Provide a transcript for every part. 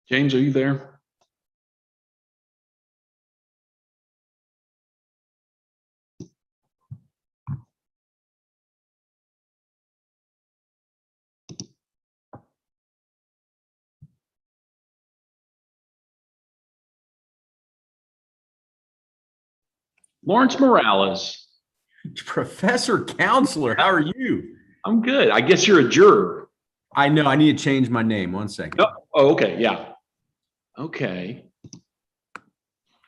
James, are you there? Lawrence Morales. Professor Counselor, how are you? I'm good. I guess you're a juror. I know. I need to change my name. 1 second. Oh, okay. Yeah. Okay.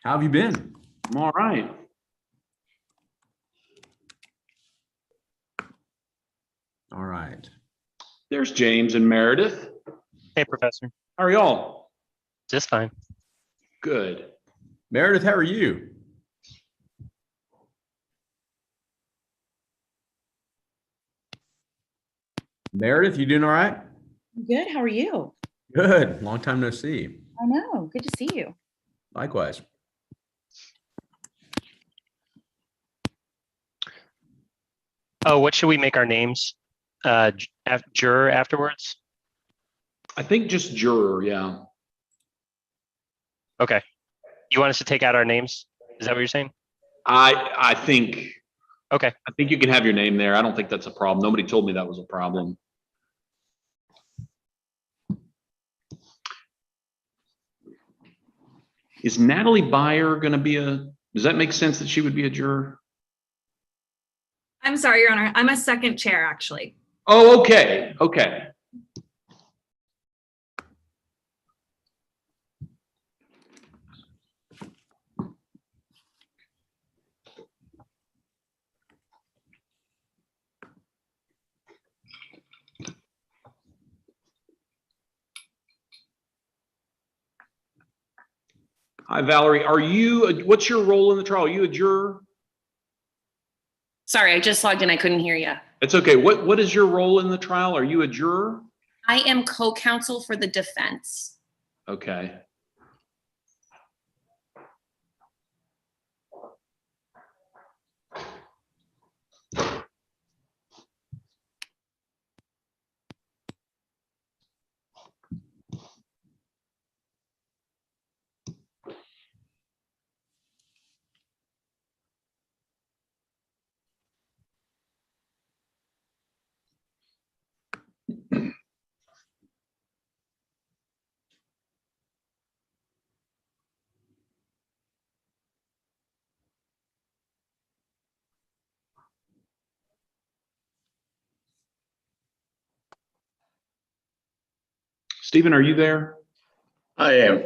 How have you been? I'm all right. All right. There's James and Meredith. Hey, Professor. How are y'all? Just fine. Good. Meredith, how are you? Meredith, you doing all right? Good. How are you? Good. Long time no see. I know. Good to see you. Likewise. Oh, what should we make our names? Juror afterwards? I think just juror. Yeah. Okay. You want us to take out our names? Is that what you're saying? I think. Okay. I think you can have your name there. I don't think that's a problem. Nobody told me that was a problem. Is Natalie Byer going to be does that make sense that she would be a juror? I'm sorry, Your Honor. I'm a second chair, actually. Oh, okay. Okay. Hi, Valerie. Are you, what's your role in the trial? Are you a juror? Sorry, I just logged in. I couldn't hear you. It's okay. What is your role in the trial? Are you a juror? I am co-counsel for the defense. Okay. Stephen, are you there? I am.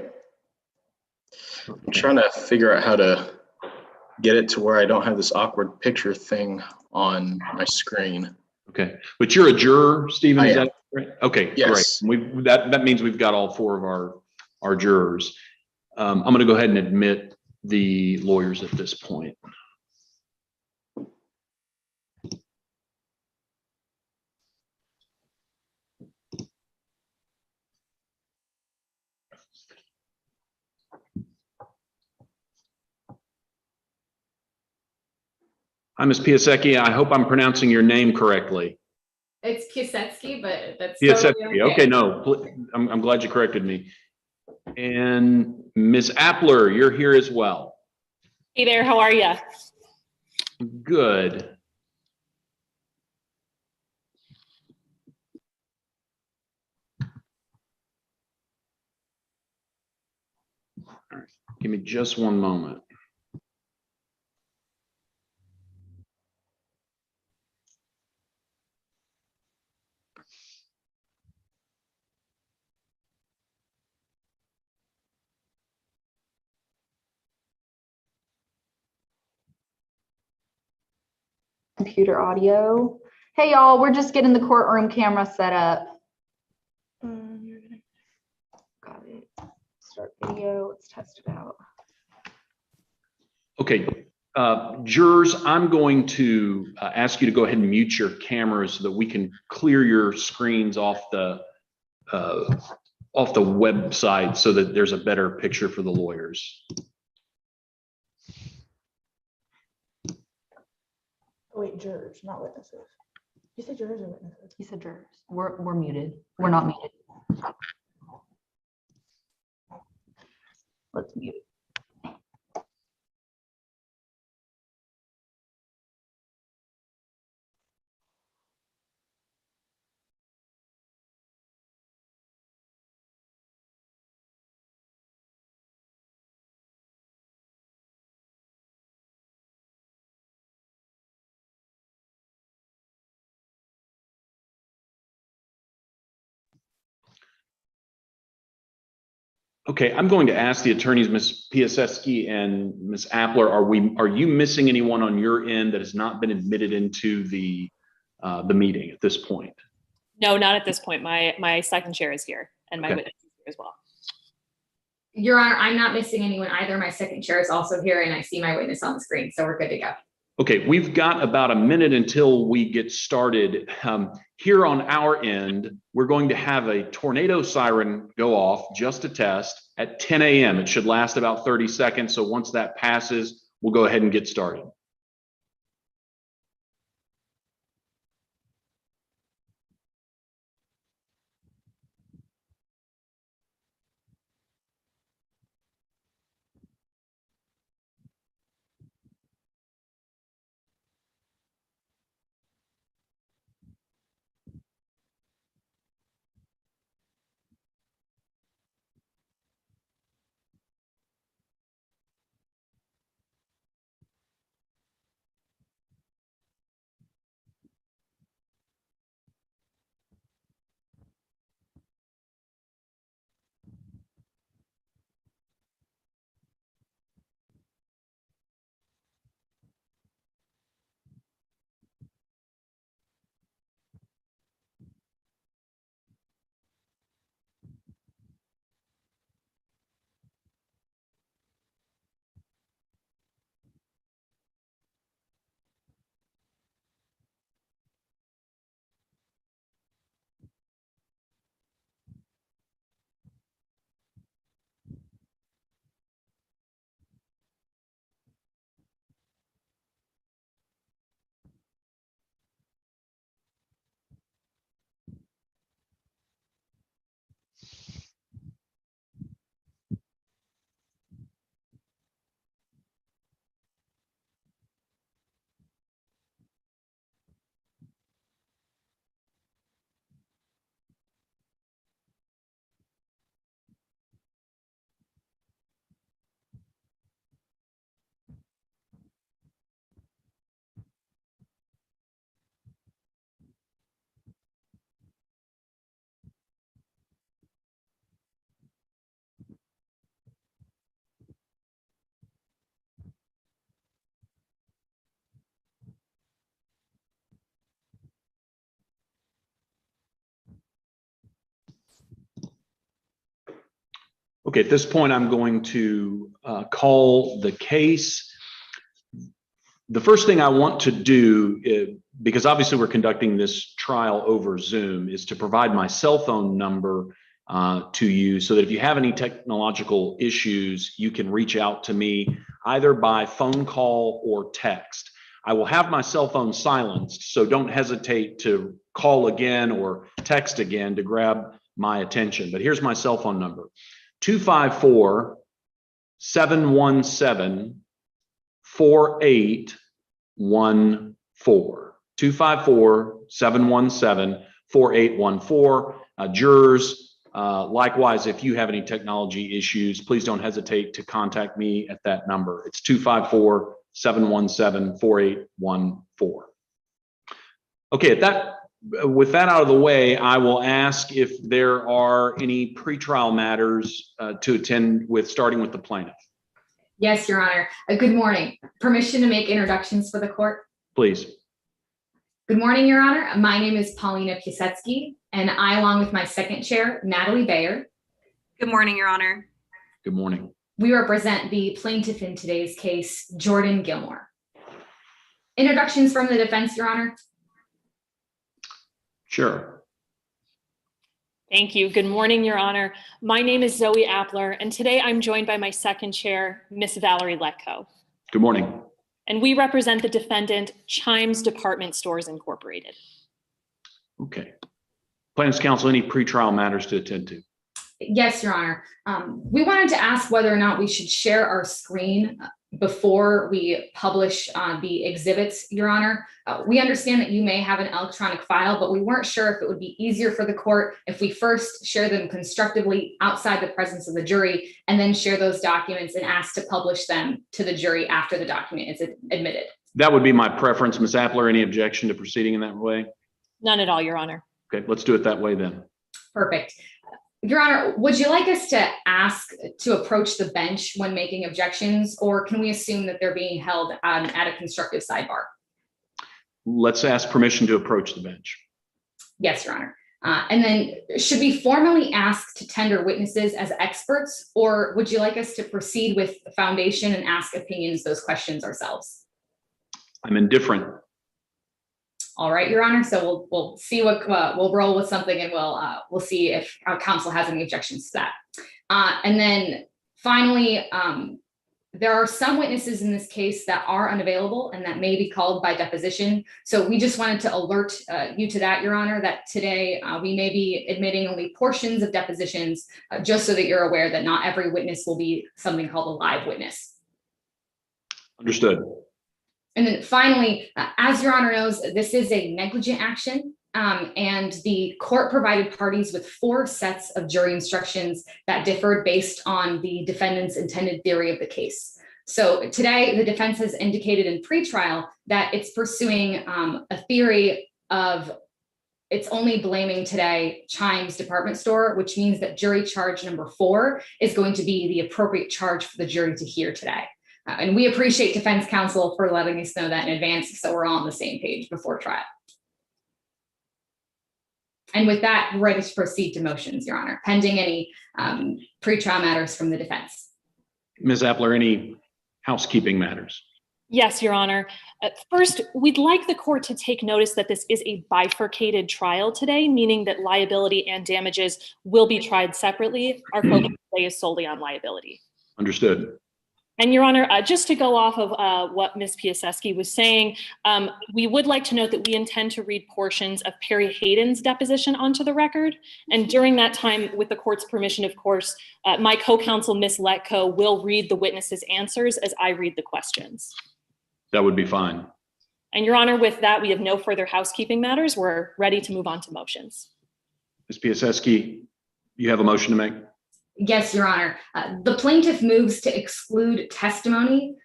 I'm trying to figure out how to get it to where I don't have this awkward picture thing on my screen. Okay, but you're a juror, Stephen. Is that right? Okay, yes. Great. That means we've got all four of our jurors. I'm going to go ahead and admit the lawyers at this point. Hi, Ms. Piasecki. I hope I'm pronouncing your name correctly. It's Piasecki, but that's Piasecki. totally Okay, no, I'm glad you corrected me. And Ms. Appler, you're here as well. Hey there, how are you? Good. All right. Give me just one moment. Computer audio. Hey y'all, we're just getting the courtroom camera set up. Got it. Start video. Let's test it out. Okay, jurors, I'm going to ask you to go ahead and mute your cameras so that we can clear your screens off the website so that there's a better picture for the lawyers. Oh wait, jurors, not witnesses. You said jurors or witnesses? You said jurors. We're muted. We're not muted. Let's mute. Okay, I'm going to ask the attorneys, Ms. Piasecki and Ms. Appler, are you missing anyone on your end that has not been admitted into the meeting at this point? No, not at this point. My second chair is here and my Okay. witness is here as well. Your Honor, I'm not missing anyone either. My second chair is also here and I see my witness on the screen, so we're good to go. Okay, we've got about a minute until we get started. Here on our end, we're going to have a tornado siren go off just to test at 10 a.m. It should last about 30 seconds. So once that passes, we'll go ahead and get started. Okay, at this point, I'm going to call the case. The first thing I want to do, because obviously we're conducting this trial over Zoom, is to provide my cell phone number to you so that if you have any technological issues, you can reach out to me either by phone call or text. I will have my cell phone silenced, so don't hesitate to call again or text again to grab my attention. But here's my cell phone number: 254-717-4814. 254-717-4814. Jurors, likewise, if you have any technology issues, please don't hesitate to contact me at that number. It's 254-717-4814. Okay, with that out of the way, I will ask if there are any pretrial matters to attend with, starting with the plaintiff. Yes, Your Honor. Good morning. Permission to make introductions for the court? Please. Good morning, Your Honor. My name is Paulina Piasecki, and I, along with my second chair, Natalie Bayer. Good morning, Your Honor. Good morning. We represent the plaintiff in today's case, Jordan Gilmore. Introductions from the defense, Your Honor. Sure. Thank you. Good morning, Your Honor. My name is Zoe Appler, and today I'm joined by my second chair, Miss Valerie Letko. Good morning. And we represent the defendant, Chimes Department Stores Incorporated. Okay. Plaintiff's counsel, any pretrial matters to attend to? Yes, Your Honor. We wanted to ask whether or not we should share our screen before we publish the exhibits, Your Honor. We understand that you may have an electronic file, but we weren't sure if it would be easier for the court if we first share them constructively outside the presence of the jury and then share those documents and ask to publish them to the jury after the document is admitted. That would be my preference. Ms. Appler, any objection to proceeding in that way? None at all, Your Honor. Okay, let's do it that way then. Perfect. Your Honor, would you like us to ask to approach the bench when making objections, or can we assume that they're being held at a constructive sidebar? Let's ask permission to approach the bench. Yes, Your Honor. And then should we formally ask to tender witnesses as experts, or would you like us to proceed with the foundation and ask opinions, those questions ourselves? I'm indifferent. All right, Your Honor. So we'll see what we'll roll with something, and we'll see if our counsel has any objections to that. And then finally, there are some witnesses in this case that are unavailable and that may be called by deposition. So we just wanted to alert you to that, Your Honor, that today we may be admitting only portions of depositions, just so that you're aware that not every witness will be something called a live witness. Understood. And then finally, as Your Honor knows, this is a negligent action, and the court provided parties with 4 sets of jury instructions that differed based on the defendant's intended theory of the case. So today, the defense has indicated in pretrial that it's pursuing a theory of it's only blaming today Chime's department store, which means that jury charge number 4 is going to be the appropriate charge for the jury to hear today. And we appreciate defense counsel for letting us know that in advance, so we're all on the same page before trial. And with that, we're ready to proceed to motions, Your Honor, pending any pretrial matters from the defense. Ms. Appler, any housekeeping matters? Yes, Your Honor. First, we'd like the court to take notice that this is a bifurcated trial today, meaning that liability and damages will be tried separately. Our focus today is solely on liability. Understood. And Your Honor, just to go off of what Ms. Piasecki was saying, we would like to note that we intend to read portions of Perry Hayden's deposition onto the record. And during that time, with the court's permission, of course, my co-counsel, Ms. Letko, will read the witness's answers as I read the questions. That would be fine. And Your Honor, with that, we have no further housekeeping matters. We're ready to move on to motions. Ms. Piasecki, you have a motion to make? Yes, Your Honor. The plaintiff moves to exclude testimony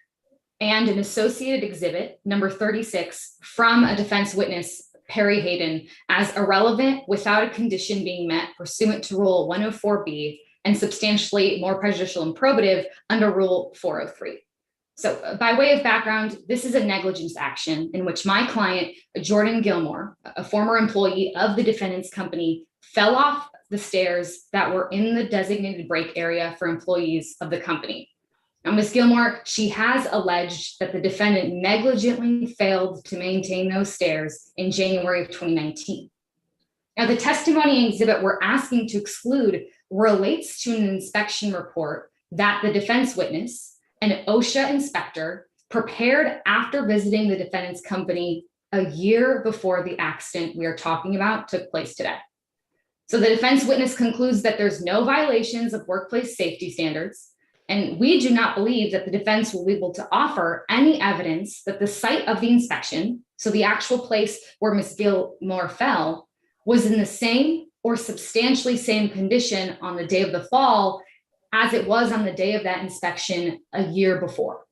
and an associated exhibit, number 36, from a defense witness, Perry Hayden, as irrelevant without a condition being met pursuant to Rule 104B and substantially more prejudicial and probative under Rule 403. So by way of background, this is a negligence action in which my client, Jordan Gilmore, a former employee of the defendant's company, fell off the stairs that were in the designated break area for employees of the company. Now, Ms. Gilmore, she has alleged that the defendant negligently failed to maintain those stairs in January of 2019. Now, the testimony and exhibit we're asking to exclude relates to an inspection report that the defense witness, an OSHA inspector, prepared after visiting the defendant's company a year before the accident we are talking about took place today. So the defense witness concludes that there's no violations of workplace safety standards, and we do not believe that the defense will be able to offer any evidence that the site of the inspection, so the actual place where Ms. Gilmore fell, was in the same or substantially same condition on the day of the fall as it was on the day of that inspection a year before.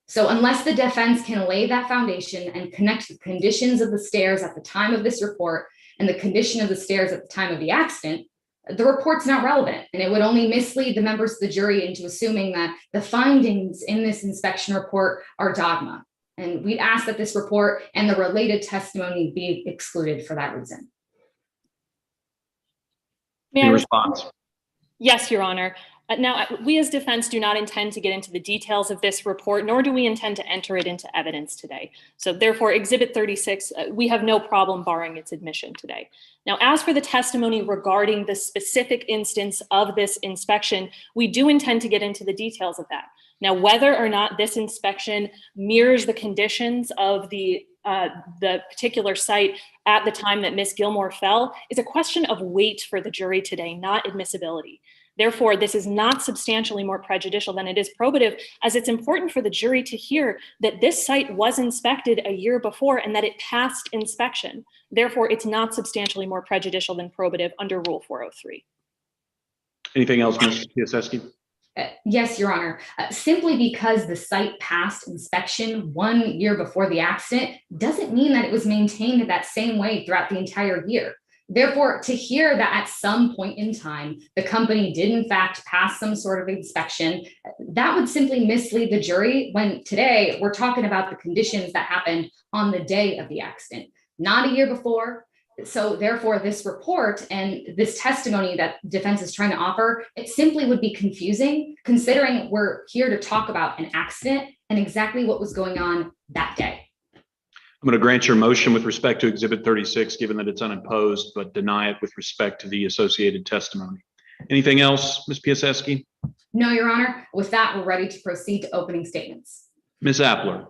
So unless the defense can lay that foundation and connect the conditions of the stairs at the time of this report and the condition of the stairs at the time of the accident, the report's not relevant, and it would only mislead the members of the jury into assuming that the findings in this inspection report are dogma. And we'd ask that this report and the related testimony be excluded for that reason. In response. Yes, Your Honor. Now, we as defense do not intend to get into the details of this report, nor do we intend to enter it into evidence today. So therefore, Exhibit 36, we have no problem barring its admission today. Now, as for the testimony regarding the specific instance of this inspection, we do intend to get into the details of that. Now, whether or not this inspection mirrors the conditions of the particular site at the time that Ms. Gilmore fell is a question of weight for the jury today, not admissibility. Therefore, this is not substantially more prejudicial than it is probative, as it's important for the jury to hear that this site was inspected a year before and that it passed inspection. Therefore, it's not substantially more prejudicial than probative under Rule 403. Anything else, Ms. Piasecki? Yes, Your Honor. Simply because the site passed inspection 1 year before the accident doesn't mean that it was maintained that same way throughout the entire year. Therefore, to hear that at some point in time, the company did in fact pass some sort of inspection, that would simply mislead the jury when today we're talking about the conditions that happened on the day of the accident, not a year before. So therefore, this report and this testimony that defense is trying to offer, it simply would be confusing considering we're here to talk about an accident and exactly what was going on that day. I'm going to grant your motion with respect to Exhibit 36, given that it's unopposed, but deny it with respect to the associated testimony. Anything else, Ms. Piasecki? No, Your Honor. With that, we're ready to proceed to opening statements. Ms. Appler?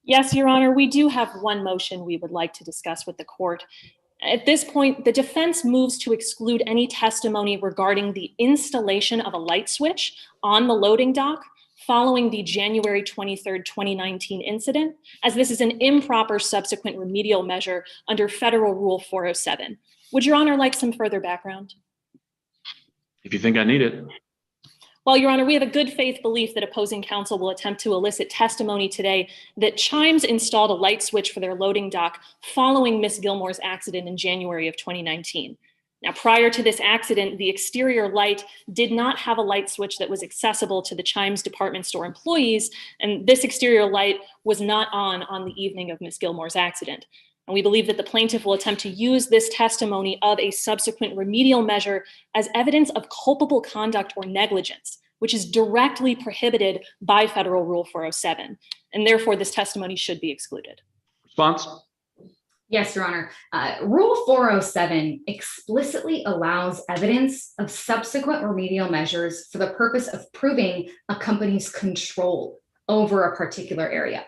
Yes, Your Honor, we do have one motion we would like to discuss with the court. At this point, the defense moves to exclude any testimony regarding the installation of a light switch on the loading dock following the January 23rd, 2019 incident, as this is an improper subsequent remedial measure under Federal Rule 407. Would Your Honor like some further background? If you think I need it. Well, Your Honor, we have a good faith belief that opposing counsel will attempt to elicit testimony today that Chimes installed a light switch for their loading dock following Ms. Gilmore's accident in January of 2019. Now, prior to this accident, the exterior light did not have a light switch that was accessible to the Chimes department store employees, and this exterior light was not on the evening of Ms. Gilmore's accident. And we believe that the plaintiff will attempt to use this testimony of a subsequent remedial measure as evidence of culpable conduct or negligence, which is directly prohibited by Federal Rule 407. And therefore, this testimony should be excluded. Response? Yes, Your Honor. Rule 407 explicitly allows evidence of subsequent remedial measures for the purpose of proving a company's control over a particular area.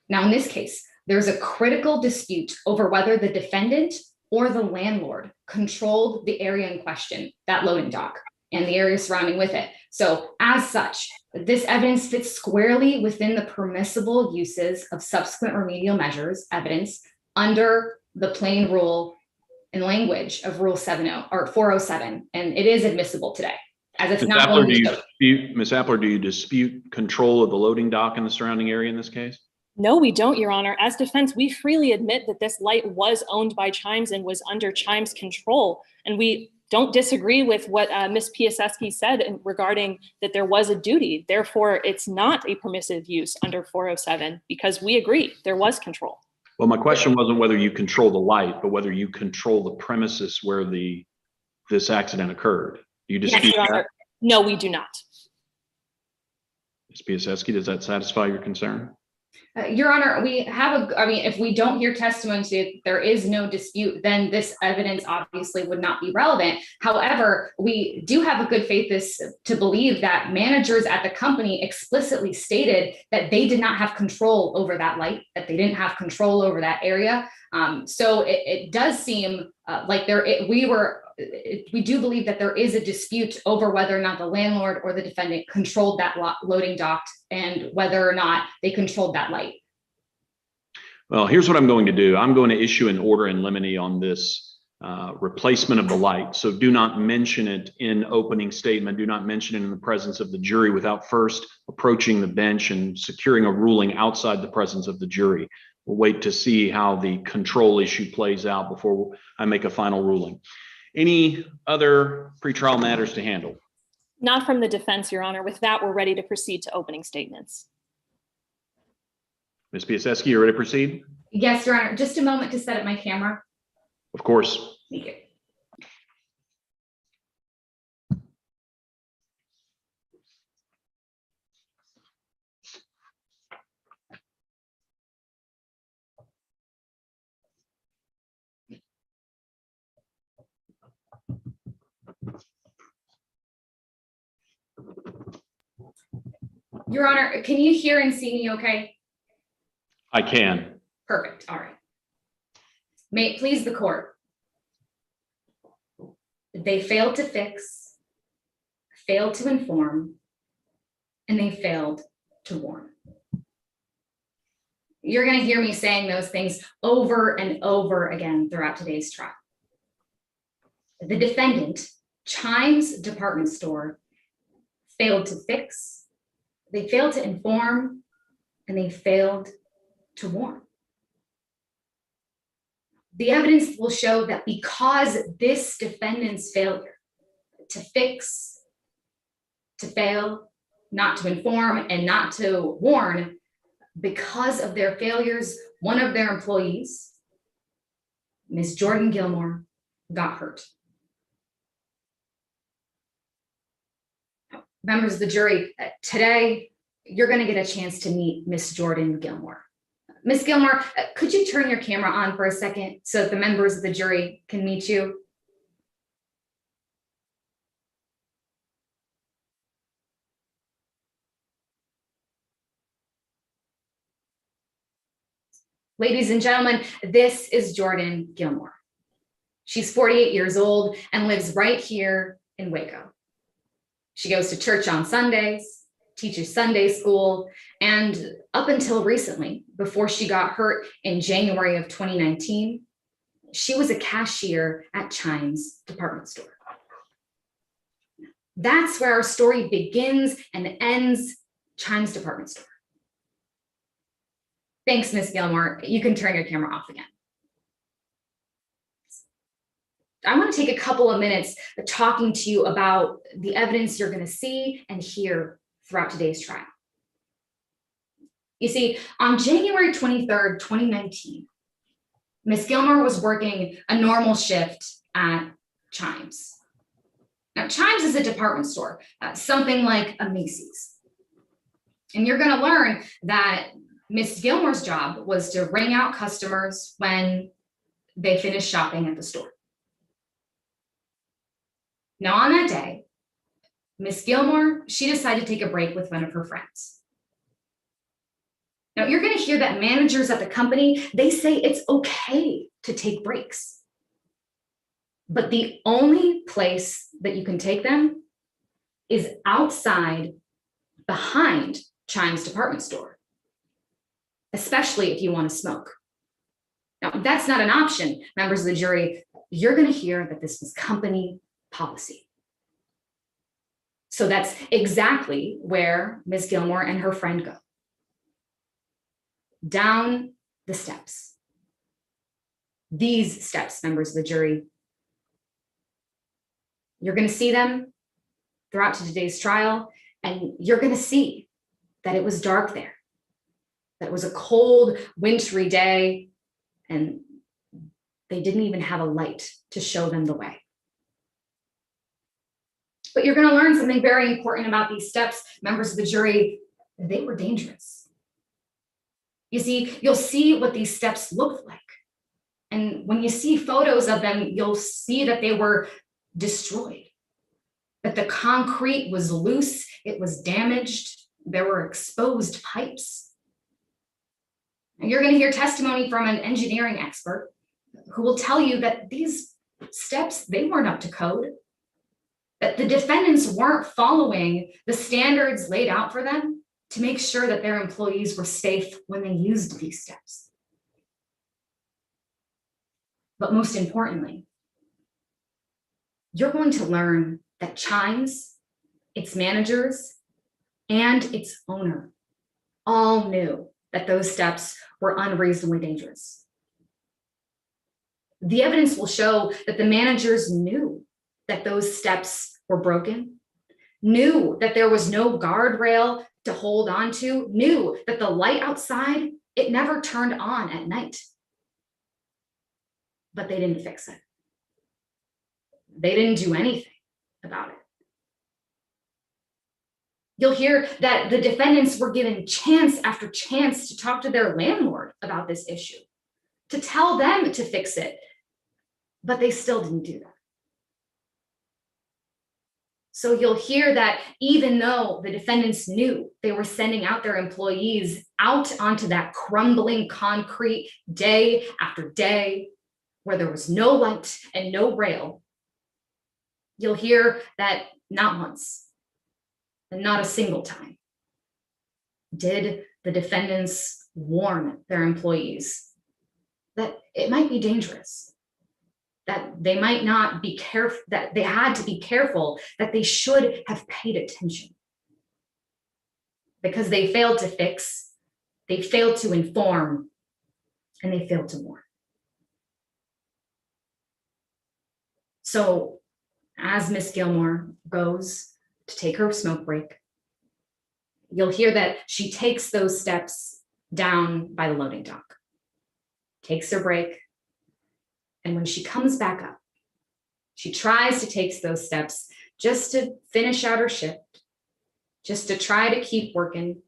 Now, in this case, there's a critical dispute over whether the defendant or the landlord controlled the area in question, that loading dock, and the area surrounding with it. So as such, this evidence fits squarely within the permissible uses of subsequent remedial measures evidence under the plain rule and language of Rule 70 or 407, and it is admissible today, as it's not going to dispute. Ms. Appler, do you dispute control of the loading dock in the surrounding area in this case? No, we don't, Your Honor. As defense, we freely admit that this light was owned by Chimes and was under Chimes' control, and we don't disagree with what Ms. Piasecki said regarding that there was a duty. Therefore, it's not a permissive use under 407 because we agree there was control. Well, my question wasn't whether you control the light, but whether you control the premises where this accident occurred. Do you dispute Yes, Your that? Honor. No, we do not. Ms. Piasecki, does that satisfy your concern? Your Honor, we have if we don't hear testimony, there is no dispute, then this evidence obviously would not be relevant. However, we do have a good faith to believe that managers at the company explicitly stated that they did not have control over that light, that they didn't have control over that area. So it does seem like we do believe that there is a dispute over whether or not the landlord or the defendant controlled that loading dock and whether or not they controlled that light. Well, here's what I'm going to do. I'm going to issue an order in limine on this replacement of the light. So do not mention it in opening statement. Do not mention it in the presence of the jury without first approaching the bench and securing a ruling outside the presence of the jury. We'll wait to see how the control issue plays out before I make a final ruling. Any other pretrial matters to handle? Not from the defense, Your Honor. With that, we're ready to proceed to opening statements. Ms. Piasecki, you ready to proceed? Yes, Your Honor. Just a moment to set up my camera. Of course. Thank you. Your Honor, can you hear and see me okay? I can. Perfect. All right. May it please the court. They failed to fix, failed to inform, and they failed to warn. You're going to hear me saying those things over and over again throughout today's trial. The defendant, Chimes Department Store, failed to fix, they failed to inform, and they failed to warn. The evidence will show that because this defendant's failure to fix, to fail, not to inform, and not to warn, because of their failures, one of their employees, Ms. Jordan Gilmore, got hurt. Members of the jury, today, you're going to get a chance to meet Ms. Jordan Gilmore. Ms. Gilmore, could you turn your camera on for a second so that the members of the jury can meet you? Ladies and gentlemen, this is Jordan Gilmore. She's 48 years old and lives right here in Waco. She goes to church on Sundays, teaches Sunday school, and up until recently, before she got hurt in January of 2019, she was a cashier at Chimes Department Store. That's where our story begins and ends, Chimes Department Store. Thanks, Ms. Gilmore. You can turn your camera off again. I want to take a couple of minutes talking to you about the evidence you're going to see and hear throughout today's trial. You see, on January 23rd, 2019, Ms. Gilmore was working a normal shift at Chimes. Now, Chimes is a department store, something like a Macy's. And you're going to learn that Ms. Gilmore's job was to ring out customers when they finished shopping at the store. Now, on that day, Ms. Gilmore, she decided to take a break with one of her friends. Now, you're going to hear that managers at the company, they say it's okay to take breaks. But the only place that you can take them is outside, behind Chimes Department Store, especially if you want to smoke. Now, that's not an option, members of the jury. You're going to hear that this was company policy. So that's exactly where Ms. Gilmore and her friend go. Down the steps. These steps, members of the jury. You're going to see them throughout today's trial, and you're going to see that it was dark there, that it was a cold, wintry day, and they didn't even have a light to show them the way. But you're going to learn something very important about these steps, members of the jury. They were dangerous. You see, you'll see what these steps looked like. And when you see photos of them, you'll see that they were destroyed, that the concrete was loose, it was damaged, there were exposed pipes. And you're going to hear testimony from an engineering expert who will tell you that these steps, they weren't up to code, that the defendants weren't following the standards laid out for them to make sure that their employees were safe when they used these steps. But most importantly, you're going to learn that Chimes, its managers, and its owner all knew that those steps were unreasonably dangerous. The evidence will show that the managers knew that those steps were broken, knew that there was no guardrail to hold on to, knew that the light outside, it never turned on at night. But they didn't fix it. They didn't do anything about it. You'll hear that the defendants were given chance after chance to talk to their landlord about this issue, to tell them to fix it, but they still didn't do that. So you'll hear that even though the defendants knew they were sending out their employees out onto that crumbling concrete day after day, where there was no light and no rail, you'll hear that not once, And not a single time did the defendants warn their employees that it might be dangerous, that they might not be careful, that they had to be careful, that they should have paid attention. Because they failed to fix, they failed to inform, and they failed to warn. So as Miss Gilmore goes to take her smoke break, you'll hear that she takes those steps down by the loading dock, takes her break, and when she comes back up, she tries to take those steps just to finish out her shift, just to try to keep working,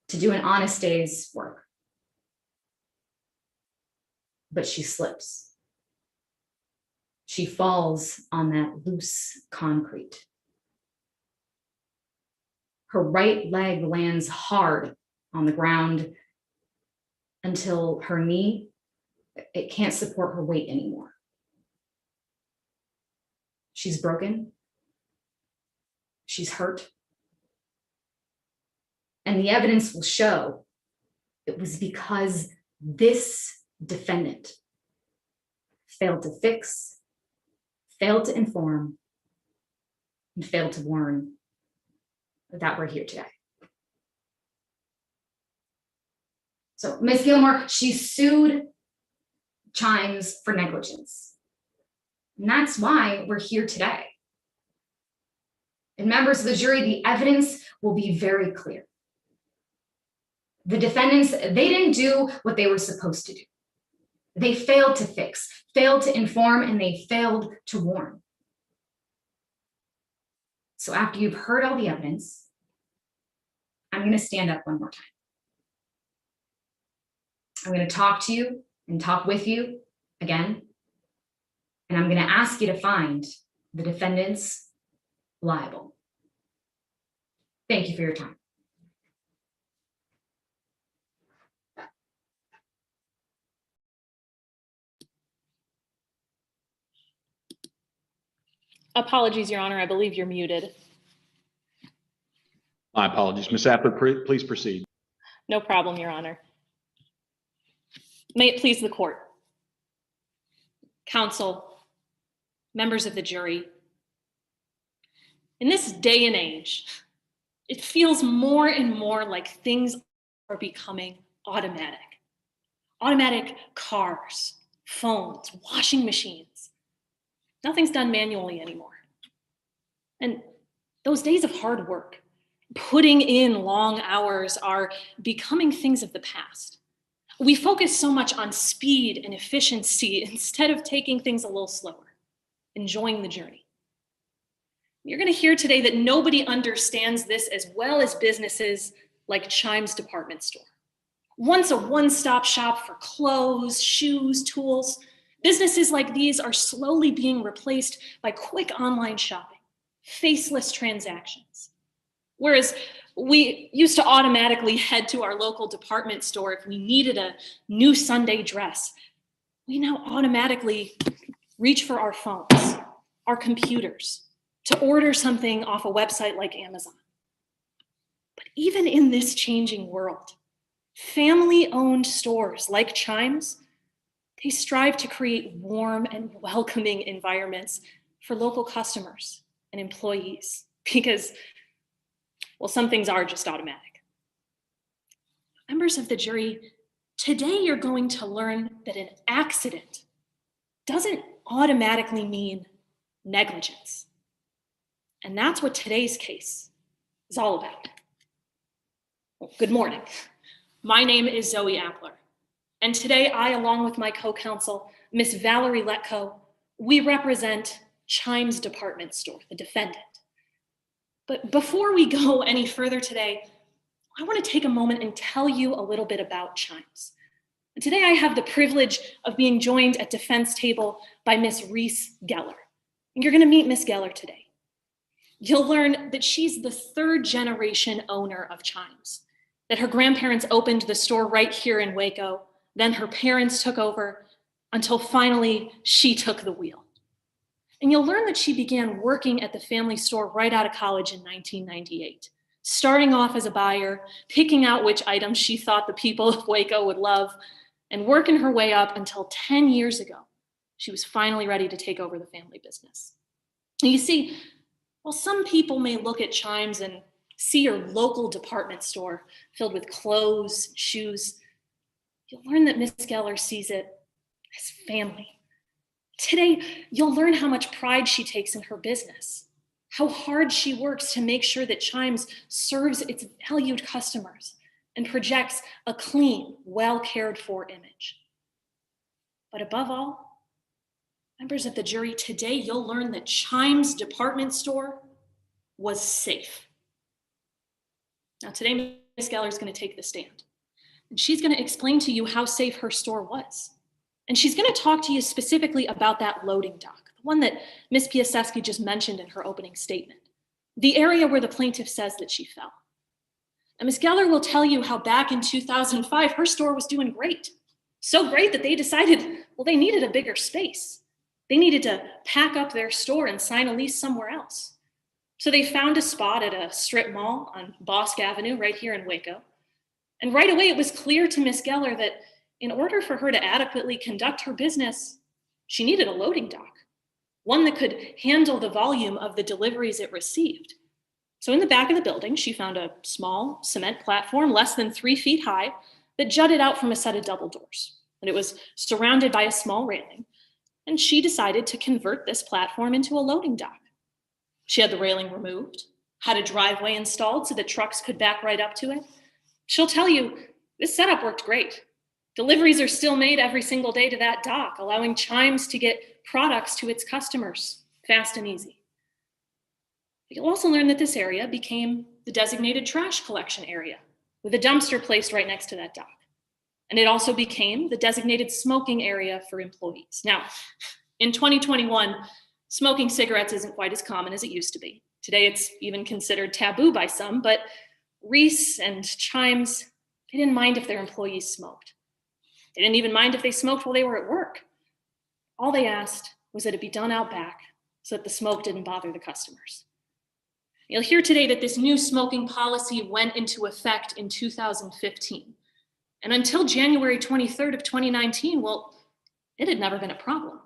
to do an honest day's work. But she slips. She falls on that loose concrete. Her right leg lands hard on the ground until her knee, it can't support her weight anymore. She's broken. She's hurt. And the evidence will show it was because this defendant failed to fix, failed to inform, and failed to warn that we're here today. So Ms. Gilmore, she sued Chimes for negligence. And that's why we're here today. And members of the jury, the evidence will be very clear. The defendants, they didn't do what they were supposed to do. They failed to fix, failed to inform, and they failed to warn. So after you've heard all the evidence, I'm going to stand up one more time. I'm going to talk to you and talk with you again. And I'm going to ask you to find the defendants liable. Thank you for your time. Apologies, Your Honor. I believe you're muted. My apologies. Ms. Appler, please proceed. No problem, Your Honor. May it please the court. Counsel, members of the jury, in this day and age, it feels more and more like things are becoming automatic. Automatic cars, phones, washing machines. Nothing's done manually anymore. And those days of hard work, putting in long hours, are becoming things of the past. We focus so much on speed and efficiency instead of taking things a little slower, enjoying the journey. You're going to hear today that nobody understands this as well as businesses like Chimes Department Store. Once a one-stop shop for clothes, shoes, tools, businesses like these are slowly being replaced by quick online shopping, faceless transactions. Whereas we used to automatically head to our local department store if we needed a new Sunday dress, we now automatically reach for our phones, our computers, to order something off a website like Amazon. But even in this changing world, family-owned stores like Chimes, they strive to create warm and welcoming environments for local customers and employees because, well, some things are just automatic. Members of the jury, today you're going to learn that an accident doesn't automatically mean negligence. And that's what today's case is all about. Well, good morning. My name is Zoe Appler. And today I, along with my co-counsel, Miss Valerie Letko, we represent Chimes Department Store, the defendant. But before we go any further today, I want to take a moment and tell you a little bit about Chimes. Today I have the privilege of being joined at defense table by Miss Reese Geller. And you're going to meet Miss Geller today. You'll learn that she's the third generation owner of Chimes, that her grandparents opened the store right here in Waco, then her parents took over, until finally she took the wheel. And you'll learn that she began working at the family store right out of college in 1998, starting off as a buyer, picking out which items she thought the people of Waco would love, and working her way up until 10 years ago, she was finally ready to take over the family business. And you see, while some people may look at Chimes and see your local department store filled with clothes, shoes, you'll learn that Miss Geller sees it as family. Today, you'll learn how much pride she takes in her business, how hard she works to make sure that Chimes serves its valued customers and projects a clean, well cared for image. But above all, members of the jury, today you'll learn that Chimes department store was safe. Now today, Ms. Geller is going to take the stand, and she's going to explain to you how safe her store was. And she's going to talk to you specifically about that loading dock, the one that Ms. Piasecki just mentioned in her opening statement, the area where the plaintiff says that she fell. And Ms. Geller will tell you how back in 2005, her store was doing great. So great that they decided, well, they needed a bigger space. They needed to pack up their store and sign a lease somewhere else. So they found a spot at a strip mall on Bosque Avenue right here in Waco. And right away, it was clear to Ms. Geller that in order for her to adequately conduct her business, she needed a loading dock, one that could handle the volume of the deliveries it received. So in the back of the building, she found a small cement platform less than 3 feet high that jutted out from a set of double doors. And it was surrounded by a small railing. And she decided to convert this platform into a loading dock. She had the railing removed, had a driveway installed so that trucks could back right up to it. She'll tell you, this setup worked great. Deliveries are still made every single day to that dock, allowing Chimes to get products to its customers fast and easy. But you'll also learn that this area became the designated trash collection area with a dumpster placed right next to that dock. And it also became the designated smoking area for employees. Now, in 2021, smoking cigarettes isn't quite as common as it used to be. Today, it's even considered taboo by some, but Reese and Chimes, they didn't mind if their employees smoked. They didn't even mind if they smoked while they were at work. All they asked was that it be done out back so that the smoke didn't bother the customers. You'll hear today that this new smoking policy went into effect in 2015. And until January 23rd of 2019, well, it had never been a problem.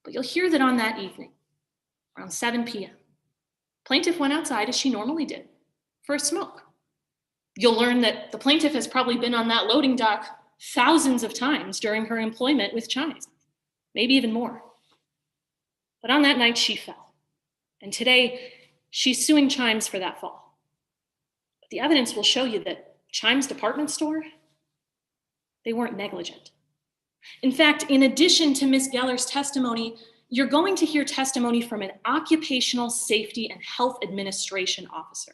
But you'll hear that on that evening, around 7 p.m., plaintiff went outside as she normally did for a smoke. You'll learn that the plaintiff has probably been on that loading dock thousands of times during her employment with Chimes, maybe even more. But on that night, she fell. And today, she's suing Chimes for that fall. But the evidence will show you that Chimes department store, they weren't negligent. In fact, in addition to Ms. Geller's testimony, you're going to hear testimony from an occupational safety and health administration officer.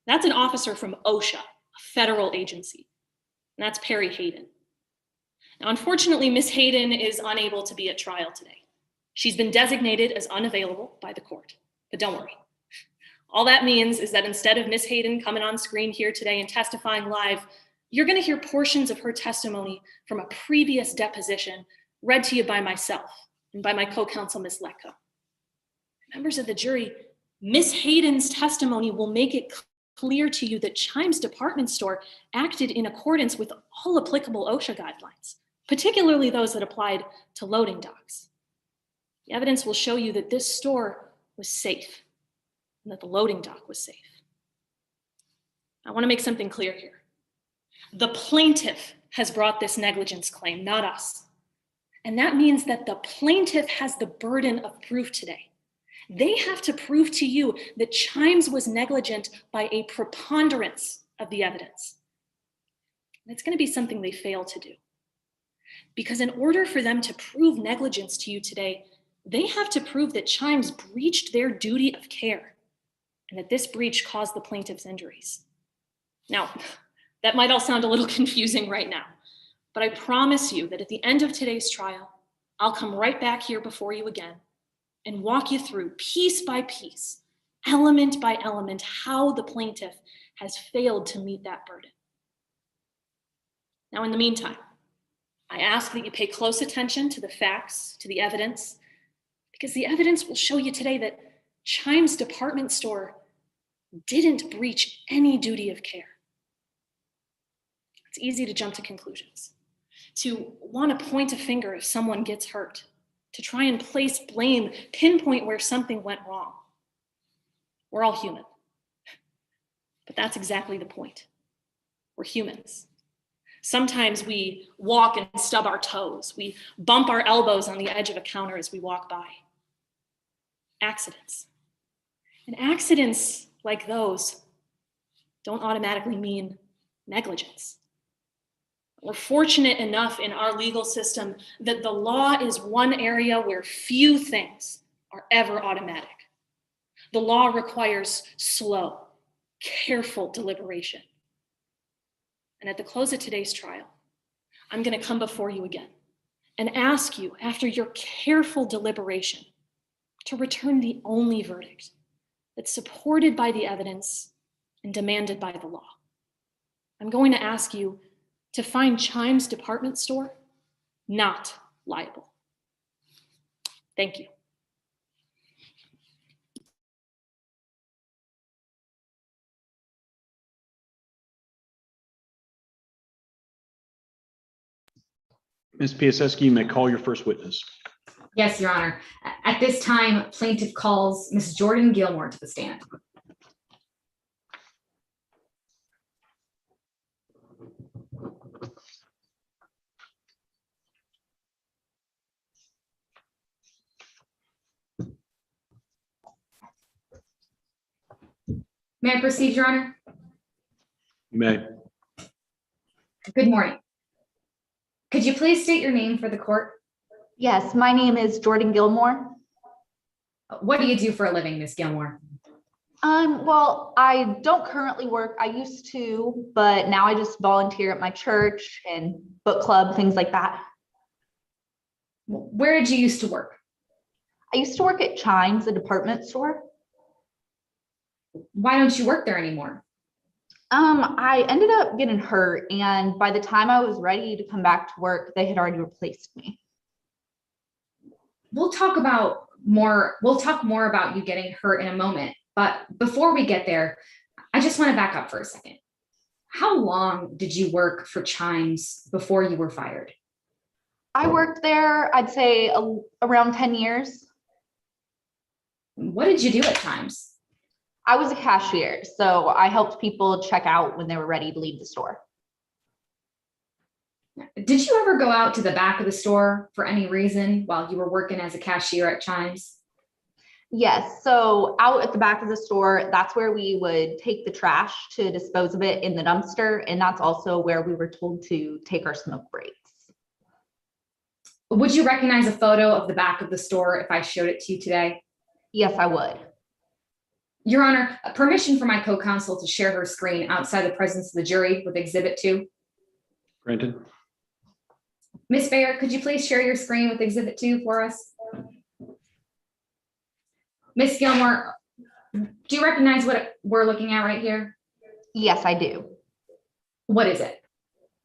That's an officer from OSHA, a federal agency. And that's Perry Hayden. Now, unfortunately, Ms. Hayden is unable to be at trial today. She's been designated as unavailable by the court, but don't worry. All that means is that instead of Ms. Hayden coming on screen here today and testifying live, you're going to hear portions of her testimony from a previous deposition read to you by myself and by my co-counsel, Ms. Letko. Members of the jury, Ms. Hayden's testimony will make it clear to you that Chimes department store acted in accordance with all applicable OSHA guidelines, particularly those that applied to loading docks. The evidence will show you that this store was safe and that the loading dock was safe. I want to make something clear here. The plaintiff has brought this negligence claim, not us. And that means that the plaintiff has the burden of proof today. They have to prove to you that Chimes was negligent by a preponderance of the evidence. And it's going to be something they fail to do. Because in order for them to prove negligence to you today, they have to prove that Chimes breached their duty of care and that this breach caused the plaintiff's injuries. Now, that might all sound a little confusing right now, but I promise you that at the end of today's trial, I'll come right back here before you again and walk you through piece by piece, element by element, how the plaintiff has failed to meet that burden. Now, in the meantime, I ask that you pay close attention to the facts, to the evidence, because the evidence will show you today that Chimes department store didn't breach any duty of care. It's easy to jump to conclusions, to want to point a finger if someone gets hurt, to try and place blame, pinpoint where something went wrong. We're all human. But that's exactly the point. We're humans. Sometimes we walk and stub our toes. We bump our elbows on the edge of a counter as we walk by. Accidents. And accidents like those don't automatically mean negligence. We're fortunate enough in our legal system that the law is one area where few things are ever automatic. The law requires slow, careful deliberation. And at the close of today's trial, I'm going to come before you again and ask you, after your careful deliberation, to return the only verdict that's supported by the evidence and demanded by the law. I'm going to ask you to find Chime's department store not liable. Thank you. Ms. Piasecki, you may call your first witness. Yes, Your Honor. At this time, plaintiff calls Ms. Jordan Gilmore to the stand. May I proceed, Your Honor? You may. Good morning. Could you please state your name for the court? Yes, my name is Jordan Gilmore. What do you do for a living, Ms. Gilmore? Well, I don't currently work. I used to, but now I just volunteer at my church and book club, things like that. Where did you used to work? I used to work at Chime's, a department store. Why don't you work there anymore? I ended up getting hurt, and by the time I was ready to come back to work, they had already replaced me. We'll talk more about you getting hurt in a moment. But before we get there, I just want to back up for a second. How long did you work for Chime's before you were fired? I worked there, I'd say around 10 years. What did you do at Chime's? I was a cashier, so I helped people check out when they were ready to leave the store. Did you ever go out to the back of the store for any reason while you were working as a cashier at Chime's? Yes, so out at the back of the store, that's where we would take the trash to dispose of it in the dumpster, and that's also where we were told to take our smoke breaks. Would you recognize a photo of the back of the store if I showed it to you today? Yes, I would. Your Honor, permission for my co-counsel to share her screen outside the presence of the jury with Exhibit 2. Granted. Ms. Bayer, could you please share your screen with Exhibit 2 for us? Ms. Gilmore, do you recognize what we're looking at right here? Yes, I do. What is it?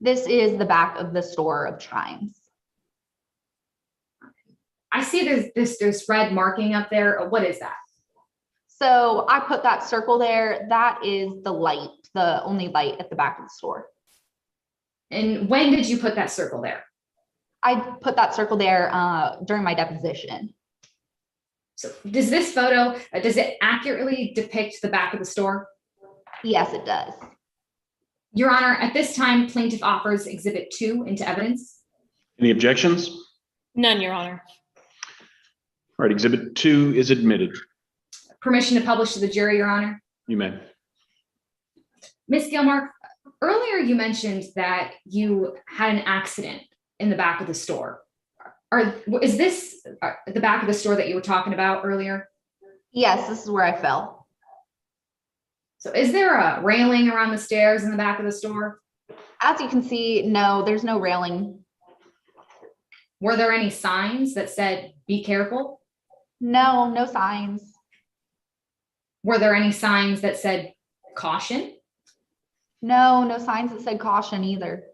This is the back of the store of Chime's. I see there's red marking up there. What is that? So I put that circle there. That is the light, the only light at the back of the store. And when did you put that circle there? I put that circle there during my deposition. So does this photo, does it accurately depict the back of the store? Yes, it does. Your Honor, at this time, plaintiff offers Exhibit 2 into evidence. Any objections? None, Your Honor. All right, Exhibit 2 is admitted. Permission to publish to the jury, Your Honor. You may. Ms. Gilmore, earlier you mentioned that you had an accident in the back of the store. Is this the back of the store that you were talking about earlier? Yes, this is where I fell. So is there a railing around the stairs in the back of the store? As you can see, no, there's no railing. Were there any signs that said, "Be careful"? No, no signs. Were there any signs that said, "Caution"? No, no signs that said caution either.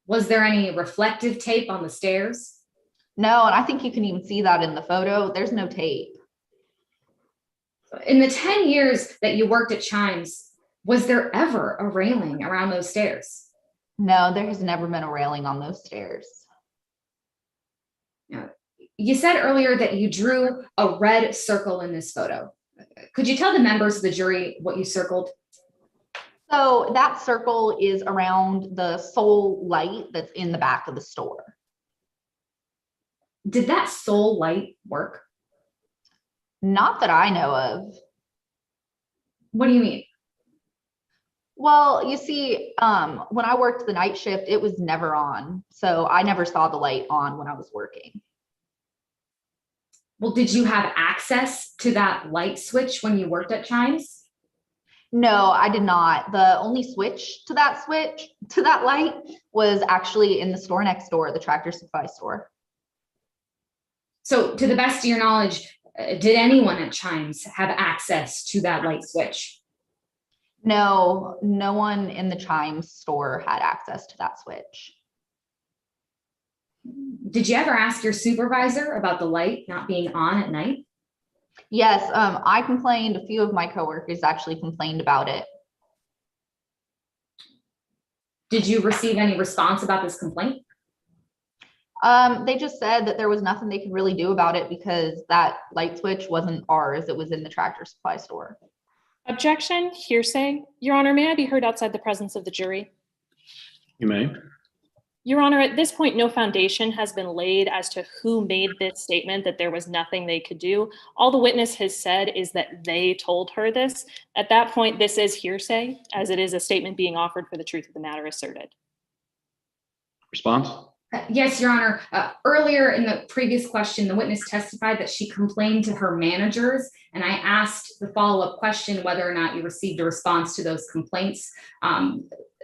Was there any reflective tape on the stairs? No, and I think you can even see that in the photo. There's no tape. In the 10 years that you worked at Chimes, was there ever a railing around those stairs? No, there has never been a railing on those stairs. You said earlier that you drew a red circle in this photo. Could you tell the members of the jury what you circled? So that circle is around the sole light that's in the back of the store. Did that sole light work? Not that I know of. What do you mean? Well, you see, when I worked the night shift, it was never on. So I never saw the light on when I was working. Well, did you have access to that light switch when you worked at Chimes? No, I did not. The only switch to that light was actually in the store next door, the Tractor Supply store. So to the best of your knowledge, did anyone at Chimes have access to that light switch? No, no one in the Chimes store had access to that switch. Did you ever ask your supervisor about the light not being on at night? Yes, I complained. A few of my coworkers actually complained about it. Did you receive any response about this complaint? They just said that there was nothing they could really do about it because that light switch wasn't ours. It was in the Tractor Supply store. Objection, hearsay. Your Honor, may I be heard outside the presence of the jury? You may. Your Honor, at this point, no foundation has been laid as to who made this statement that there was nothing they could do. All the witness has said is that they told her this. At that point, this is hearsay, as it is a statement being offered for the truth of the matter asserted. Response? Yes, Your Honor. Earlier in the previous question, the witness testified that she complained to her managers, and I asked the follow-up question whether or not you received a response to those complaints.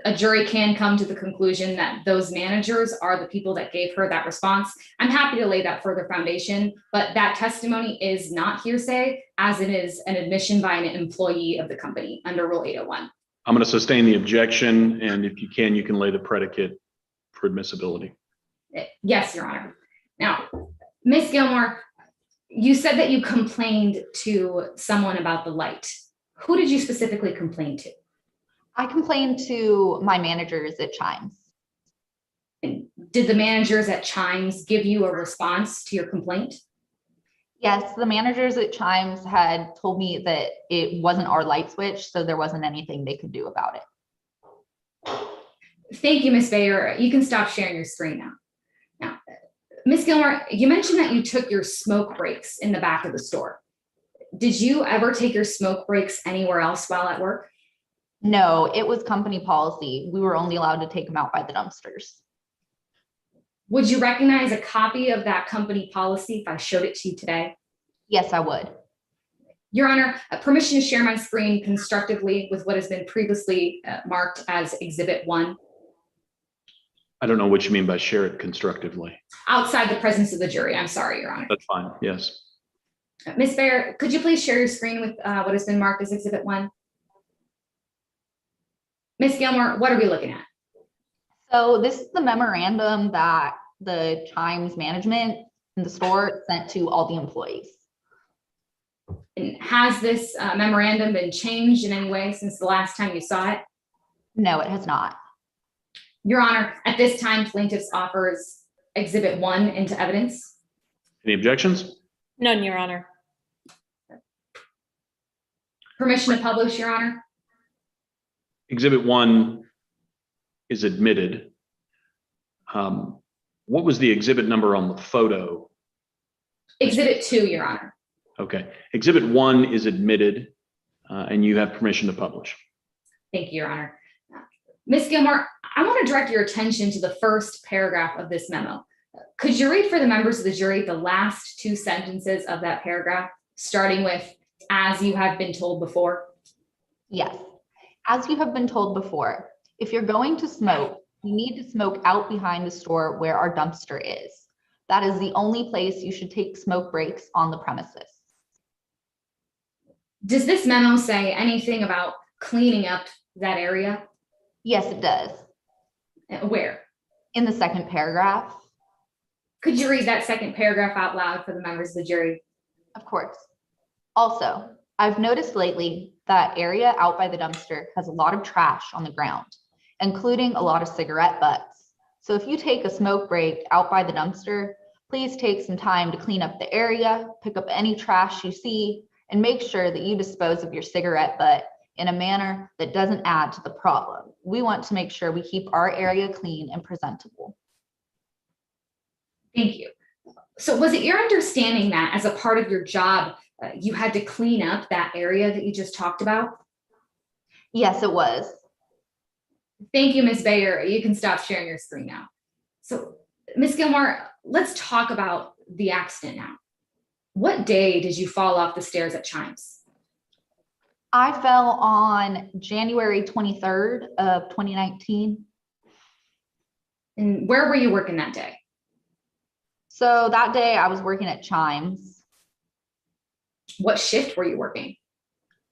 A jury can come to the conclusion that those managers are the people that gave her that response. I'm happy to lay that further foundation, but that testimony is not hearsay, as it is an admission by an employee of the company under Rule 801. I'm going to sustain the objection, and if you can lay the predicate for admissibility. Yes, Your Honor. Now, Ms. Gilmore, you said that you complained to someone about the light. Who did you specifically complain to? I complained to my managers at Chimes. And did the managers at Chimes give you a response to your complaint? Yes, the managers at Chimes had told me that it wasn't our light switch, so there wasn't anything they could do about it. Thank you, Ms. Bayer. You can stop sharing your screen now. Now, Ms. Gilmore, you mentioned that you took your smoke breaks in the back of the store. Did you ever take your smoke breaks anywhere else while at work? No, it was company policy. We were only allowed to take them out by the dumpsters. Would you recognize a copy of that company policy if I showed it to you today? Yes, I would. Your Honor, permission to share my screen constructively with what has been previously marked as Exhibit 1. I don't know what you mean by share it constructively. Outside the presence of the jury. I'm sorry, Your Honor. That's fine. Yes. Ms. Bayer, could you please share your screen with what has been marked as Exhibit 1? Ms. Gilmore, what are we looking at? So this is the memorandum that the Chimes management in the store sent to all the employees. And has this memorandum been changed in any way since the last time you saw it? No, it has not. Your Honor, at this time, plaintiffs offers Exhibit 1 into evidence. Any objections? None, Your Honor. Permission to publish, Your Honor. Exhibit 1 is admitted. What was the exhibit number on the photo? Exhibit 2, Your Honor. Okay. Exhibit 1 is admitted, and you have permission to publish. Thank you, Your Honor. Ms. Gilmore, I want to direct your attention to the first paragraph of this memo. Could you read for the members of the jury the last 2 sentences of that paragraph, starting with, as you have been told before? Yes. As you have been told before, if you're going to smoke, you need to smoke out behind the store where our dumpster is. That is the only place you should take smoke breaks on the premises. Does this memo say anything about cleaning up that area? Yes, it does. Where? In the second paragraph. Could you read that second paragraph out loud for the members of the jury? Of course. Also, I've noticed lately that area out by the dumpster has a lot of trash on the ground, including a lot of cigarette butts. So if you take a smoke break out by the dumpster, please take some time to clean up the area, pick up any trash you see, and make sure that you dispose of your cigarette butt in a manner that doesn't add to the problem. We want to make sure we keep our area clean and presentable. Thank you. So was it your understanding that as a part of your job, you had to clean up that area that you just talked about? Yes, it was. Thank you, Ms. Bayer. You can stop sharing your screen now. So, Ms. Gilmore, let's talk about the accident now. What day did you fall off the stairs at Chimes? I fell on January 23rd of 2019. And where were you working that day? So that day I was working at Chimes. What shift were you working?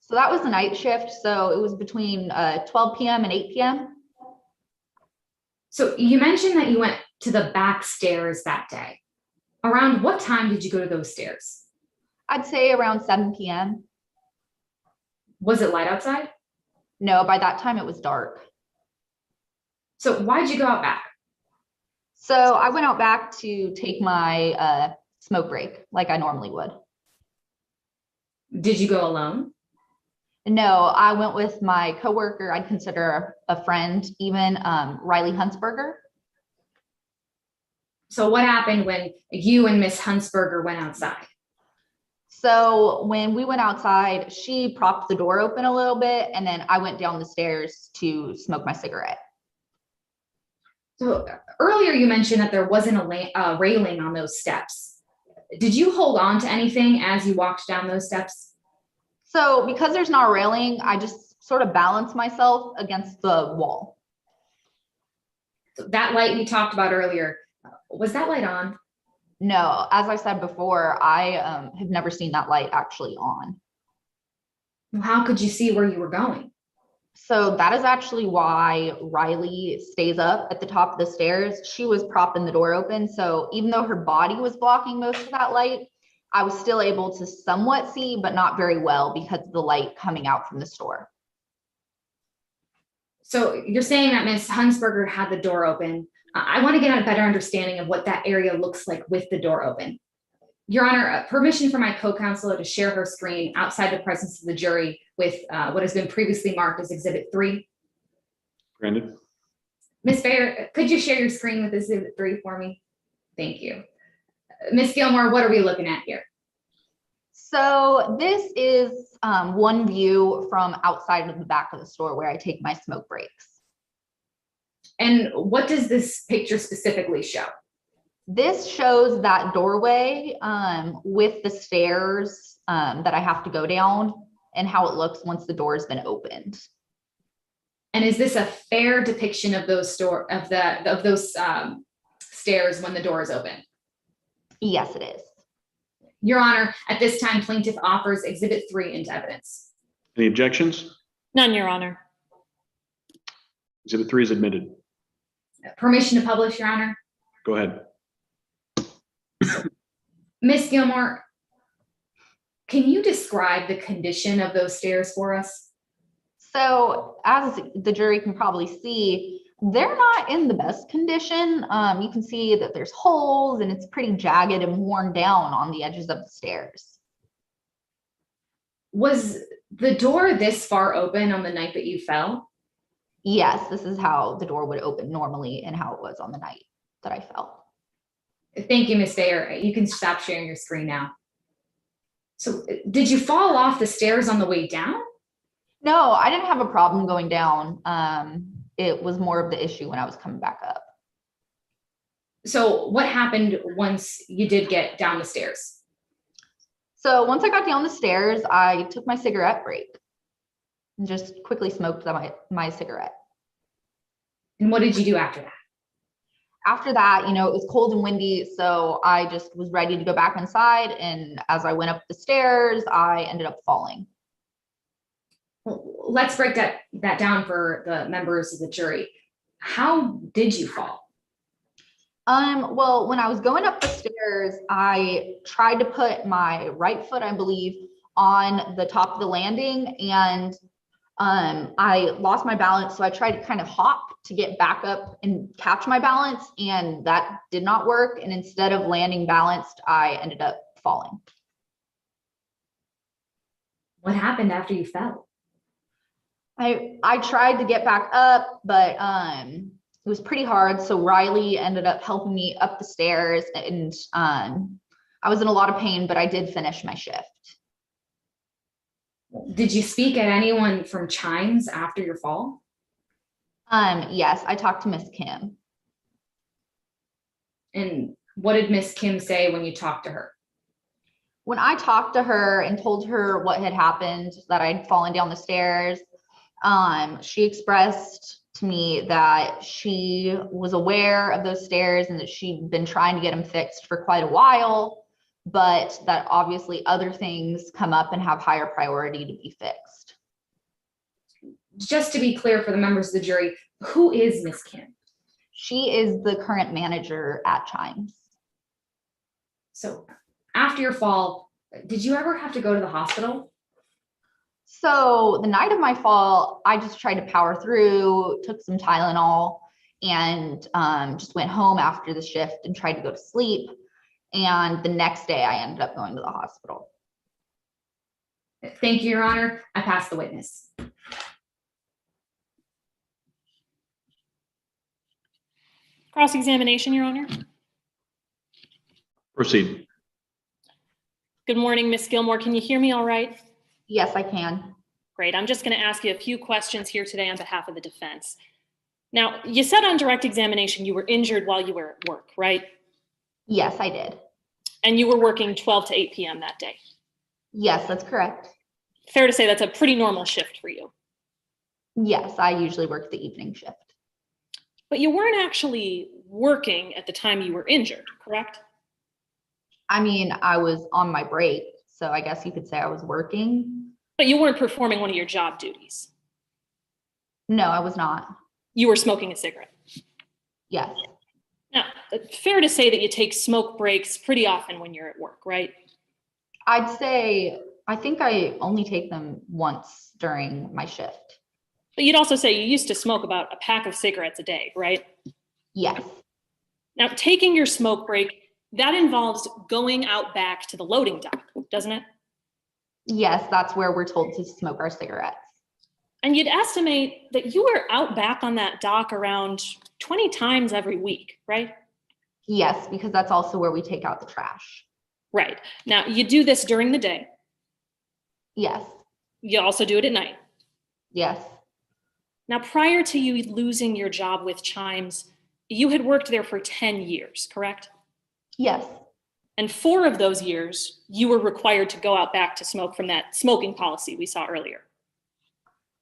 So that was the night shift. So it was between 12 p.m. and 8 p.m. So you mentioned that you went to the back stairs that day. Around what time did you go to those stairs? I'd say around 7 p.m. Was it light outside? No, by that time it was dark. So why'd you go out back? So I went out back to take my smoke break like I normally would. Did you go alone? No, I went with my coworker. I'd consider a friend, even Riley Huntsberger. So what happened when you and Miss Huntsberger went outside? So when we went outside, she propped the door open a little bit, and then I went down the stairs to smoke my cigarette. So earlier you mentioned that there wasn't a railing on those steps. Did you hold on to anything as you walked down those steps? So because there's not a railing, I just sort of balance myself against the wall. So that light we talked about earlier, was that light on? No, as I said before, I have never seen that light actually on. Well, how could you see where you were going? So that is actually why Riley stays up at the top of the stairs. She was propping the door open. So even though her body was blocking most of that light, I was still able to somewhat see, but not very well because of the light coming out from the store. So you're saying that Miss Huntsberger had the door open. I want to get a better understanding of what that area looks like with the door open. Your Honor, permission for my co-counselor to share her screen outside the presence of the jury with what has been previously marked as Exhibit 3. Granted. Ms. Bayer, could you share your screen with Exhibit 3 for me? Thank you. Ms. Gilmore, what are we looking at here? So this is one view from outside of the back of the store where I take my smoke breaks. And what does this picture specifically show? This shows that doorway with the stairs that I have to go down and how it looks once the door has been opened. And is this a fair depiction of those stairs when the door is open? Yes, it is. Your Honor, at this time, plaintiff offers Exhibit 3 into evidence. Any objections? None, Your Honor. Exhibit 3 is admitted. Permission to publish, Your Honor. Go ahead. Ms. Gilmore, can you describe the condition of those stairs for us? So as the jury can probably see, they're not in the best condition. You can see that there's holes and it's pretty jagged and worn down on the edges of the stairs. Was the door this far open on the night that you fell? Yes, this is how the door would open normally and how it was on the night that I fell. Thank you, Ms. Bayer. You can stop sharing your screen now. So did you fall off the stairs on the way down? No, I didn't have a problem going down. It was more of the issue when I was coming back up. So what happened once you did get down the stairs? So once I got down the stairs, I took my cigarette break and just quickly smoked my cigarette. And what did you do after that? After that, it was cold and windy, so I just was ready to go back inside. And as I went up the stairs, I ended up falling. Well, let's break that down for the members of the jury. How did you fall? Well, when I was going up the stairs, I tried to put my right foot, I believe, on the top of the landing, and I lost my balance. So I tried to kind of hop to get back up and catch my balance, and that did not work. And instead of landing balanced, I ended up falling. What happened after you fell? I tried to get back up, but it was pretty hard. So Riley ended up helping me up the stairs, and I was in a lot of pain, but I did finish my shift. Did you speak at anyone from Chimes after your fall? Yes, I talked to Miss Kim. And what did Miss Kim say when you talked to her? When I talked to her and told her what had happened, that I'd fallen down the stairs, she expressed to me that she was aware of those stairs and that she'd been trying to get them fixed for quite a while, but that obviously other things come up and have higher priority to be fixed. Just to be clear for the members of the jury, who is Miss Kim? She is the current manager at Chimes. So after your fall, did you ever have to go to the hospital? So the night of my fall, I just tried to power through, took some Tylenol, and just went home after the shift and tried to go to sleep. And the next day I ended up going to the hospital. Thank you, Your Honor. I pass the witness. Cross-examination, Your Honor. Proceed. Good morning, Ms. Gilmore. Can you hear me all right? Yes, I can. Great. I'm just going to ask you a few questions here today on behalf of the defense. Now, you said on direct examination you were injured while you were at work, right? Yes, I did. And you were working 12 to 8 p.m. that day. Yes, that's correct. Fair to say that's a pretty normal shift for you. Yes, I usually work the evening shift. But you weren't actually working at the time you were injured, correct? I mean, I was on my break, so I guess you could say I was working. But you weren't performing one of your job duties. No, I was not. You were smoking a cigarette. Yes. Now, fair to say that you take smoke breaks pretty often when you're at work, right? I'd say, I think I only take them once during my shift. But you'd also say you used to smoke about a pack of cigarettes a day, right? Yes. Now, taking your smoke break, that involves going out back to the loading dock, doesn't it? Yes, that's where we're told to smoke our cigarettes. And you'd estimate that you were out back on that dock around 20 times every week, right? Yes, because that's also where we take out the trash. Right. Now, you do this during the day. Yes. You also do it at night. Yes. Now, prior to you losing your job with Chimes, you had worked there for 10 years, correct? Yes. And 4 of those years, you were required to go out back to smoke from that smoking policy we saw earlier.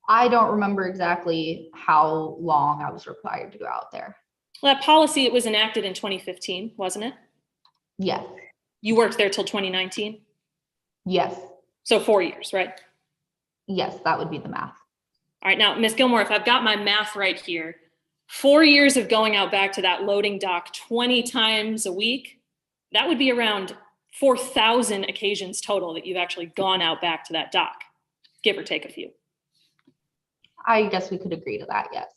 I don't remember exactly how long I was required to go out there. Well, that policy, it was enacted in 2015, wasn't it? Yes. You worked there till 2019? Yes. So 4 years, right? Yes, that would be the math. All right, now, Ms. Gilmore, if I've got my math right here, 4 years of going out back to that loading dock 20 times a week, that would be around 4,000 occasions total that you've actually gone out back to that dock, give or take a few. I guess we could agree to that, yes.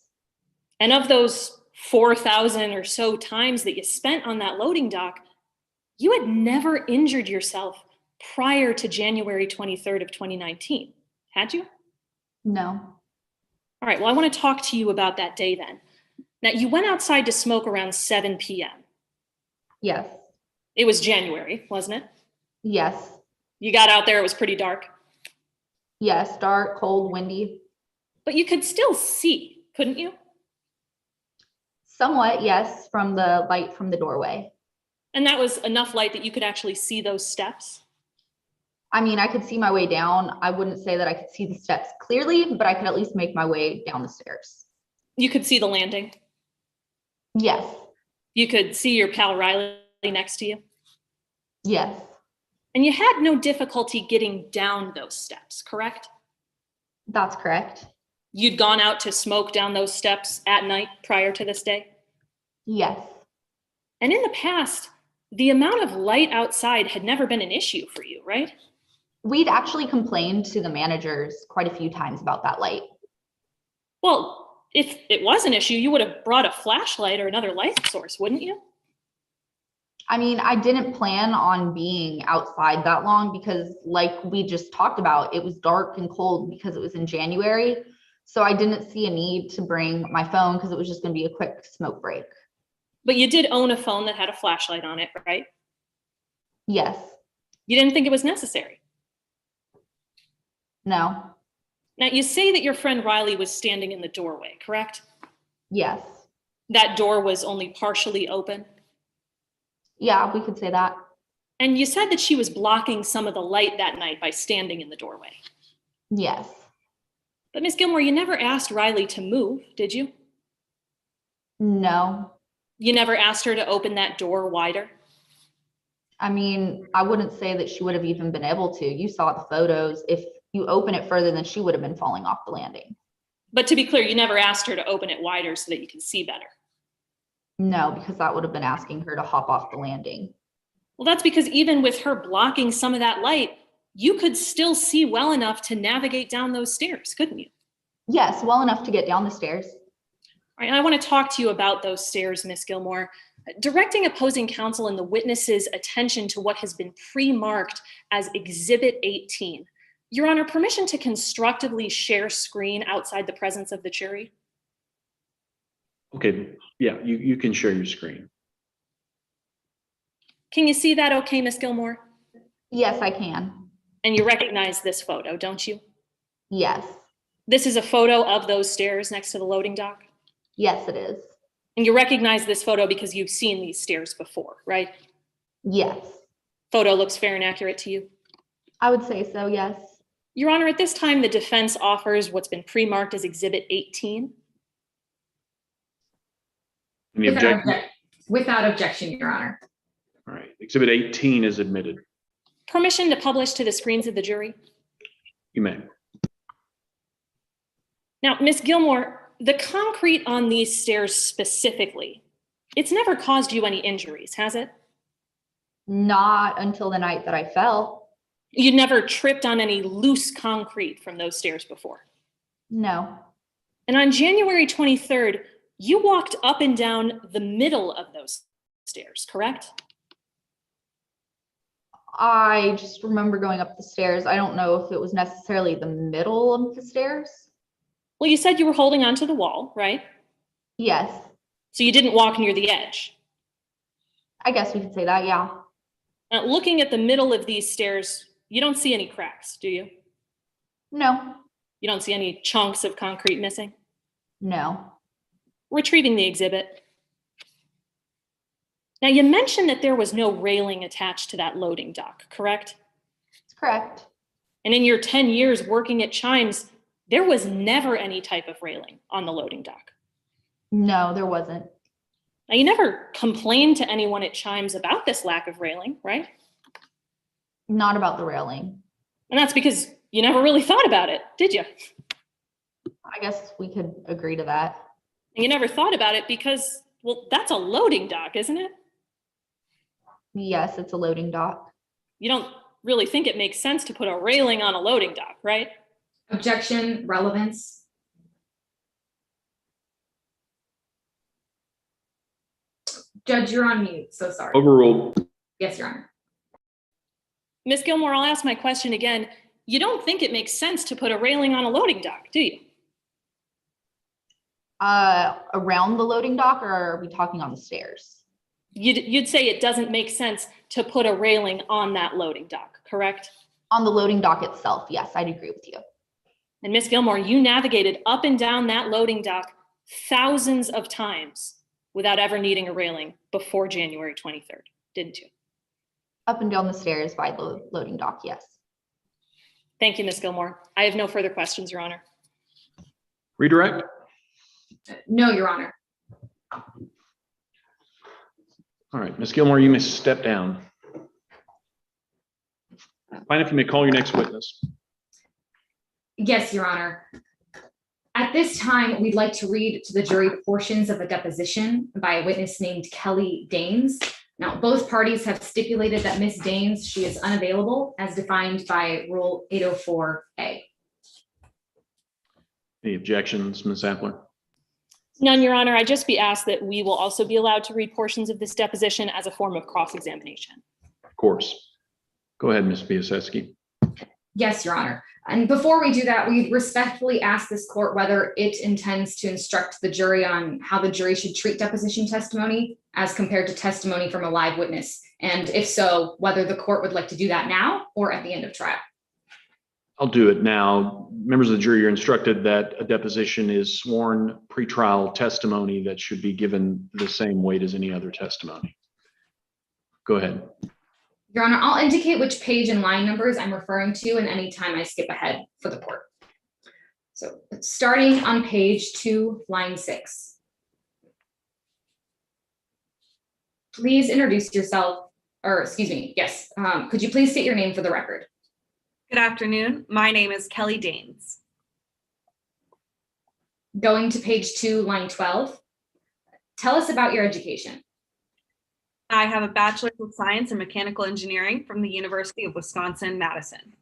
And of those 4,000 or so times that you spent on that loading dock, you had never injured yourself prior to January 23rd of 2019, had you? No. All right, well, I want to talk to you about that day then. Now, you went outside to smoke around 7 p.m. Yes. It was January, wasn't it? Yes. You got out there, it was pretty dark. Yes, dark, cold, windy. But you could still see, couldn't you? Somewhat, yes, from the light from the doorway. And that was enough light that you could actually see those steps? I mean, I could see my way down. I wouldn't say that I could see the steps clearly, but I could at least make my way down the stairs. You could see the landing? Yes. You could see your pal Riley next to you? Yes. And you had no difficulty getting down those steps, correct? That's correct. You'd gone out to smoke down those steps at night prior to this day? Yes. And in the past, the amount of light outside had never been an issue for you, right? We'd actually complained to the managers quite a few times about that light. Well, if it was an issue, you would have brought a flashlight or another light source, wouldn't you? I mean, I didn't plan on being outside that long because, like we just talked about, it was dark and cold because it was in January. So I didn't see a need to bring my phone because it was just going to be a quick smoke break. But you did own a phone that had a flashlight on it, right? Yes. You didn't think it was necessary. No. Now, you say that your friend Riley was standing in the doorway, correct? Yes. That door was only partially open. Yeah, we could say that. And you said that she was blocking some of the light that night by standing in the doorway. Yes. But Miss Gilmore, you never asked Riley to move, did you? No. You never asked her to open that door wider? I mean, I wouldn't say that she would have even been able to. You saw the photos. If you open it further, then she would have been falling off the landing. But to be clear, you never asked her to open it wider so that you could see better. No, because that would have been asking her to hop off the landing. Well, that's because even with her blocking some of that light, you could still see well enough to navigate down those stairs, couldn't you? Yes, well enough to get down the stairs. All right, and I want to talk to you about those stairs, Miss Gilmore. Directing opposing counsel and the witness's attention to what has been pre-marked as Exhibit 18. Your Honor, permission to constructively share screen outside the presence of the jury? Okay, yeah, you can share your screen. Can you see that okay, Miss Gilmore? Yes, I can. And you recognize this photo, don't you? Yes. This is a photo of those stairs next to the loading dock? Yes, it is. And you recognize this photo because you've seen these stairs before, right? Yes. Photo looks fair and accurate to you? I would say so, yes. Your Honor, at this time, the defense offers what's been pre-marked as Exhibit 18. Any objection? Without objection, Your Honor. All right, Exhibit 18 is admitted. Permission to publish to the screens of the jury? You may. Now, Ms. Gilmore, the concrete on these stairs specifically, it's never caused you any injuries, has it? Not until the night that I fell. You never tripped on any loose concrete from those stairs before? No. And on January 23rd, you walked up and down the middle of those stairs, correct? I just remember going up the stairs. I don't know if it was necessarily the middle of the stairs. Well, you said you were holding onto the wall, right? Yes. So you didn't walk near the edge. I guess we could say that, yeah. Now, looking at the middle of these stairs, you don't see any cracks, do you? No. You don't see any chunks of concrete missing? No. Retrieving the exhibit. Now, you mentioned that there was no railing attached to that loading dock, correct? That's correct. And in your 10 years working at Chimes, there was never any type of railing on the loading dock. No, there wasn't. Now, you never complained to anyone at Chimes about this lack of railing, right? Not about the railing. And that's because you never really thought about it, did you? I guess we could agree to that. And you never thought about it because, well, that's a loading dock, isn't it? Yes, it's a loading dock. You don't really think it makes sense to put a railing on a loading dock, right? Objection, relevance. Judge, you're on mute, so sorry. Overruled. Yes, Your Honor. Ms. Gilmore, I'll ask my question again. You don't think it makes sense to put a railing on a loading dock, do you? Around the loading dock, or are we talking on the stairs? You'd say it doesn't make sense to put a railing on that loading dock, correct? On the loading dock itself, yes, I'd agree with you. And Ms. Gilmore, you navigated up and down that loading dock thousands of times without ever needing a railing before January 23rd, didn't you? Up and down the stairs by the loading dock, yes. Thank you, Ms. Gilmore. I have no further questions, Your Honor. Redirect? No, Your Honor. All right, Ms. Gilmore, you may step down. Fine, if you may call your next witness. Yes, Your Honor. At this time, we'd like to read to the jury portions of a deposition by a witness named Kelly Danes. Now, both parties have stipulated that Ms. Daines, she is unavailable as defined by Rule 804A. Any objections, Ms. Appler? None, Your Honor. I just be asked that we will also be allowed to read portions of this deposition as a form of cross-examination. Of course. Go ahead, Ms. Biaseski. Yes, Your Honor. And before we do that, we respectfully ask this court whether it intends to instruct the jury on how the jury should treat deposition testimony as compared to testimony from a live witness. And if so, whether the court would like to do that now or at the end of trial. I'll do it now. Members of the jury are instructed that a deposition is sworn pretrial testimony that should be given the same weight as any other testimony. Go ahead. Your Honor, I'll indicate which page and line numbers I'm referring to, and anytime I skip ahead for the court. So starting on page 2, line 6. Please introduce yourself, or excuse me, yes. Could you please state your name for the record? Good afternoon. My name is Kelly Daines. Going to page 2, line 12. Tell us about your education. I have a Bachelor's of Science in Mechanical Engineering from the University of Wisconsin-Madison.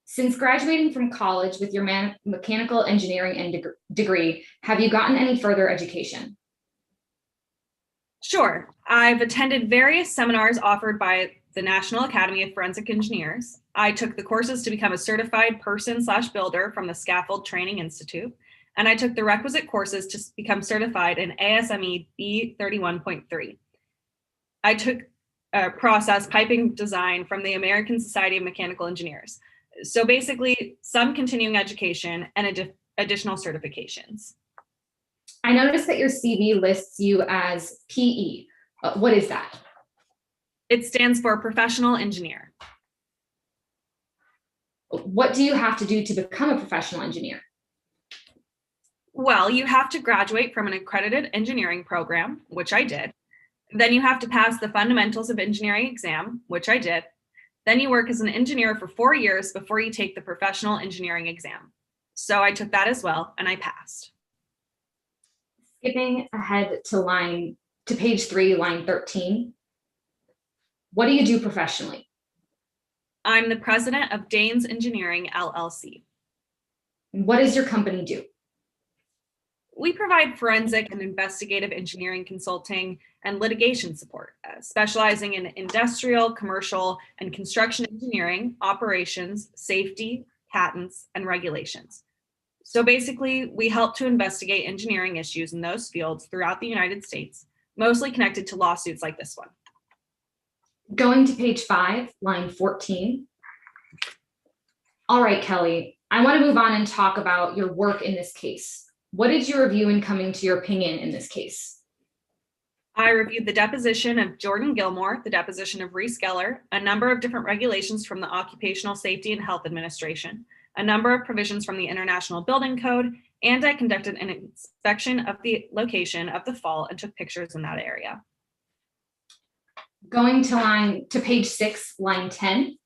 Since graduating from college with your mechanical engineering and degree, have you gotten any further education? Sure. I've attended various seminars offered by the National Academy of Forensic Engineers. I took the courses to become a certified person/builder from the Scaffold Training Institute, and I took the requisite courses to become certified in ASME B31.3. I took process piping design from the American Society of Mechanical Engineers. So basically, some continuing education and additional certifications. I noticed that your CV lists you as PE. What is that? It stands for Professional Engineer. What do you have to do to become a professional engineer? Well, you have to graduate from an accredited engineering program, which I did. Then you have to pass the Fundamentals of Engineering exam, which I did. Then you work as an engineer for 4 years before you take the professional engineering exam. So I took that as well, and I passed. Skipping ahead to page 3, line 13. What do you do professionally? I'm the president of Daines Engineering, LLC. What does your company do? We provide forensic and investigative engineering consulting and litigation support, specializing in industrial, commercial, and construction engineering, operations, safety, patents, and regulations. So basically, we help to investigate engineering issues in those fields throughout the United States, mostly connected to lawsuits like this one. Going to page 5, line 14. All right, Kelly, I want to move on and talk about your work in this case. What did you review in coming to your opinion in this case? I reviewed the deposition of Jordan Gilmore, the deposition of Reese Geller, a number of different regulations from the Occupational Safety and Health Administration, a number of provisions from the International Building Code, and I conducted an inspection of the location of the fall and took pictures in that area. Going to page 6, line 10.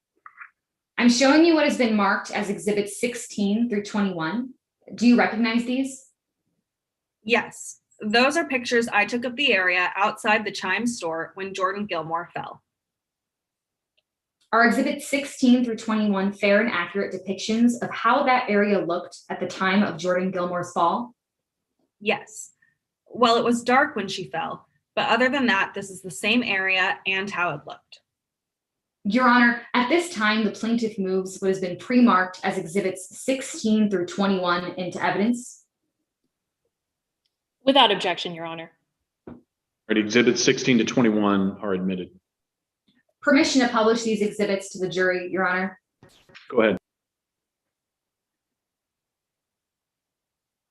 I'm showing you what has been marked as exhibits 16 through 21. Do you recognize these? Yes, those are pictures I took of the area outside the Chime store when Jordan Gilmore fell. Are exhibits 16 through 21 fair and accurate depictions of how that area looked at the time of Jordan Gilmore's fall? Yes. Well, it was dark when she fell, but other than that, this is the same area and how it looked. Your Honor, at this time, the plaintiff moves what has been pre-marked as exhibits 16 through 21 into evidence. Without objection, Your Honor. Right, exhibits 16 to 21 are admitted. Permission to publish these exhibits to the jury, Your Honor. Go ahead.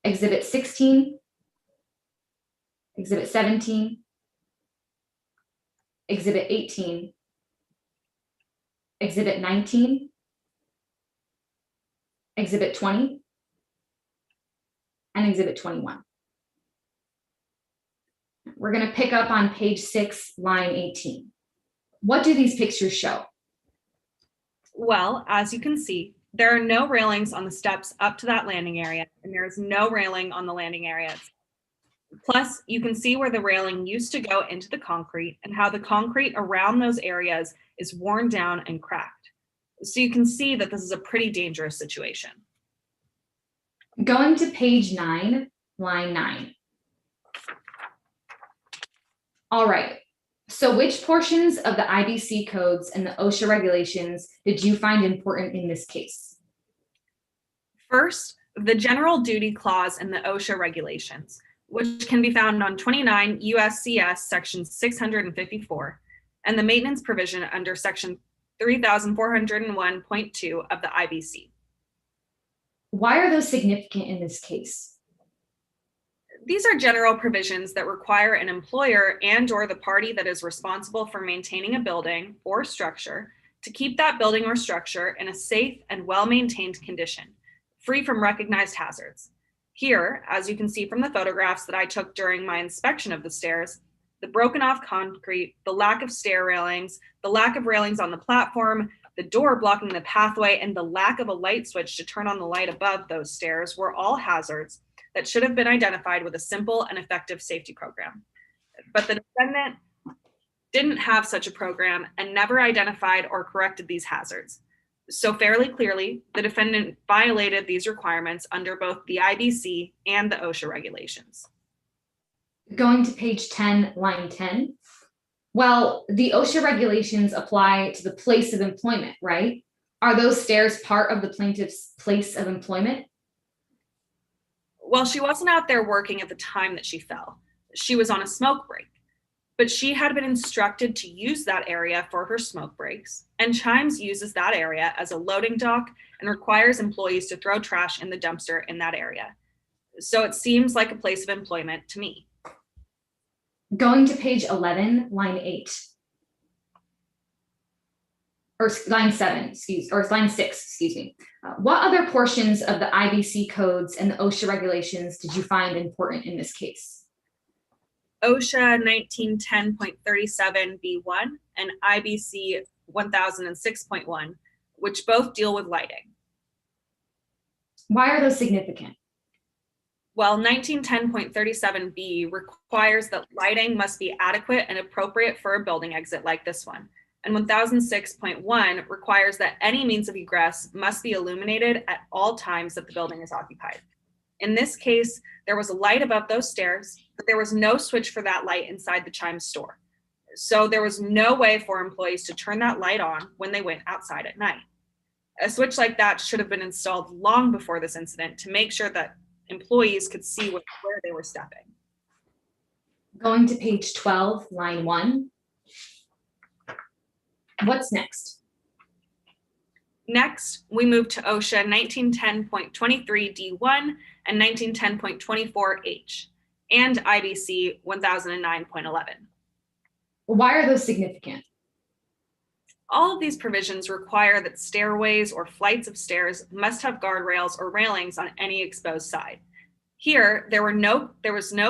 Exhibit 16, Exhibit 17, Exhibit 18, Exhibit 19, Exhibit 20, and Exhibit 21. We're going to pick up on page 6, line 18. What do these pictures show? Well, as you can see, there are no railings on the steps up to that landing area, and there is no railing on the landing area. Plus, you can see where the railing used to go into the concrete and how the concrete around those areas is worn down and cracked. So you can see that this is a pretty dangerous situation. Going to page 9, line 9. All right. So which portions of the IBC codes and the OSHA regulations did you find important in this case? First, the general duty clause in the OSHA regulations, which can be found on 29 USCS section 654, and the maintenance provision under section 3401.2 of the IBC. Why are those significant in this case? These are general provisions that require an employer and/or the party that is responsible for maintaining a building or structure to keep that building or structure in a safe and well-maintained condition, free from recognized hazards. Here, as you can see from the photographs that I took during my inspection of the stairs, the broken off concrete, the lack of stair railings, the lack of railings on the platform, the door blocking the pathway, and the lack of a light switch to turn on the light above those stairs were all hazards that should have been identified with a simple and effective safety program. But the defendant didn't have such a program and never identified or corrected these hazards. So fairly clearly, the defendant violated these requirements under both the IBC and the OSHA regulations. Going to page 10, line 10. Well, the OSHA regulations apply to the place of employment, right? Are those stairs part of the plaintiff's place of employment? Well, she wasn't out there working at the time that she fell. She was on a smoke break, but she had been instructed to use that area for her smoke breaks, and Chimes uses that area as a loading dock and requires employees to throw trash in the dumpster in that area. So it seems like a place of employment to me. Going to page 11, line 8. Or line 7, or line 6, excuse me. What other portions of the IBC codes and the OSHA regulations did you find important in this case? OSHA 1910.37B1 and IBC 1006.1, which both deal with lighting. Why are those significant? Well, 1910.37B requires that lighting must be adequate and appropriate for a building exit like this one. And 1006.1 requires that any means of egress must be illuminated at all times that the building is occupied. In this case, there was a light above those stairs, but there was no switch for that light inside the Chimes store. So there was no way for employees to turn that light on when they went outside at night. A switch like that should have been installed long before this incident to make sure that employees could see where they were stepping. Going to page 12, line 1. What's next? Next, we move to OSHA 1910.23D1 and 1910.24H and IBC 1009.11. Why are those significant? All of these provisions require that stairways or flights of stairs must have guardrails or railings on any exposed side. Here, there was no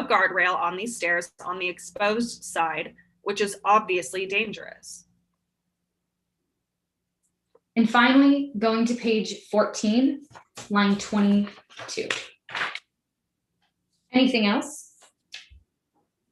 guardrail on these stairs on the exposed side, which is obviously dangerous. And finally, going to page 14, line 22. Anything else?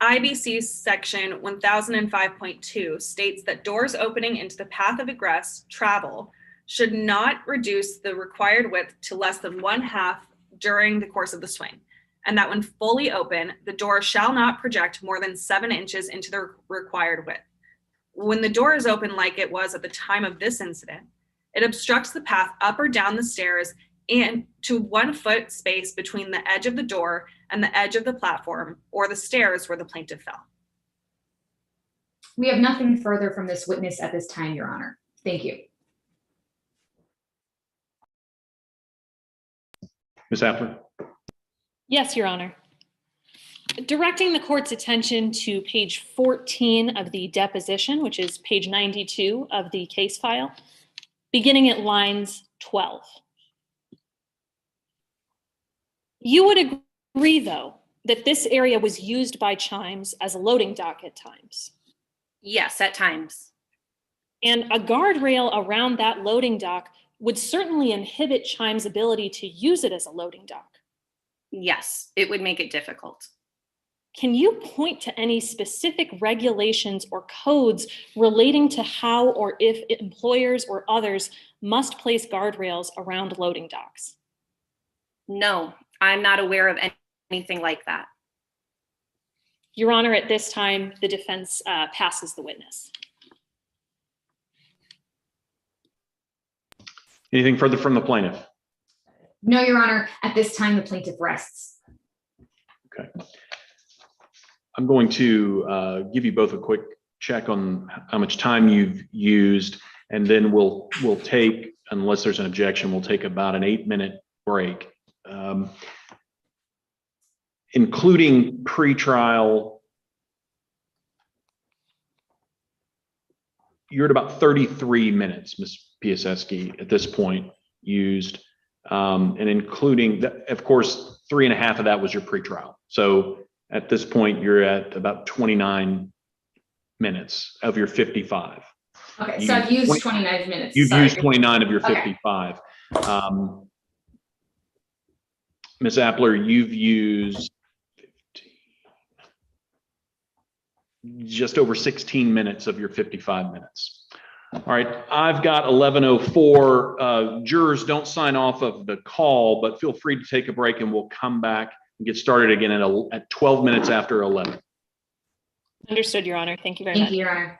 IBC section 1005.2 states that doors opening into the path of egress, travel, should not reduce the required width to less than 1/2 during the course of the swing, and that when fully open, the door shall not project more than 7 inches into the required width. When the door is open like it was at the time of this incident, it obstructs the path up or down the stairs and to 1 foot space between the edge of the door and the edge of the platform or the stairs where the plaintiff fell. We have nothing further from this witness at this time, Your Honor. Thank you. Ms. Appler? Yes, Your Honor. Directing the court's attention to page 14 of the deposition, which is page 92 of the case file, beginning at lines 12. You would agree, though, that this area was used by Chimes as a loading dock at times. Yes, at times. And a guardrail around that loading dock would certainly inhibit Chimes' ability to use it as a loading dock. Yes, it would make it difficult. Can you point to any specific regulations or codes relating to how or if employers or others must place guardrails around loading docks? No, I'm not aware of anything like that. Your Honor, at this time, the defense passes the witness. Anything further from the plaintiff? No, Your Honor, at this time, the plaintiff rests. Okay. I'm going to give you both a quick check on how much time you've used, and then we'll take, unless there's an objection, we'll take about an 8-minute break. Including pretrial, you're at about 33 minutes, Ms. Piasecki, at this point used, and including that, of course, 3.5 of that was your pretrial. So at this point, you're at about 29 minutes of your 55. Okay, so I've used 29 minutes. You've Sorry. used 29 of your Okay. 55. Ms. Appler, you've used 15, just over 16 minutes of your 55 minutes. All right, I've got 11:04. Jurors, don't sign off of the call, but feel free to take a break and we'll come back and get started again at 12 minutes after 11. Understood, Your Honor. Thank you very Thank much. you, Your Honor.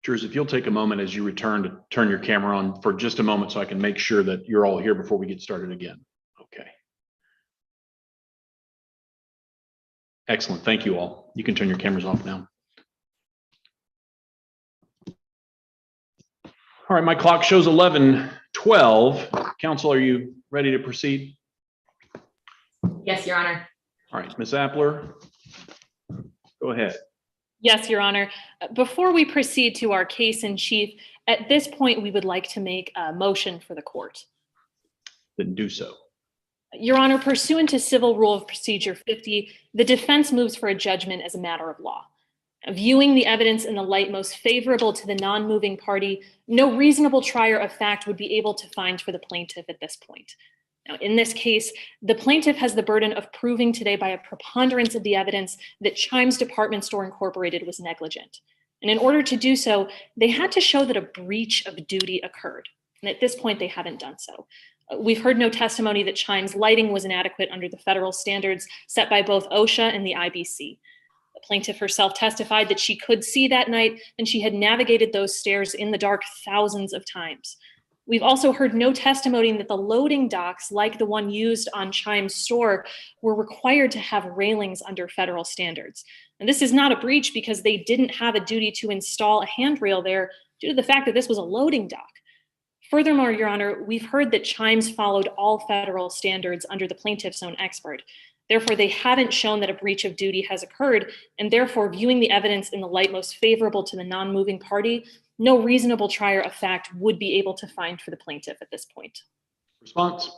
Jurors, if you'll take a moment as you return to turn your camera on for just a moment so I can make sure that you're all here before we get started again. Okay. Excellent. Thank you all. You can turn your cameras off now. All right, my clock shows 11:12. Counsel, are you ready to proceed? Yes, Your Honor. All right, Ms. Appler, go ahead. Yes, Your Honor. Before we proceed to our case in chief, at this point, we would like to make a motion for the court. Then do so. Your Honor, pursuant to Civil Rule of Procedure 50, the defense moves for a judgment as a matter of law. Viewing the evidence in the light most favorable to the non-moving party, no reasonable trier of fact would be able to find for the plaintiff at this point. Now, in this case, the plaintiff has the burden of proving today by a preponderance of the evidence that Chimes Department Store Incorporated was negligent. And in order to do so, they had to show that a breach of duty occurred. And at this point, they haven't done so. We've heard no testimony that Chimes lighting was inadequate under the federal standards set by both OSHA and the IBC. The plaintiff herself testified that she could see that night and she had navigated those stairs in the dark thousands of times. We've also heard no testimony that the loading docks, like the one used on Chimes store, were required to have railings under federal standards. And this is not a breach because they didn't have a duty to install a handrail there due to the fact that this was a loading dock. Furthermore, Your Honor, we've heard that Chimes followed all federal standards under the plaintiff's own expert. Therefore, they haven't shown that a breach of duty has occurred, and therefore, viewing the evidence in the light most favorable to the non-moving party, no reasonable trier of fact would be able to find for the plaintiff at this point. Response?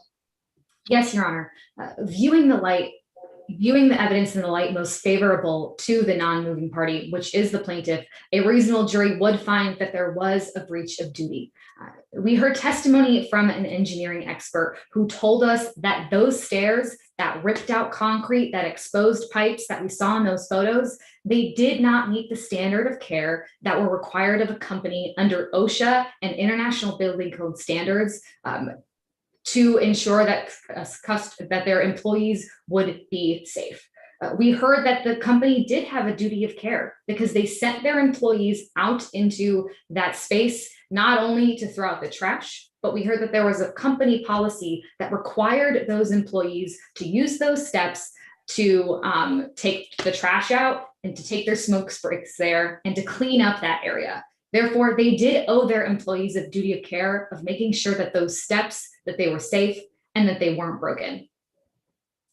Yes, Your Honor. Viewing the evidence in the light most favorable to the non-moving party, which is the plaintiff, a reasonable jury would find that there was a breach of duty. We heard testimony from an engineering expert who told us that those stairs, that ripped out concrete, that exposed pipes that we saw in those photos, they did not meet the standard of care that were required of a company under OSHA and International Building Code standards to ensure that their employees would be safe. We heard that the company did have a duty of care because they sent their employees out into that space, not only to throw out the trash, but we heard that there was a company policy that required those employees to use those steps to take the trash out and to take their smoke breaks there and to clean up that area. Therefore, they did owe their employees a duty of care of making sure that those steps, that they were safe and that they weren't broken.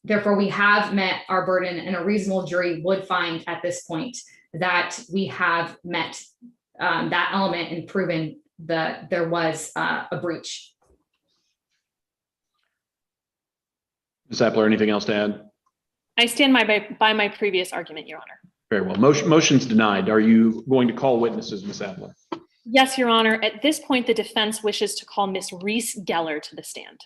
Therefore, we have met our burden, and a reasonable jury would find at this point that we have met that element and proven that there was a breach. Ms. Appler, anything else to add? I stand by my previous argument, Your Honor. Very well. Motion's denied. Are you going to call witnesses, Ms. Appler? Yes, Your Honor. At this point, the defense wishes to call Ms. Reese Geller to the stand.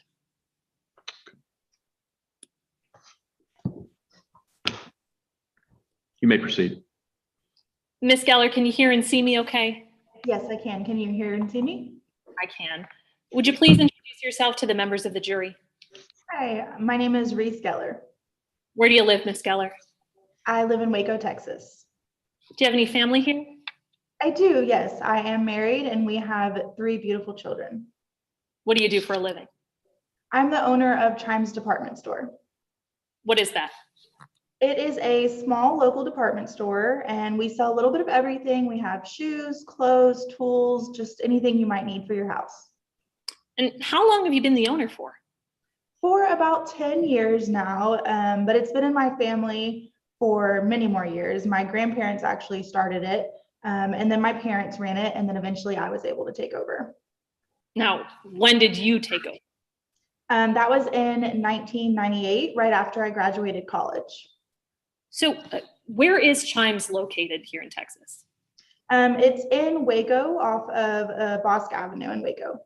You may proceed. Ms. Geller, can you hear and see me okay? Yes, I can. Can you hear and see me? I can. Would you please introduce yourself to the members of the jury? Hi, my name is Reese Geller. Where do you live, Ms. Geller? I live in Waco, Texas. Do you have any family here? I do, yes. I am married and we have 3 beautiful children. What do you do for a living? I'm the owner of Chimes Department Store. What is that? It is a small local department store and we sell a little bit of everything. We have shoes, clothes, tools, just anything you might need for your house. And how long have you been the owner for? For about 10 years now, but it's been in my family for many more years. My grandparents actually started it, and then my parents ran it, and then eventually I was able to take over. Now, when did you take over? That was in 1998, right after I graduated college. So where is Chimes located here in Texas? It's in Waco off of Bosque Avenue in Waco.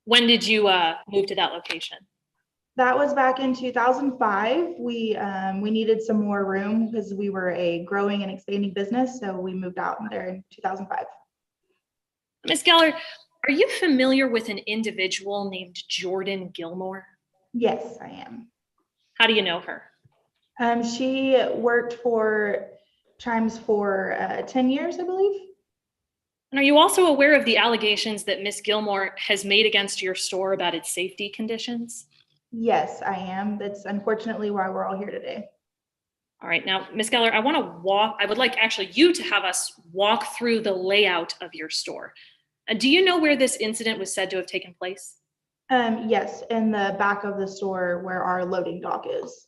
When did you move to that location? That was back in 2005. We needed some more room because we were a growing and expanding business. So we moved out there in 2005. Ms. Geller, are you familiar with an individual named Jordan Gilmore? Yes, I am. How do you know her? She worked for Chimes for 10 years, I believe. And are you also aware of the allegations that Ms. Gilmore has made against your store about its safety conditions? Yes, I am. That's unfortunately why we're all here today. All right, now, Ms. Geller, I would like actually you to have us walk through the layout of your store. Do you know where this incident was said to have taken place? Yes, in the back of the store where our loading dock is.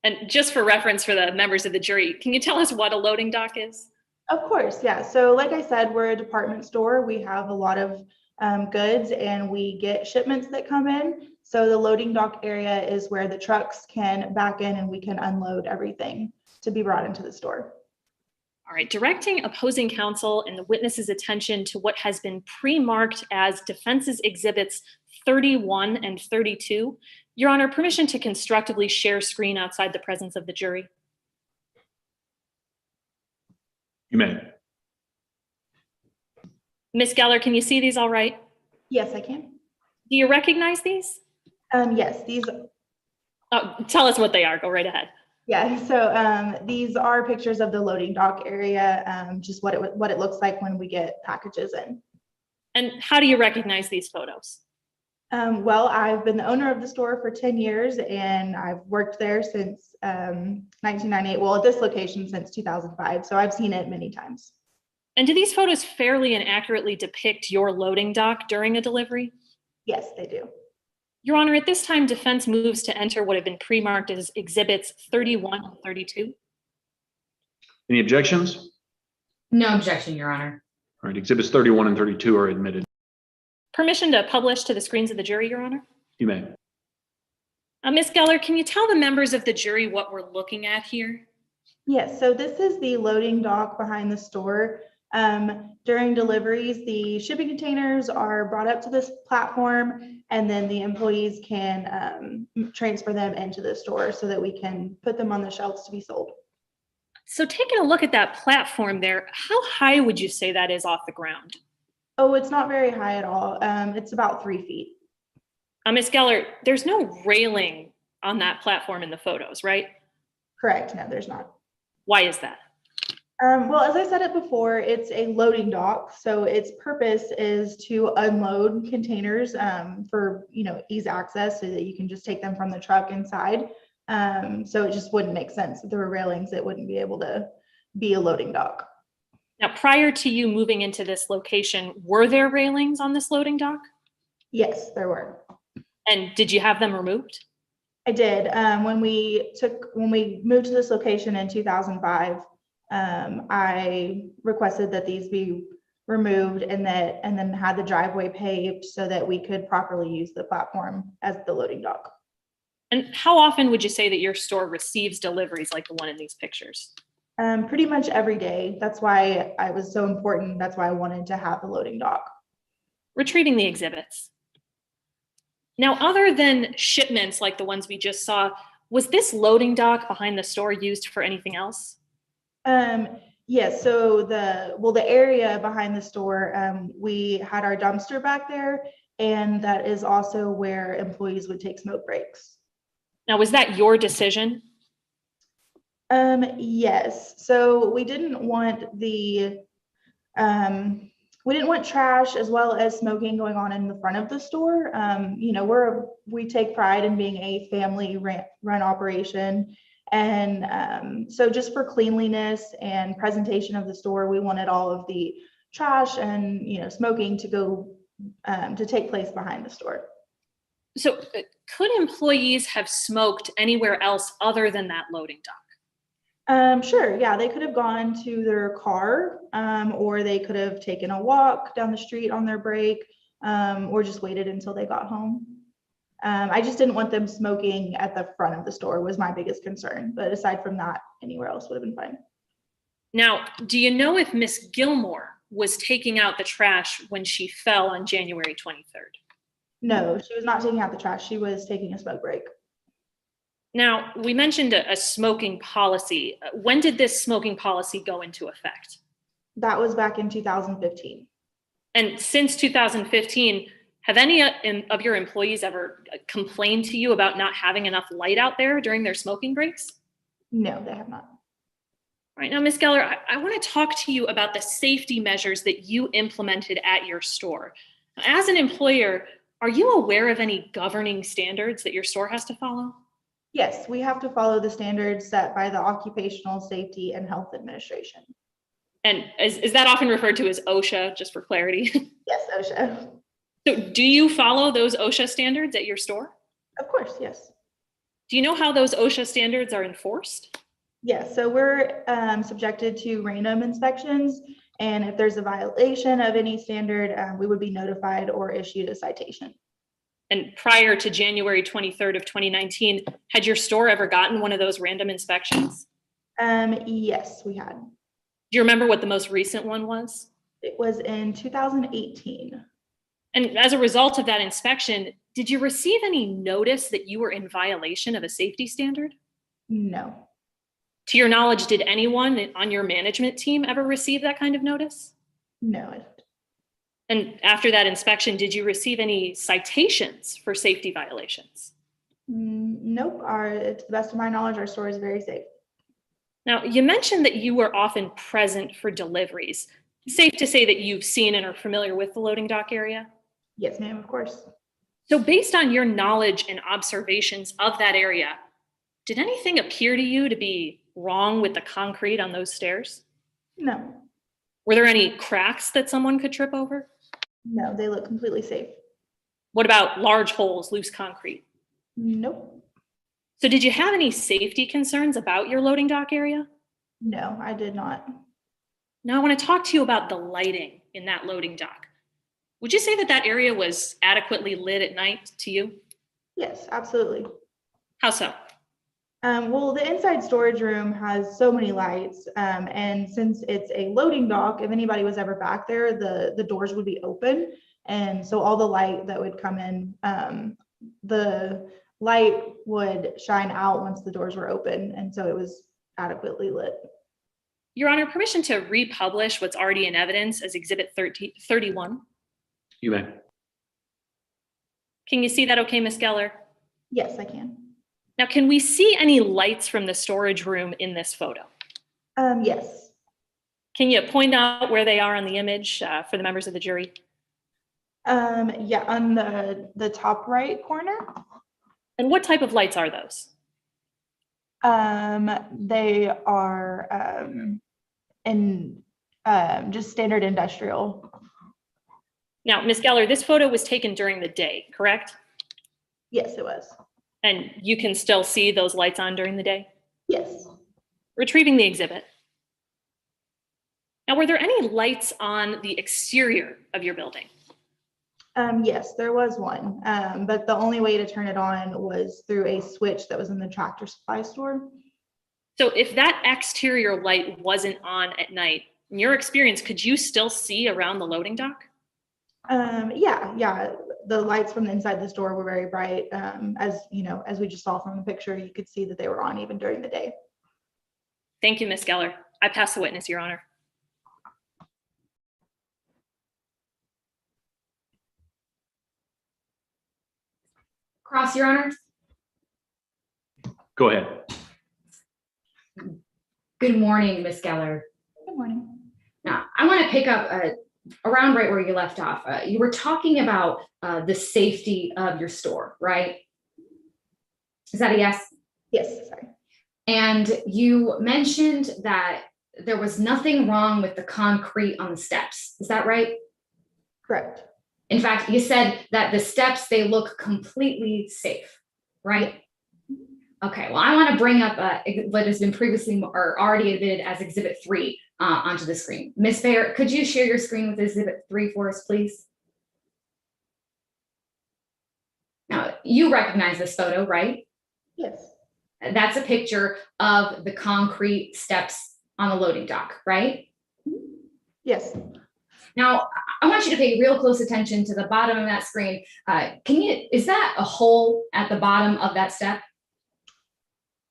And just for reference for the members of the jury, can you tell us what a loading dock is? Of course, yeah. So like I said, we're a department store. We have a lot of goods and we get shipments that come in. So the loading dock area is where the trucks can back in and we can unload everything to be brought into the store. All right, directing opposing counsel and the witness's attention to what has been pre-marked as defense's exhibits 31 and 32. Your Honor, permission to constructively share screen outside the presence of the jury. You may. Ms. Geller, can you see these all right? Yes, I can. Do you recognize these? Yes, these. Oh, tell us what they are. Go right ahead. Yeah, so these are pictures of the loading dock area, just what it looks like when we get packages in. And how do you recognize these photos? Well, I've been the owner of the store for 10 years and I've worked there since 1998. Well, at this location since 2005. So I've seen it many times. And do these photos fairly and accurately depict your loading dock during a delivery? Yes, they do. Your Honor, at this time, defense moves to enter what have been pre-marked as exhibits 31 and 32. Any objections? No objection, Your Honor. All right, exhibits 31 and 32 are admitted. Permission to publish to the screens of the jury, Your Honor. You may. Ms. Geller, can you tell the members of the jury what we're looking at here? Yes, so this is the loading dock behind the store. During deliveries, the shipping containers are brought up to this platform and then the employees can transfer them into the store so that we can put them on the shelves to be sold. So taking a look at that platform there, how high would you say that is off the ground? Oh, it's not very high at all. It's about 3 feet. Ms. Geller, there's no railing on that platform in the photos, right? Correct. No, there's not. Why is that? Well, as I said it before, it's a loading dock. So its purpose is to unload containers for, ease access so that you can just take them from the truck inside. So it just wouldn't make sense. If there were railings, it wouldn't be able to be a loading dock. Now, prior to you moving into this location, were there railings on this loading dock? Yes, there were. And did you have them removed? I did. When we moved to this location in 2005, I requested that these be removed and then had the driveway paved so that we could properly use the platform as the loading dock. And how often would you say that your store receives deliveries like the one in these pictures? Pretty much every day. That's why it was so important. That's why I wanted to have the loading dock. Retrieving the exhibits. Now, other than shipments like the ones we just saw, was this loading dock behind the store used for anything else? Yes. So the area behind the store, we had our dumpster back there, and that is also where employees would take smoke breaks. Now, was that your decision? Yes. So we didn't want trash as well as smoking going on in the front of the store. We take pride in being a family run operation. And so just for cleanliness and presentation of the store, we wanted all of the trash and, smoking to take place behind the store. So could employees have smoked anywhere else other than that loading dock? Sure. Yeah, they could have gone to their car, or they could have taken a walk down the street on their break, or just waited until they got home. I just didn't want them smoking at the front of the store was my biggest concern. But aside from that, anywhere else would have been fine. Now, do you know if Miss Gilmore was taking out the trash when she fell on January 23rd? No, she was not taking out the trash. She was taking a smoke break. Now, we mentioned a smoking policy. When did this smoking policy go into effect? That was back in 2015. And since 2015, have any of your employees ever complained to you about not having enough light out there during their smoking breaks? No, they have not. All right, now, Ms. Geller, I want to talk to you about the safety measures that you implemented at your store. As an employer, are you aware of any governing standards that your store has to follow? Yes, we have to follow the standards set by the Occupational Safety and Health Administration. And is that often referred to as OSHA, just for clarity? Yes, OSHA. So do you follow those OSHA standards at your store? Of course, yes. Do you know how those OSHA standards are enforced? Yes, so we're subjected to random inspections, and if there's a violation of any standard, we would be notified or issued a citation. And prior to January 23rd of 2019, had your store ever gotten one of those random inspections? Yes, we had. Do you remember what the most recent one was? It was in 2018. And as a result of that inspection, did you receive any notice that you were in violation of a safety standard? No. To your knowledge, did anyone on your management team ever receive that kind of notice? No, I don't. And after that inspection, did you receive any citations for safety violations? Nope. To the best of my knowledge, our store is very safe. Now, you mentioned that you were often present for deliveries. Safe to say that you've seen and are familiar with the loading dock area? Yes, ma'am, of course. So based on your knowledge and observations of that area, did anything appear to you to be wrong with the concrete on those stairs? No. Were there any cracks that someone could trip over? No, they look completely safe. What about large holes, loose concrete? Nope. So did you have any safety concerns about your loading dock area? No, I did not. Now I want to talk to you about the lighting in that loading dock. Would you say that that area was adequately lit at night to you? Yes, absolutely. How so? Well, the inside storage room has so many lights, and since it's a loading dock, if anybody was ever back there, the doors would be open, and so all the light that would come in, the light would shine out once the doors were open, and so it was adequately lit. Your Honor, permission to republish what's already in evidence as Exhibit 31. You may. Can you see that okay, Ms. Geller? Yes, I can. Now, can we see any lights from the storage room in this photo? Yes. Can you point out where they are on the image for the members of the jury? Yeah, on the top right corner. And what type of lights are those? They are in just standard industrial. Now, Ms. Geller, this photo was taken during the day, correct? Yes, it was. And you can still see those lights on during the day? Yes. Retrieving the exhibit. Now, were there any lights on the exterior of your building? Yes, there was one, but the only way to turn it on was through a switch that was in the Tractor Supply store. So if that exterior light wasn't on at night, in your experience, could you still see around the loading dock? Yeah. The lights from the inside the store were very bright. As you know, as we just saw from the picture, you could see that they were on even during the day. Thank you, Ms. Geller. I pass the witness, Your Honor. Cross, Your Honor. Go ahead. Good morning, Ms. Geller. Good morning. Now, I want to pick up around right where you left off. You were talking about the safety of your store, right? Is that a yes? Yes, sorry. And you mentioned that there was nothing wrong with the concrete on the steps. Is that right? Correct. In fact, you said that the steps, they look completely safe, right? Okay, well, I want to bring up what has been previously or already admitted as Exhibit 3 onto the screen. Ms. Bayer, could you share your screen with Exhibit 3 for us, please? Now, you recognize this photo, right? Yes. That's a picture of the concrete steps on the loading dock, right? Yes. Now, I want you to pay real close attention to the bottom of that screen. Is that a hole at the bottom of that step?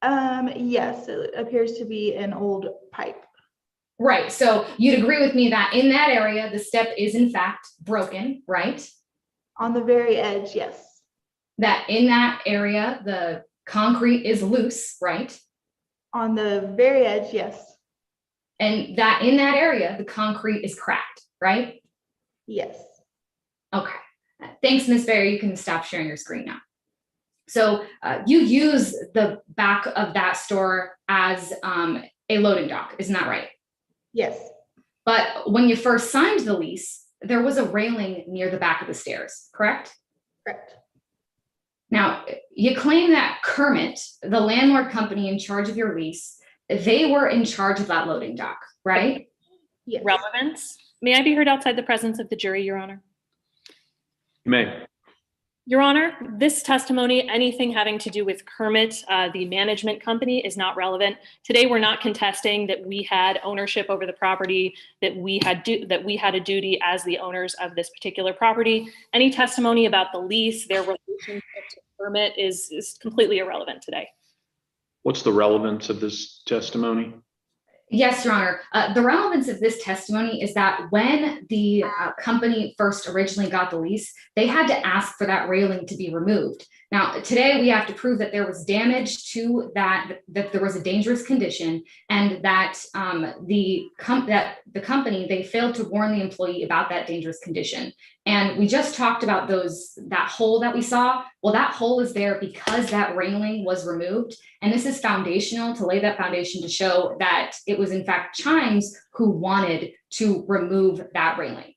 Yes, it appears to be an old pipe. Right, so you'd agree with me that in that area, the step is in fact broken, right? On the very edge, yes. That in that area, the concrete is loose, right? On the very edge, yes. And that in that area, the concrete is cracked, right? Yes. Okay. Thanks, Ms. Barry. You can stop sharing your screen now. So you use the back of that store as a loading dock, isn't that right? Yes. But when you first signed the lease, there was a railing near the back of the stairs, correct? Correct. Now, you claim that Kermit, the landlord company in charge of your lease, they were in charge of that loading dock, right? Yes. Relevance? May I be heard outside the presence of the jury, Your Honor? You may. Your Honor, this testimony, anything having to do with Kermit, the management company, is not relevant. Today, we're not contesting that we had ownership over the property, that we had a duty as the owners of this particular property. Any testimony about the lease, their relationship to Kermit is completely irrelevant today. What's the relevance of this testimony? Yes, Your Honor. The relevance of this testimony is that when the company first originally got the lease, they had to ask for that railing to be removed. Now, today we have to prove that there was damage to that there was a dangerous condition, and that the company, they failed to warn the employee about that dangerous condition. And we just talked about that hole that we saw. Well, that hole is there because that railing was removed. And this is foundational to lay that foundation to show that it was in fact Chimes who wanted to remove that railing.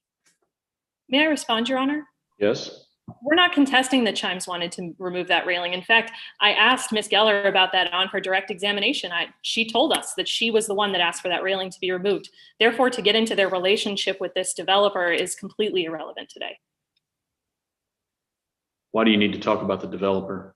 May I respond, Your Honor? Yes. We're not contesting that Chimes wanted to remove that railing. In fact, I asked Ms. Geller about that on her direct examination. She told us that she was the one that asked for that railing to be removed. Therefore, to get into their relationship with this developer is completely irrelevant today. Why do you need to talk about the developer?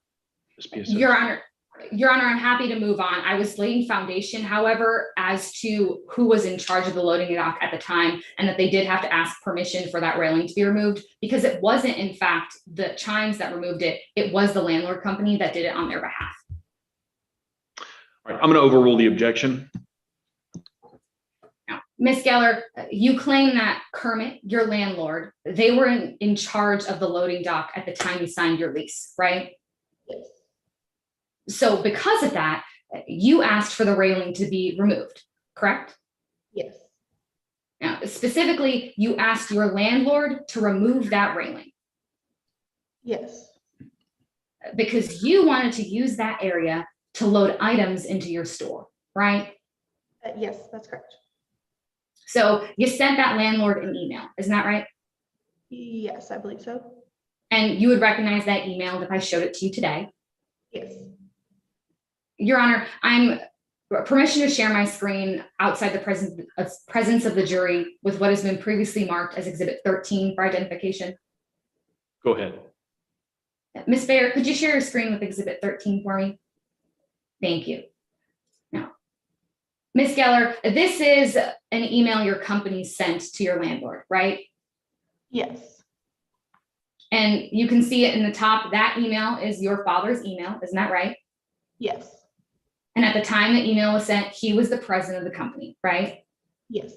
Your Honor, I'm happy to move on. I was laying foundation, however, as to who was in charge of the loading dock at the time, and that they did have to ask permission for that railing to be removed, because it wasn't, in fact, the Chimes that removed it. It was the landlord company that did it on their behalf. All right, I'm going to overrule the objection. Now, Ms. Geller, you claim that Kermit, your landlord, they were in charge of the loading dock at the time you signed your lease, right? Yes. So because of that, you asked for the railing to be removed, correct? Yes. Now, specifically, you asked your landlord to remove that railing Yes. because you wanted to use that area to load items into your store, right? Yes, that's correct. So you sent that landlord an email, isn't that right? Yes, I believe so. And you would recognize that email if I showed it to you today. Yes. Your Honor, I'm permission to share my screen outside the presence of the jury with what has been previously marked as Exhibit 13 for identification. Go ahead. Ms. Bayer, could you share your screen with Exhibit 13 for me? Thank you. Now, Ms. Geller, this is an email your company sent to your landlord, right? Yes. And you can see it in the top. That email is your father's email, isn't that right? Yes. And at the time the email was sent, he was the president of the company, right? Yes.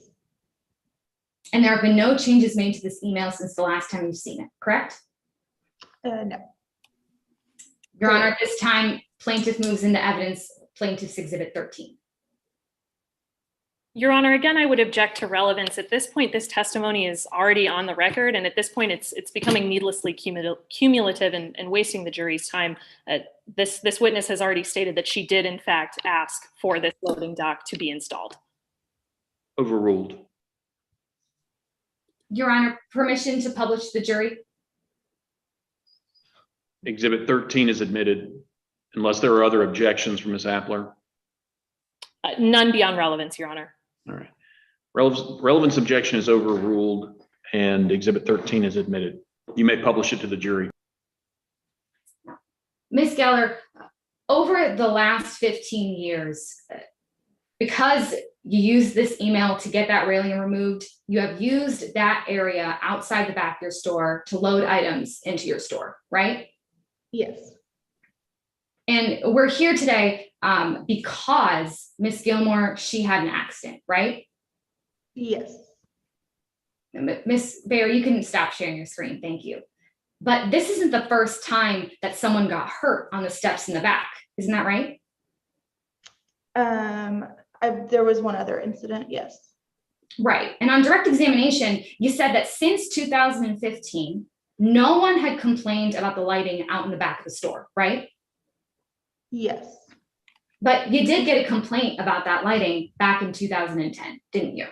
And there have been no changes made to this email since the last time you've seen it, correct? No. Your Honor, at this time, plaintiff moves into evidence, plaintiff's Exhibit 13. Your Honor, again, I would object to relevance. At this point, this testimony is already on the record, and at this point, it's becoming needlessly cumulative and wasting the jury's time. This witness has already stated that she did, in fact, ask for this loading dock to be installed. Overruled. Your Honor, permission to publish the jury? Exhibit 13 is admitted unless there are other objections from Ms. Appler. None beyond relevance, Your Honor. All right. Relevance objection is overruled and Exhibit 13 is admitted. You may publish it to the jury. Ms. Geller, over the last 15 years, because you used this email to get that railing removed, you have used that area outside the back of your store to load items into your store, right? Yes. And we're here today because Ms. Gilmore, she had an accident, right? Yes. Ms. Bayer, you can stop sharing your screen, thank you. But this isn't the first time that someone got hurt on the steps in the back, isn't that right? There was one other incident, yes. Right. And on direct examination, you said that since 2015, no one had complained about the lighting out in the back of the store, right? Yes. But you did get a complaint about that lighting back in 2010, didn't you?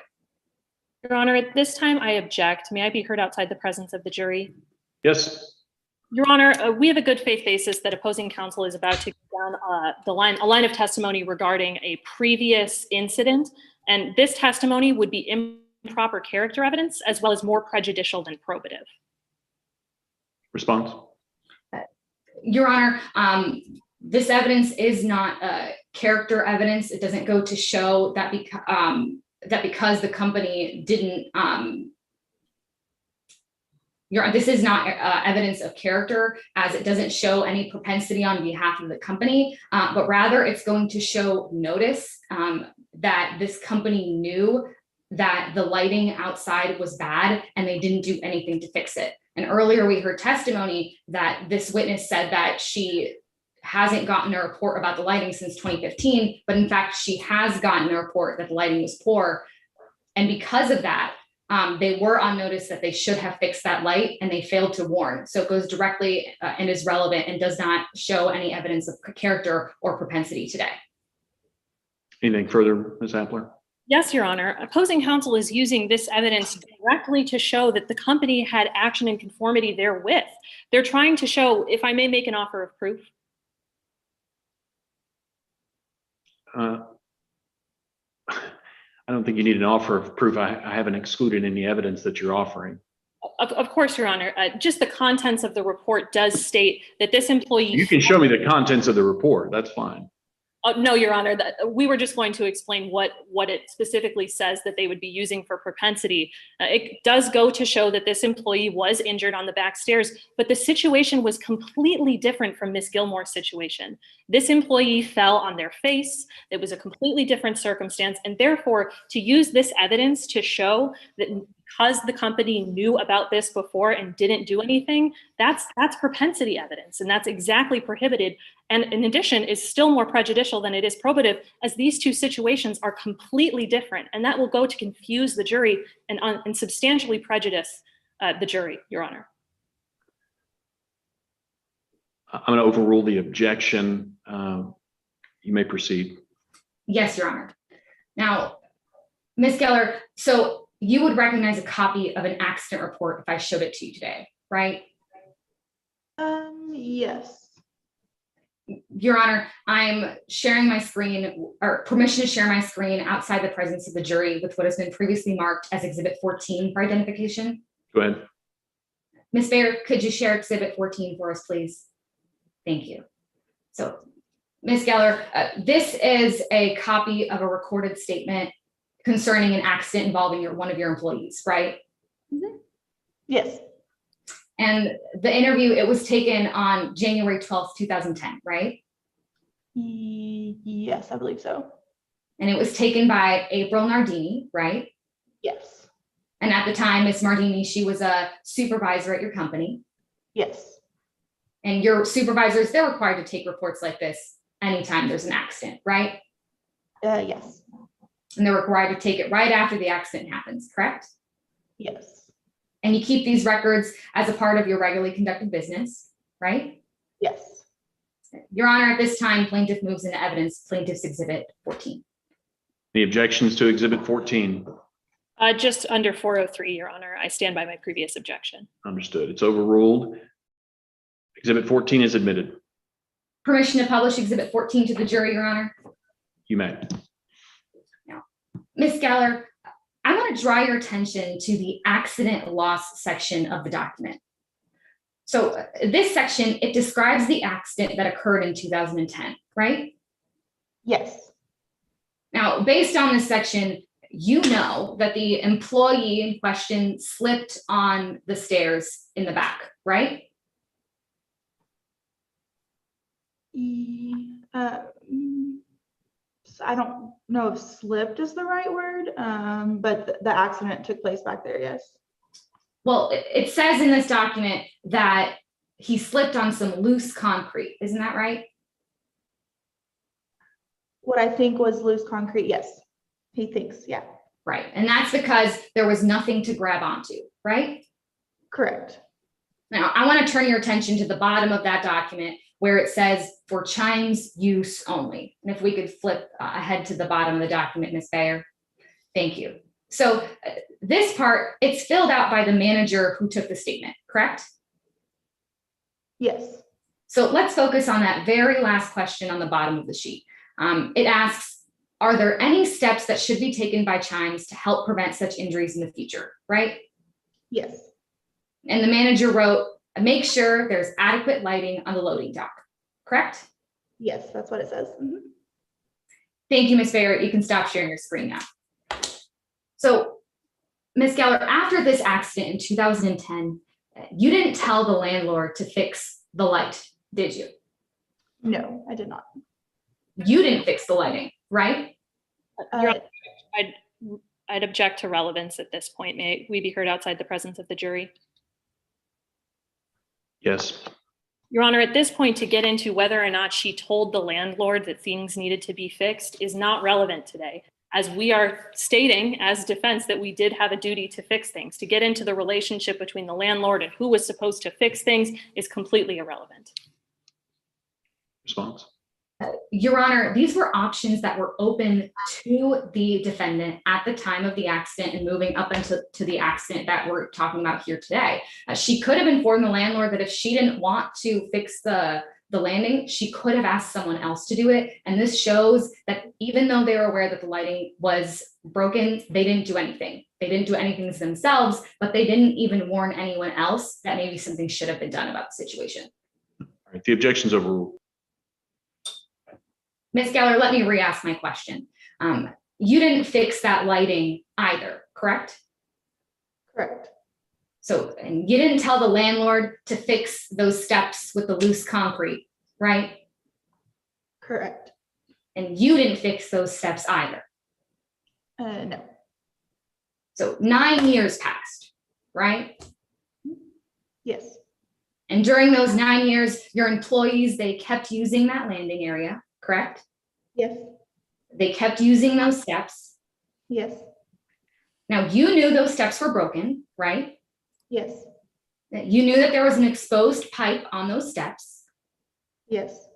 Your Honor, at this time, I object. May I be heard outside the presence of the jury? Yes. Your Honor, we have a good faith basis that opposing counsel is about to go down a line of testimony regarding a previous incident, and this testimony would be improper character evidence as well as more prejudicial than probative. Response. Your Honor, this evidence is not character evidence. It doesn't go to show that because the company didn't. This is not evidence of character, as it doesn't show any propensity on behalf of the company, but rather it's going to show notice that this company knew that the lighting outside was bad and they didn't do anything to fix it. And earlier we heard testimony that this witness said that she hasn't gotten a report about the lighting since 2015, but in fact, she has gotten a report that the lighting was poor. And because of that, they were on notice that they should have fixed that light and they failed to warn. So it goes directly and is relevant and does not show any evidence of character or propensity today. Anything further, Ms. Appler? Yes, Your Honor. Opposing counsel is using this evidence directly to show that the company had action in conformity therewith. They're trying to show, if I may make an offer of proof. I don't think you need an offer of proof. I haven't excluded any evidence that you're offering. Of course, Your Honor. Just the contents of the report does state that this employee— You can show me the contents of the report. That's fine. No, Your Honor, that we were just going to explain what it specifically says that they would be using for propensity. It does go to show that this employee was injured on the back stairs, but the situation was completely different from Ms. Gilmore's situation. This employee fell on their face. It was a completely different circumstance. And therefore, to use this evidence to show that because the company knew about this before and didn't do anything, that's propensity evidence. And that's exactly prohibited. And in addition, is still more prejudicial than it is probative, as these two situations are completely different. And that will go to confuse the jury and substantially prejudice the jury, Your Honor. I'm going to overrule the objection. You may proceed. Yes, Your Honor. Now, Ms. Geller, so you would recognize a copy of an accident report if I showed it to you today, right? Yes. Your Honor, I'm sharing my screen, or permission to share my screen outside the presence of the jury with what has been previously marked as Exhibit 14 for identification. Go ahead. Ms. Bayer, could you share Exhibit 14 for us, please? Thank you. So, Ms. Geller, this is a copy of a recorded statement concerning an accident involving one of your employees, right? Mm-hmm. Yes. And the interview, it was taken on January 12th, 2010, right? Yes, I believe so. And it was taken by April Nardini, right? Yes. And at the time, Ms. Nardini, she was a supervisor at your company. Yes. And your supervisors, they're required to take reports like this anytime there's an accident, right? Yes. And they're required to take it right after the accident happens, correct? Yes. And you keep these records as a part of your regularly conducted business, right? Yes. Your Honor, at this time, plaintiff moves into evidence, Plaintiff's Exhibit 14. Any objections to Exhibit 14? Just under 403, Your Honor. I stand by my previous objection. Understood. It's overruled. Exhibit 14 is admitted. Permission to publish Exhibit 14 to the jury, Your Honor. You may. Now, Ms. Geller, I want to draw your attention to the accident loss section of the document. So this section, it describes the accident that occurred in 2010, right? Yes. Now, based on this section, you know that the employee in question slipped on the stairs in the back, right? I don't know if slipped is the right word, but the accident took place back there, yes. Well, it says in this document that he slipped on some loose concrete. Isn't that right? What I think was loose concrete, yes. He thinks, yeah. Right. And that's because there was nothing to grab onto, right? Correct. Now, I want to turn your attention to the bottom of that document where it says for chimes use only. And if we could flip ahead to the bottom of the document, Ms. Bayer. Thank you. So this part, it's filled out by the manager who took the statement, correct? Yes. So let's focus on that very last question on the bottom of the sheet. It asks, are there any steps that should be taken by chimes to help prevent such injuries in the future, right? Yes. And the manager wrote, make sure there's adequate lighting on the loading dock, correct? Yes, that's what it says. Mhm. Thank you, Ms. Barrett. You can stop sharing your screen now. So, Ms. Geller, after this accident in 2010, you didn't tell the landlord to fix the light, did you? No, I did not. You didn't fix the lighting, right? Your Honor, I'd object to relevance at this point. May we be heard outside the presence of the jury? Yes. Your Honor, at this point, to get into whether or not she told the landlord that things needed to be fixed is not relevant today, as we are stating as defense that we did have a duty to fix things. To get into the relationship between the landlord and who was supposed to fix things is completely irrelevant. Response. Your Honor, these were options that were open to the defendant at the time of the accident and moving up into the accident that we're talking about here today. She could have informed the landlord that if she didn't want to fix the landing, she could have asked someone else to do it. And this shows that even though they were aware that the lighting was broken, they didn't do anything. They didn't do anything themselves, but they didn't even warn anyone else that maybe something should have been done about the situation. All right, the objection's overruled. Ms. Geller, let me re-ask my question. You didn't fix that lighting either, correct? Correct. So, and you didn't tell the landlord to fix those steps with the loose concrete, right? Correct. And you didn't fix those steps either. No. So 9 years passed, right? Yes. And during those 9 years, your employees, they kept using that landing area, correct? Yes. They kept using those steps. Yes. Now you knew those steps were broken, right? Yes. That you knew that there was an exposed pipe on those steps. Yes.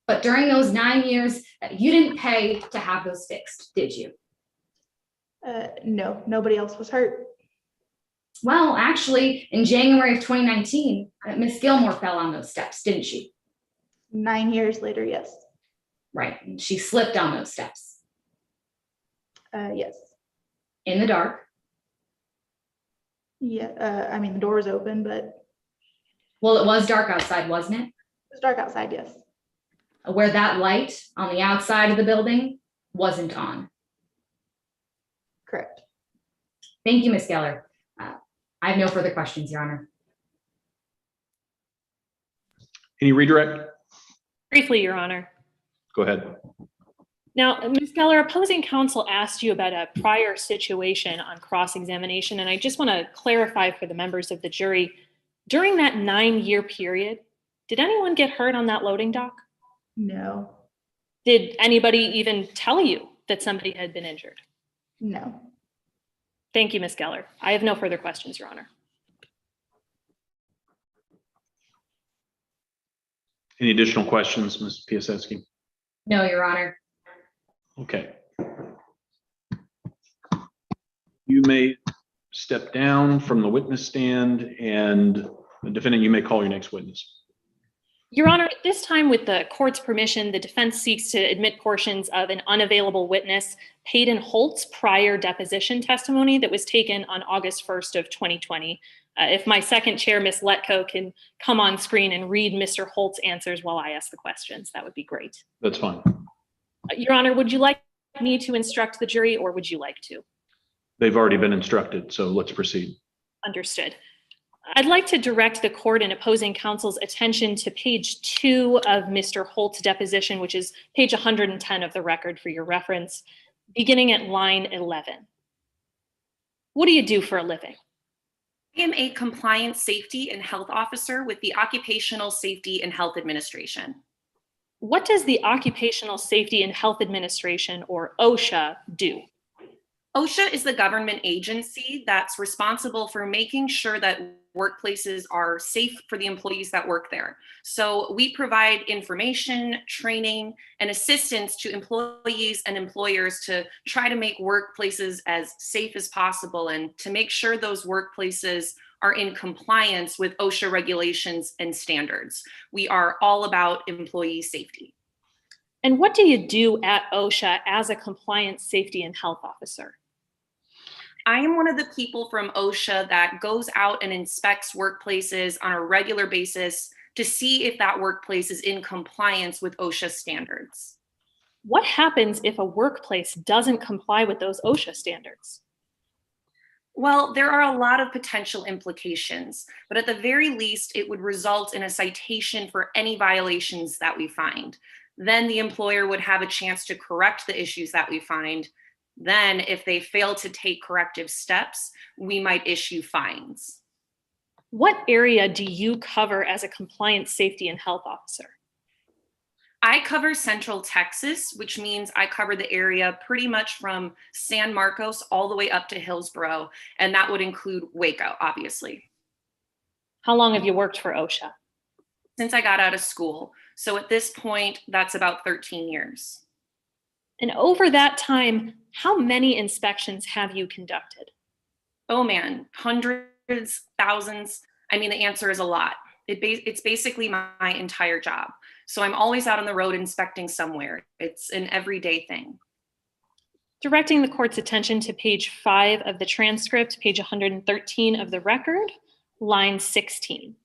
But during those 9 years, you didn't pay to have those fixed, did you? No, nobody else was hurt. Well, actually, in January of 2019, Miss Gilmore fell on those steps, didn't she? 9 years later, yes. Right. And she slipped on those steps Yes. in the dark. Yeah. I mean, the door was open, but it Well, it was dark outside, wasn't it? was dark outside. Yes. Where that light on the outside of the building wasn't on. Correct. Thank you, Ms. Geller. I have no further questions, Your Honor. Any redirect? Briefly, Your Honor. Go ahead. Now, Ms. Geller, opposing counsel asked you about a prior situation on cross-examination, and I just want to clarify for the members of the jury, during that 9-year period, did anyone get hurt on that loading dock? No. Did anybody even tell you that somebody had been injured? No. Thank you, Ms. Geller. I have no further questions, Your Honor. Any additional questions, Ms. Piasecki? No, Your Honor. Okay. You may step down from the witness stand, and the defendant, you may call your next witness. Your Honor, at this time, with the court's permission, the defense seeks to admit portions of an unavailable witness, Hayden Holt's prior deposition testimony that was taken on August 1st of 2020. If my second chair, Ms. Letko, can come on screen and read Mr. Holt's answers while I ask the questions, that would be great. That's fine. Your Honor, would you like me to instruct the jury, or would you like to? They've already been instructed, so let's proceed. Understood. I'd like to direct the court and opposing counsel's attention to page 2 of Mr. Holt's deposition, which is page 110 of the record for your reference, beginning at line 11. What do you do for a living? I am a compliance safety and health officer with the Occupational Safety and Health Administration. What does the Occupational Safety and Health Administration, or OSHA, do? OSHA is the government agency that's responsible for making sure that workplaces are safe for the employees that work there. So we provide information, training, and assistance to employees and employers to try to make workplaces as safe as possible and to make sure those workplaces are in compliance with OSHA regulations and standards. We are all about employee safety. And what do you do at OSHA as a compliance, safety, and health officer? I am one of the people from OSHA that goes out and inspects workplaces on a regular basis to see if that workplace is in compliance with OSHA standards. What happens if a workplace doesn't comply with those OSHA standards? Well, there are a lot of potential implications, but at the very least, it would result in a citation for any violations that we find. Then the employer would have a chance to correct the issues that we find. Then, if they fail to take corrective steps, we might issue fines. What area do you cover as a compliance, safety, and health officer? I cover Central Texas, which means I cover the area pretty much from San Marcos all the way up to Hillsborough, and that would include Waco, obviously. How long have you worked for OSHA? Since I got out of school. So at this point, that's about 13 years. And over that time, how many inspections have you conducted? Oh man, hundreds, thousands. I mean, the answer is a lot. It's basically my entire job. So I'm always out on the road inspecting somewhere. It's an everyday thing. Directing the court's attention to page 5 of the transcript, page 113 of the record, line 16.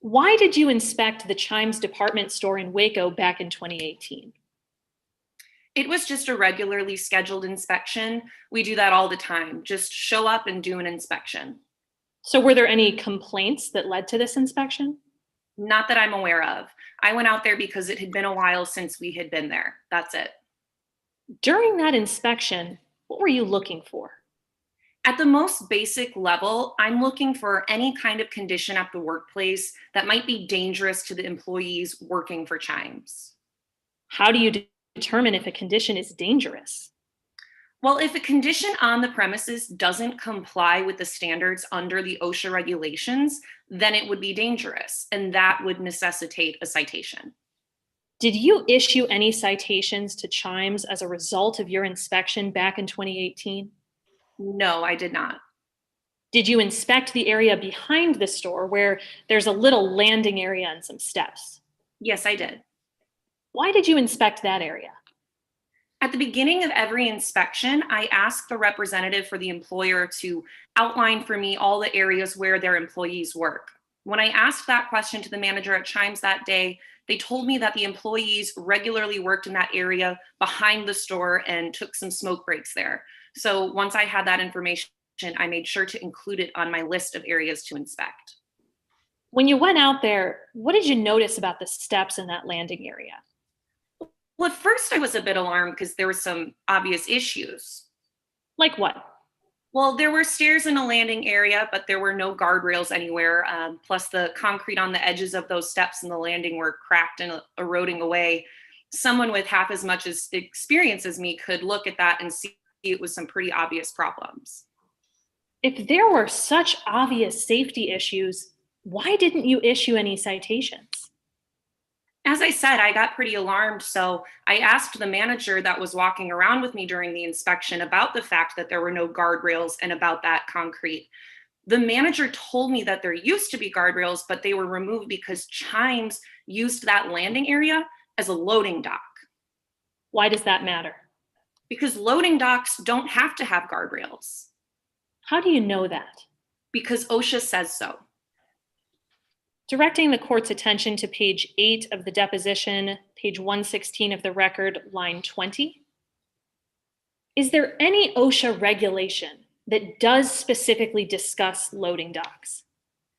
Why did you inspect the Chimes department store in Waco back in 2018? It was just a regularly scheduled inspection. We do that all the time. Just show up and do an inspection. So were there any complaints that led to this inspection? Not that I'm aware of. I went out there because it had been a while since we had been there. That's it. During that inspection, what were you looking for? At the most basic level, I'm looking for any kind of condition at the workplace that might be dangerous to the employees working for Chimes. How do you determine if a condition is dangerous? Well, if a condition on the premises doesn't comply with the standards under the OSHA regulations, then it would be dangerous, and that would necessitate a citation. Did you issue any citations to Chimes as a result of your inspection back in 2018? No, I did not. Did you inspect the area behind the store where there's a little landing area and some steps? Yes, I did. Why did you inspect that area? At the beginning of every inspection, I ask the representative for the employer to outline for me all the areas where their employees work. When I asked that question to the manager at Chimes that day, they told me that the employees regularly worked in that area behind the store and took some smoke breaks there. So once I had that information, I made sure to include it on my list of areas to inspect. When you went out there, what did you notice about the steps in that landing area? Well, at first I was a bit alarmed because there were some obvious issues. Like what? Well, there were stairs in a landing area, but there were no guardrails anywhere. Plus the concrete on the edges of those steps in the landing were cracked and eroding away. Someone with half as much experience as me could look at that and see it was some pretty obvious problems. If there were such obvious safety issues, why didn't you issue any citations? As I said, I got pretty alarmed, so I asked the manager that was walking around with me during the inspection about the fact that there were no guardrails and about that concrete. The manager told me that there used to be guardrails, but they were removed because Chimes used that landing area as a loading dock. Why does that matter? Because loading docks don't have to have guardrails. How do you know that? Because OSHA says so. Directing the court's attention to page 8 of the deposition, page 116 of the record, line 20. Is there any OSHA regulation that does specifically discuss loading docks?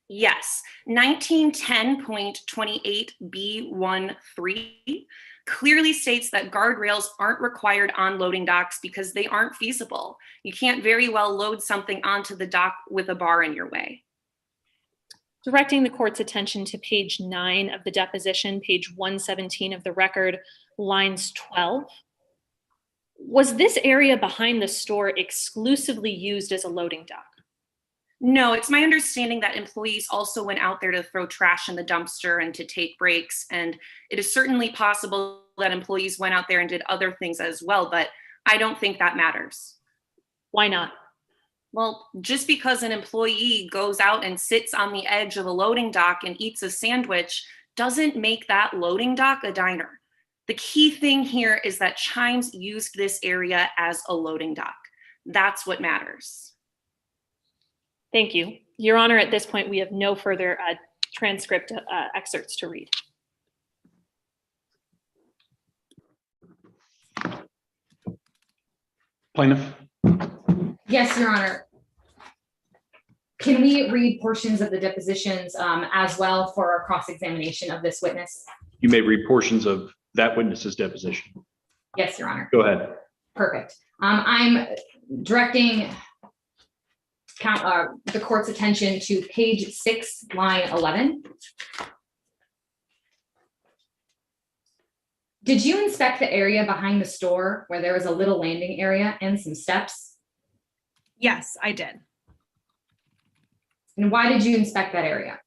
Yes, 1910.28B13 clearly states that guardrails aren't required on loading docks because they aren't feasible. You can't very well load something onto the dock with a bar in your way. Directing the court's attention to page 9 of the deposition, page 117 of the record, lines 12. Was this area behind the store exclusively used as a loading dock? No, it's my understanding that employees also went out there to throw trash in the dumpster and to take breaks. And it is certainly possible that employees went out there and did other things as well, but I don't think that matters. Why not? Well, just because an employee goes out and sits on the edge of a loading dock and eats a sandwich doesn't make that loading dock a diner. The key thing here is that Chimes used this area as a loading dock. That's what matters. Thank you. Your Honor, at this point, we have no further transcript excerpts to read. Plaintiff? Yes, Your Honor. Can we read portions of the depositions as well for our cross-examination of this witness? You may read portions of that witness's deposition. Yes, Your Honor. Go ahead. Perfect. I'm directing the court's attention to page 6, line 11. Did you inspect the area behind the store where there was a little landing area and some steps? Yes, I did. And why did you inspect that area?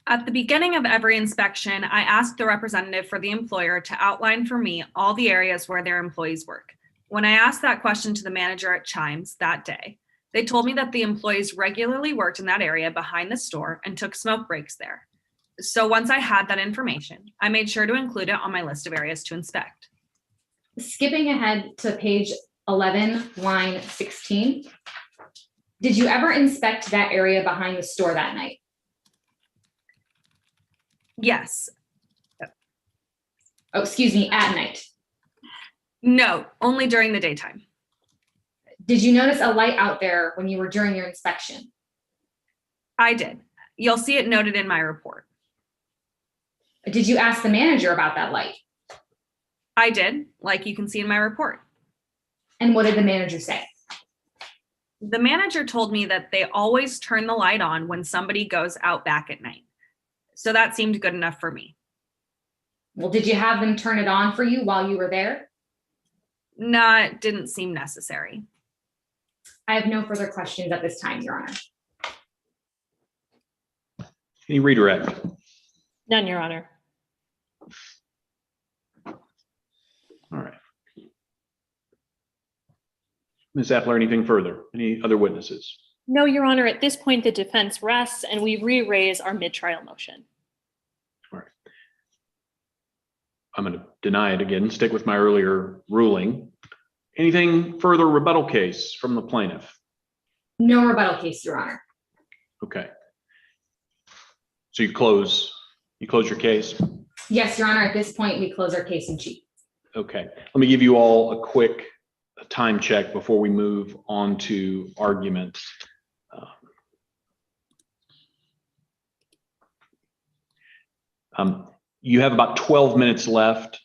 At the beginning of every inspection, I asked the representative for the employer to outline for me all the areas where their employees work. When I asked that question to the manager at Chimes that day, they told me that the employees regularly worked in that area behind the store and took smoke breaks there. So once I had that information, I made sure to include it on my list of areas to inspect. Skipping ahead to page 11, line 16. Did you ever inspect that area behind the store that night? Yes. Oh, excuse me, at night. No, only during the daytime. Did you notice a light out there when you were during your inspection? I did. You'll see it noted in my report. Did you ask the manager about that light? I did, like you can see in my report. And what did the manager say? The manager told me that they always turn the light on when somebody goes out back at night. So that seemed good enough for me. Well, did you have them turn it on for you while you were there? No, it didn't seem necessary. I have no further questions at this time, Your Honor. Any redirect? None, Your Honor. All right. Ms. Appler, anything further? Any other witnesses? No, Your Honor. At this point, the defense rests and we re-raise our mid-trial motion. All right. I'm going to deny it again, stick with my earlier ruling. Anything further rebuttal case from the plaintiff? No rebuttal case, Your Honor. Okay. So you close your case? Yes, Your Honor. At this point, we close our case in chief. Okay. Let me give you all a quick time check before we move on to argument. You have about 12 minutes left,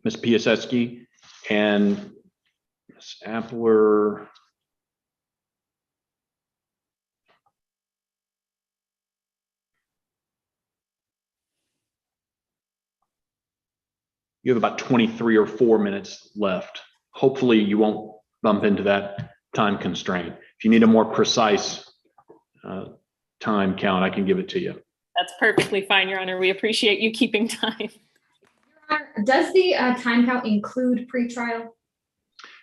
Ms. Piasecki, and Ms. Appler. You have about 23 or 4 minutes left. Hopefully you won't bump into that time constraint. If you need a more precise time count, I can give it to you. That's perfectly fine, Your Honor. We appreciate you keeping time. Your Honor, does the time count include pretrial?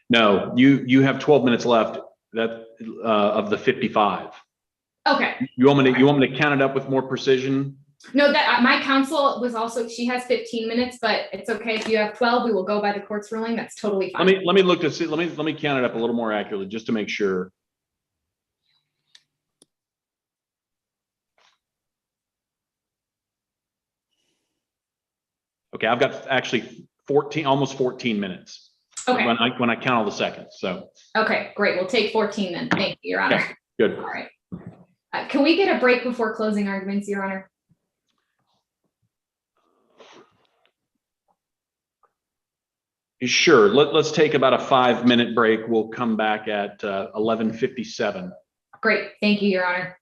No, you have 12 minutes left of the 55. Okay. You want me to count it up with more precision? No, that my counsel was also, she has 15 minutes, but it's okay. If you have 12, we will go by the court's ruling. That's totally fine. Let me look to see. Let me count it up a little more accurately just to make sure. Okay, I've got actually almost 14 minutes. Okay. When I count all the seconds. So. Okay, great. We'll take 14 then. Thank you, Your Honor. Okay, good. All right. Can we get a break before closing arguments, Your Honor? Sure. Let's take about a 5-minute break. We'll come back at 11:57. Great. Thank you, Your Honor.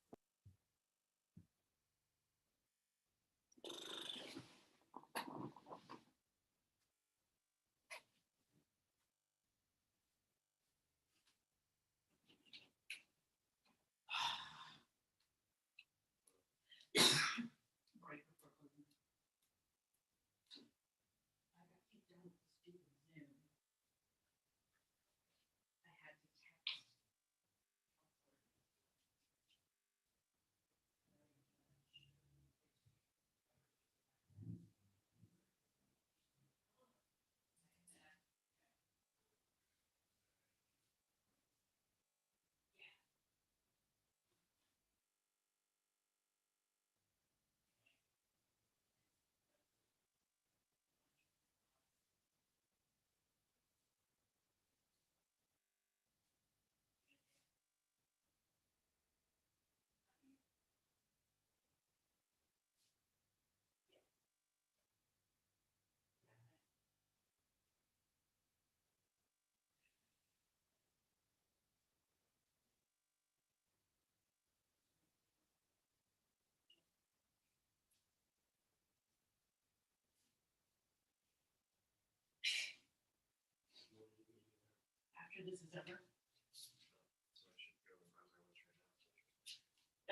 after this is over.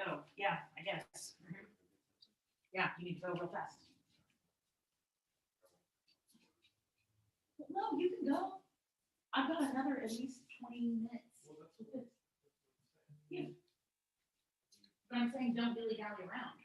Oh, yeah, I guess. Yeah, you need to go real fast. No, you can go. I've got another at least 20 minutes. Yeah. But I'm saying don't dilly-dally around.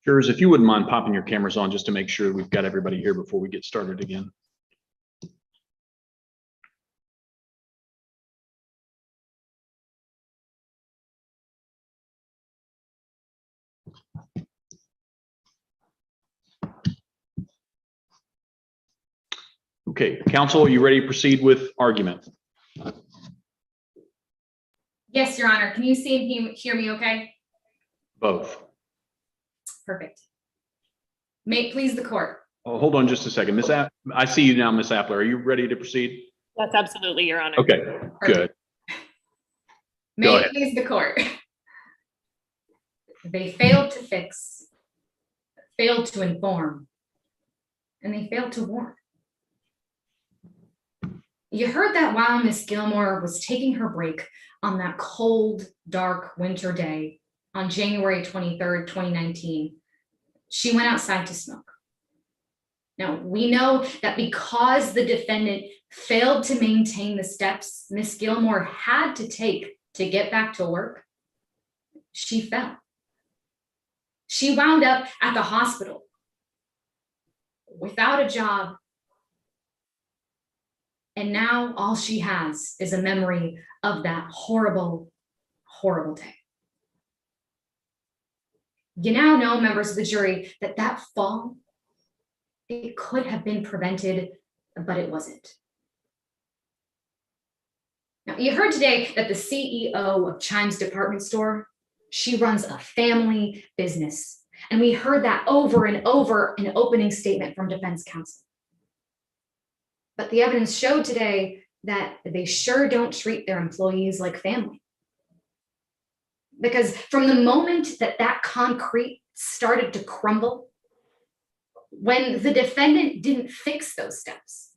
Jurors, if you wouldn't mind popping your cameras on just to make sure we've got everybody here before we get started again. Okay, counsel, are you ready to proceed with argument? Yes, Your Honor. Can you see and hear me okay? Both. Perfect. May it please the court. Oh, hold on just a second. I see you now, Miss Appler. Are you ready to proceed? That's absolutely, Your Honor. Okay, good. May Go it ahead. please the court. They failed to fix, failed to inform, and they failed to warn. You heard that while Miss Gilmore was taking her break on that cold, dark winter day on January 23rd, 2019, she went outside to smoke. Now, we know that because the defendant failed to maintain the steps Miss Gilmore had to take to get back to work, she fell. She wound up at the hospital without a job And now all she has is a memory of that horrible, horrible day. You now know, members of the jury, that that fall, it could have been prevented, but it wasn't. Now, you heard today that the CEO of Chime's department store, she runs a family business. And we heard that over and over in opening statement from defense counsel. But the evidence showed today that they sure don't treat their employees like family. Because from the moment that that concrete started to crumble, when the defendant didn't fix those steps,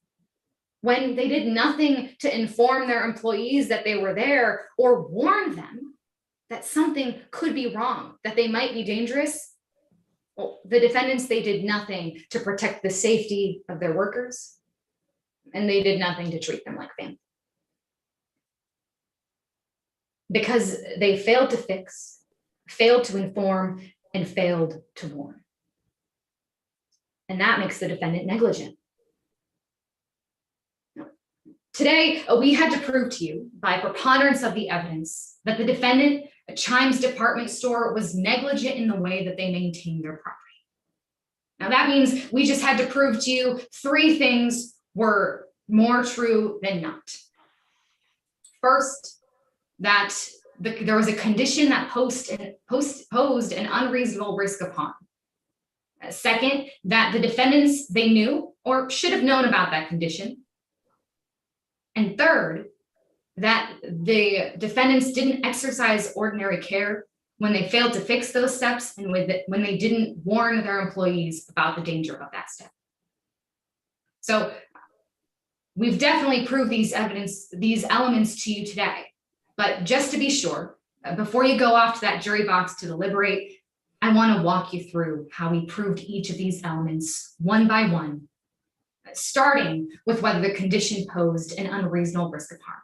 when they did nothing to inform their employees that they were there or warn them that something could be wrong, that they might be dangerous, well, the defendants, they did nothing to protect the safety of their workers, and they did nothing to treat them like family. Because they failed to fix, failed to inform, and failed to warn. And that makes the defendant negligent. Today, we had to prove to you by preponderance of the evidence that the defendant at Chime's department store was negligent in the way that they maintained their property. Now that means we just had to prove to you 3 things were more true than not. First, that there was a condition that posed an unreasonable risk of harm. Second, that the defendants, they knew or should have known about that condition. And third, that the defendants didn't exercise ordinary care when they failed to fix those steps and when they didn't warn their employees about the danger of that step. So we've definitely proved these elements to you today. But just to be sure, before you go off to that jury box to deliberate, I want to walk you through how we proved each of these elements one by one, starting with whether the condition posed an unreasonable risk of harm.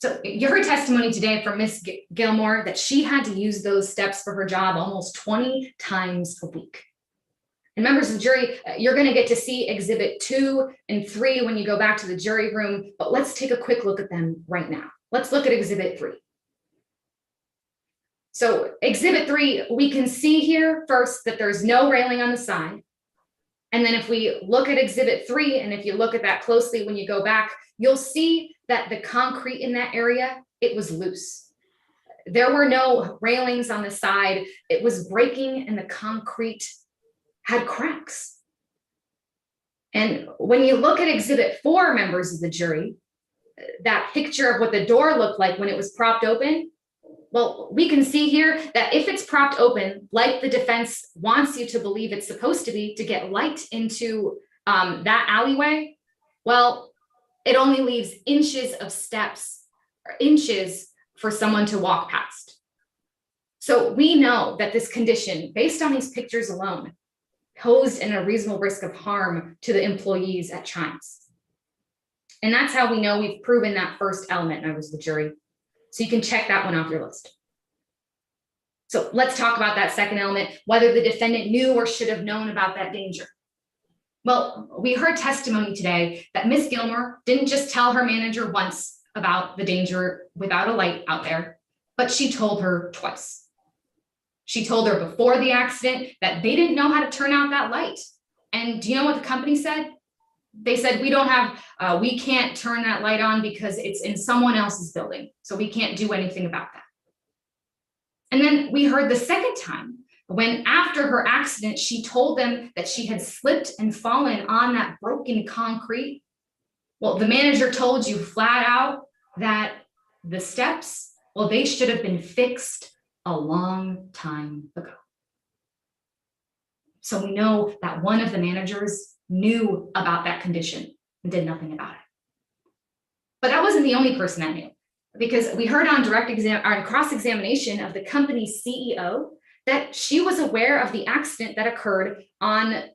So you heard testimony today from Ms. Gilmore that she had to use those steps for her job almost 20 times a week. And members of the jury, you're going to get to see Exhibit 2 and 3 when you go back to the jury room, but let's take a quick look at them right now. Let's look at Exhibit 3. So Exhibit 3, we can see here first that there's no railing on the side. And then if we look at Exhibit 3, and if you look at that closely when you go back, you'll see that the concrete in that area, it was loose. There were no railings on the side. It was breaking and the concrete had cracks. And when you look at Exhibit 4, members of the jury, that picture of what the door looked like when it was propped open, well, we can see here that if it's propped open, like the defense wants you to believe it's supposed to be to get light into that alleyway, well, it only leaves inches of steps, or inches for someone to walk past. So we know that this condition, based on these pictures alone, posed a reasonable risk of harm to the employees at Chimes. And that's how we know we've proven that first element, members of the jury. So you can check that one off your list. So let's talk about that second element, whether the defendant knew or should have known about that danger. Well, we heard testimony today that Ms. Gilmore didn't just tell her manager once about the danger without a light out there, but she told her twice. She told her before the accident that they didn't know how to turn out that light. And do you know what the company said? They said, we can't turn that light on because it's in someone else's building. So we can't do anything about that. And then we heard the second time when after her accident, she told them that she had slipped and fallen on that broken concrete. Well, the manager told you flat out that the steps, well, they should have been fixed a long time ago. So we know that one of the managers knew about that condition and did nothing about it. But that wasn't the only person that knew, because we heard on cross-examination of the company's CEO that she was aware of the accident that occurred on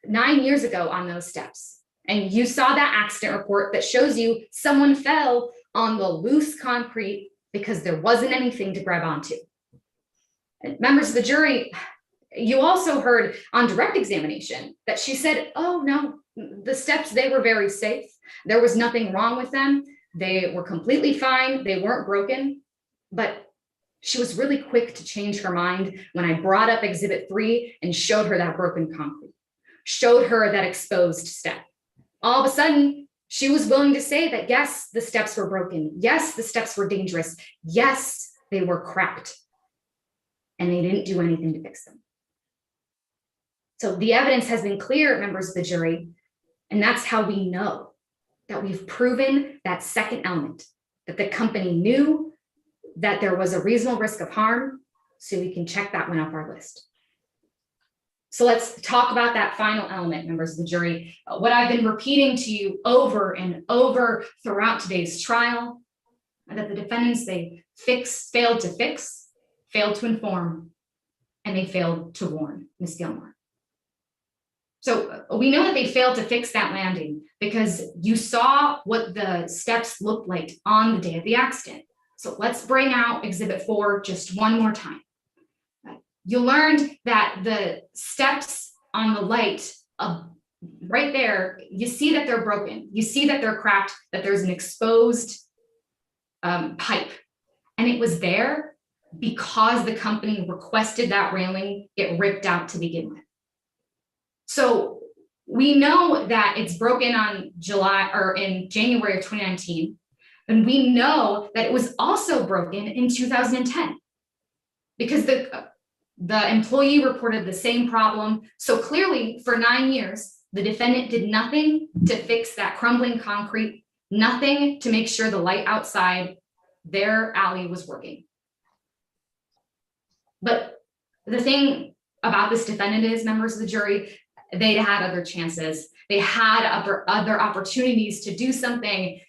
9 years ago on those steps. And you saw that accident report that shows you someone fell on the loose concrete because there wasn't anything to grab onto. And members of the jury, you also heard on direct examination that she said, oh no, the steps, they were very safe. There was nothing wrong with them. They were completely fine. They weren't broken, but she was really quick to change her mind when I brought up Exhibit 3 and showed her that broken concrete, showed her that exposed step. All of a sudden, she was willing to say that, yes, the steps were broken. Yes, the steps were dangerous. Yes, they were cracked. And they didn't do anything to fix them. So the evidence has been clear, members of the jury, and that's how we know that we've proven that second element, that the company knew that there was a reasonable risk of harm, so we can check that one off our list. So let's talk about that final element, members of the jury. What I've been repeating to you over and over throughout today's trial, that the defendants, they failed to fix, failed to inform, and they failed to warn Ms. Gilmore. So we know that they failed to fix that landing because you saw what the steps looked like on the day of the accident. So let's bring out Exhibit 4 just one more time. You learned that the steps on the light right there, you see that they're broken. You see that they're cracked, that there's an exposed pipe. And it was there because the company requested that railing get ripped out to begin with. So we know that it's broken on in January of 2019. And we know that it was also broken in 2010 because the employee reported the same problem. So clearly for 9 years, the defendant did nothing to fix that crumbling concrete, nothing to make sure the light outside their alley was working. But the thing about this defendant is, members of the jury, they had other chances. They had other opportunities to do something.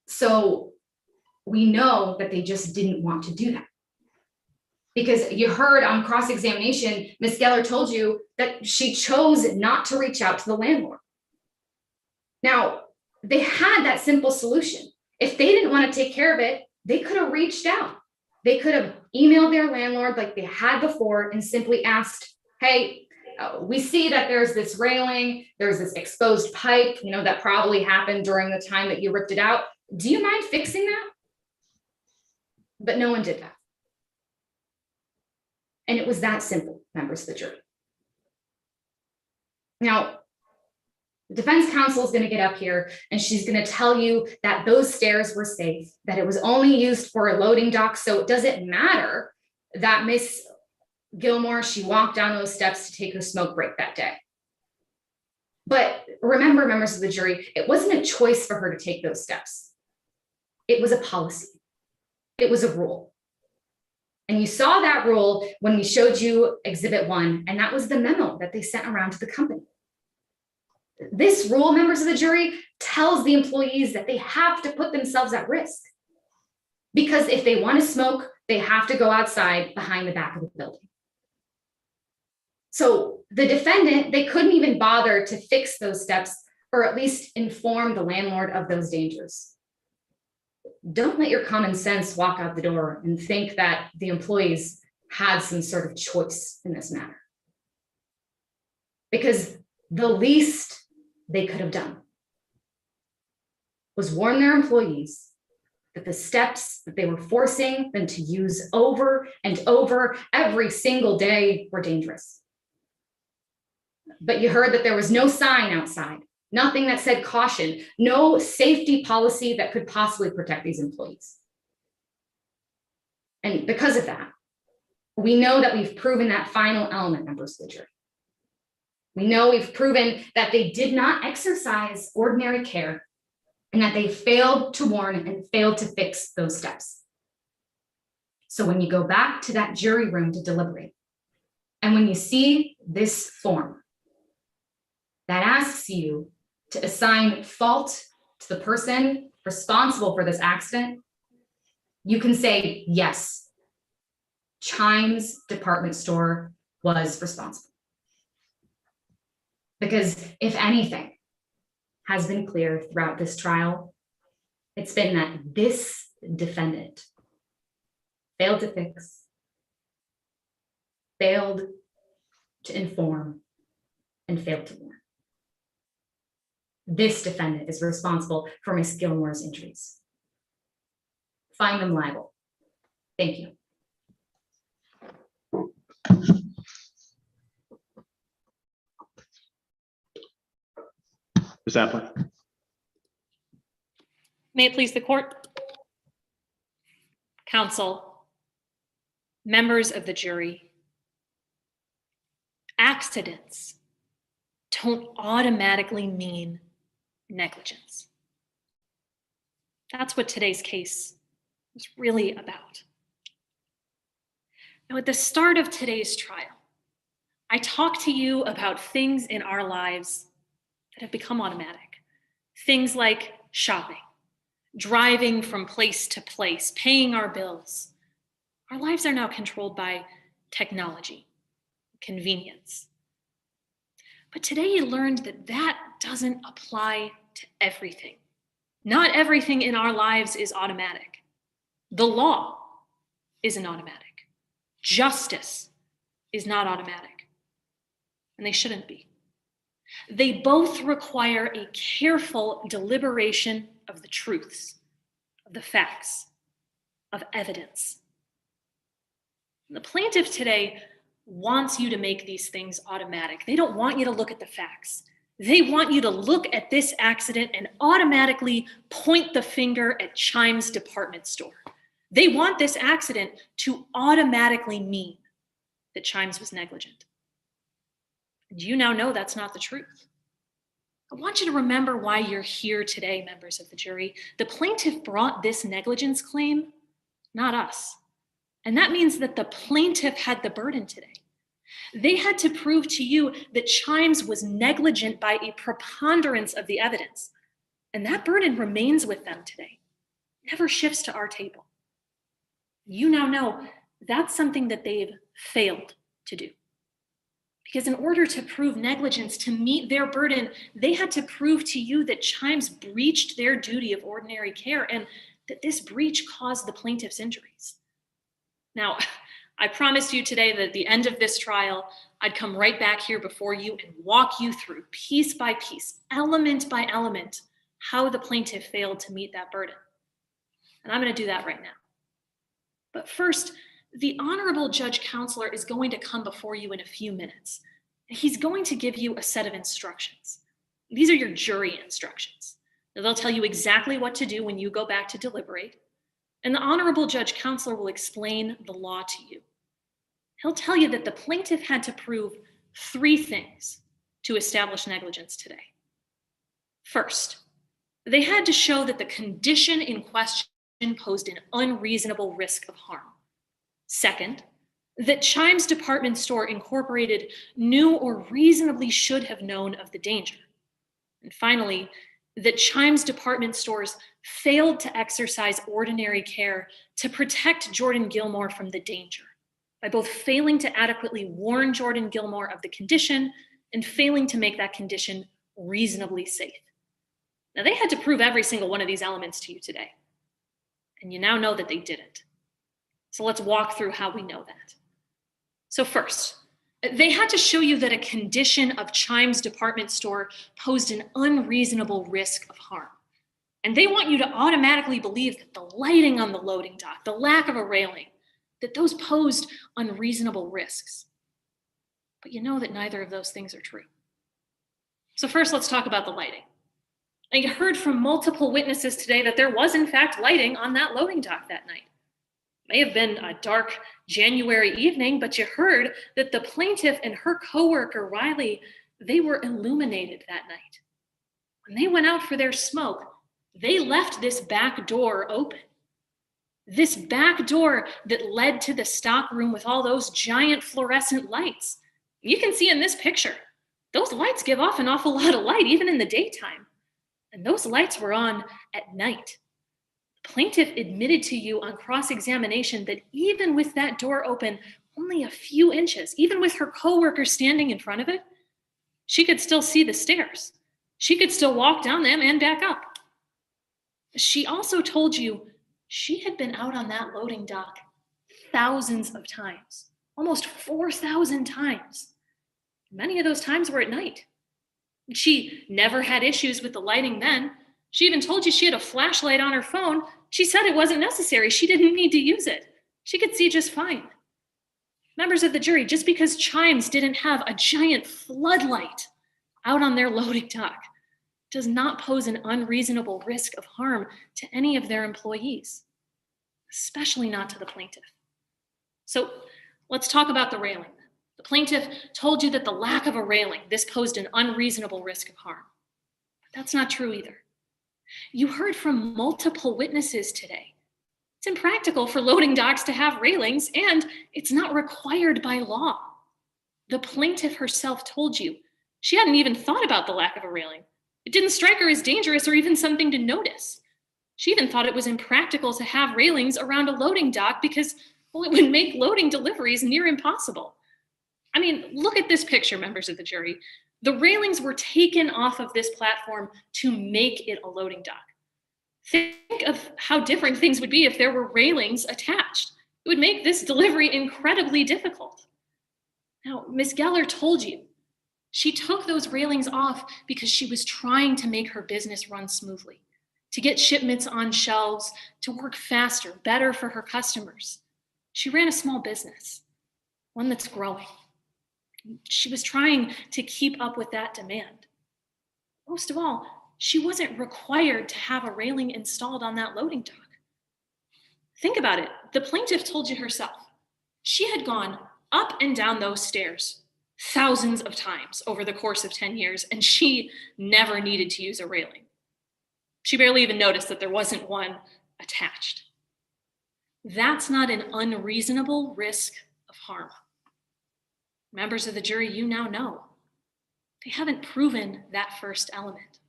So we know that they just didn't want to do that. Because you heard on cross-examination, Ms. Geller told you that she chose not to reach out to the landlord. Now, they had that simple solution. If they didn't want to take care of it, they could have reached out. They could have emailed their landlord like they had before and simply asked, hey, we see that there's this railing, there's this exposed pipe, that probably happened during the time that you ripped it out. Do you mind fixing that? But no one did that. And it was that simple, members of the jury. Now, the defense counsel is going to get up here and she's going to tell you that those stairs were safe, that it was only used for a loading dock. So it doesn't matter that Miss Gilmore, she walked down those steps to take her smoke break that day. But remember, members of the jury, it wasn't a choice for her to take those steps. It was a policy. It was a rule. And you saw that rule when we showed you Exhibit 1, and that was the memo that they sent around to the company. This rule, members of the jury, tells the employees that they have to put themselves at risk. Because if they want to smoke, they have to go outside behind the back of the building. So the defendant, they couldn't even bother to fix those steps or at least inform the landlord of those dangers. Don't let your common sense walk out the door and think that the employees had some sort of choice in this matter. Because the least they could have done was warn their employees that the steps that they were forcing them to use over and over every single day were dangerous. But you heard that there was no sign outside, nothing that said caution, no safety policy that could possibly protect these employees. And because of that, we know that we've proven that final element, members of the jury. We know we've proven that they did not exercise ordinary care and that they failed to warn and failed to fix those steps. So when you go back to that jury room to deliberate, and when you see this form that asks you to assign fault to the person responsible for this accident, you can say, yes, Chimes department store was responsible. Because if anything has been clear throughout this trial, it's been that this defendant failed to fix, failed to inform, and failed to warn. this defendant is responsible for Miss Gilmore's injuries. Find them liable. Thank you. Ms. Appler? May it please the court. Counsel, members of the jury, accidents don't automatically mean negligence. That's what today's case is really about. Now, at the start of today's trial, I talked to you about things in our lives that have become automatic. Things like shopping, driving from place to place, paying our bills. Our lives are now controlled by technology, convenience. But today you learned that that doesn't apply to everything. Not everything in our lives is automatic. The law isn't automatic. Justice is not automatic, and they shouldn't be. They both require a careful deliberation of the truths, of the facts, of evidence. The plaintiff today wants you to make these things automatic. They don't want you to look at the facts. They want you to look at this accident and automatically point the finger at Chime's department store. They want this accident to automatically mean that Chimes was negligent. And you now know that's not the truth. I want you to remember why you're here today, members of the jury. The plaintiff brought this negligence claim, not us. And that means that the plaintiff had the burden today. They had to prove to you that Chimes was negligent by a preponderance of the evidence. And that burden remains with them today. It never shifts to our table. You now know that's something that they've failed to do. Because in order to prove negligence, to meet their burden, they had to prove to you that Chimes breached their duty of ordinary care and that this breach caused the plaintiff's injuries. Now, I promised you today that at the end of this trial, I'd come right back here before you and walk you through piece by piece, element by element, how the plaintiff failed to meet that burden. And I'm going to do that right now. But first, the Honorable Judge Counselor is going to come before you in a few minutes. He's going to give you a set of instructions. These are your jury instructions. They'll tell you exactly what to do when you go back to deliberate. And the Honorable Judge Counselor will explain the law to you. He'll tell you that the plaintiff had to prove 3 things to establish negligence today. First, they had to show that the condition in question posed an unreasonable risk of harm. Second, that Chimes Department Store Incorporated knew or reasonably should have known of the danger. And finally, that Chimes Department Stores failed to exercise ordinary care to protect Jordan Gilmore from the danger by both failing to adequately warn Jordan Gilmore of the condition and failing to make that condition reasonably safe. Now, they had to prove every single one of these elements to you today. And you now know that they didn't. So let's walk through how we know that. So first, they had to show you that a condition of Chimes Department Store posed an unreasonable risk of harm. And they want you to automatically believe that the lighting on the loading dock, the lack of a railing, that those posed unreasonable risks. But you know that neither of those things are true. So first, let's talk about the lighting. I heard from multiple witnesses today that there was in fact lighting on that loading dock that night. It may have been a dark January evening, but you heard that the plaintiff and her coworker, Riley, they were illuminated that night. When they went out for their smoke, they left this back door open. This back door that led to the stock room with all those giant fluorescent lights. You can see in this picture, those lights give off an awful lot of light, even in the daytime. And those lights were on at night. The plaintiff admitted to you on cross-examination that even with that door open only a few inches, even with her coworker standing in front of it, she could still see the stairs. She could still walk down them and back up. She also told you she had been out on that loading dock thousands of times, almost 4,000 times. Many of those times were at night. She never had issues with the lighting then. She even told you she had a flashlight on her phone. She said it wasn't necessary. She didn't need to use it. She could see just fine. Members of the jury, just because Chimes didn't have a giant floodlight out on their loading dock does not pose an unreasonable risk of harm to any of their employees, especially not to the plaintiff. So let's talk about the railing. The plaintiff told you that the lack of a railing, this posed an unreasonable risk of harm. But that's not true either. You heard from multiple witnesses today. It's impractical for loading docks to have railings, and it's not required by law. The plaintiff herself told you she hadn't even thought about the lack of a railing. It didn't strike her as dangerous or even something to notice. She even thought it was impractical to have railings around a loading dock because, well, it would make loading deliveries near impossible. I mean, look at this picture, members of the jury. The railings were taken off of this platform to make it a loading dock. Think of how different things would be if there were railings attached. It would make this delivery incredibly difficult. Now, Ms. Geller told you she took those railings off because she was trying to make her business run smoothly, to get shipments on shelves, to work faster, better for her customers. She ran a small business, one that's growing. She was trying to keep up with that demand. Most of all, she wasn't required to have a railing installed on that loading dock. Think about it. The plaintiff told you herself. She had gone up and down those stairs thousands of times over the course of 10 years, and she never needed to use a railing. She barely even noticed that there wasn't one attached. That's not an unreasonable risk of harm. Members of the jury, you now know they haven't proven that first element.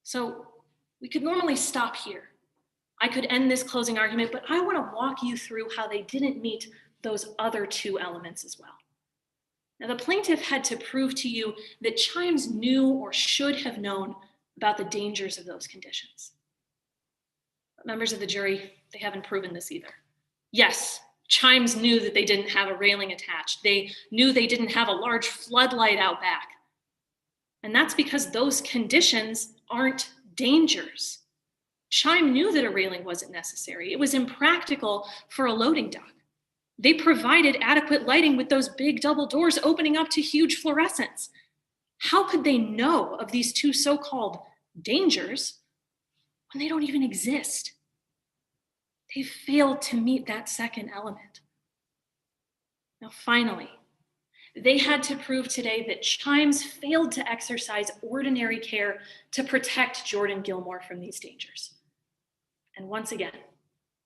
So we could normally stop here. I could end this closing argument, but I want to walk you through how they didn't meet those other two elements as well. Now, the plaintiff had to prove to you that Chimes knew or should have known about the dangers of those conditions. But members of the jury, they haven't proven this either. Yes, Chimes knew that they didn't have a railing attached. They knew they didn't have a large floodlight out back. And that's because those conditions aren't dangers. Chime knew that a railing wasn't necessary. It was impractical for a loading dock. They provided adequate lighting with those big double doors opening up to huge fluorescents. How could they know of these two so-called dangers when they don't even exist? They failed to meet that second element. Now, finally, they had to prove today that Chimes failed to exercise ordinary care to protect Jordan Gilmore from these dangers. And once again,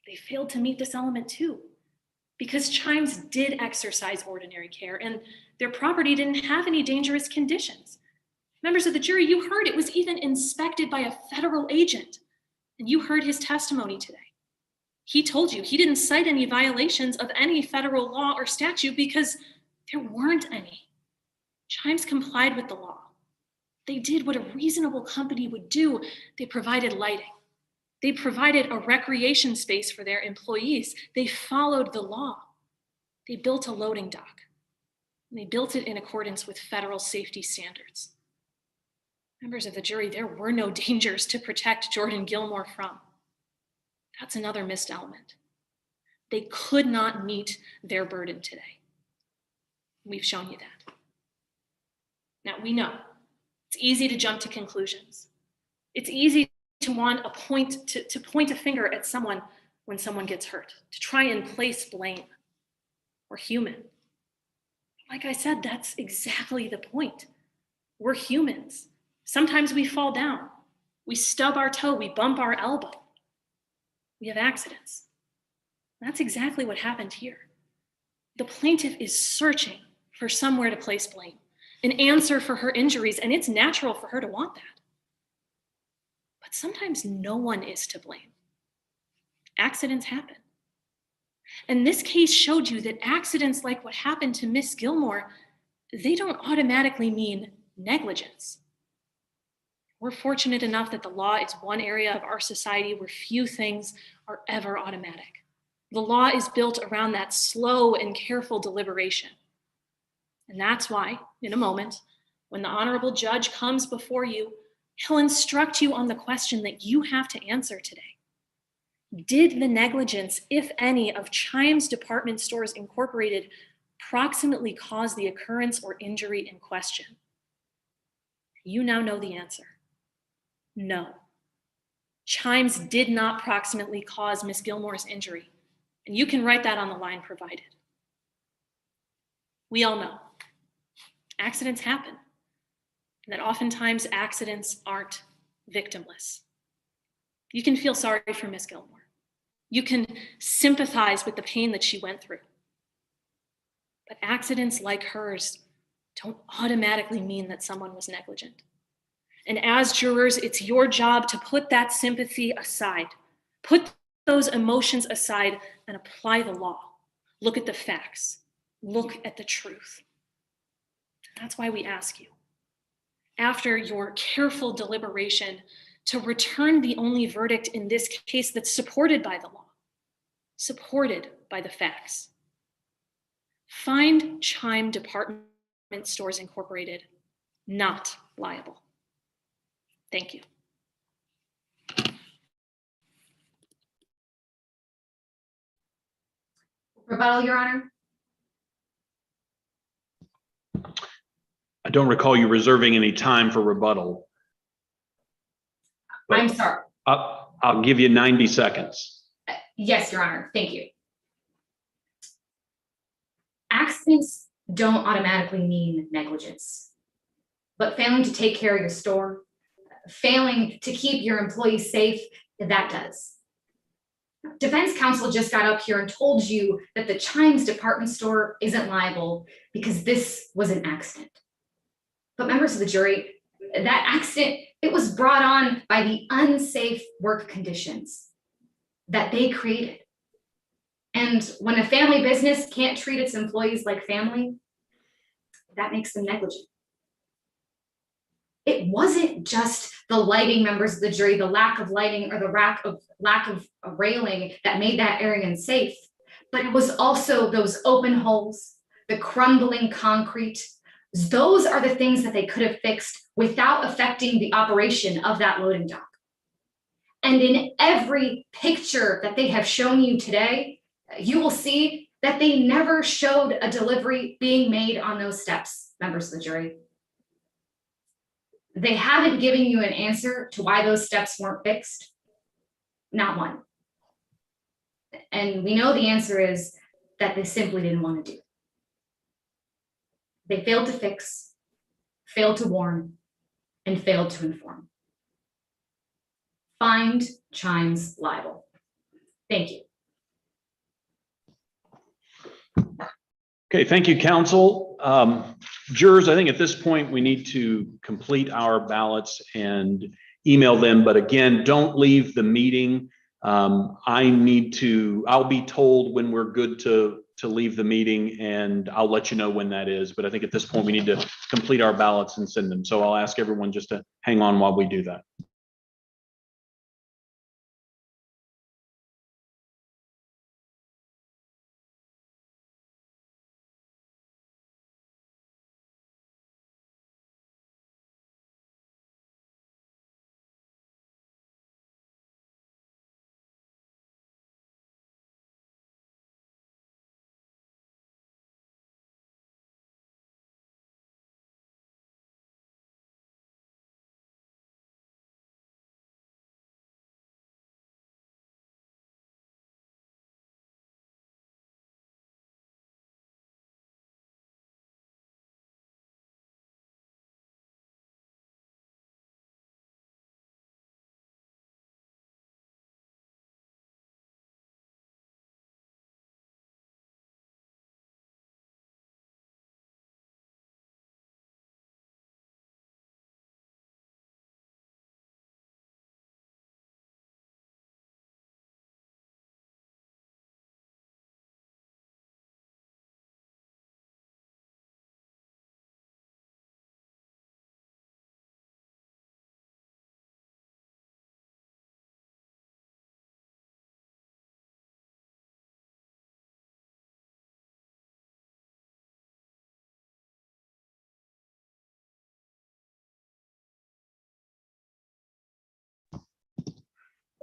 they failed to meet this element too, because Chimes did exercise ordinary care and their property didn't have any dangerous conditions. Members of the jury, you heard it was even inspected by a federal agent, and you heard his testimony today. He told you he didn't cite any violations of any federal law or statute because there weren't any. Chimes complied with the law. They did what a reasonable company would do. They provided lighting. They provided a recreation space for their employees. They followed the law. They built a loading dock. And they built it in accordance with federal safety standards. Members of the jury, there were no dangers to protect Jordan Gilmore from. That's another missed element. They could not meet their burden today. We've shown you that. Now, we know it's easy to jump to conclusions. It's easy to want to point a finger at someone when someone gets hurt, to try and place blame. We're human. Like I said, that's exactly the point. We're humans. Sometimes we fall down. We stub our toe. We bump our elbow. We have accidents. That's exactly what happened here. The plaintiff is searching for somewhere to place blame, an answer for her injuries, and it's natural for her to want that. But sometimes no one is to blame. Accidents happen. And this case showed you that accidents like what happened to Miss Gilmore, they don't automatically mean negligence. We're fortunate enough that the law is one area of our society where few things are ever automatic. The law is built around that slow and careful deliberation. And that's why, in a moment, When the honorable judge comes before you, he'll instruct you on the question that you have to answer today. Did the negligence, if any, of Chimes Department Stores Incorporated proximately cause the occurrence or injury in question? You now know the answer. No. Chimes did not proximately cause Ms. Gilmore's injury, and you can write that on the line provided. We all know accidents happen, and that oftentimes accidents aren't victimless. You can feel sorry for Ms. Gilmore. You can sympathize with the pain that she went through. But accidents like hers don't automatically mean that someone was negligent. And as jurors, it's your job to put that sympathy aside, put those emotions aside, and apply the law. Look at the facts. Look at the truth. That's why we ask you, after your careful deliberation, to return the only verdict in this case that's supported by the law, supported by the facts. Find Chime Department Stores Incorporated not liable. Thank you. Rebuttal, Your Honor. I don't recall you reserving any time for rebuttal. I'm sorry. I'll give you 90 seconds. Yes, Your Honor. Thank you. Accidents don't automatically mean negligence, but failing to take care of your store, failing to keep your employees safe, that does. Defense counsel just got up here and told you that the Chimes department store isn't liable because this was an accident. But members of the jury, that accident, it was brought on by the unsafe work conditions that they created. And when a family business can't treat its employees like family, that makes them negligent. It wasn't just the lighting, members of the jury, the lack of lighting or the lack of railing that made that area unsafe, but it was also those open holes, the crumbling concrete. Those are the things that they could have fixed without affecting the operation of that loading dock. And in every picture that they have shown you today, you will see that they never showed a delivery being made on those steps, members of the jury. They haven't given you an answer to why those steps weren't fixed. Not one. And we know the answer is that they simply didn't want to do. They failed to fix, failed to warn, and failed to inform. Find Chimes liable. Thank you. Okay, thank you, counsel. Jurors, I think at this point we need to complete our ballots and email them. But again, don't leave the meeting. I'll be told when we're good to leave the meeting, and I'll let you know when that is. But I think at this point we need to complete our ballots and send them. So I'll ask everyone just to hang on while we do that.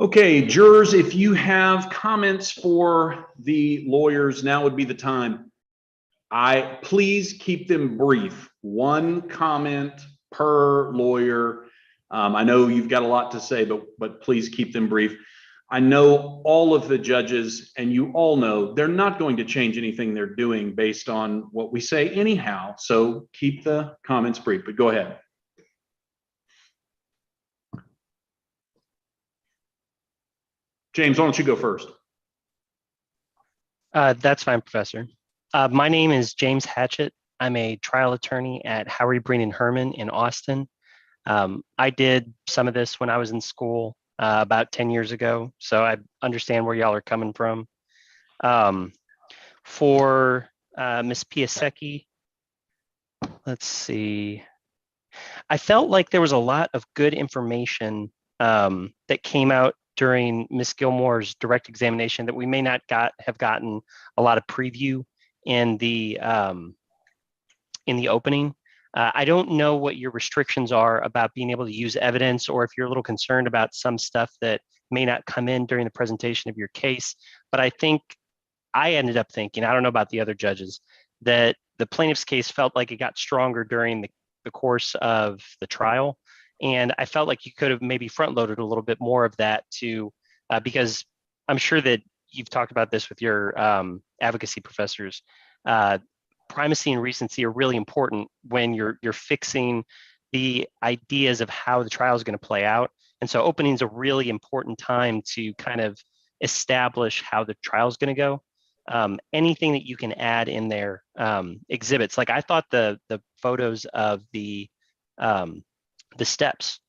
Okay, jurors, if you have comments for the lawyers, now would be the time. Please keep them brief. One comment per lawyer. I know you've got a lot to say, but please keep them brief. I know all of the judges, and you all know they're not going to change anything they're doing based on what we say anyhow. So keep the comments brief, but go ahead. James, why don't you go first? That's fine, Professor. My name is James Hatchett. I'm a trial attorney at Howry Breen and Herman in Austin. I did some of this when I was in school about 10 years ago, so I understand where y'all are coming from. For Ms. Piasecki, let's see. I felt like there was a lot of good information that came out during Ms. Gilmore's direct examination that we may not have gotten a lot of preview in the opening. I don't know what your restrictions are about being able to use evidence, or if you're a little concerned about some stuff that may not come in during the presentation of your case. But I ended up thinking, I don't know about the other judges, that the plaintiff's case felt like it got stronger during the course of the trial. And I felt like you could have maybe front loaded a little bit more of that because I'm sure that you've talked about this with your advocacy professors. Primacy and recency are really important when you're fixing the ideas of how the trial is going to play out. And so opening is a really important time to kind of establish how the trial is going to go. Anything that you can add in there, exhibits, like I thought the photos of the steps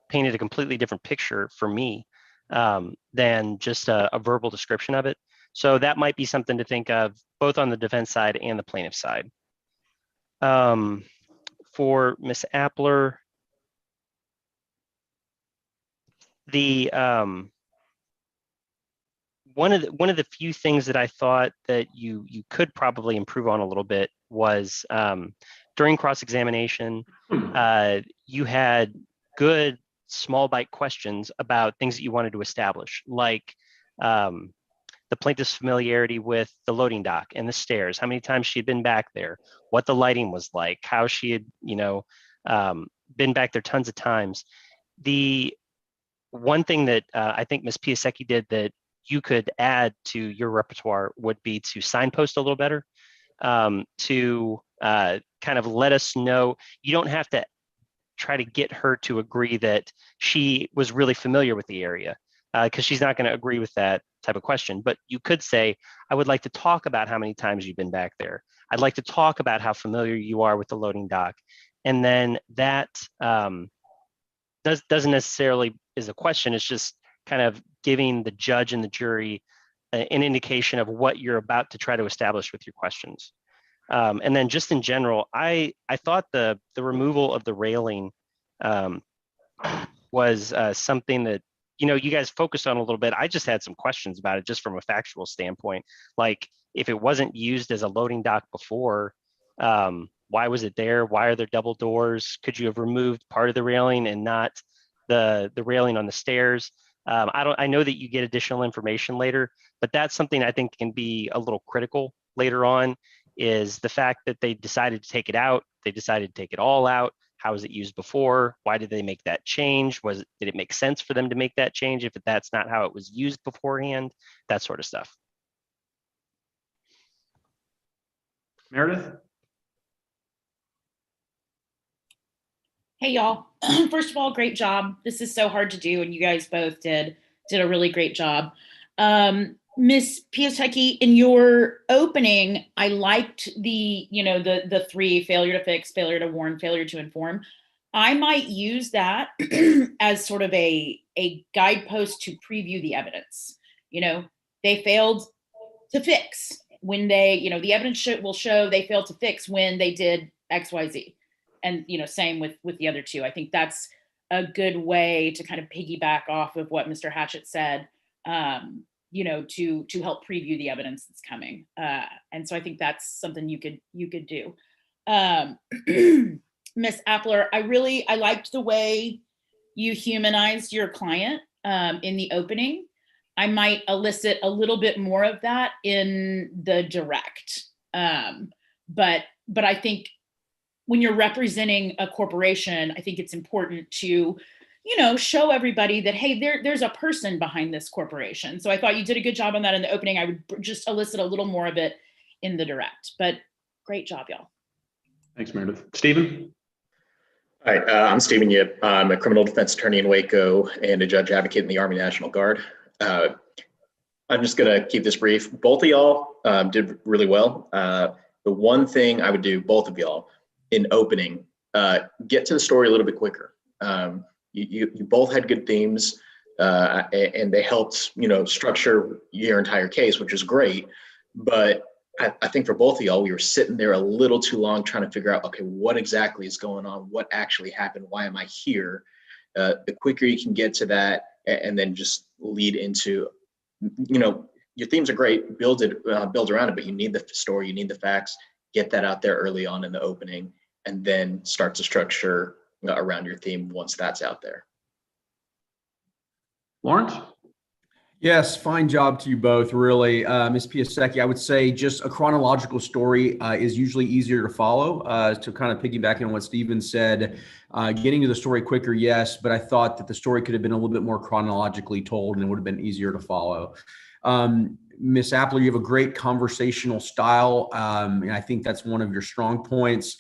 painted a completely different picture for me than just a verbal description of it. So that might be something to think of both on the defense side and the plaintiff side. For Ms. Appler, the one of the few things that I thought that you could probably improve on a little bit was during cross-examination, you had good small bite questions about things that you wanted to establish, like the plaintiff's familiarity with the loading dock and the stairs, how many times she had been back there, what the lighting was like, how she had, been back there tons of times. The one thing that I think Ms. Piasecki did that you could add to your repertoire would be to signpost a little better, to kind of let us know. You don't have to try to get her to agree that she was really familiar with the area, because she's not going to agree with that type of question. But you could say, I would like to talk about how many times you've been back there. I'd like to talk about how familiar you are with the loading dock. And then that doesn't necessarily is a question. It's just kind of giving the judge and the jury an indication of what you're about to try to establish with your questions. And then just in general, I thought the removal of the railing was something that, you guys focused on a little bit. I just had some questions about it just from a factual standpoint. Like, if it wasn't used as a loading dock before, why was it there? Why are there double doors? Could you have removed part of the railing and not the railing on the stairs? I know that you get additional information later, but that's something I think can be a little critical later on, is the fact that they decided to take it out. They decided to take it all out. How was it used before? Why did they make that change? Did it make sense for them to make that change if that's not how it was used beforehand? That sort of stuff. Meredith? Hey, y'all. First of all, great job. This is so hard to do, and you guys both did a really great job. Miss Piasecki, in your opening, I liked the three: failure to fix, failure to warn, failure to inform. I might use that as sort of a guidepost to preview the evidence. They failed to fix when the evidence will show they failed to fix when they did X, Y, Z. And, same with the other two. I think that's a good way to kind of piggyback off of what Mr. Hatchett said, to help preview the evidence that's coming. And so I think that's something you could do. Miss Appler, I liked the way you humanized your client. in the opening. I might elicit a little bit more of that in the direct. But I think when you're representing a corporation, I think it's important to, show everybody that, hey, there's a person behind this corporation. So I thought you did a good job on that in the opening. I would just elicit a little more of it in the direct, but great job, y'all. Thanks, Meredith. Stephen? Hi, I'm Stephen Yip. I'm a criminal defense attorney in Waco and a judge advocate in the Army National Guard. I'm just going to keep this brief. Both of y'all did really well. The one thing I would do, both of y'all, in opening, get to the story a little bit quicker. You both had good themes, and they helped, structure your entire case, which is great. But I think for both of y'all, we were sitting there a little too long trying to figure out, okay, what exactly is going on? What actually happened? Why am I here? The quicker you can get to that, and then just lead into, your themes are great, build around it, but you need the story, you need the facts, get that out there early on in the opening, and then start to structure around your theme once that's out there. Lawrence? Yes, fine job to you both, really. Ms. Piasecki, I would say just a chronological story is usually easier to follow. To kind of piggyback on what Stephen said, getting to the story quicker, yes, but I thought that the story could have been a little bit more chronologically told and it would have been easier to follow. Ms. Appler, you have a great conversational style, and I think that's one of your strong points.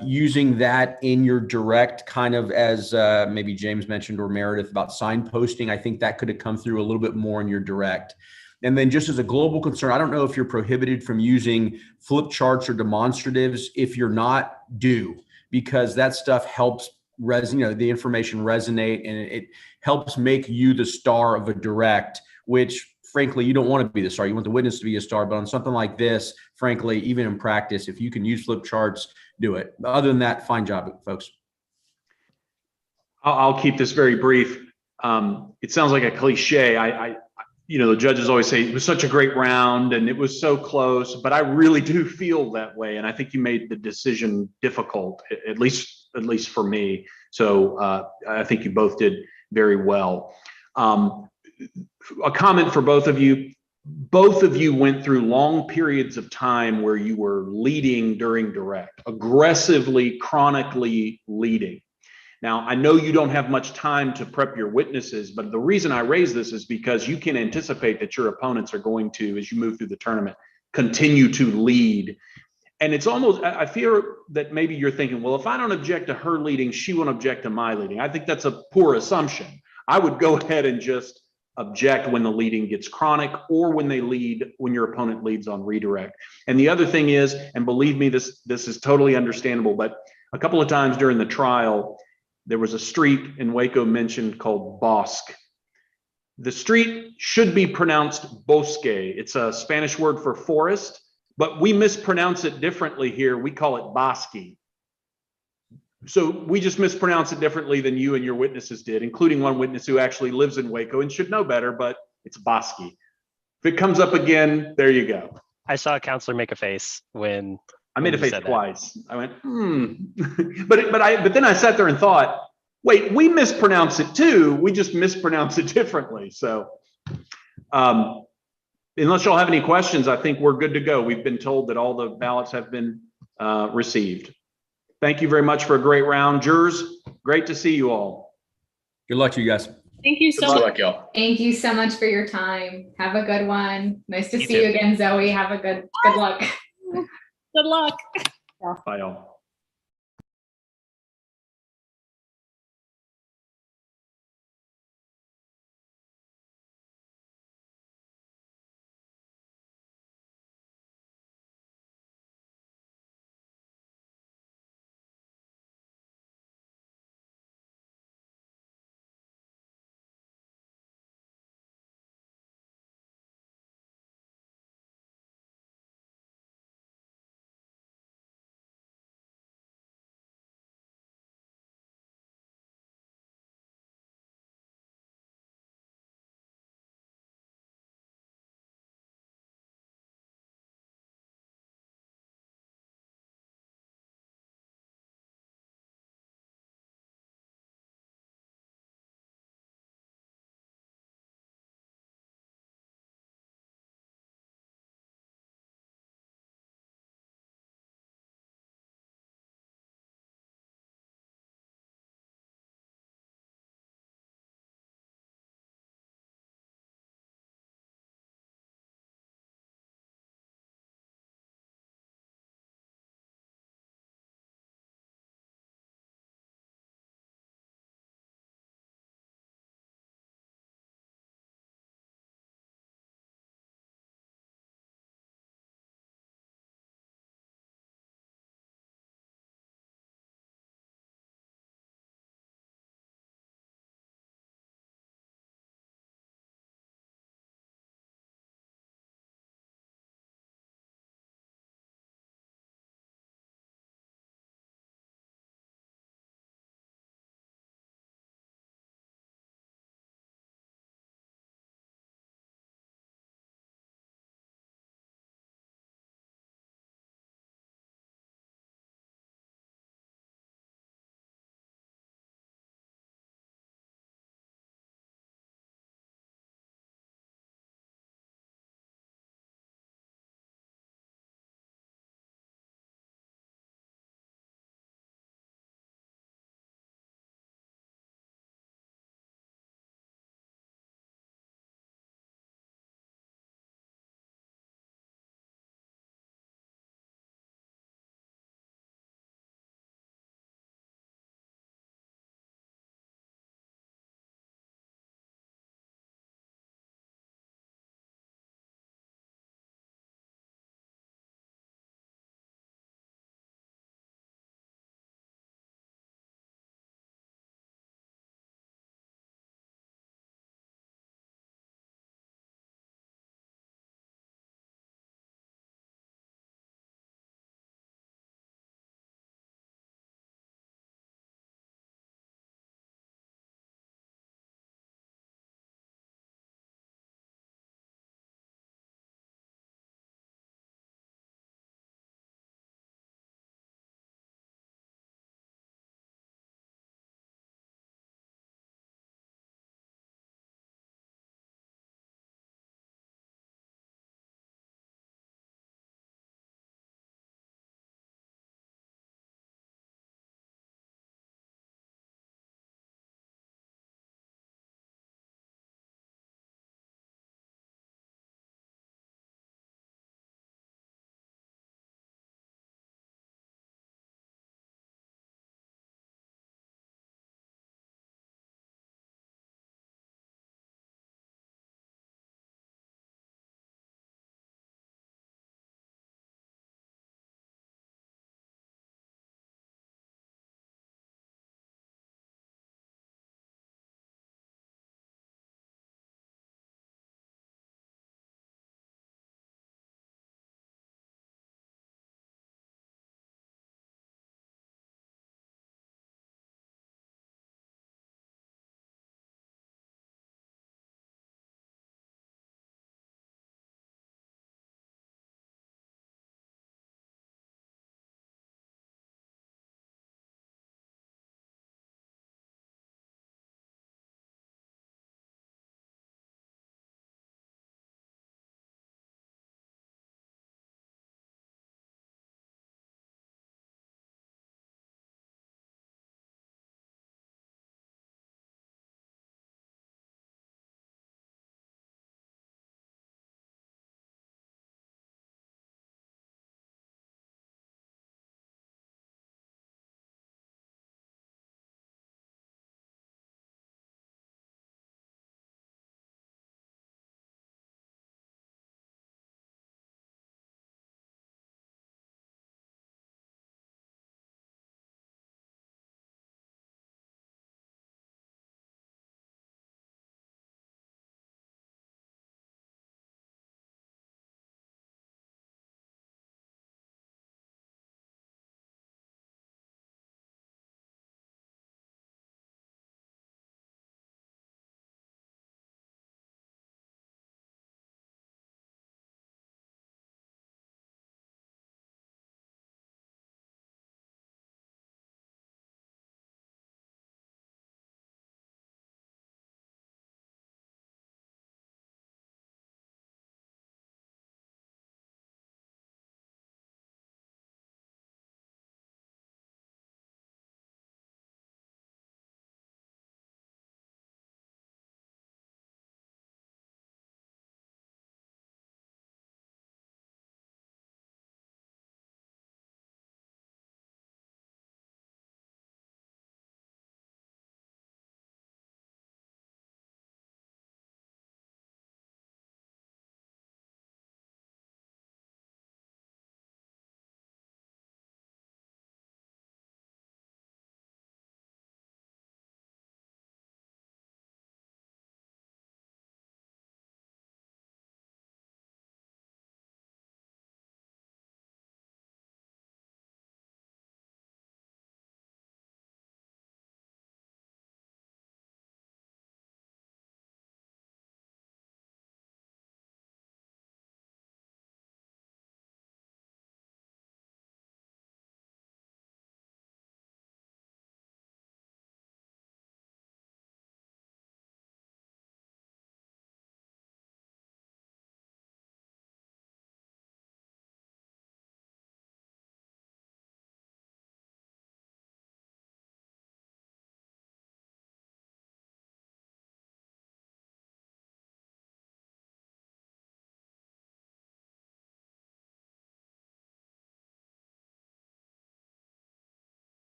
Using that in your direct, kind of as maybe James mentioned or Meredith about signposting, I think that could have come through a little bit more in your direct. And then just as a global concern, I don't know if you're prohibited from using flip charts or demonstratives. If you're not, do, because that stuff helps the information resonate, and it helps make you the star of a direct, which frankly, you don't want to be the star. You want the witness to be a star. But on something like this, frankly, even in practice, if you can use flip charts, do it. Other than that, fine job, folks. I'll keep this very brief. It sounds like a cliche. The judges always say it was such a great round and it was so close, but I really do feel that way. And I think you made the decision difficult, at least for me. So I think you both did very well. A comment for both of you. Both of you went through long periods of time where you were leading during direct, aggressively, chronically leading. Now, I know you don't have much time to prep your witnesses, but the reason I raise this is because you can anticipate that your opponents are going to, as you move through the tournament, continue to lead. And it's almost, I fear that maybe you're thinking, well, if I don't object to her leading, she won't object to my leading. I think that's a poor assumption. I would go ahead and just object when the leading gets chronic or when your opponent leads on redirect. And the other thing is, and believe me, this is totally understandable, but a couple of times during the trial, there was a street in Waco mentioned called Bosque. The street should be pronounced Bosque. It's a Spanish word for forest, but we mispronounce it differently here. We call it Bosque. So we just mispronounce it differently than you and your witnesses did, including one witness who actually lives in Waco and should know better, but it's Bosque. If it comes up again, there you go. I saw a counselor make a face when I made a face said twice. I went, but then I sat there and thought, wait, we mispronounce it too. We just mispronounce it differently. So unless y'all have any questions, I think we're good to go. We've been told that all the ballots have been received. Thank you very much for a great round. Jurors, great to see you all. Good luck to you guys. Thank you so Good much. luck, y'all. Thank you so much for your time. Have a good one. Nice to You see too. you again, Zoe. Have a good luck. Good luck. Bye, y'all.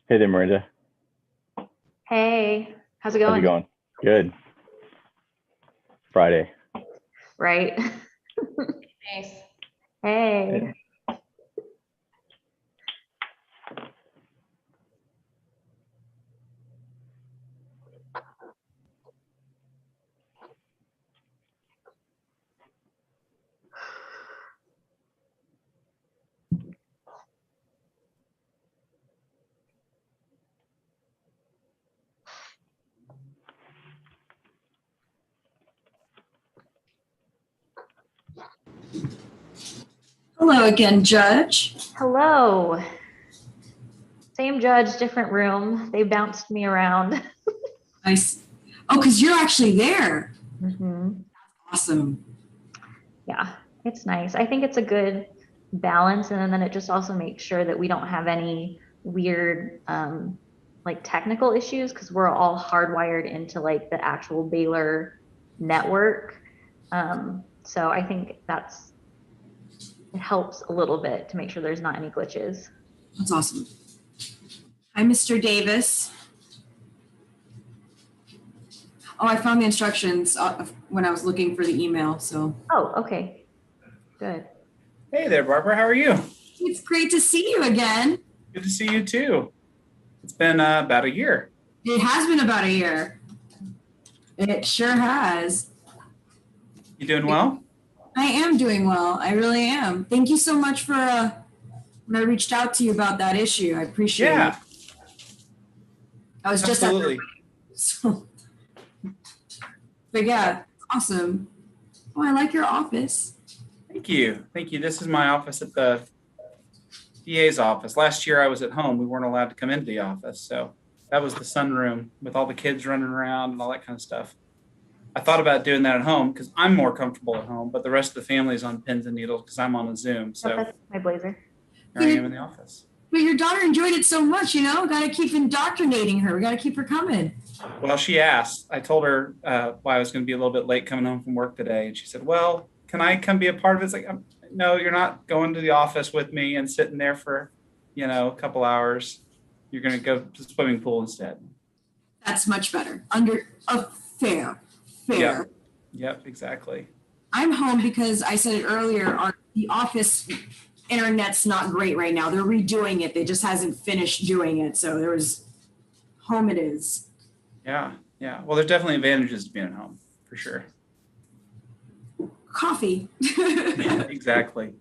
Hey there, Miranda. Hey, how's it How's going? it going? Good. Friday. Right. Nice. Hey. Hello again, Judge. Hello. Same judge, different room. They bounced me around. Nice. Oh, because you're actually there. Mhm. Awesome. Yeah, it's nice. I think it's a good balance, and then it just also makes sure that we don't have any weird like technical issues because we're all hardwired into like the actual Baylor network. So I think it helps a little bit to make sure there's not any glitches. That's awesome. Hi, Mr. Davis. Oh, I found the instructions when I was looking for the email, so. Oh, okay. Good. Hey there, Barbara. How are you? It's great to see you again. Good to see you too. It's been about a year. It has been about a year. It sure has. You doing well? I am doing well. I really am. Thank you so much for when I reached out to you about that issue. I appreciate it. I was just absolutely. So, but yeah, awesome. Oh, I like your office. Thank you. Thank you. This is my office at the DA's office. Last year I was at home. We weren't allowed to come into the office. So that was the sunroom with all the kids running around and all that kind of stuff. I thought about doing that at home because I'm more comfortable at home, but the rest of the family is on pins and needles because I'm on a Zoom. So That's my blazer. here I am in the office. But your daughter enjoyed it so much, you know, got to keep indoctrinating her. We got to keep her coming. Well, she asked. I told her why I was going to be a little bit late coming home from work today. And she said, well, can I come be a part of it? It's like, no, you're not going to the office with me and sitting there for, a couple hours. You're going to go to the swimming pool instead. That's much better. Fair. Yep, exactly. I'm home because I said it earlier, the office internet's not great right now. They're redoing it. They just hasn't finished doing it. So home it is. Yeah. Well, there's definitely advantages to being at home, for sure. Coffee. Yeah, exactly.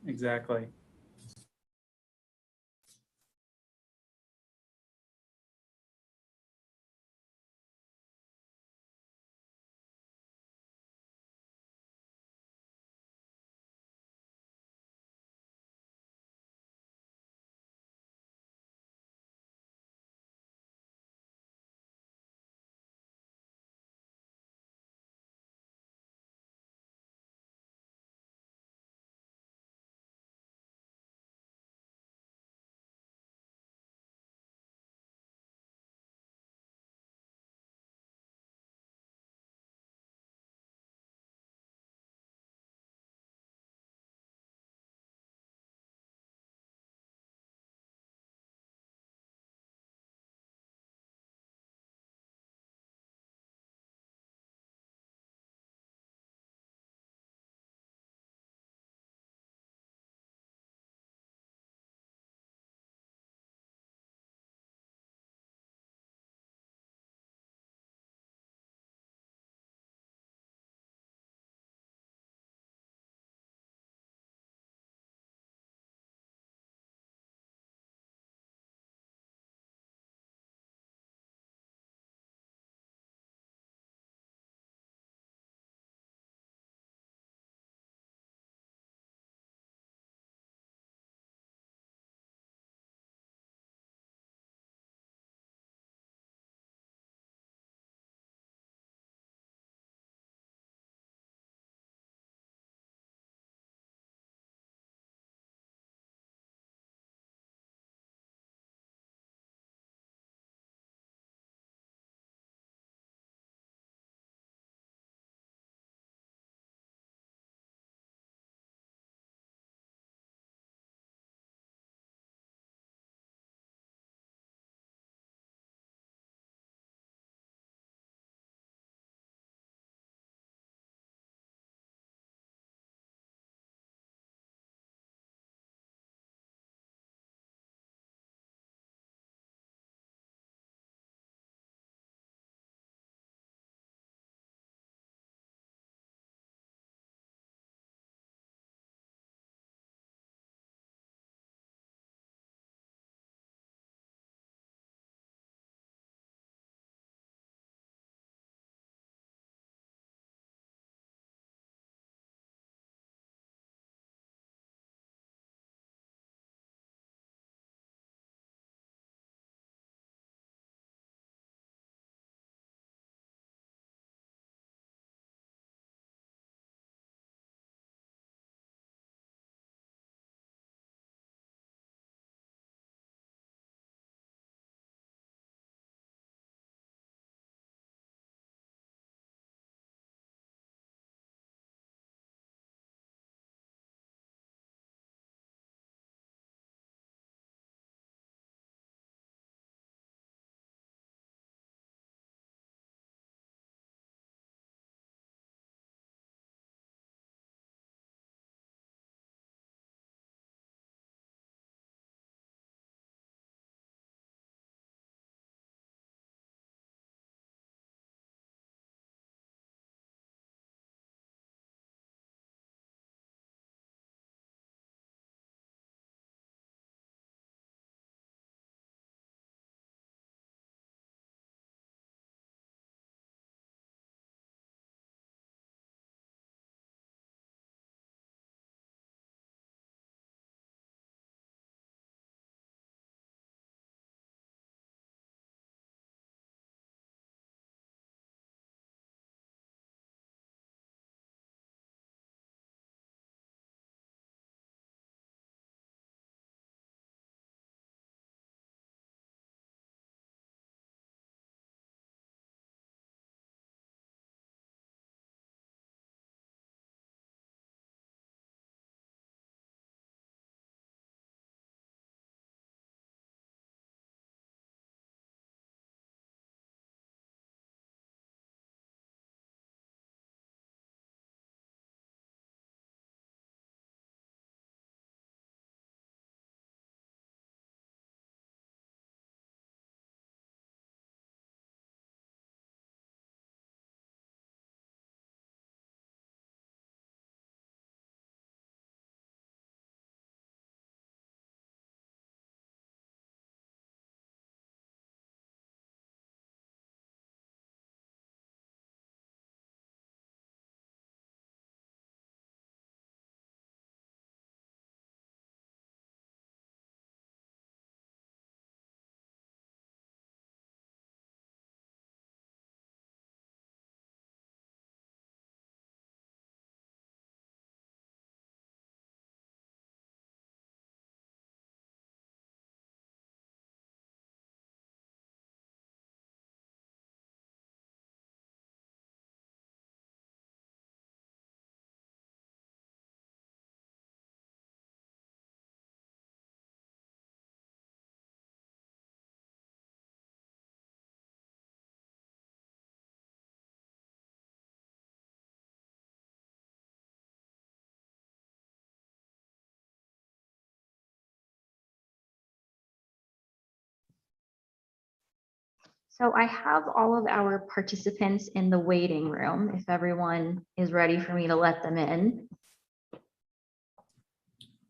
So I have all of our participants in the waiting room, if everyone is ready for me to let them in.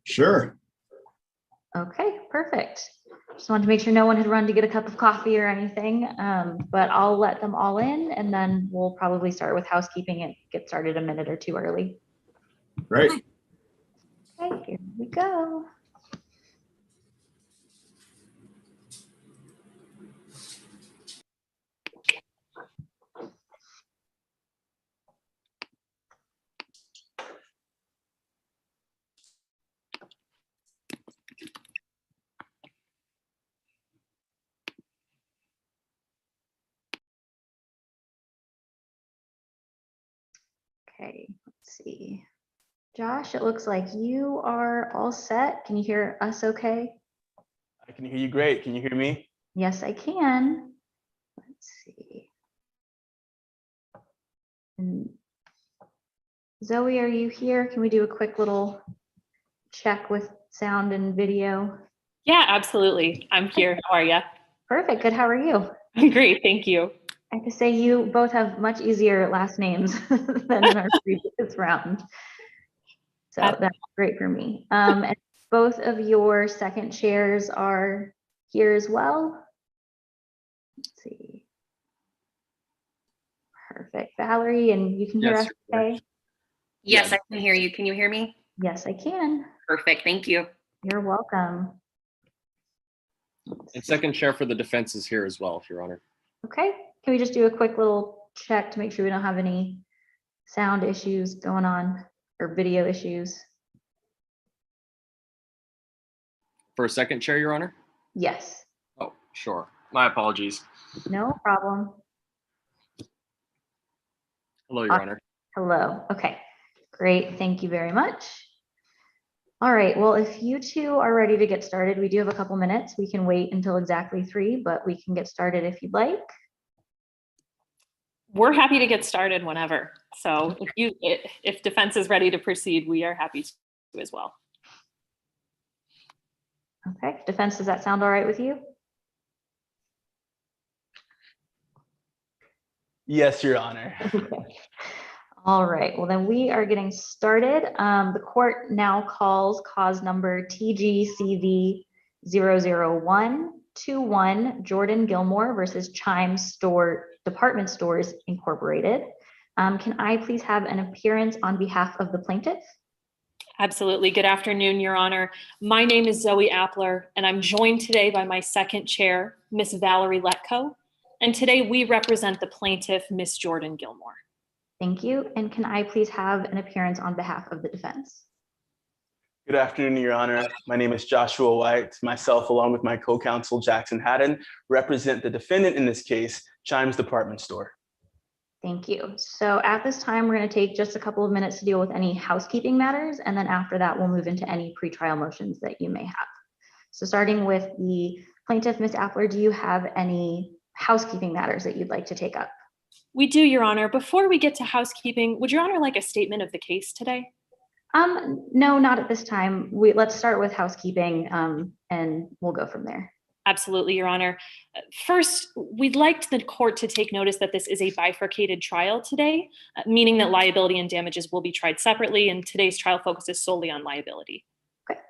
Sure. Okay, perfect. Just wanted to make sure no one had run to get a cup of coffee or anything, but I'll let them all in and then we'll probably start with housekeeping and get started a minute or two early. Great. Okay, here we go. Okay, let's see. Josh, it looks like you are all set. Can you hear us okay? I can hear you great. Can you hear me? Yes, I can. Let's see. And Zoe, are you here? Can we do a quick little check with sound and video? Yeah, absolutely. I'm here. How are you? Perfect. Good. How are you? I'm great. Thank you. I have to say you both have much easier last names than in our previous round. So that's great for me. And both of your second chairs are here as well. Let's see. Perfect. Valerie, and you can hear us okay? Yes, I can hear you. Can you hear me? Yes, I can. Perfect. Thank you. You're welcome. And second chair for the defense is here as well, Your Honor. Okay. Can we just do a quick little check to make sure we don't have any sound issues going on or video issues? For a second chair, Your Honor? Yes. Oh, sure. My apologies. No problem. Hello, Your Honor. Hello. Okay, great. Thank you very much. All right. Well, if you two are ready to get started, we do have a couple minutes. We can wait until exactly 3, but we can get started if you'd like. We're happy to get started whenever. So if defense is ready to proceed, we are happy to as well. Okay. Defense, does that sound all right with you? Yes, Your Honor. Okay. All right, well then we are getting started. The court now calls cause number TGCV 00121 Jordan Gilmore versus Chime Department Stores Incorporated. Can I please have an appearance on behalf of the plaintiff? Absolutely. Good afternoon, Your Honor. My name is Zoe Appler, and I'm joined today by my second chair, Miss Valerie Letko. And today we represent the plaintiff, Miss Jordan Gilmore. Thank you. And can I please have an appearance on behalf of the defense? Good afternoon, Your Honor. My name is Joshua White. Myself, along with my co-counsel, Jackson Haddon, represent the defendant in this case, Chimes Department Store. Thank you. So at this time, we're going to take just a couple of minutes to deal with any housekeeping matters. And then after that, we'll move into any pretrial motions that you may have. So starting with the plaintiff, Ms. Appler, do you have any housekeeping matters that you'd like to take up? We do, Your Honor. Before we get to housekeeping, would Your Honor like a statement of the case today? No, not at this time. Let's start with housekeeping and we'll go from there. Absolutely, Your Honor. First, we'd like the court to take notice that this is a bifurcated trial today, meaning that liability and damages will be tried separately, and today's trial focuses solely on liability. Okay.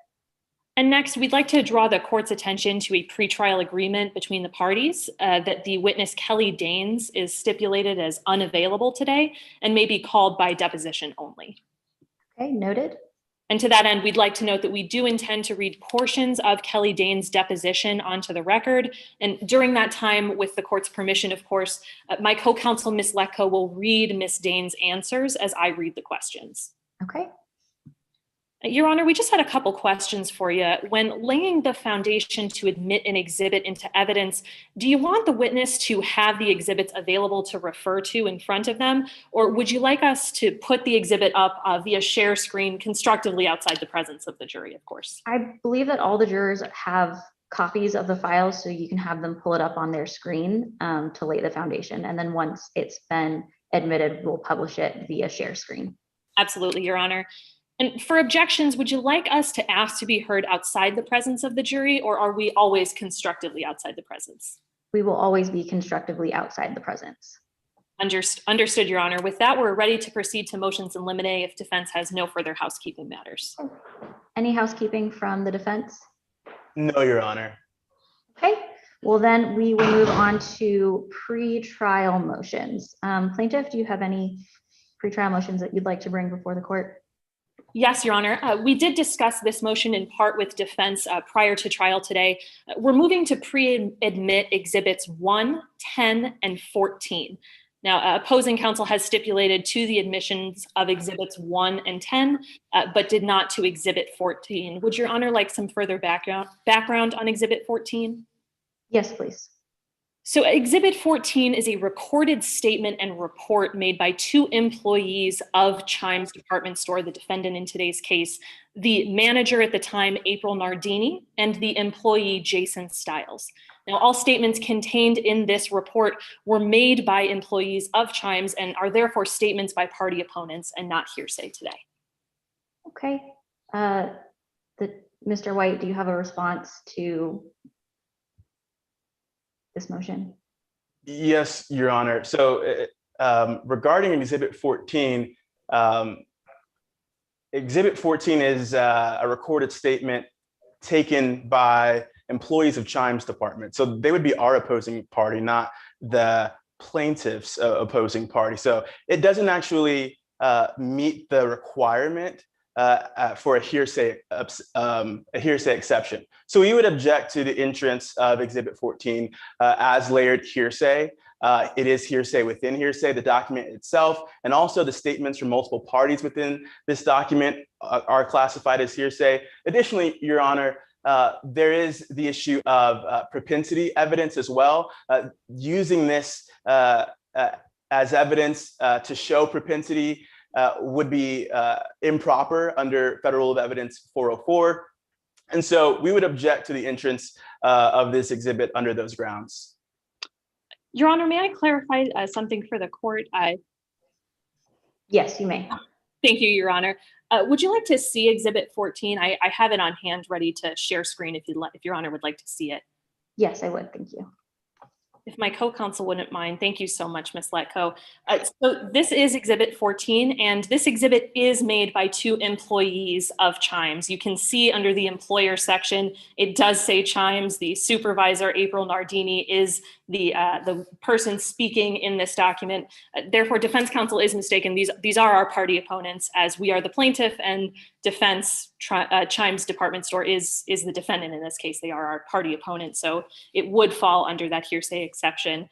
And next, we'd like to draw the court's attention to a pretrial agreement between the parties that the witness Kelly Danes is stipulated as unavailable today and may be called by deposition only. Okay, noted. And to that end, we'd like to note that we do intend to read portions of Kelly Danes' deposition onto the record. And during that time, with the court's permission, of course, my co-counsel, Ms. Letko, will read Ms. Danes' answers as I read the questions. Okay. Your Honor, we just had a couple questions for you. When laying the foundation to admit an exhibit into evidence, do you want the witness to have the exhibits available to refer to in front of them? Or would you like us to put the exhibit up via share screen constructively outside the presence of the jury, of course? I believe that all the jurors have copies of the files, so you can have them pull it up on their screen to lay the foundation. And then once it's been admitted, we'll publish it via share screen. Absolutely, Your Honor. And for objections, would you like us to ask to be heard outside the presence of the jury, or are we always constructively outside the presence? We will always be constructively outside the presence. Understood, Your Honor. With that, we're ready to proceed to motions in limine if defense has no further housekeeping matters. Any housekeeping from the defense? No, Your Honor. Okay, well then we will move on to pre-trial motions. Plaintiff, do you have any pre-trial motions that you'd like to bring before the court? Yes, Your Honor. We did discuss this motion in part with defense prior to trial today. We're moving to pre-admit exhibits 1, 10, and 14. Now, opposing counsel has stipulated to the admissions of exhibits 1 and 10, but did not to exhibit 14. Would Your Honor like some further background on exhibit 14? Yes, please. So exhibit 14 is a recorded statement and report made by 2 employees of Chimes department store, the defendant in today's case, the manager at the time, April Nardini, and the employee, Jason Stiles. Now, all statements contained in this report were made by employees of Chimes and are therefore statements by party opponents and not hearsay today. Okay. Mr. White, do you have a response to this motion? Yes, Your Honor. So regarding Exhibit 14, Exhibit 14 is a recorded statement taken by employees of Chimes department. So they would be our opposing party, not the plaintiff's opposing party. So it doesn't actually meet the requirement for a hearsay exception. So we would object to the entrance of Exhibit 14 as layered hearsay. It is hearsay within hearsay, the document itself, and also the statements from multiple parties within this document are classified as hearsay. Additionally, Your Honor, there is the issue of propensity evidence as well. Using this as evidence to show propensity would be improper under Federal Rule of Evidence 404. And so we would object to the entrance of this exhibit under those grounds. Your Honor, may I clarify something for the court? Yes, you may. Thank you, Your Honor. Would you like to see Exhibit 14? I have it on hand ready to share screen if Your Honor would like to see it. Yes, I would. Thank you. If my co-counsel wouldn't mind. Thank you so much, Ms. Letko. So this is Exhibit 14, and this exhibit is made by 2 employees of Chimes. You can see under the employer section, it does say Chimes. The supervisor, April Nardini, is the person speaking in this document. Therefore, defense counsel is mistaken. These are our party opponents, as we are the plaintiff, and defense Chimes department store is the defendant in this case. They are our party opponent, so it would fall under that hearsay exception.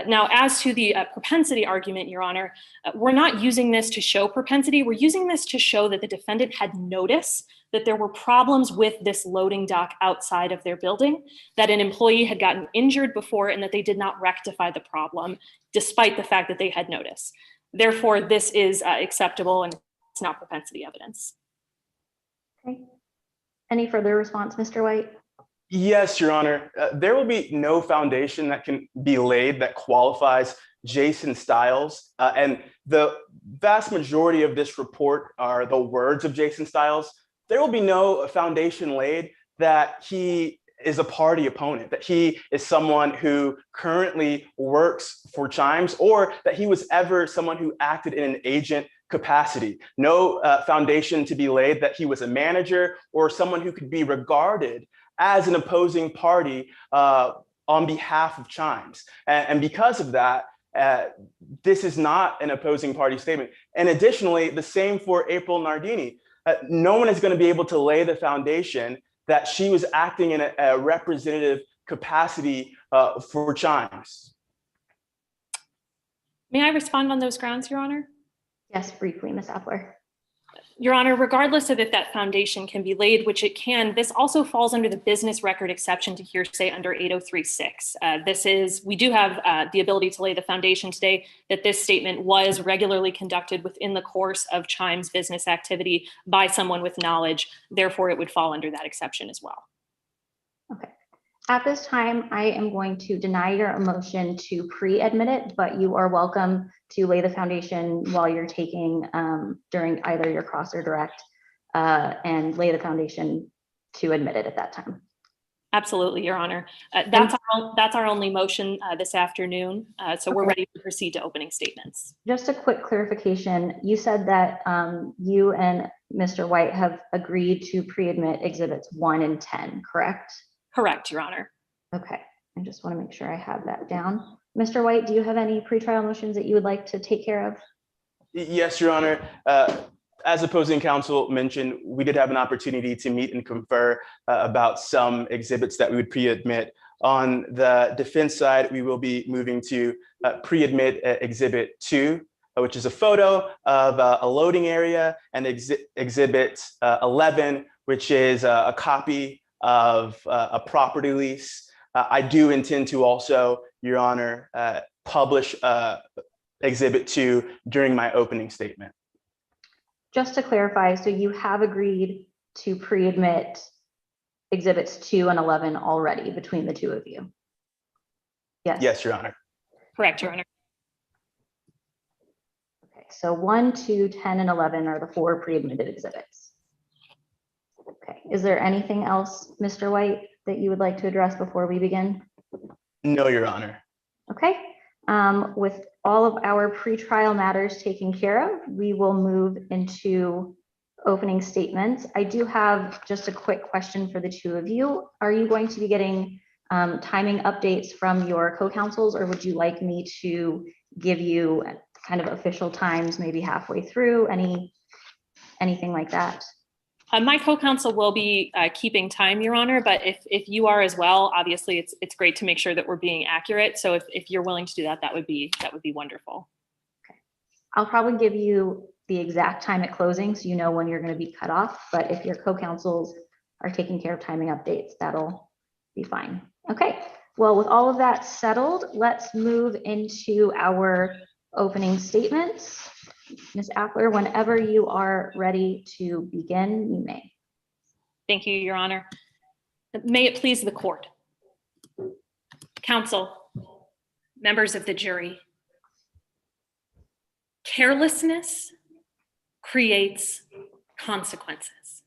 Now, as to the propensity argument, Your Honor, we're not using this to show propensity. We're using this to show that the defendant had notice that there were problems with this loading dock outside of their building, that an employee had gotten injured before, and that they did not rectify the problem, despite the fact that they had notice. Therefore, this is acceptable, and it's not propensity evidence. Okay. Any further response, Mr. White? Yes, Your Honor. There will be no foundation that can be laid that qualifies Jason Stiles. And the vast majority of this report are the words of Jason Stiles. There will be no foundation laid that he is a party opponent, that he is someone who currently works for Chimes, or that he was ever someone who acted in an agent capacity. No foundation to be laid that he was a manager or someone who could be regarded as an opposing party on behalf of Chimes. And because of that, this is not an opposing party statement. And additionally, the same for April Nardini. No one is going to be able to lay the foundation that she was acting in a representative capacity for Chimes. May I respond on those grounds, Your Honor? Yes, briefly, Ms. Appler. Your Honor, regardless of if that foundation can be laid, which it can, this also falls under the business record exception to hearsay under 8036. We do have the ability to lay the foundation today that this statement was regularly conducted within the course of Chimes business activity by someone with knowledge. Therefore, it would fall under that exception as well. Okay. At this time, I am going to deny your motion to pre-admit it, but you are welcome to lay the foundation while you're taking during either your cross or direct and lay the foundation to admit it at that time. Absolutely, Your Honor. That's our only motion this afternoon. So we're ready to proceed to opening statements. Just a quick clarification. You said that you and Mr. White have agreed to pre-admit exhibits 1 and 10, correct? Correct, Your Honor. Okay, I just want to make sure I have that down. Mr. White, do you have any pretrial motions that you would like to take care of? Yes, Your Honor. As opposing counsel mentioned, we did have an opportunity to meet and confer about some exhibits that we would pre-admit. On the defense side, we will be moving to pre-admit exhibit 2, which is a photo of a loading area, and exhibit 11, which is a copy of a property lease. I do intend to also, Your Honor, publish exhibit 2 during my opening statement. Just to clarify, so you have agreed to pre-admit exhibits 2 and 11 already between the two of you? Yes. Yes, Your Honor. Correct, Your Honor. Okay, so 1, 2, 10, and 11 are the 4 pre-admitted exhibits. Okay, is there anything else, Mr. White, that you would like to address before we begin? No, Your Honor. Okay, with all of our pretrial matters taken care of, we will move into opening statements. I do have just a quick question for the two of you. Are you going to be getting timing updates from your co-counsels, or would you like me to give you kind of official times, maybe halfway through, anything like that? My co-counsel will be keeping time, Your Honor, but if you are as well, obviously it's great to make sure that we're being accurate. So if you're willing to do that, that would be wonderful. Okay. I'll probably give you the exact time at closing so you know when you're going to be cut off, but if your co-counsels are taking care of timing updates, that'll be fine. Okay, well, with all of that settled, let's move into our opening statements. Ms. Appler, whenever you are ready to begin, you may. Thank you, Your Honor. May it please the court. Counsel, members of the jury, carelessness creates consequences.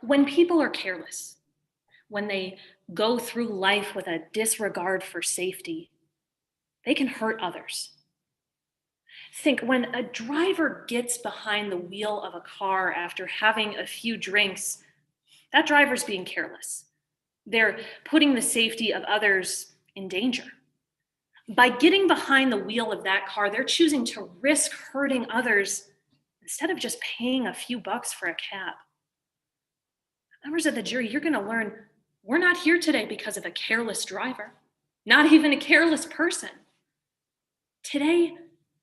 When people are careless, when they go through life with a disregard for safety, they can hurt others. Think, when a driver gets behind the wheel of a car after having a few drinks, that driver's being careless. They're putting the safety of others in danger. By getting behind the wheel of that car, they're choosing to risk hurting others instead of just paying a few bucks for a cab. Members of the jury, you're going to learn we're not here today because of a careless driver, not even a careless person. Today,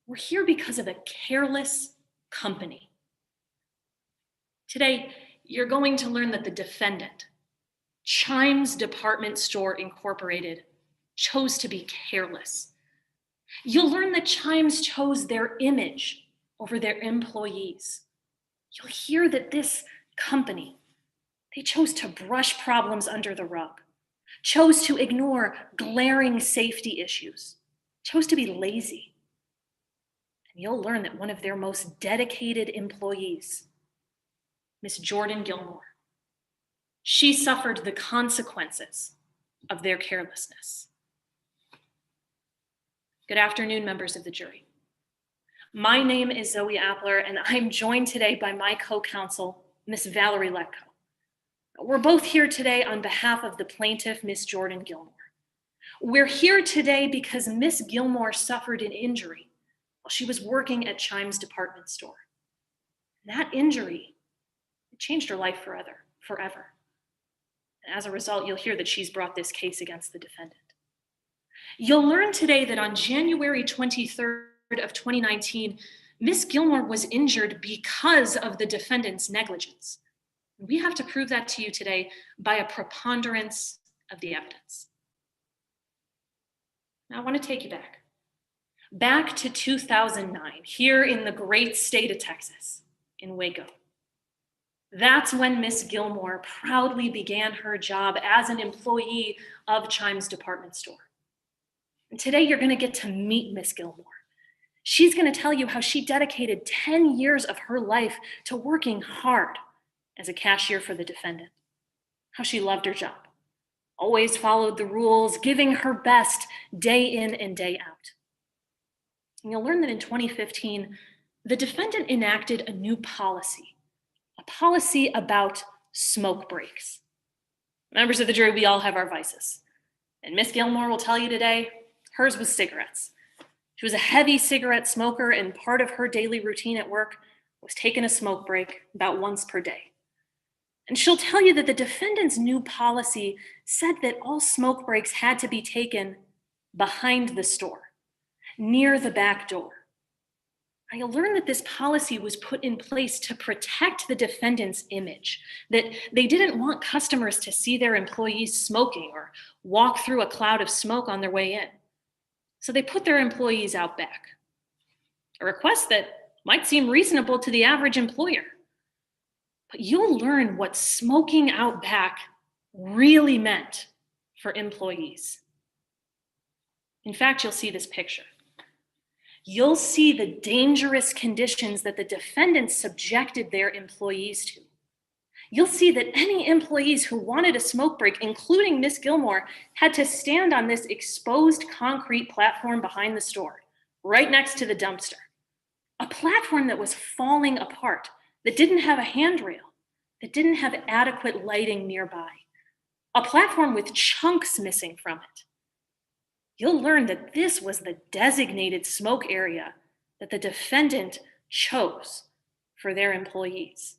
we're here because of a careless company. Today, you're going to learn that the defendant, Chimes Department Store Incorporated, chose to be careless. You'll learn that Chimes chose their image over their employees. You'll hear that this company, they chose to brush problems under the rug, chose to ignore glaring safety issues, chose to be lazy. And you'll learn that one of their most dedicated employees, Miss Jordan Gilmore, she suffered the consequences of their carelessness. Good afternoon, members of the jury. My name is Zoe Appler, and I'm joined today by my co-counsel, Miss Valerie Letko. We're both here today on behalf of the plaintiff, Miss Jordan Gilmore. We're here today because Miss Gilmore suffered an injury while she was working at Chimes Department Store. That injury, it changed her life forever. And as a result, you'll hear that she's brought this case against the defendant. You'll learn today that on January 23rd of 2019, Miss Gilmore was injured because of the defendant's negligence. We have to prove that to you today by a preponderance of the evidence. Now, I want to take you back to 2009, here in the great state of Texas, in Waco. That's when Miss Gilmore proudly began her job as an employee of Chimes Department Store. And today you're going to get to meet Miss Gilmore. She's going to tell you how she dedicated 10 years of her life to working hard as a cashier for the defendant. how she loved her job, always followed the rules, giving her best day in and day out. And you'll learn that in 2015, the defendant enacted a new policy, a policy about smoke breaks. Members of the jury, we all have our vices. And Miss Gilmore will tell you today, hers was cigarettes. She was a heavy cigarette smoker, and part of her daily routine at work was taking a smoke break about once per day. And she'll tell you that the defendant's new policy said that all smoke breaks had to be taken behind the store, near the back door. Now, you'll learn that this policy was put in place to protect the defendant's image, that they didn't want customers to see their employees smoking or walk through a cloud of smoke on their way in. So they put their employees out back. A request that might seem reasonable to the average employer. But you'll learn what smoking out back really meant for employees. In fact, you'll see this picture. You'll see the dangerous conditions that the defendants subjected their employees to. You'll see that any employees who wanted a smoke break, including Miss Gilmore, had to stand on this exposed concrete platform behind the store, right next to the dumpster. A platform that was falling apart, that didn't have a handrail, that didn't have adequate lighting nearby. A platform with chunks missing from it. You'll learn that this was the designated smoke area that the defendant chose for their employees.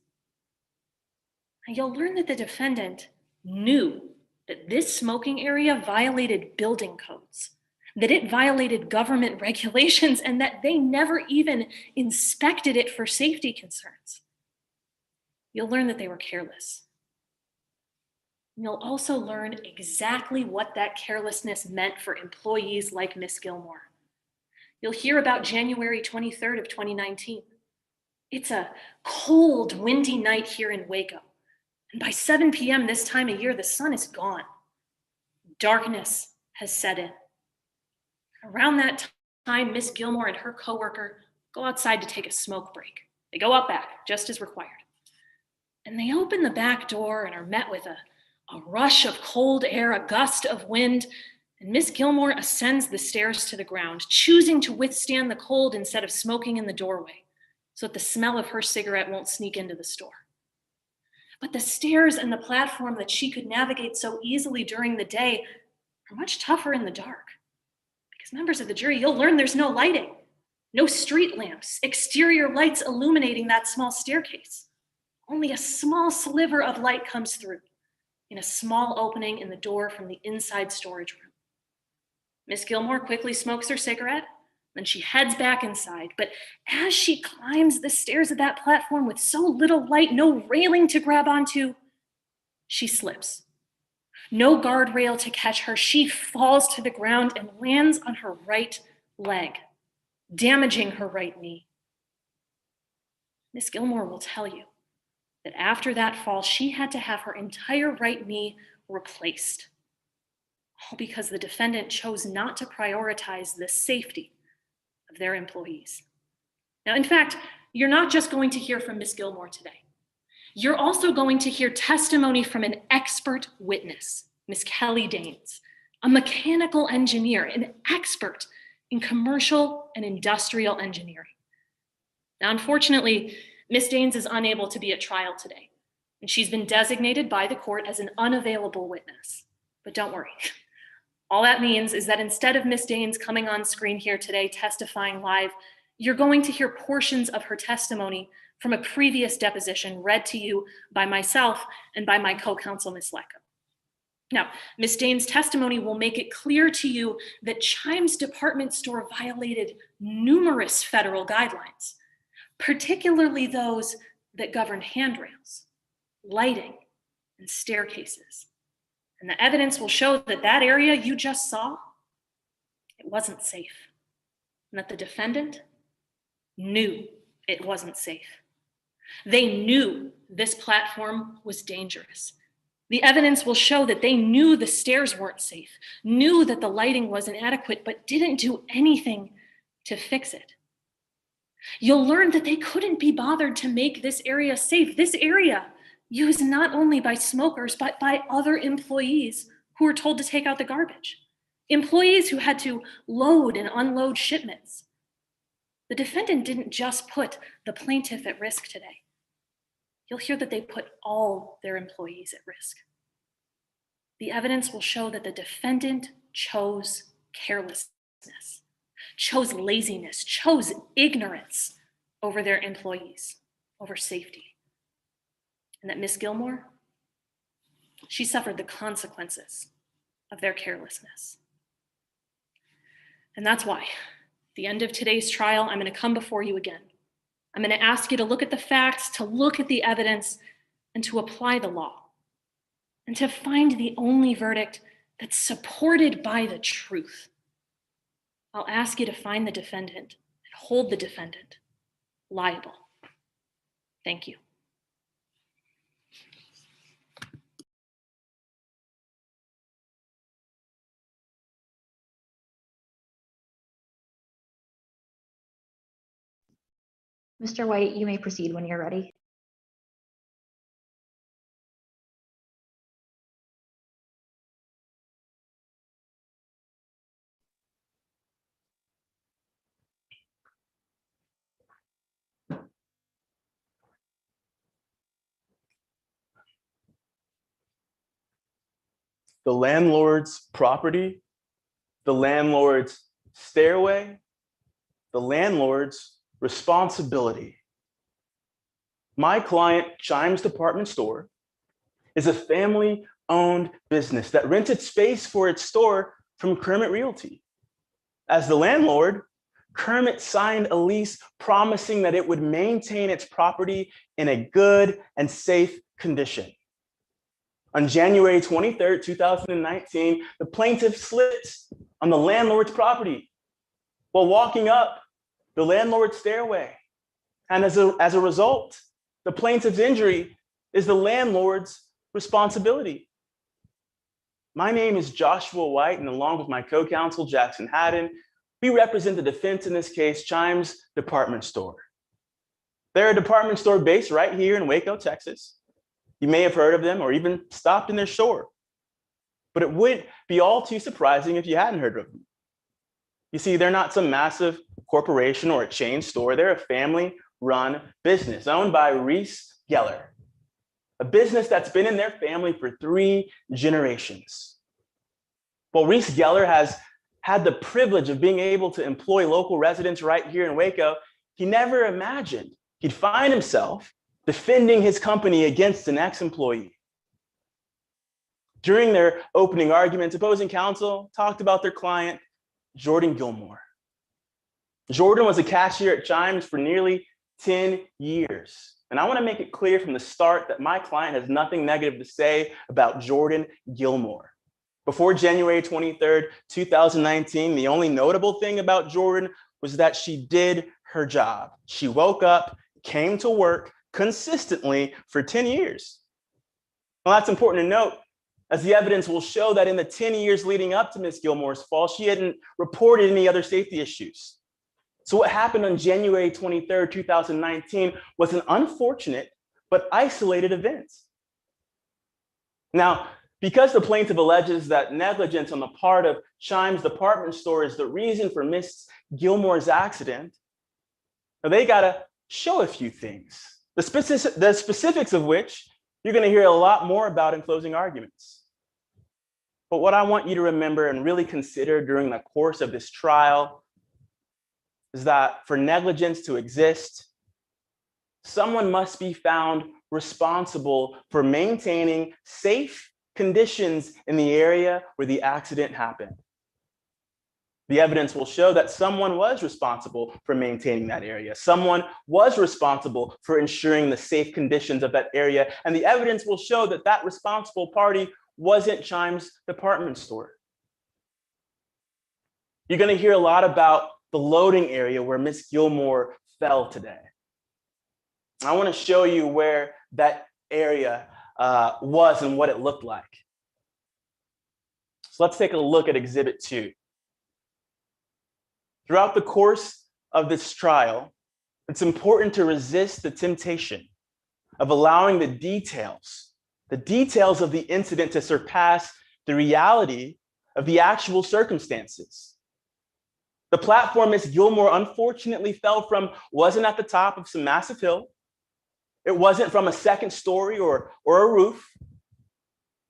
And you'll learn that the defendant knew that this smoking area violated building codes, that it violated government regulations, and that they never even inspected it for safety concerns. You'll learn that they were careless. You'll also learn exactly what that carelessness meant for employees like Miss Gilmore. You'll hear about January 23rd of 2019. It's a cold, windy night here in Waco. And by 7 p.m. this time of year, the sun is gone. Darkness has set in. Around that time, Miss Gilmore and her coworker go outside to take a smoke break. They go out back, just as required. And they open the back door and are met with a rush of cold air, a gust of wind, and Miss Gilmore ascends the stairs to the ground, choosing to withstand the cold instead of smoking in the doorway, so that the smell of her cigarette won't sneak into the store. But the stairs and the platform that she could navigate so easily during the day are much tougher in the dark. Because members of the jury, you'll learn there's no lighting, no street lamps, exterior lights illuminating that small staircase. Only a small sliver of light comes through in a small opening in the door from the inside storage room. Miss Gilmore quickly smokes her cigarette, then she heads back inside. But as she climbs the stairs of that platform with so little light, no railing to grab onto, she slips. No guardrail to catch her. She falls to the ground and lands on her right leg, damaging her right knee. Miss Gilmore will tell you that after that fall, she had to have her entire right knee replaced. All because the defendant chose not to prioritize the safety of their employees. Now, in fact, you're not just going to hear from Miss Gilmore today. You're also going to hear testimony from an expert witness, Miss Kelly Danes, a mechanical engineer, an expert in commercial and industrial engineering. Now, unfortunately, Ms. Danes is unable to be at trial today, and she's been designated by the court as an unavailable witness. But don't worry. All that means is that instead of Ms. Danes coming on screen here today testifying live, you're going to hear portions of her testimony from a previous deposition read to you by myself and by my co-counsel, Ms. Lecco. Now, Ms. Danes' testimony will make it clear to you that Chime's department store violated numerous federal guidelines, particularly those that govern handrails, lighting, and staircases. And the evidence will show that that area you just saw, it wasn't safe. And that the defendant knew it wasn't safe. They knew this platform was dangerous. The evidence will show that they knew the stairs weren't safe, knew that the lighting was inadequate, but didn't do anything to fix it. You'll learn that they couldn't be bothered to make this area safe. This area used not only by smokers, but by other employees who were told to take out the garbage. Employees who had to load and unload shipments. The defendant didn't just put the plaintiff at risk today. You'll hear that they put all their employees at risk. The evidence will show that the defendant chose carelessness, chose laziness, chose ignorance over their employees, over safety. And that Ms. Gilmore, she suffered the consequences of their carelessness. And that's why, at the end of today's trial, I'm going to come before you again. I'm going to ask you to look at the facts, to look at the evidence, and to apply the law, and to find the only verdict that's supported by the truth. I'll ask you to find the defendant and hold the defendant liable. Thank you. Mr. White, you may proceed when you're ready. The landlord's property, the landlord's stairway, the landlord's responsibility. My client, Chimes Department Store, is a family-owned business that rented space for its store from Kermit Realty. As the landlord, Kermit signed a lease promising that it would maintain its property in a good and safe condition. On January 23rd, 2019, the plaintiff slipped on the landlord's property while walking up the landlord's stairway. And as a result, the plaintiff's injury is the landlord's responsibility. My name is Joshua White, and along with my co-counsel, Jackson Haddon, we represent the defense in this case, Chimes Department Store. They're a department store based right here in Waco, Texas. You may have heard of them or even stopped in their store, but it wouldn't be all too surprising if you hadn't heard of them. You see, they're not some massive corporation or a chain store. They're a family-run business owned by Reese Geller, a business that's been in their family for 3 generations. Well, Reese Geller has had the privilege of being able to employ local residents right here in Waco. He never imagined he'd find himself defending his company against an ex-employee. During their opening arguments, opposing counsel talked about their client, Jordan Gilmore. Jordan was a cashier at Chimes for nearly 10 years. And I want to make it clear from the start that my client has nothing negative to say about Jordan Gilmore. Before January 23rd, 2019, the only notable thing about Jordan was that she did her job. She woke up, came to work consistently for 10 years. Well, that's important to note, as the evidence will show that in the 10 years leading up to Ms. Gilmore's fall, she hadn't reported any other safety issues. So what happened on January 23rd, 2019 was an unfortunate but isolated event. Now, because the plaintiff alleges that negligence on the part of Chimes Department Store is the reason for Ms. Gilmore's accident, they gotta show a few things, the specifics of which you're going to hear a lot more about in closing arguments. But what I want you to remember and really consider during the course of this trial is that for negligence to exist, someone must be found responsible for maintaining safe conditions in the area where the accident happened. The evidence will show that someone was responsible for maintaining that area. Someone was responsible for ensuring the safe conditions of that area. And the evidence will show that that responsible party wasn't Chimes Department Store. You're going to hear a lot about the loading area where Ms. Gilmore fell today. I want to show you where that area was and what it looked like. So let's take a look at Exhibit 2. Throughout the course of this trial, it's important to resist the temptation of allowing the details of the incident to surpass the reality of the actual circumstances. The platform Ms. Gilmore unfortunately fell from wasn't at the top of some massive hill. It wasn't from a second story or a roof.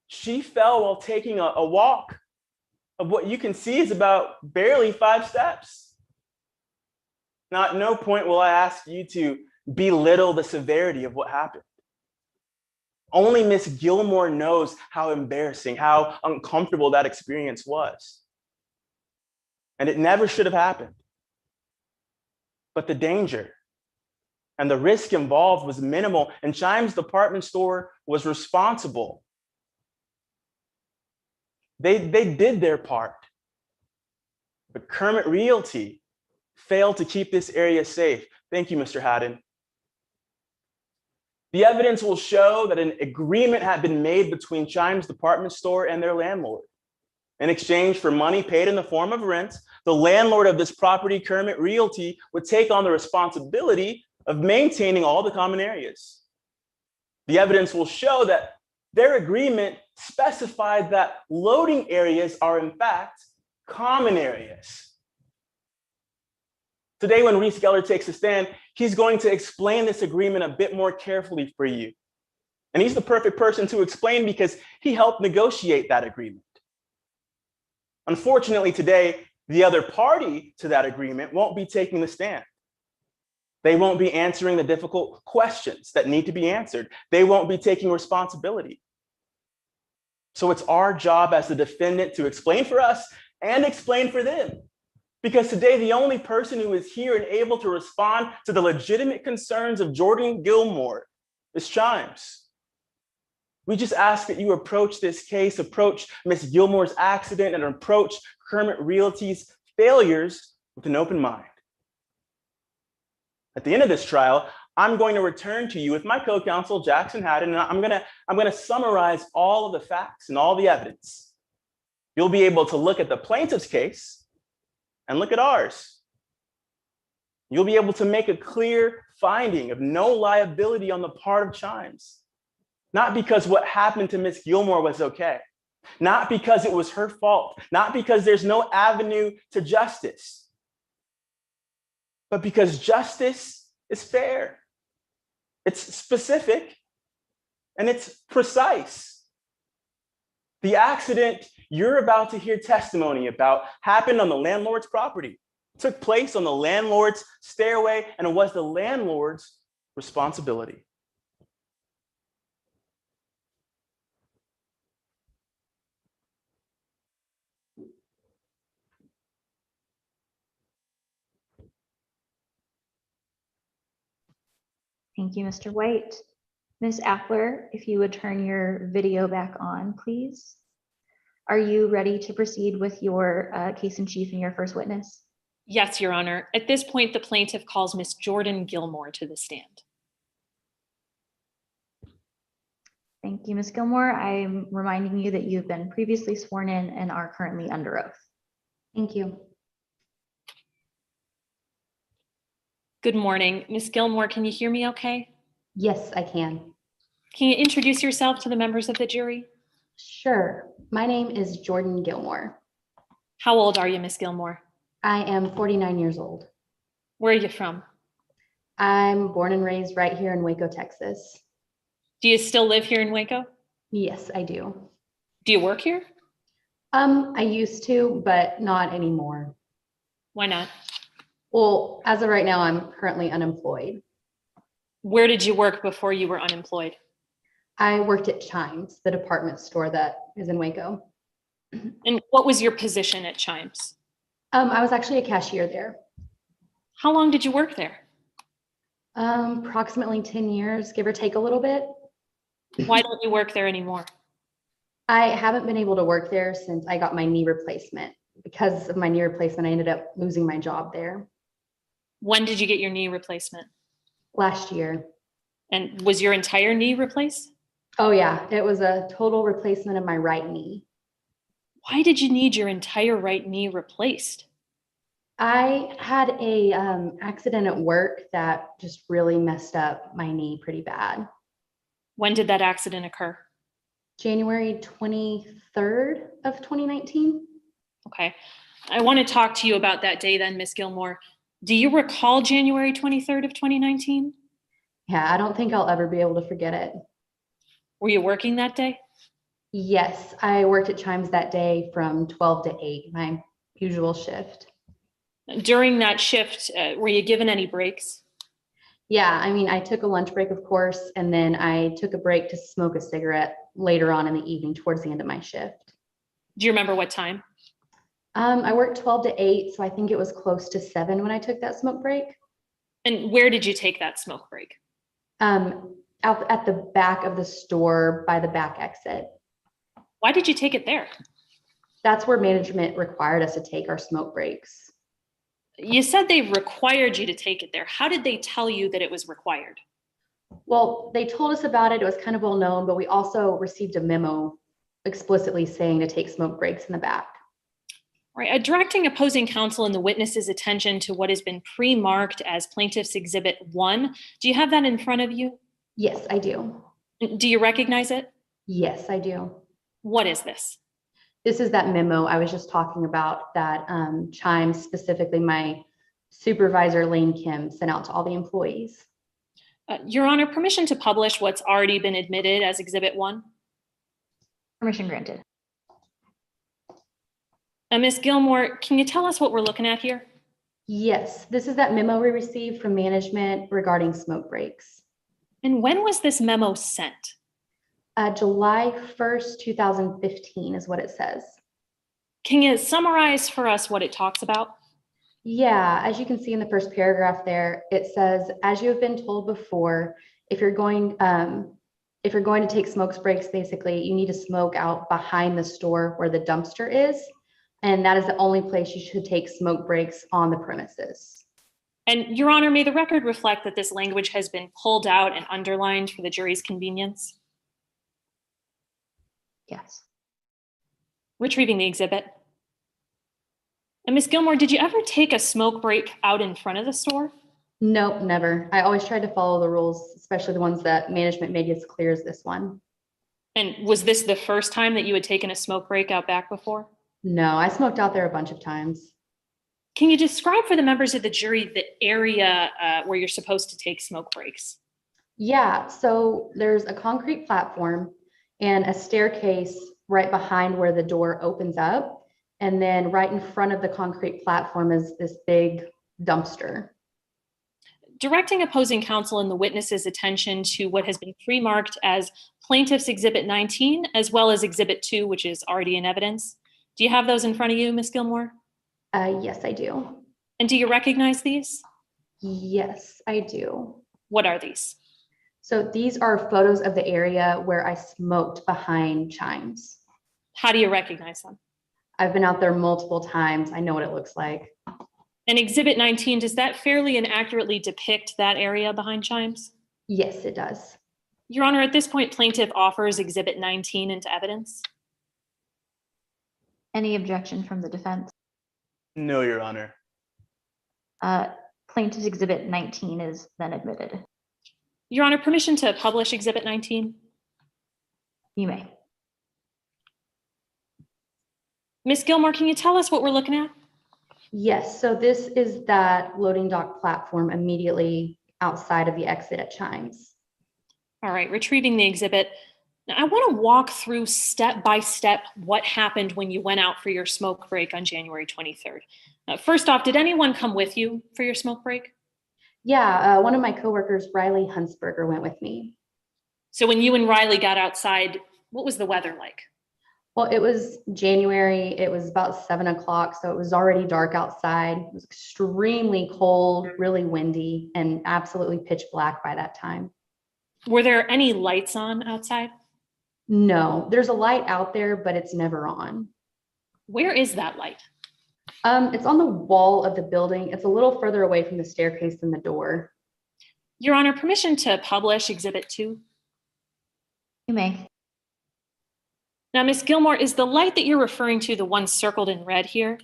She fell while taking a walk of what you can see is about barely 5 steps. Now, at no point will I ask you to belittle the severity of what happened. Only Miss Gilmore knows how embarrassing, how uncomfortable that experience was. And it never should have happened. But the danger and the risk involved was minimal, and Chimes department store was responsible. They did their part. But Kermit Realty failed to keep this area safe. Thank you, Mr. Haddon. The evidence will show that an agreement had been made between Chimes department store and their landlord. In exchange for money paid in the form of rent, the landlord of this property, Kermit Realty, would take on the responsibility of maintaining all the common areas. The evidence will show that their agreement specified that loading areas are in fact common areas. Today, when Reese Geller takes a stand, he's going to explain this agreement a bit more carefully for you. And he's the perfect person to explain because he helped negotiate that agreement. Unfortunately, today, the other party to that agreement won't be taking the stand. They won't be answering the difficult questions that need to be answered. They won't be taking responsibility. So it's our job as the defendant to explain for us and explain for them. Because today, the only person who is here and able to respond to the legitimate concerns of Jordan Gilmore is Chimes. We just ask that you approach this case, approach Ms. Gilmore's accident, and approach Kermit Realty's failures with an open mind. At the end of this trial, I'm going to return to you with my co-counsel, Jackson Haddon, and I'm going to summarize all of the facts and all the evidence. You'll be able to look at the plaintiff's case and look at ours. You'll be able to make a clear finding of no liability on the part of Chimes. Not because what happened to Ms. Gilmore was okay. Not because it was her fault. Not because there's no avenue to justice. But because justice is fair. It's specific and it's precise. The accident you're about to hear testimony about happened on the landlord's property, took place on the landlord's stairway, and it was the landlord's responsibility. Thank you, Mr. White. Ms. Appler, if you would turn your video back on, please. Are you ready to proceed with your case in chief and your first witness? Yes, Your Honor. At this point, the plaintiff calls Ms. Jordan Gilmore to the stand. Thank you, Ms. Gilmore. I'm reminding you that you've been previously sworn in and are currently under oath. Thank you. Good morning. Ms. Gilmore, can you hear me okay? Yes, I can. Can you introduce yourself to the members of the jury? Sure. My name is Jordan Gilmore. How old are you, Ms. Gilmore? I am 49 years old. Where are you from? I'm born and raised right here in Waco, Texas. Do you still live here in Waco? Yes, I do. Do you work here? I used to, but not anymore. Why not? Well, as of right now, I'm currently unemployed. Where did you work before you were unemployed? I worked at Chimes, the department store that is in Waco. And what was your position at Chimes? I was actually a cashier there. How long did you work there? Approximately 10 years, give or take a little bit. Why don't you work there anymore? I haven't been able to work there since I got my knee replacement. Because of my knee replacement, I ended up losing my job there. When did you get your knee replacement? Last year. And was your entire knee replaced? Oh yeah, it was a total replacement of my right knee. Why did you need your entire right knee replaced? I had a accident at work that just really messed up my knee pretty bad. When did that accident occur? January 23rd of 2019. Okay. I want to talk to you about that day then, Ms. Gilmore. Do you recall January 23rd of 2019? Yeah, I don't think I'll ever be able to forget it. Were you working that day? Yes, I worked at Chimes that day from 12 to 8, my usual shift. During that shift, were you given any breaks? Yeah, I mean, I took a lunch break, of course, and then I took a break to smoke a cigarette later on in the evening towards the end of my shift. Do you remember what time? I worked 12 to 8, so I think it was close to 7 when I took that smoke break. And where did you take that smoke break? Out at the back of the store by the back exit. Why did you take it there? That's where management required us to take our smoke breaks. You said they required you to take it there. How did they tell you that it was required? Well, they told us about it. It was kind of well known, but we also received a memo explicitly saying to take smoke breaks in the back. Right. Directing opposing counsel and the witness's attention to what has been pre-marked as Plaintiff's Exhibit 1. Do you have that in front of you? Yes, I do. Do you recognize it? Yes, I do. What is this? This is that memo I was just talking about that Chimes, specifically my supervisor, Lane Kim, sent out to all the employees. Your Honor, permission to publish what's already been admitted as Exhibit 1? Permission granted. Ms. Gilmore, can you tell us what we're looking at here? Yes, this is that memo we received from management regarding smoke breaks. And when was this memo sent? July 1st, 2015 is what it says. Can you summarize for us what it talks about? Yeah, as you can see in the first paragraph there, it says, as you have been told before, if you're going to take smoke breaks, basically, you need to smoke out behind the store where the dumpster is. And that is the only place you should take smoke breaks on the premises. And Your Honor, may the record reflect that this language has been pulled out and underlined for the jury's convenience? Yes. Retrieving the exhibit. And Ms. Gilmore, did you ever take a smoke break out in front of the store? Nope, never. I always tried to follow the rules, especially the ones that management made as clear as this one. And was this the first time that you had taken a smoke break out back before? No, I smoked out there a bunch of times. Can you describe for the members of the jury the area where you're supposed to take smoke breaks? Yeah, so there's a concrete platform and a staircase right behind where the door opens up. And then right in front of the concrete platform is this big dumpster. Directing opposing counsel and the witness's attention to what has been pre-marked as Plaintiff's Exhibit 19, as well as Exhibit 2, which is already in evidence. Do you have those in front of you, Ms. Gilmore? Yes, I do. And do you recognize these? Yes, I do. What are these? So these are photos of the area where I smoked behind Chimes. How do you recognize them? I've been out there multiple times. I know what it looks like. And Exhibit 19, does that fairly and accurately depict that area behind Chimes? Yes, it does. Your Honor, at this point, plaintiff offers Exhibit 19 into evidence. Any objection from the defense? No, Your Honor. Plaintiff's Exhibit 19 is then admitted. Your Honor, permission to publish Exhibit 19? You may. Ms. Gilmore, can you tell us what we're looking at? Yes, so this is that loading dock platform immediately outside of the exit at Chimes. All right, retrieving the exhibit. Now, I want to walk through step by step what happened when you went out for your smoke break on January 23rd. First off, did anyone come with you for your smoke break? Yeah, one of my coworkers, Riley Hunsberger, went with me. So when you and Riley got outside, what was the weather like? Well, it was January. It was about 7 o'clock, so it was already dark outside. It was extremely cold, really windy, and absolutely pitch black by that time. Were there any lights on outside? No, there's a light out there, but it's never on. Where is that light? It's on the wall of the building. It's a little further away from the staircase than the door. Your Honor, permission to publish Exhibit 2? You may. Now, Ms. Gilmore, is the light that you're referring to the one circled in red here?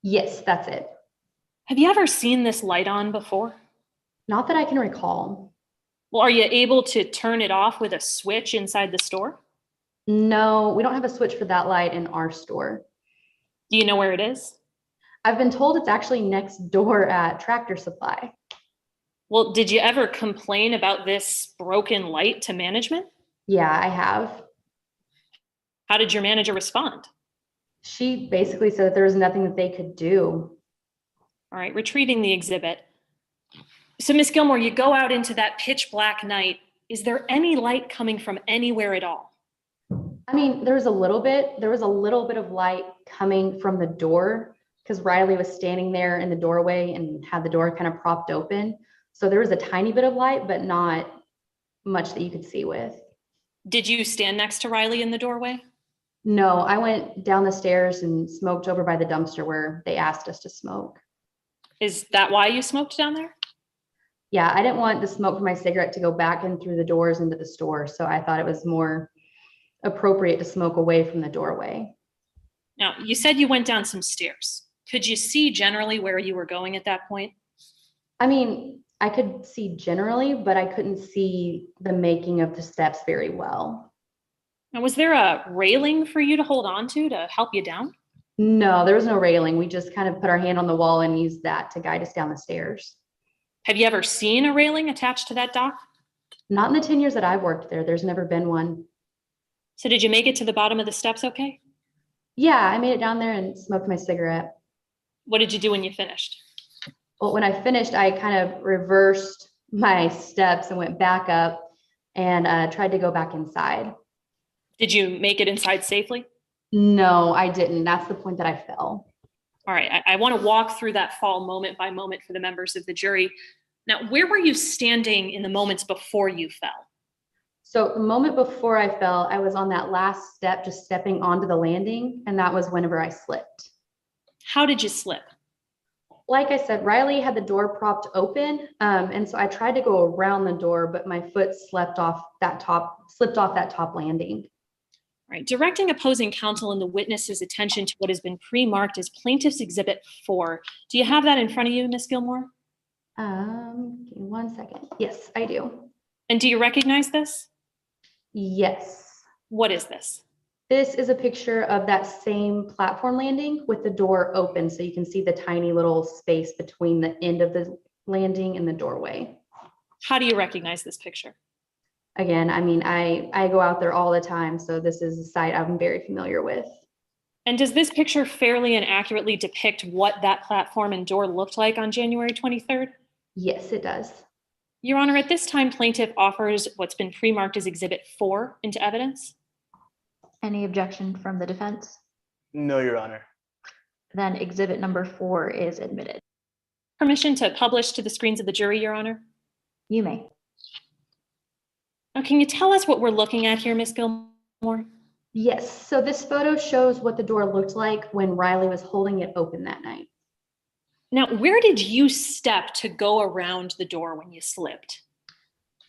Yes, that's it. Have you ever seen this light on before? Not that I can recall. Well, are you able to turn it off with a switch inside the store? No, we don't have a switch for that light in our store. Do you know where it is? I've been told it's actually next door at Tractor Supply. Well, did you ever complain about this broken light to management? Yeah, I have. How did your manager respond? She basically said that there was nothing that they could do. All right, retrieving the exhibit. So, Miss Gilmore, you go out into that pitch black night. Is there any light coming from anywhere at all? I mean, there was a little bit of light coming from the door because Riley was standing there in the doorway and had the door kind of propped open. So there was a tiny bit of light, but not much that you could see with. Did you stand next to Riley in the doorway? No, I went down the stairs and smoked over by the dumpster where they asked us to smoke. Is that why you smoked down there? Yeah, I didn't want the smoke from my cigarette to go back in through the doors into the store. So I thought it was more appropriate to smoke away from the doorway. Now, you said you went down some stairs. Could you see generally where you were going at that point? I mean, I could see generally, but I couldn't see the making of the steps very well. Now, was there a railing for you to hold on to help you down? No, there was no railing. We just kind of put our hand on the wall and used that to guide us down the stairs. Have you ever seen a railing attached to that dock? Not in the 10 years that I've worked there. There's never been one. So did you make it to the bottom of the steps okay? Yeah, I made it down there and smoked my cigarette. What did you do when you finished? Well, when I finished, I kind of reversed my steps and went back up and tried to go back inside. Did you make it inside safely? No, I didn't. That's the point that I fell. All right, I want to walk through that fall moment by moment for the members of the jury. Now, where were you standing in the moments before you fell? So the moment before I fell, I was on that last step, just stepping onto the landing, and that was whenever I slipped. How did you slip? Like I said, Riley had the door propped open, and so I tried to go around the door, but my foot slipped off that top landing. All right, directing opposing counsel and the witness's attention to what has been pre-marked as Plaintiff's Exhibit 4. Do you have that in front of you, Ms. Gilmore? Give me 1 second. Yes, I do. And do you recognize this? Yes. What is this? This is a picture of that same platform landing with the door open, so you can see the tiny little space between the end of the landing and the doorway. How do you recognize this picture? Again, I mean, I go out there all the time, so this is a site I'm very familiar with. And does this picture fairly and accurately depict what that platform and door looked like on January 23rd? Yes, it does. Your Honor, at this time, plaintiff offers what's been pre-marked as Exhibit 4 into evidence. Any objection from the defense? No, Your Honor. Then exhibit number 4 is admitted. Permission to publish to the screens of the jury, Your Honor? You may. Now, can you tell us what we're looking at here, Ms. Gilmore? Yes, so this photo shows what the door looked like when Riley was holding it open that night. Now, where did you step to go around the door when you slipped?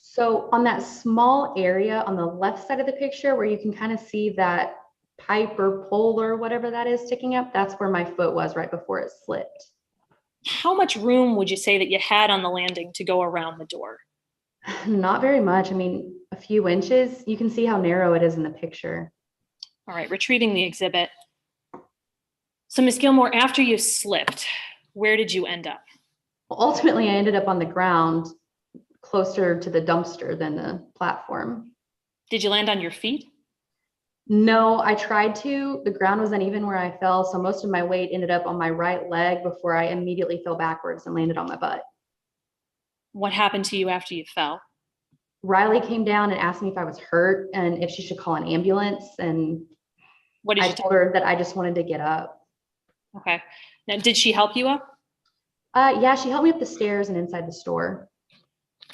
So on that small area on the left side of the picture where you can kind of see that pipe or pole or whatever that is sticking up, that's where my foot was right before it slipped. How much room would you say that you had on the landing to go around the door? Not very much. I mean, a few inches. You can see how narrow it is in the picture. All right, retrieving the exhibit. So Ms. Gilmore, after you slipped, where did you end up? Well, ultimately, I ended up on the ground closer to the dumpster than the platform. Did you land on your feet? No, I tried to. The ground was uneven where I fell, so most of my weight ended up on my right leg before I immediately fell backwards and landed on my butt. What happened to you after you fell? Riley came down and asked me if I was hurt and if she should call an ambulance, and what did I told her that I just wanted to get up. Okay. Now, did she help you up? Yeah, she helped me up the stairs and inside the store.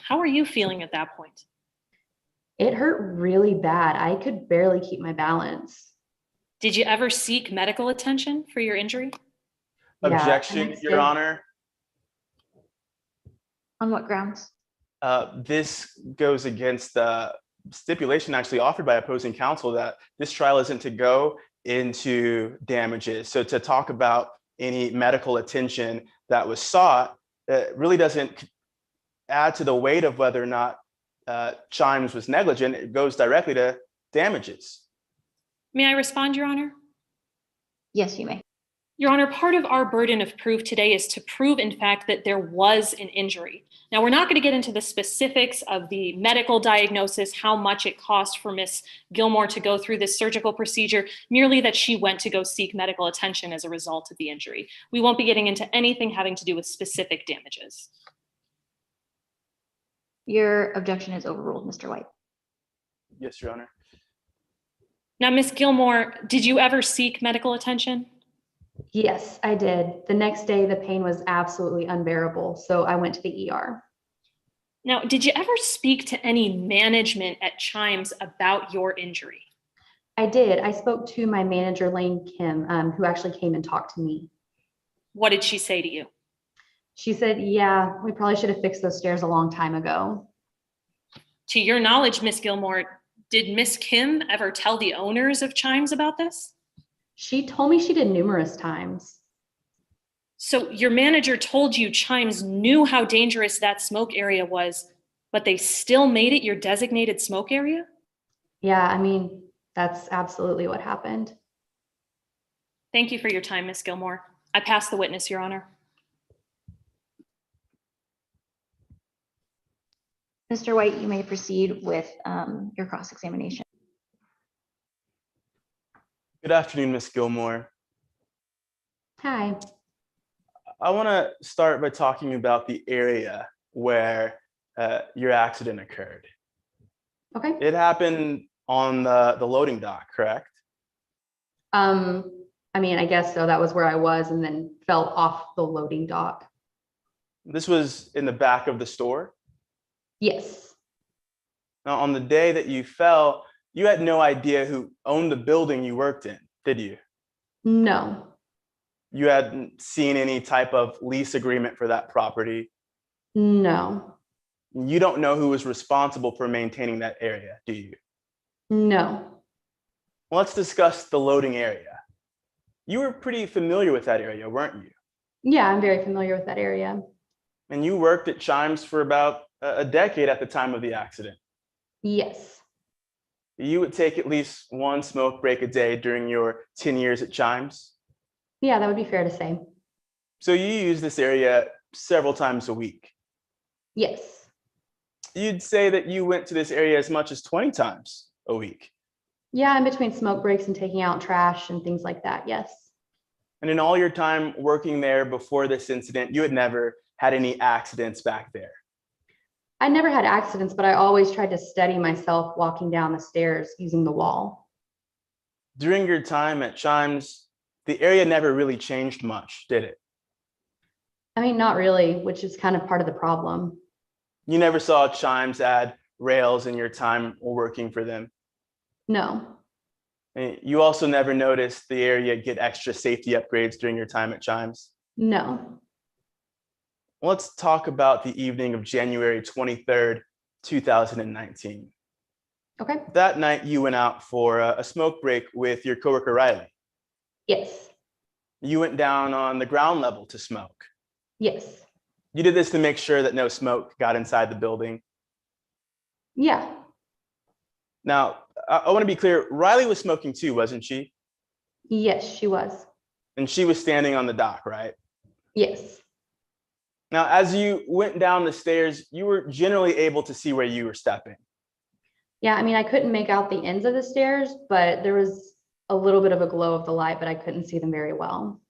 How are you feeling at that point? It hurt really bad. I could barely keep my balance. Did you ever seek medical attention for your injury? Objection, Your Honor. On what grounds? This goes against the stipulation actually offered by opposing counsel that this trial isn't to go into damages. So to talk about any medical attention that was sought really doesn't add to the weight of whether or not Chimes was negligent, it goes directly to damages. May I respond, Your Honor? Yes, you may. Your Honor, part of our burden of proof today is to prove, in fact, that there was an injury. Now, we're not going to get into the specifics of the medical diagnosis, how much it cost for Ms. Gilmore to go through this surgical procedure, merely that she went to go seek medical attention as a result of the injury. We won't be getting into anything having to do with specific damages. Your objection is overruled, Mr. White. Yes, Your Honor. Now, Ms. Gilmore, did you ever seek medical attention? Yes, I did. The next day, the pain was absolutely unbearable, so I went to the ER. Now, did you ever speak to any management at Chimes about your injury? I did. I spoke to my manager, Lane Kim, who actually came and talked to me. What did she say to you? She said, yeah, we probably should have fixed those stairs a long time ago. To your knowledge, Ms. Gilmore, did Ms. Kim ever tell the owners of Chimes about this? She told me she did numerous times. So your manager told you Chimes knew how dangerous that smoke area was, but they still made it your designated smoke area? Yeah, I mean, that's absolutely what happened. Thank you for your time, Ms. Gilmore. I pass the witness, Your Honor. Mr. White, you may proceed with your cross-examination. Good afternoon, Ms. Gilmore. Hi. I want to start by talking about the area where your accident occurred. Okay. It happened on the loading dock, correct? I mean, I guess so. That was where I was and then fell off the loading dock. This was in the back of the store? Yes. Now, on the day that you fell, you had no idea who owned the building you worked in, did you? No. You hadn't seen any type of lease agreement for that property? No. You don't know who was responsible for maintaining that area, do you? No. Well, let's discuss the loading area. You were pretty familiar with that area, weren't you? Yeah, I'm very familiar with that area. And you worked at Chimes for about a decade at the time of the accident. Yes. You would take at least one smoke break a day during your 10 years at Chimes? Yeah, that would be fair to say. So you use this area several times a week? Yes. You'd say that you went to this area as much as 20 times a week? Yeah, in between smoke breaks and taking out trash and things like that, yes. And in all your time working there before this incident, you had never had any accidents back there? I never had accidents, but I always tried to steady myself walking down the stairs using the wall. During your time at Chimes, the area never really changed much, did it? I mean, not really, which is kind of part of the problem. You never saw Chimes add rails in your time working for them? No. And you also never noticed the area get extra safety upgrades during your time at Chimes? No. Let's talk about the evening of January 23rd, 2019. Okay. That night, you went out for a smoke break with your coworker, Riley. Yes. You went down on the ground level to smoke. Yes. You did this to make sure that no smoke got inside the building. Yeah. Now, I want to be clear, Riley was smoking too, wasn't she? Yes, she was. And she was standing on the dock, right? Yes. Now, as you went down the stairs, you were generally able to see where you were stepping. Yeah, I mean, I couldn't make out the ends of the stairs, but there was a little bit of a glow of the light, but I couldn't see them very well.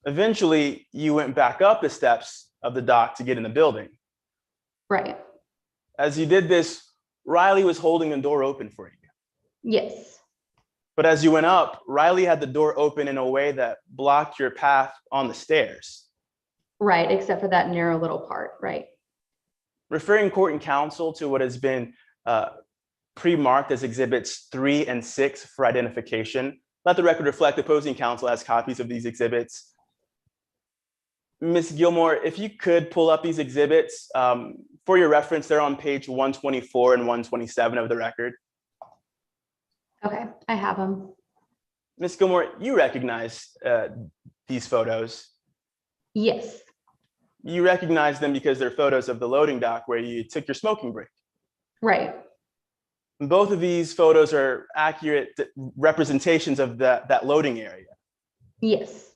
Eventually, you went back up the steps of the dock to get in the building. Right. As you did this, Riley was holding the door open for you. Yes. But as you went up, Riley had the door open in a way that blocked your path on the stairs. Right, except for that narrow little part, right? Referring court and counsel to what has been pre-marked as exhibits 3 and 6 for identification. Let the record reflect opposing counsel has copies of these exhibits. Ms. Gilmore, if you could pull up these exhibits for your reference, they're on page 124 and 127 of the record. Okay, I have them. Ms. Gilmore, you recognize these photos? Yes. You recognize them because they're photos of the loading dock where you took your smoking break? Right. Both of these photos are accurate representations of that loading area. Yes.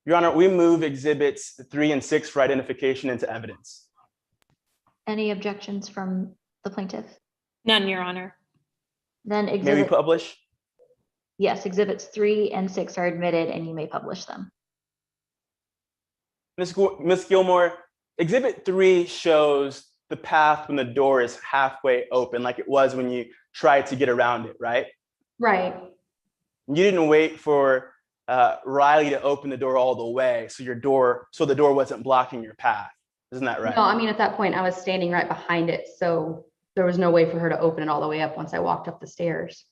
Your Honor, we move exhibits 3 and 6 for identification into evidence. Any objections from the plaintiff? None, Your Honor. Then May we exhibit, publish? yes, exhibits 3 and 6 are admitted and you may publish them. Ms. Gilmore, exhibit 3 shows the path when the door is halfway open, like it was when you tried to get around it, right? Right. You didn't wait for Riley to open the door all the way, so the door wasn't blocking your path. Isn't that right? No, I mean, at that point, I was standing right behind it, so there was no way for her to open it all the way up once I walked up the stairs.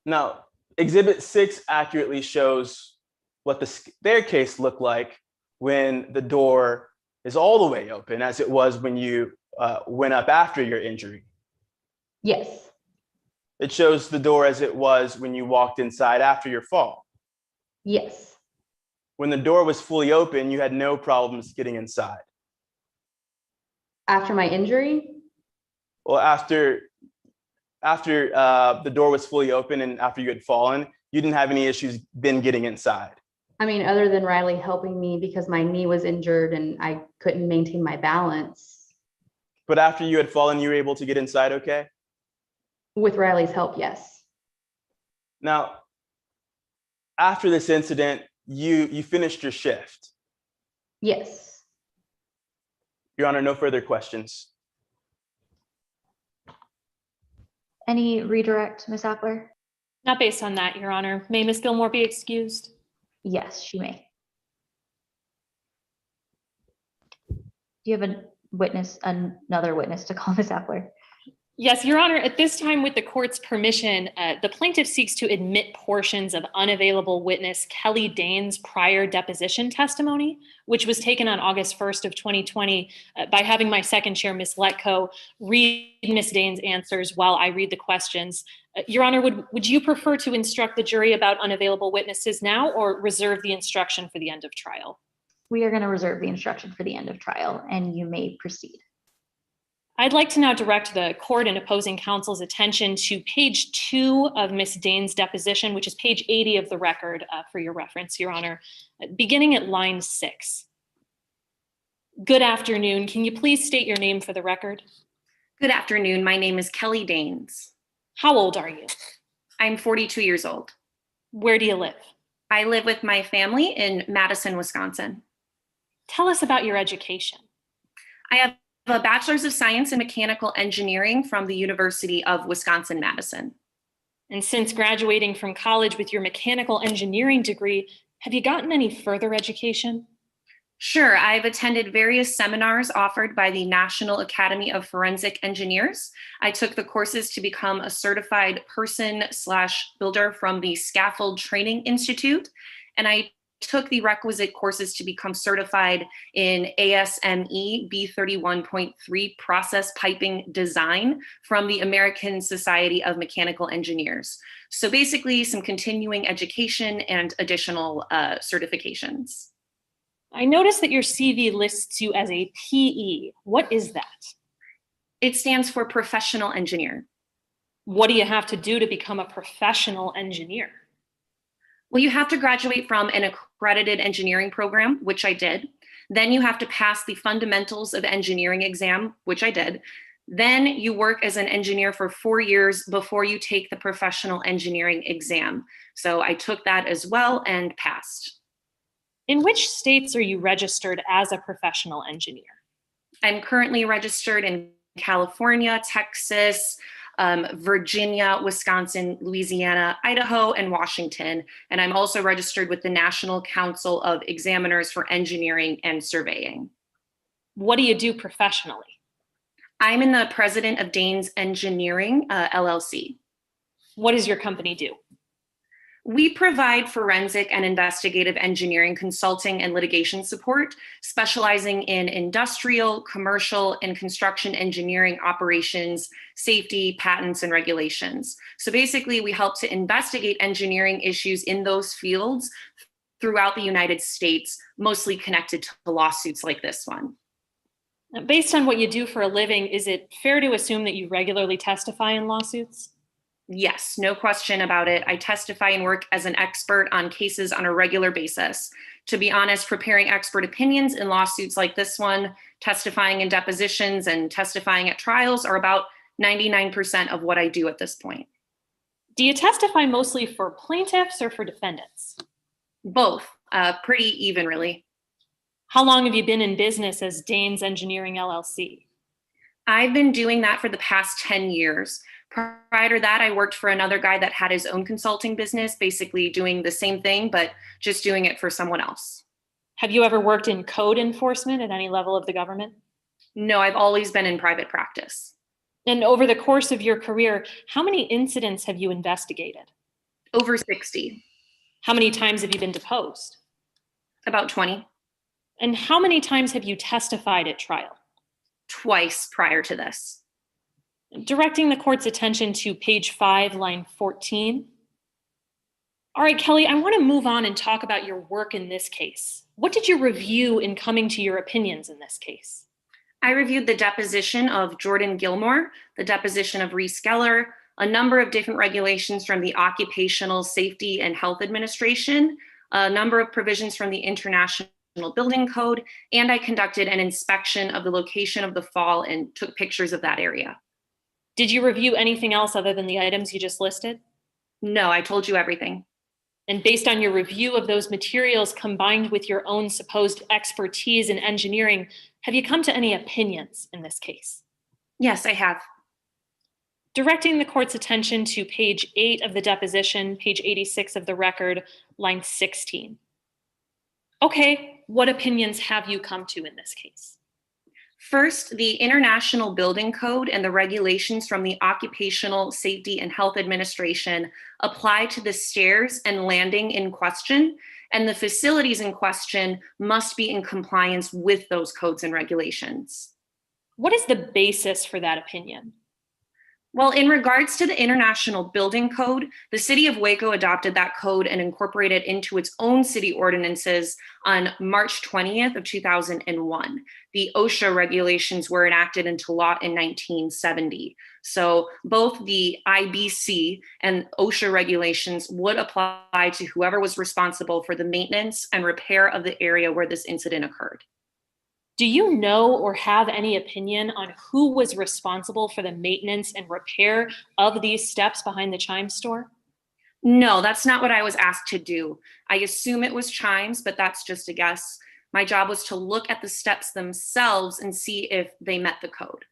Now, exhibit 6 accurately shows what the staircase looked like when the door is all the way open, as it was when you went up after your injury. Yes. It shows the door as it was when you walked inside after your fall. Yes. When the door was fully open, you had no problems getting inside. After my injury? Well, after the door was fully open and after you had fallen, you didn't have any issues getting inside. I mean, other than Riley helping me because my knee was injured and I couldn't maintain my balance. But after you had fallen, you were able to get inside okay? With Riley's help, yes. Now, after this incident, you finished your shift. Yes. Your Honor, no further questions. Any redirect, Ms. Appler? Not based on that, Your Honor. May Ms. Gilmore be excused? Yes, she may. Do you have another witness to call, Ms. Appler? Yes, Your Honor. At this time, with the court's permission, the plaintiff seeks to admit portions of unavailable witness Kelly Dane's prior deposition testimony, which was taken on August 1st of 2020 by having my second chair, Ms. Letko, read Ms. Dane's answers while I read the questions. Your Honor, would you prefer to instruct the jury about unavailable witnesses now or reserve the instruction for the end of trial? We are going to reserve the instruction for the end of trial, and you may proceed. I'd like to now direct the court and opposing counsel's attention to page 2 of Ms. Dane's deposition, which is page 80 of the record for your reference, Your Honor, beginning at line 6. Good afternoon. Can you please state your name for the record? Good afternoon. My name is Kelly Danes. How old are you? I'm 42 years old. Where do you live? I live with my family in Madison, Wisconsin. Tell us about your education. I have a Bachelor's of Science in Mechanical Engineering from the University of Wisconsin-Madison. And since graduating from college with your mechanical engineering degree, have you gotten any further education? Sure, I've attended various seminars offered by the National Academy of Forensic Engineers. I took the courses to become a certified person/builder from the Scaffold Training Institute, and I took the requisite courses to become certified in ASME B31.3 process piping design from the American Society of Mechanical Engineers. So basically some continuing education and additional certifications. I noticed that your CV lists you as a PE. What is that? It stands for professional engineer. What do you have to do to become a professional engineer? Well, you have to graduate from an accredited engineering program, which I did. Then you have to pass the fundamentals of engineering exam, which I did. Then you work as an engineer for 4 years before you take the professional engineering exam. So I took that as well and passed. In which states are you registered as a professional engineer? I'm currently registered in California, Texas, Virginia, Wisconsin, Louisiana, Idaho, and Washington. And I'm also registered with the National Council of Examiners for Engineering and Surveying. What do you do professionally? I'm in the president of Danes Engineering, LLC. What does your company do? We provide forensic and investigative engineering consulting and litigation support, specializing in industrial, commercial, and construction engineering operations, safety, patents, and regulations. So basically, we help to investigate engineering issues in those fields throughout the United States, mostly connected to lawsuits like this one. Now, based on what you do for a living, is it fair to assume that you regularly testify in lawsuits? Yes, no question about it. I testify and work as an expert on cases on a regular basis. To be honest, preparing expert opinions in lawsuits like this one, testifying in depositions and testifying at trials are about 99% of what I do at this point. Do you testify mostly for plaintiffs or for defendants? Both, pretty even really. How long have you been in business as Danes Engineering LLC? I've been doing that for the past 10 years. Prior to that, I worked for another guy that had his own consulting business, basically doing the same thing, but just doing it for someone else. Have you ever worked in code enforcement at any level of the government? No, I've always been in private practice. And over the course of your career, how many incidents have you investigated? Over 60. How many times have you been deposed? About 20. And how many times have you testified at trial? Twice prior to this. Directing the court's attention to page 5, line 14. All right, Kelly, I want to move on and talk about your work in this case. What did you review in coming to your opinions in this case? I reviewed the deposition of Jordan Gilmore, the deposition of Reese Geller, a number of different regulations from the Occupational Safety and Health Administration, a number of provisions from the International Building Code, and I conducted an inspection of the location of the fall and took pictures of that area. Did you review anything else other than the items you just listed? No, I told you everything. And based on your review of those materials combined with your own supposed expertise in engineering, have you come to any opinions in this case? Yes, I have. Directing the court's attention to page 8 of the deposition, page 86 of the record, line 16. Okay, what opinions have you come to in this case? First, the International Building Code and the regulations from the Occupational Safety and Health Administration apply to the stairs and landing in question, and the facilities in question must be in compliance with those codes and regulations. What is the basis for that opinion? Well, in regards to the International Building Code, the city of Waco adopted that code and incorporated it into its own city ordinances on March 20th of 2001. The OSHA regulations were enacted into law in 1970. So both the IBC and OSHA regulations would apply to whoever was responsible for the maintenance and repair of the area where this incident occurred. Do you know or have any opinion on who was responsible for the maintenance and repair of these steps behind the Chime store? No, that's not what I was asked to do. I assume it was Chimes, but that's just a guess. My job was to look at the steps themselves and see if they met the code.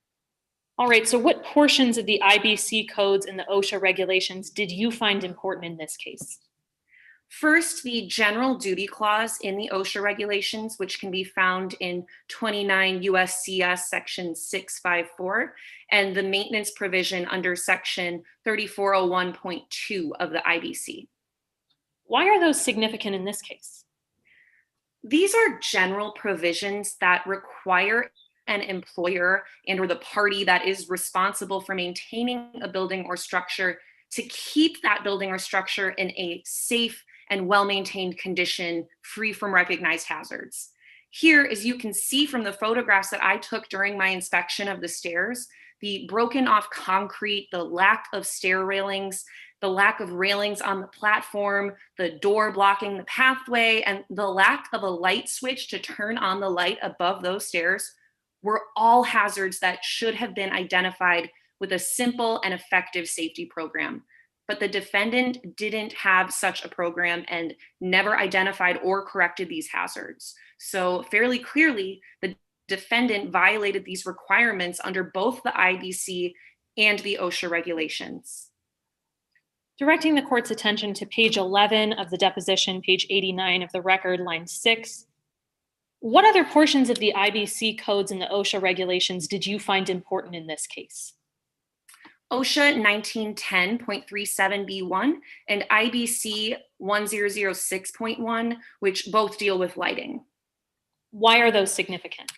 All right, so what portions of the IBC codes and the OSHA regulations did you find important in this case? First, the general duty clause in the OSHA regulations, which can be found in 29 USCS section 654, and the maintenance provision under section 3401.2 of the IBC. Why are those significant in this case? These are general provisions that require an employer and or the party that is responsible for maintaining a building or structure to keep that building or structure in a safe and well-maintained condition, free from recognized hazards. Here, as you can see from the photographs that I took during my inspection of the stairs, the broken off concrete, the lack of stair railings, the lack of railings on the platform, the door blocking the pathway, and the lack of a light switch to turn on the light above those stairs were all hazards that should have been identified with a simple and effective safety program. But the defendant didn't have such a program and never identified or corrected these hazards. So fairly clearly, the defendant violated these requirements under both the IBC and the OSHA regulations. Directing the court's attention to page 11 of the deposition, page 89 of the record, line 6. What other portions of the IBC codes and the OSHA regulations did you find important in this case? OSHA 1910.37B1 and IBC 1006.1, which both deal with lighting. Why are those significant?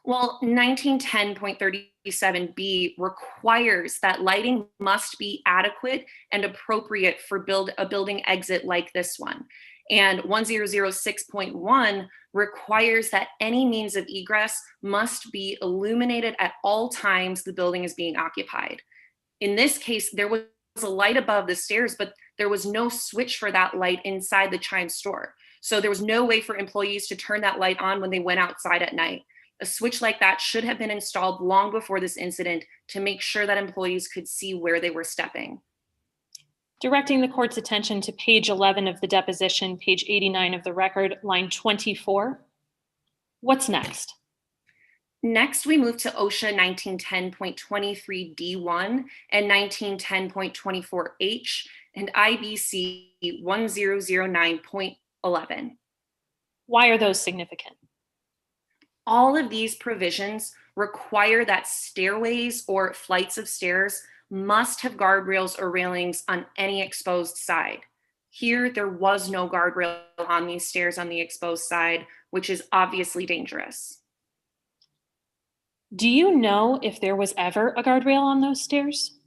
Well, 1910.37B requires that lighting must be adequate and appropriate for a building exit like this one. And 1006.1 requires that any means of egress must be illuminated at all times the building is being occupied. In this case, there was a light above the stairs, but there was no switch for that light inside the Chime store. So there was no way for employees to turn that light on when they went outside at night. A switch like that should have been installed long before this incident to make sure that employees could see where they were stepping. Directing the court's attention to page 11 of the deposition, page 89 of the record, line 24. What's next? Next, we move to OSHA 1910.23D1 and 1910.24H and IBC 1009.11. Why are those significant? All of these provisions require that stairways or flights of stairs must have guardrails or railings on any exposed side. Here, there was no guardrail on these stairs on the exposed side, which is obviously dangerous. Do you know if there was ever a guardrail on those stairs?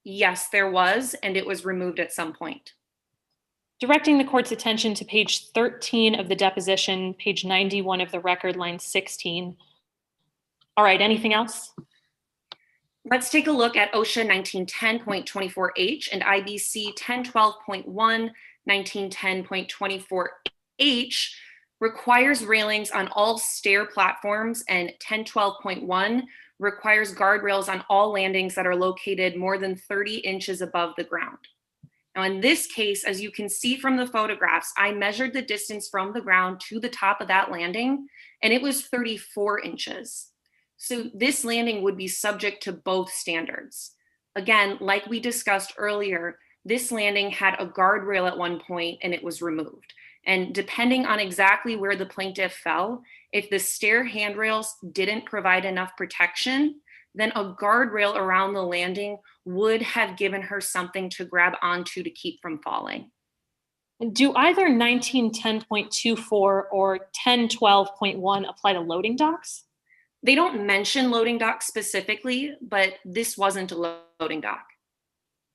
Yes, there was, and it was removed at some point. Directing the court's attention to page 13 of the deposition, page 91 of the record, line 16. All right, anything else? Let's take a look at OSHA 1910.24H and IBC 1012.1, 1910.24H requires railings on all stair platforms, and 1012.1 requires guardrails on all landings that are located more than 30 inches above the ground. Now, in this case, as you can see from the photographs, I measured the distance from the ground to the top of that landing, and it was 34 inches. So this landing would be subject to both standards. Again, like we discussed earlier, this landing had a guardrail at one point and it was removed. And depending on exactly where the plaintiff fell, if the stair handrails didn't provide enough protection, then a guardrail around the landing would have given her something to grab onto to keep from falling. Do either 1910.24 or 1012.1 apply to loading docks? They don't mention loading dock specifically, but this wasn't a loading dock.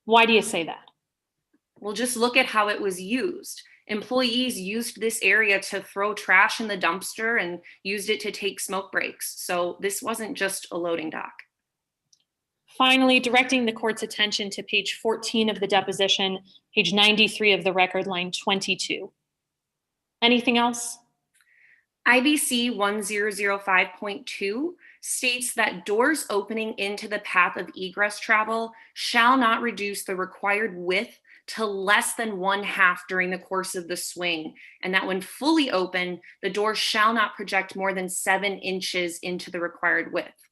Why do you say that? Well, just look at how it was used. Employees used this area to throw trash in the dumpster and used it to take smoke breaks. So this wasn't just a loading dock. Finally, directing the court's attention to page 14 of the deposition, page 93 of the record, line 22. Anything else? IBC 1005.2 states that doors opening into the path of egress travel shall not reduce the required width to less than 1/2 during the course of the swing, and that when fully open, the door shall not project more than 7 inches into the required width.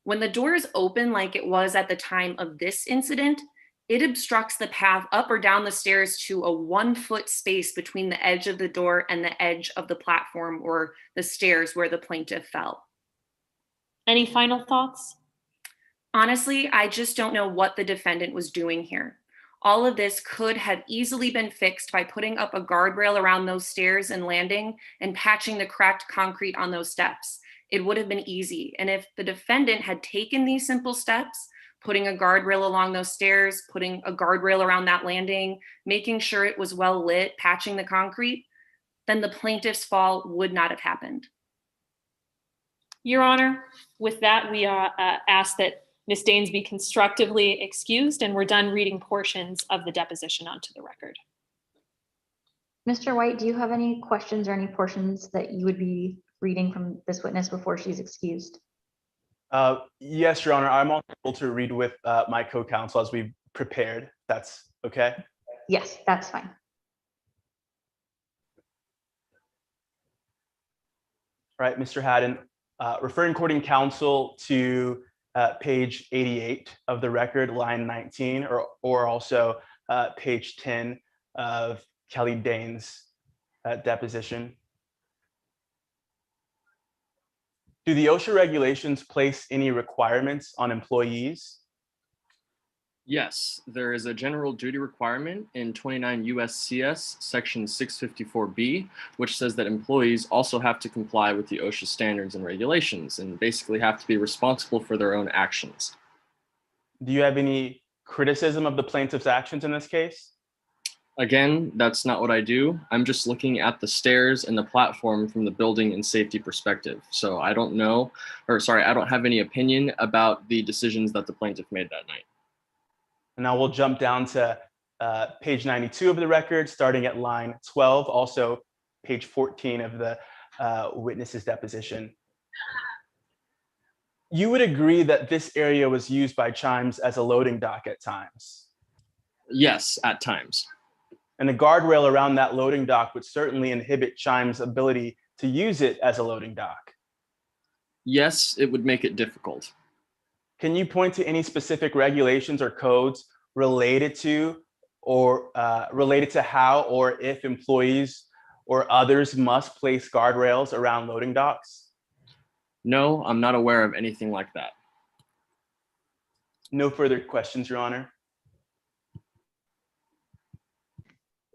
When the door is open like it was at the time of this incident, it obstructs the path up or down the stairs to a 1-foot space between the edge of the door and the edge of the platform or the stairs where the plaintiff fell. Any final thoughts? Honestly, I just don't know what the defendant was doing here. All of this could have easily been fixed by putting up a guardrail around those stairs and landing and patching the cracked concrete on those steps. It would have been easy. And if the defendant had taken these simple steps, putting a guardrail along those stairs, putting a guardrail around that landing, making sure it was well lit, patching the concrete, then the plaintiff's fall would not have happened. Your Honor, with that, we ask that Ms. Daines be constructively excused, and we're done reading portions of the deposition onto the record. Mr. White, do you have any questions or any portions that you would be reading from this witness before she's excused? Yes, Your Honor. I'm also able to read with my co-counsel as we've prepared. That's okay? Yes, that's fine. All right, Mr. Haddon, referring courting counsel to page 88 of the record, line 19, or also page 10 of Kelly Daines' deposition. Do the OSHA regulations place any requirements on employees? Yes, there is a general duty requirement in 29 USCS section 654B, which says that employees also have to comply with the OSHA standards and regulations and basically have to be responsible for their own actions. Do you have any criticism of the plaintiff's actions in this case? Again, that's not what I do. I'm just looking at the stairs and the platform from the building and safety perspective. So I don't know, or sorry, I don't have any opinion about the decisions that the plaintiff made that night. And now we'll jump down to page 92 of the record, starting at line 12, also page 14 of the witness's deposition. You would agree that this area was used by Chimes as a loading dock at times? Yes, at times. And the guardrail around that loading dock would certainly inhibit Chime's ability to use it as a loading dock. Yes, it would make it difficult. Can you point to any specific regulations or codes related to how or if employees or others must place guardrails around loading docks? No, I'm not aware of anything like that. No further questions, Your Honor.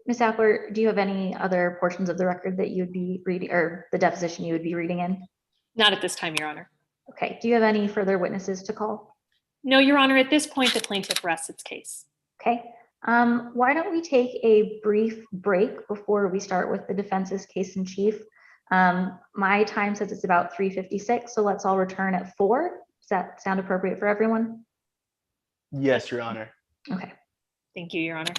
Ms. Appler, do you have any other portions of the record that you'd be reading, or the deposition you would be reading in? Not at this time, Your Honor. Okay, do you have any further witnesses to call? No, Your Honor, at this point, the plaintiff rests its case. Okay, why don't we take a brief break before we start with the defense's case in chief? My time says it's about 3:56, so let's all return at 4. Does that sound appropriate for everyone? Yes, Your Honor. Okay. Thank you, Your Honor.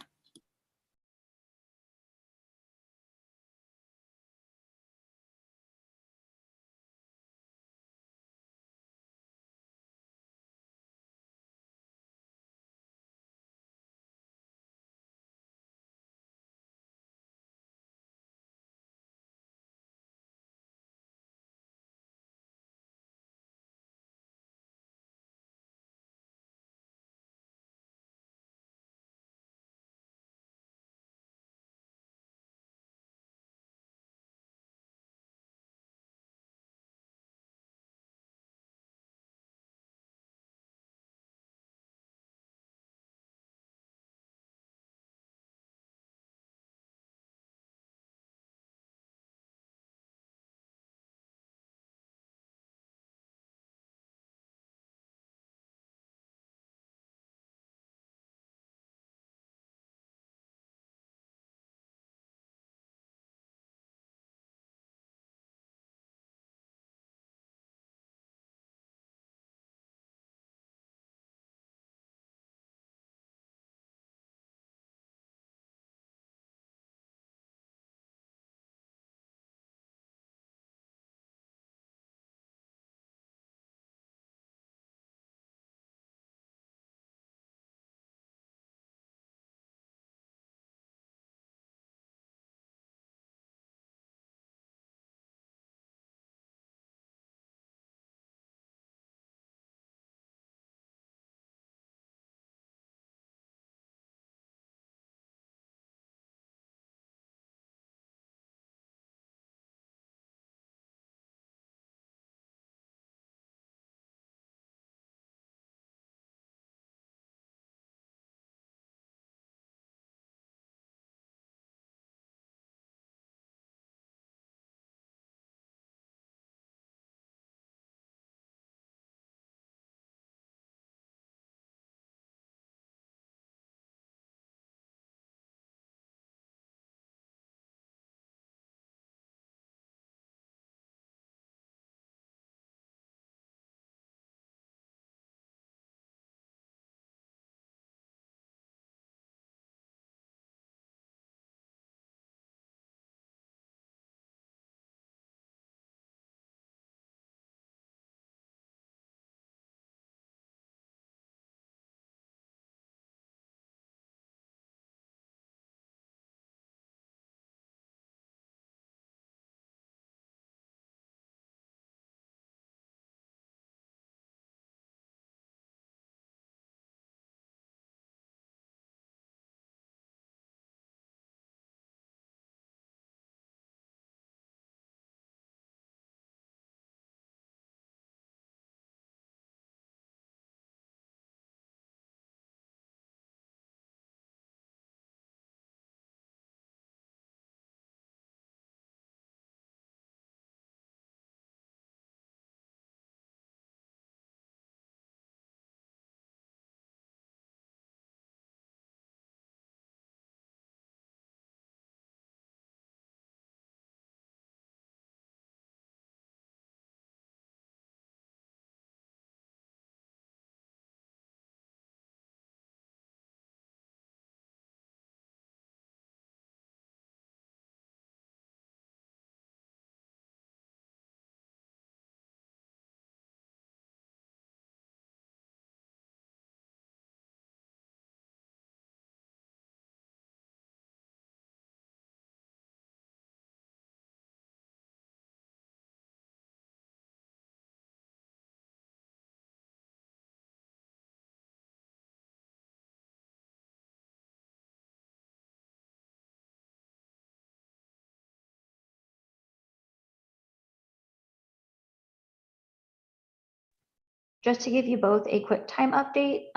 Just to give you both a quick time update,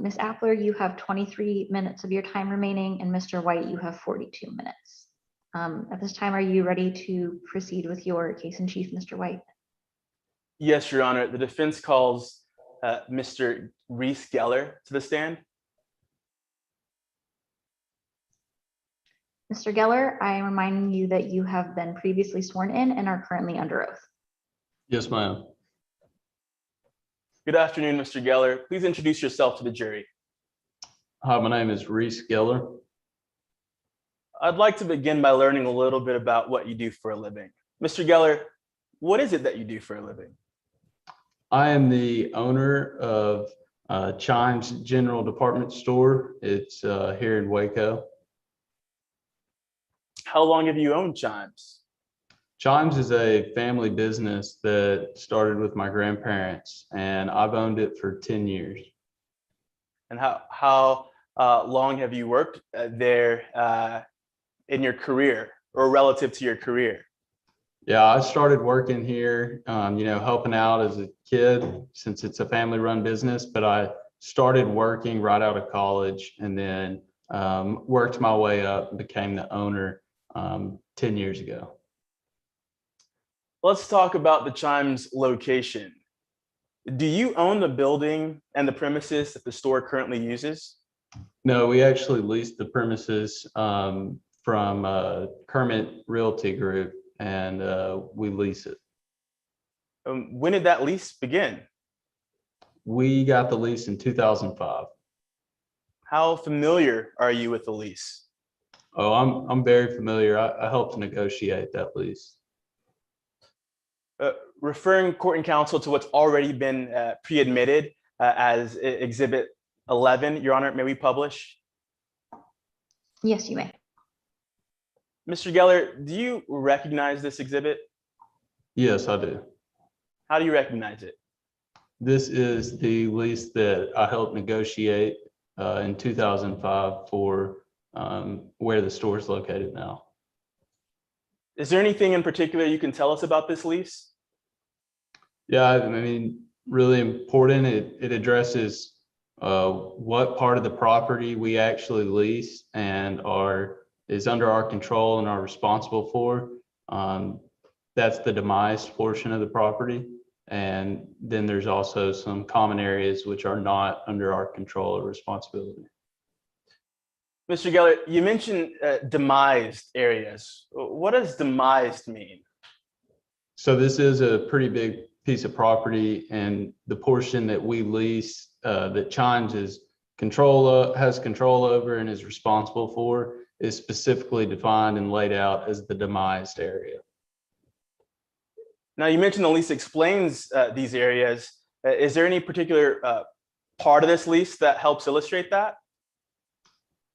Ms. Appler, you have 23 minutes of your time remaining, and Mr. White, you have 42 minutes. At this time, are you ready to proceed with your case in chief, Mr. White? Yes, Your Honor. The defense calls Mr. Reese Geller to the stand. Mr. Geller, I am reminding you that you have been previously sworn in and are currently under oath. Yes, ma'am. Good afternoon, Mr. Geller. Please introduce yourself to the jury. Hi, my name is Reese Geller. I'd like to begin by learning a little bit about what you do for a living. Mr. Geller, what is it that you do for a living? I am the owner of Chimes General Department Store. It's here in Waco. How long have you owned Chimes? Chimes is a family business that started with my grandparents, and I've owned it for 10 years. And how long have you worked there in your career or relative to your career? Yeah, I started working here, helping out as a kid since it's a family-run business, but I started working right out of college and then worked my way up and became the owner 10 years ago. Let's talk about the Chimes location. Do you own the building and the premises that the store currently uses? No, we actually leased the premises from Kermit Realty Group, and we lease it. When did that lease begin? We got the lease in 2005. How familiar are you with the lease? Oh, I'm very familiar. I helped negotiate that lease. Referring court and counsel to what's already been pre-admitted as Exhibit 11, Your Honor, may we publish? Yes, you may. Mr. Geller, do you recognize this exhibit? Yes, I do. How do you recognize it? This is the lease that I helped negotiate in 2005 for where the store is located now. Is there anything in particular you can tell us about this lease? Yeah, I mean, really important. It addresses what part of the property we actually lease and is under our control and are responsible for. That's the demised portion of the property. And then there's also some common areas which are not under our control or responsibility. Mr. Geller, you mentioned demised areas. What does demised mean? So this is a pretty big piece of property, and the portion that we lease that Chimes has control over and is responsible for is specifically defined and laid out as the demised area. Now, you mentioned the lease explains these areas. Is there any particular part of this lease that helps illustrate that?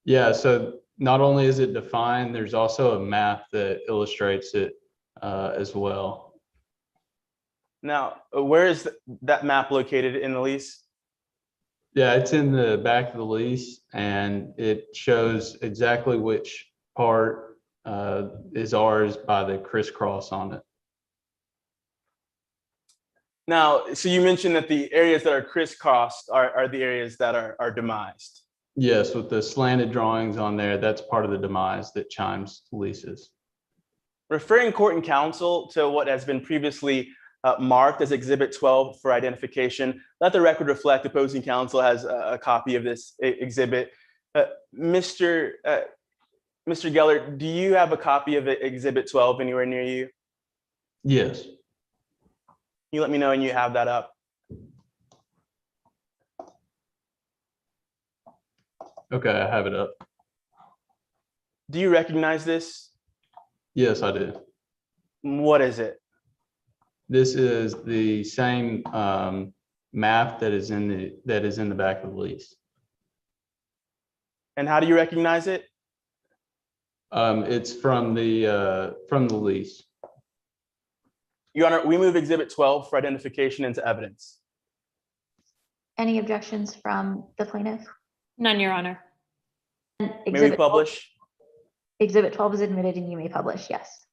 Yeah, so not only is it defined, there's also a map that illustrates it as well. Now, where is that map located in the lease? Yeah, it's in the back of the lease, and it shows exactly which part is ours by the crisscross on it. Now, so you mentioned that the areas that are crisscrossed are the areas that are demised. Yes, with the slanted drawings on there, that's part of the demise that Chimes leases. Referring court and counsel to what has been previously marked as Exhibit 12 for identification, let the record reflect opposing counsel has a copy of this exhibit. Mr. Geller, do you have a copy of Exhibit 12 anywhere near you? Yes. Can you let me know when you have that up? Okay, I have it up. Do you recognize this? Yes, I do. What is it? This is the same map that is in the back of the lease. And how do you recognize it? It's from the lease. Your Honor, we move Exhibit 12 for identification into evidence. Any objections from the plaintiff? None, Your Honor. May we publish? Exhibit 12 is admitted and you may publish, yes.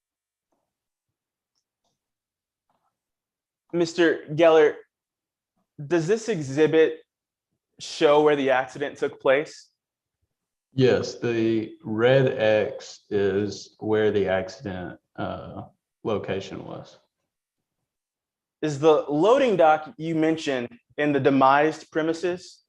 Mr. Geller, Does this exhibit show where the accident took place? Yes, the red X is where the accident location was. Is the loading dock you mentioned in the demised premises?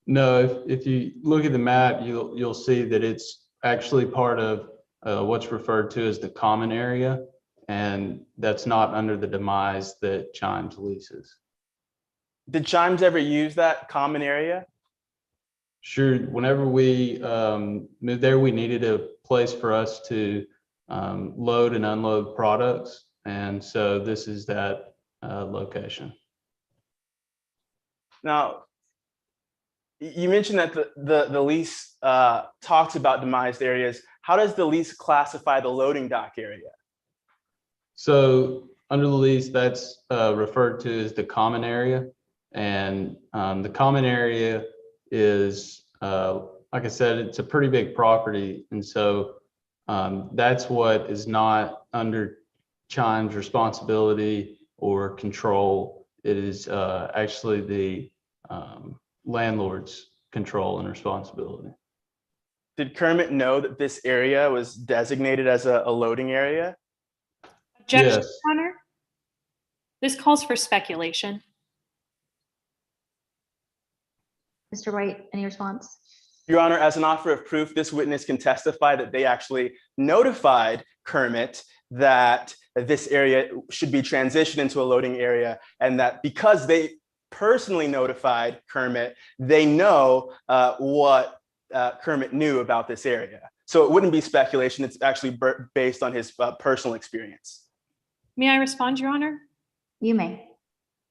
No, if you look at the map, you'll see that it's actually part of what's referred to as the common area, and that's not under the demise that Chimes leases. Did Chimes ever use that common area? Sure. Whenever we moved there, we needed a place for us to load and unload products, and so this is that location. Now, you mentioned that the lease talks about demised areas. How does the lease classify the loading dock area? So under the lease, that's referred to as the common area. And the common area is, like I said, it's a pretty big property. And so that's what is not under Chime's responsibility or control. It is actually the landlord's control and responsibility. Did Kermit know that this area was designated as a loading area? Objection, Yes. Your Honor. This calls for speculation. Mr. White, any response? Your Honor, as an offer of proof, this witness can testify that they actually notified Kermit that this area should be transitioned into a loading area, and that because they personally notified Kermit, they know what Kermit knew about this area. So it wouldn't be speculation, it's actually based on his personal experience. May I respond, Your Honor? You may.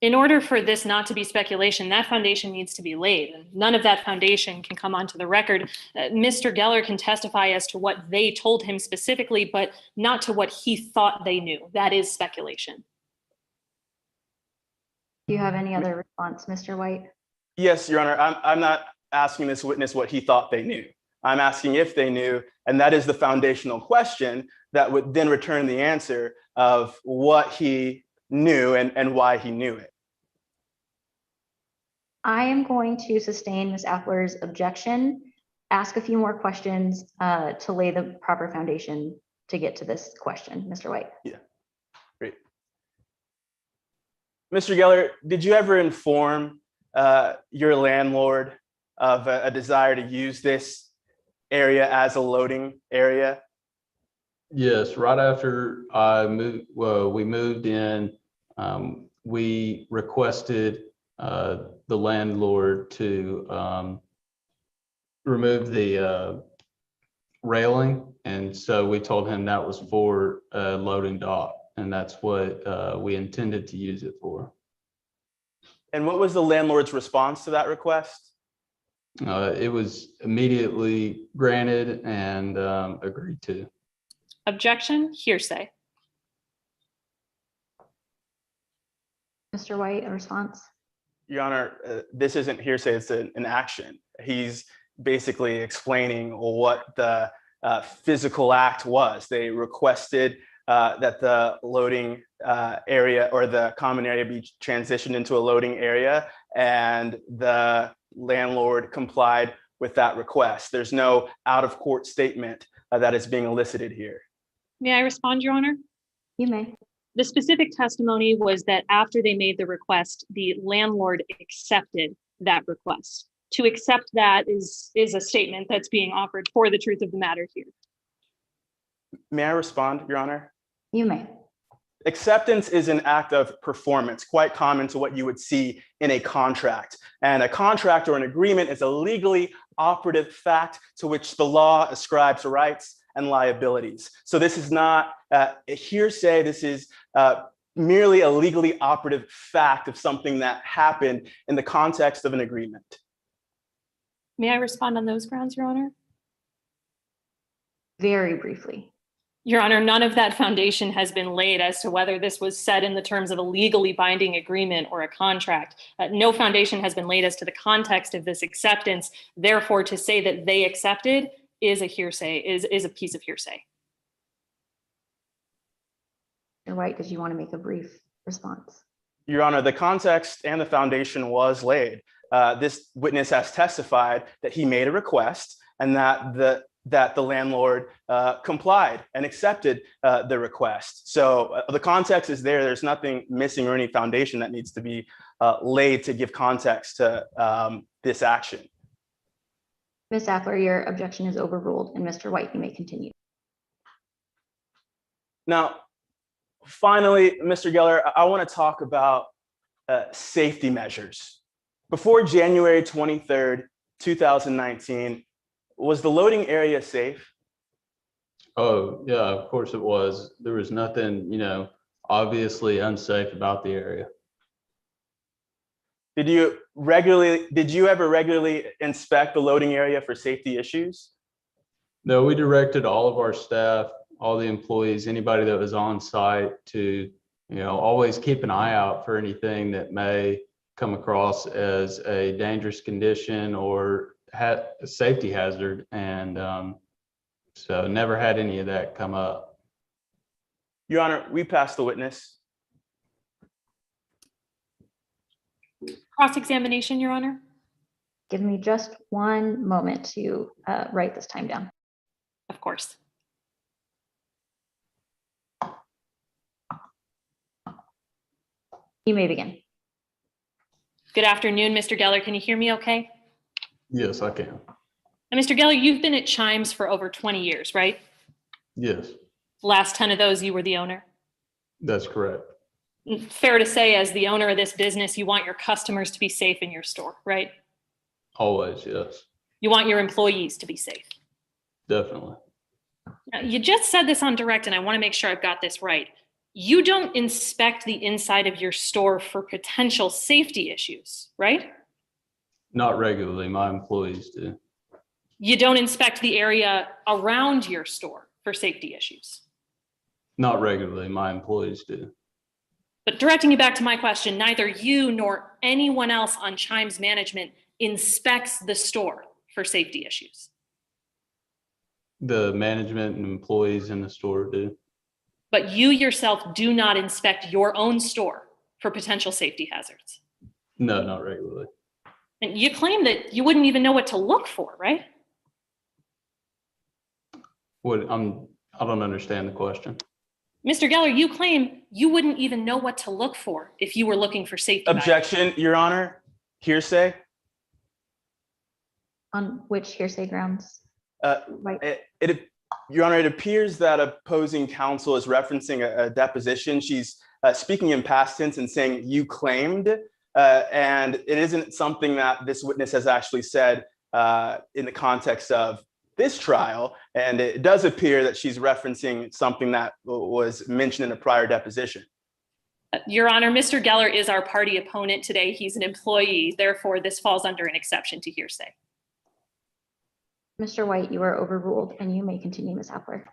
In order for this not to be speculation, that foundation needs to be laid. And none of that foundation can come onto the record. Mr. Geller can testify as to what they told him specifically, but not to what he thought they knew. That is speculation. Do you have any other response, Mr. White? Yes, Your Honor, I'm not asking this witness what he thought they knew. I'm asking if they knew, and that is the foundational question that would then return the answer of what he knew and why he knew it. I am going to sustain Ms. Appler's objection, ask a few more questions to lay the proper foundation to get to this question, Mr. White. Yeah, great. Mr. Geller, did you ever inform your landlord of a desire to use this area as a loading area? Yes, right after I moved, we moved in, we requested the landlord to remove the railing. And so we told him that was for a loading dock, and that's what we intended to use it for. And what was the landlord's response to that request? It was immediately granted and agreed to. Objection, hearsay. Mr. White, a response? Your Honor, this isn't hearsay, it's an action. He's basically explaining what the physical act was. They requested that the loading area or the common area be transitioned into a loading area, and the landlord complied with that request. There's no out-of-court statement that is being elicited here. May I respond, Your Honor? You may. The specific testimony was that after they made the request, the landlord accepted that request. To accept that is a statement that's being offered for the truth of the matter here. May I respond, Your Honor? You may. Acceptance is an act of performance, quite common to what you would see in a contract. And a contract or an agreement is a legally operative fact to which the law ascribes rights and liabilities. So this is not a hearsay, this is merely a legally operative fact of something that happened in the context of an agreement. May I respond on those grounds, Your Honor? Very briefly. Your Honor, none of that foundation has been laid as to whether this was said in the terms of a legally binding agreement or a contract. No foundation has been laid as to the context of this acceptance. Therefore, to say that they accepted is a hearsay, is a piece of hearsay. Mr. White, did you want to make a brief response? Your Honor, the context and the foundation was laid. This witness has testified that he made a request and that the landlord complied and accepted the request. So the context is there. There's nothing missing or any foundation that needs to be laid to give context to this action. Ms. Appler, your objection is overruled, and Mr. White, you may continue. Now, finally, Mr. Geller, I want to talk about safety measures. Before January 23rd, 2019, was the loading area safe? Oh, yeah, of course it was. There was nothing, obviously unsafe about the area. Did you ever regularly inspect the loading area for safety issues? No, we directed all of our staff, all the employees, anybody that was on site to, always keep an eye out for anything that may come across as a dangerous condition or a safety hazard. And so never had any of that come up. Your Honor, we passed the witness. Cross-examination, Your Honor. Give me just one moment to write this time down. Of course. You may begin. Good afternoon, Mr. Geller. Can you hear me okay? Yes, I can. And Mr. Geller, you've been at Chimes for over 20 years, right? Yes, Last 10 of those, you were the owner. that's correct. Fair to say, as the owner of this business, you want your customers to be safe in your store, right? Always, yes, You want your employees to be safe. definitely. Now, you just said this on direct, and I want to make sure I've got this right. You don't inspect the inside of your store for potential safety issues, right? Not regularly, my employees do. You don't inspect the area around your store for safety issues. Not regularly, my employees do. But directing you back to my question, neither you nor anyone else on Chimes management inspects the store for safety issues. The management and employees in the store do. But you yourself do not inspect your own store for potential safety hazards. No, not regularly. And you claim that you wouldn't even know what to look for, right? I don't understand the question. Mr. Geller, you claim you wouldn't even know what to look for if you were looking for safety. Objection, Your Honor. Hearsay. On which hearsay grounds? Right. Your Honor, it appears that opposing counsel is referencing a deposition. She's speaking in past tense and saying you claimed, and it isn't something that this witness has actually said in the context of this trial. And it does appear that she's referencing something that was mentioned in a prior deposition. Your Honor, Mr. Geller is our party opponent today. He's an employee. Therefore, this falls under an exception to hearsay. Mr. White, you are overruled, and you may continue, Ms. Appler.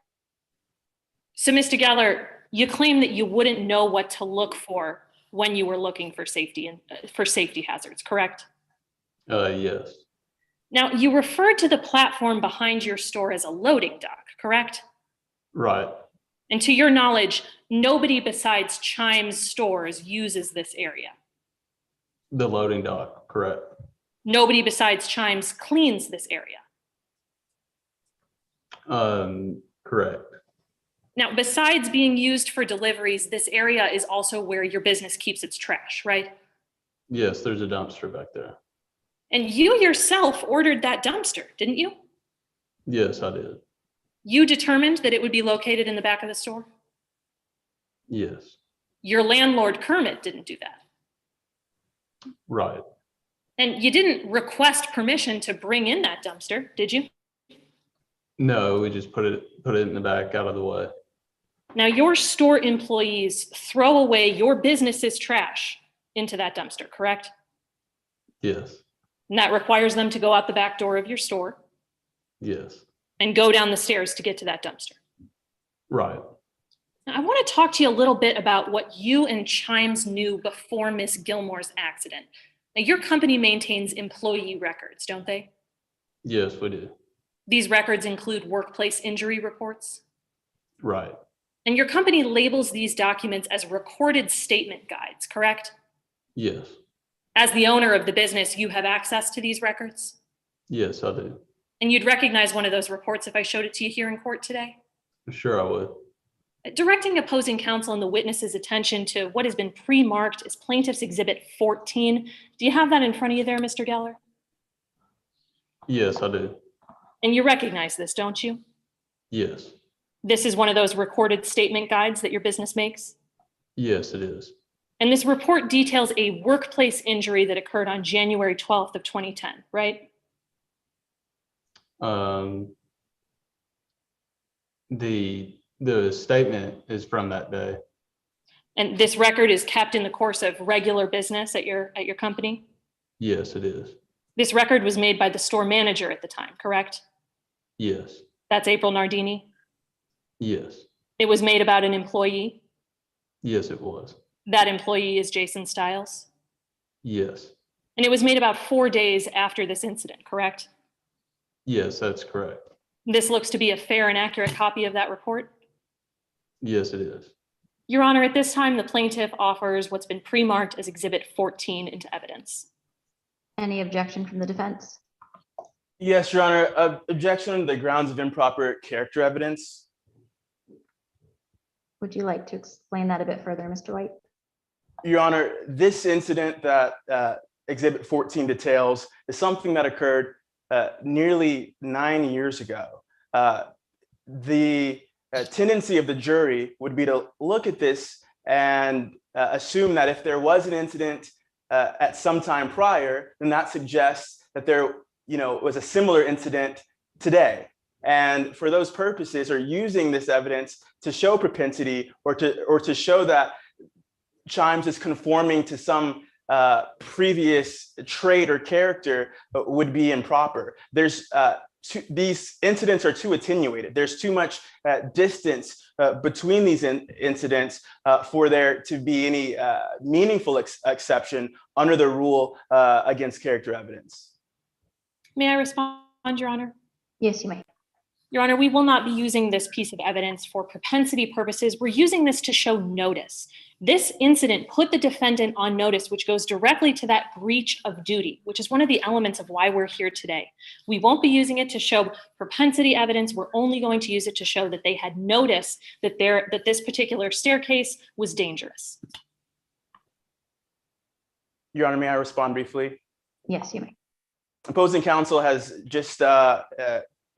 So, Mr. Geller, you claim that you wouldn't know what to look for when you were looking for safety and for safety hazards, correct? Yes. Now, you referred to the platform behind your store as a loading dock, correct? Right. And to your knowledge, nobody besides Chimes stores uses this area. The loading dock, correct. Nobody besides Chimes cleans this area. Correct. Now, besides being used for deliveries, this area is also where your business keeps its trash, right? Yes, there's a dumpster back there. And you yourself ordered that dumpster, didn't you? Yes, I did. You determined that it would be located in the back of the store? Yes. Your landlord, Kermit, didn't do that. Right. And you didn't request permission to bring in that dumpster, did you? No, we just put it in the back out of the way. Now, your store employees throw away your business's trash into that dumpster, correct? Yes. And that requires them to go out the back door of your store Yes. and go down the stairs to get to that dumpster. Right. Now, I want to talk to you a little bit about what you and Chimes knew before Miss Gilmore's accident. Now, your company maintains employee records, don't they? Yes, we do. These records include workplace injury reports. Right. And your company labels these documents as recorded statement guides, correct? Yes. As the owner of the business, you have access to these records? Yes, I do. And you'd recognize one of those reports if I showed it to you here in court today? Sure, I would. Directing opposing counsel and the witness's attention to what has been pre-marked as Plaintiff's Exhibit 14. Do you have that in front of you there, Mr. Geller? Yes, I do. And you recognize this, don't you? Yes. This is one of those recorded statement guides that your business makes? Yes, it is. And this report details a workplace injury that occurred on January 12th of 2010, right? The statement is from that day. And this record is kept in the course of regular business at your company? Yes, it is. This record was made by the store manager at the time, correct? Yes. That's April Nardini? Yes. It was made about an employee? Yes, it was. That employee is Jason Stiles? Yes. And it was made about 4 days after this incident, correct? Yes, that's correct. This looks to be a fair and accurate copy of that report? Yes, it is. Your Honor, at this time, the plaintiff offers what's been pre-marked as Exhibit 14 into evidence. Any objection from the defense? Yes, Your Honor. Objection on the grounds of improper character evidence. Would you like to explain that a bit further, Mr. White? Your Honor, this incident that Exhibit 14 details is something that occurred nearly 9 years ago. The tendency of the jury would be to look at this and assume that if there was an incident at some time prior, then that suggests that there was a similar incident today. And for those purposes, are using this evidence to show propensity or to show that Chimes is conforming to some previous trait or character would be improper. These incidents are too attenuated. There's too much distance between these incidents for there to be any meaningful exception under the rule against character evidence. May I respond, Your Honor? Yes, you may. Your Honor, we will not be using this piece of evidence for propensity purposes. We're using this to show notice. This incident put the defendant on notice, which goes directly to that breach of duty, which is one of the elements of why we're here today. We won't be using it to show propensity evidence. We're only going to use it to show that they had noticed that this particular staircase was dangerous. Your Honor, may I respond briefly? Yes, you may. Opposing counsel has just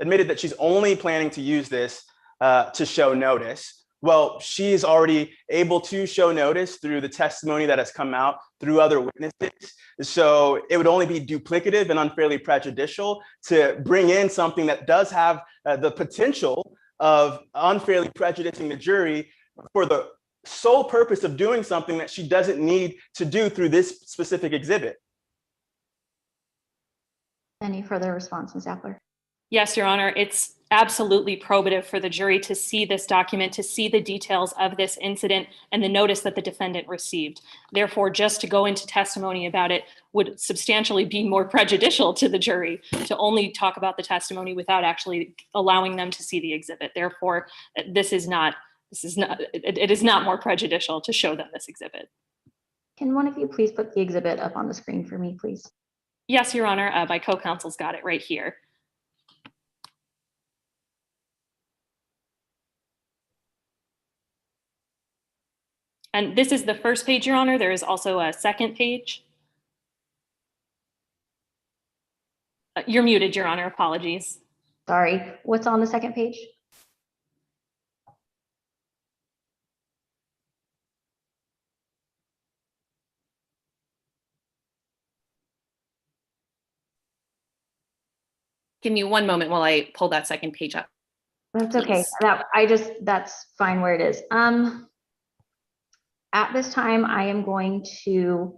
admitted that she's only planning to use this to show notice. Well, she's already able to show notice through the testimony that has come out through other witnesses. So it would only be duplicative and unfairly prejudicial to bring in something that does have the potential of unfairly prejudicing the jury for the sole purpose of doing something that she doesn't need to do through this specific exhibit. Any further response, Ms. Appler? Yes, Your Honor, it's absolutely probative for the jury to see this document, to see the details of this incident and the notice that the defendant received. Therefore, just to go into testimony about it would substantially be more prejudicial to the jury to only talk about the testimony without actually allowing them to see the exhibit. Therefore, it is not more prejudicial to show them this exhibit. Can one of you please put the exhibit up on the screen for me, please? Yes, Your Honor, my co-counsel's got it right here. And this is the first page, Your Honor. There is also a second page. You're muted, Your Honor. Apologies. Sorry. What's on the second page? Give me one moment while I pull that second page up. That's okay. That's fine where it is. At this time, I am going to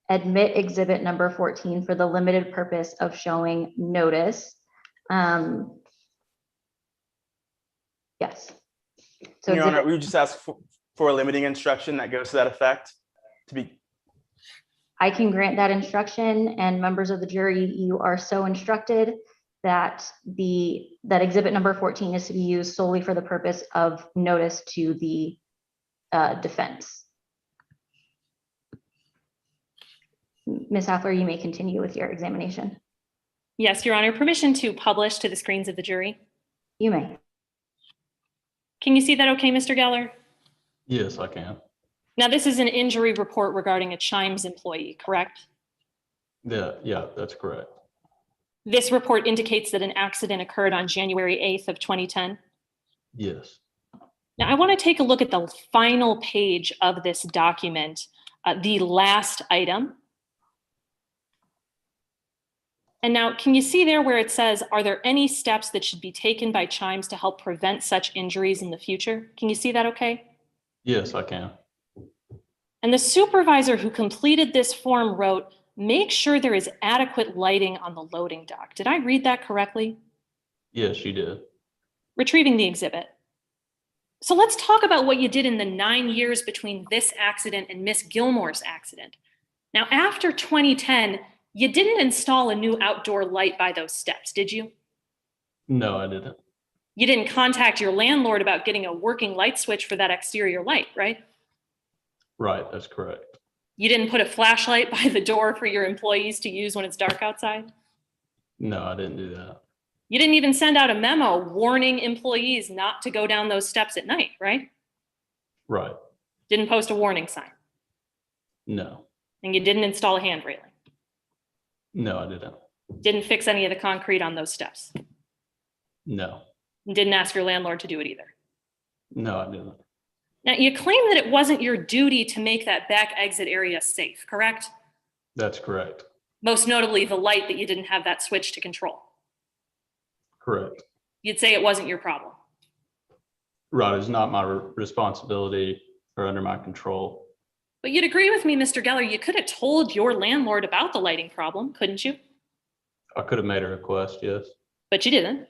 admit exhibit number 14 for the limited purpose of showing notice. Yes. So Your Honor, we would just ask for a limiting instruction that goes to that effect. I can grant that instruction, and members of the jury, you are so instructed. that that exhibit number 14 is to be used solely for the purpose of notice to the defense. Ms. Haffler, you may continue with your examination. Yes, Your Honor. Permission to publish to the screens of the jury. You may. Can you see that okay, Mr. Geller? Yes, I can. Now, this is an injury report regarding a Chimes employee, correct? Yeah, that's correct. This report indicates that an accident occurred on January 8th of 2010. Yes. Now, I want to take a look at the final page of this document, the last item. And now, can you see there where it says, are there any steps that should be taken by Chimes to help prevent such injuries in the future? Can you see that okay? Yes, I can. And the supervisor who completed this form wrote, make sure there is adequate lighting on the loading dock. Did I read that correctly? Yes, you did. Retrieving the exhibit. So let's talk about what you did in the 9 years between this accident and Miss Gilmore's accident. Now, after 2010, you didn't install a new outdoor light by those steps, did you? No, I didn't. You didn't contact your landlord about getting a working light switch for that exterior light, right? Right, that's correct. You didn't put a flashlight by the door for your employees to use when it's dark outside? No, I didn't do that. You didn't even send out a memo warning employees not to go down those steps at night, right? Right. Didn't post a warning sign. No. And you didn't install a hand railing. No, I didn't. Didn't fix any of the concrete on those steps. No. And didn't ask your landlord to do it either. No, I didn't. Now, you claim that it wasn't your duty to make that back exit area safe, correct? That's correct. Most notably, the light that you didn't have that switch to control. Correct. You'd say it wasn't your problem. Right, it's not my responsibility or under my control. But you'd agree with me, Mr. Geller, you could have told your landlord about the lighting problem, couldn't you? I could have made a request, yes. But you didn't.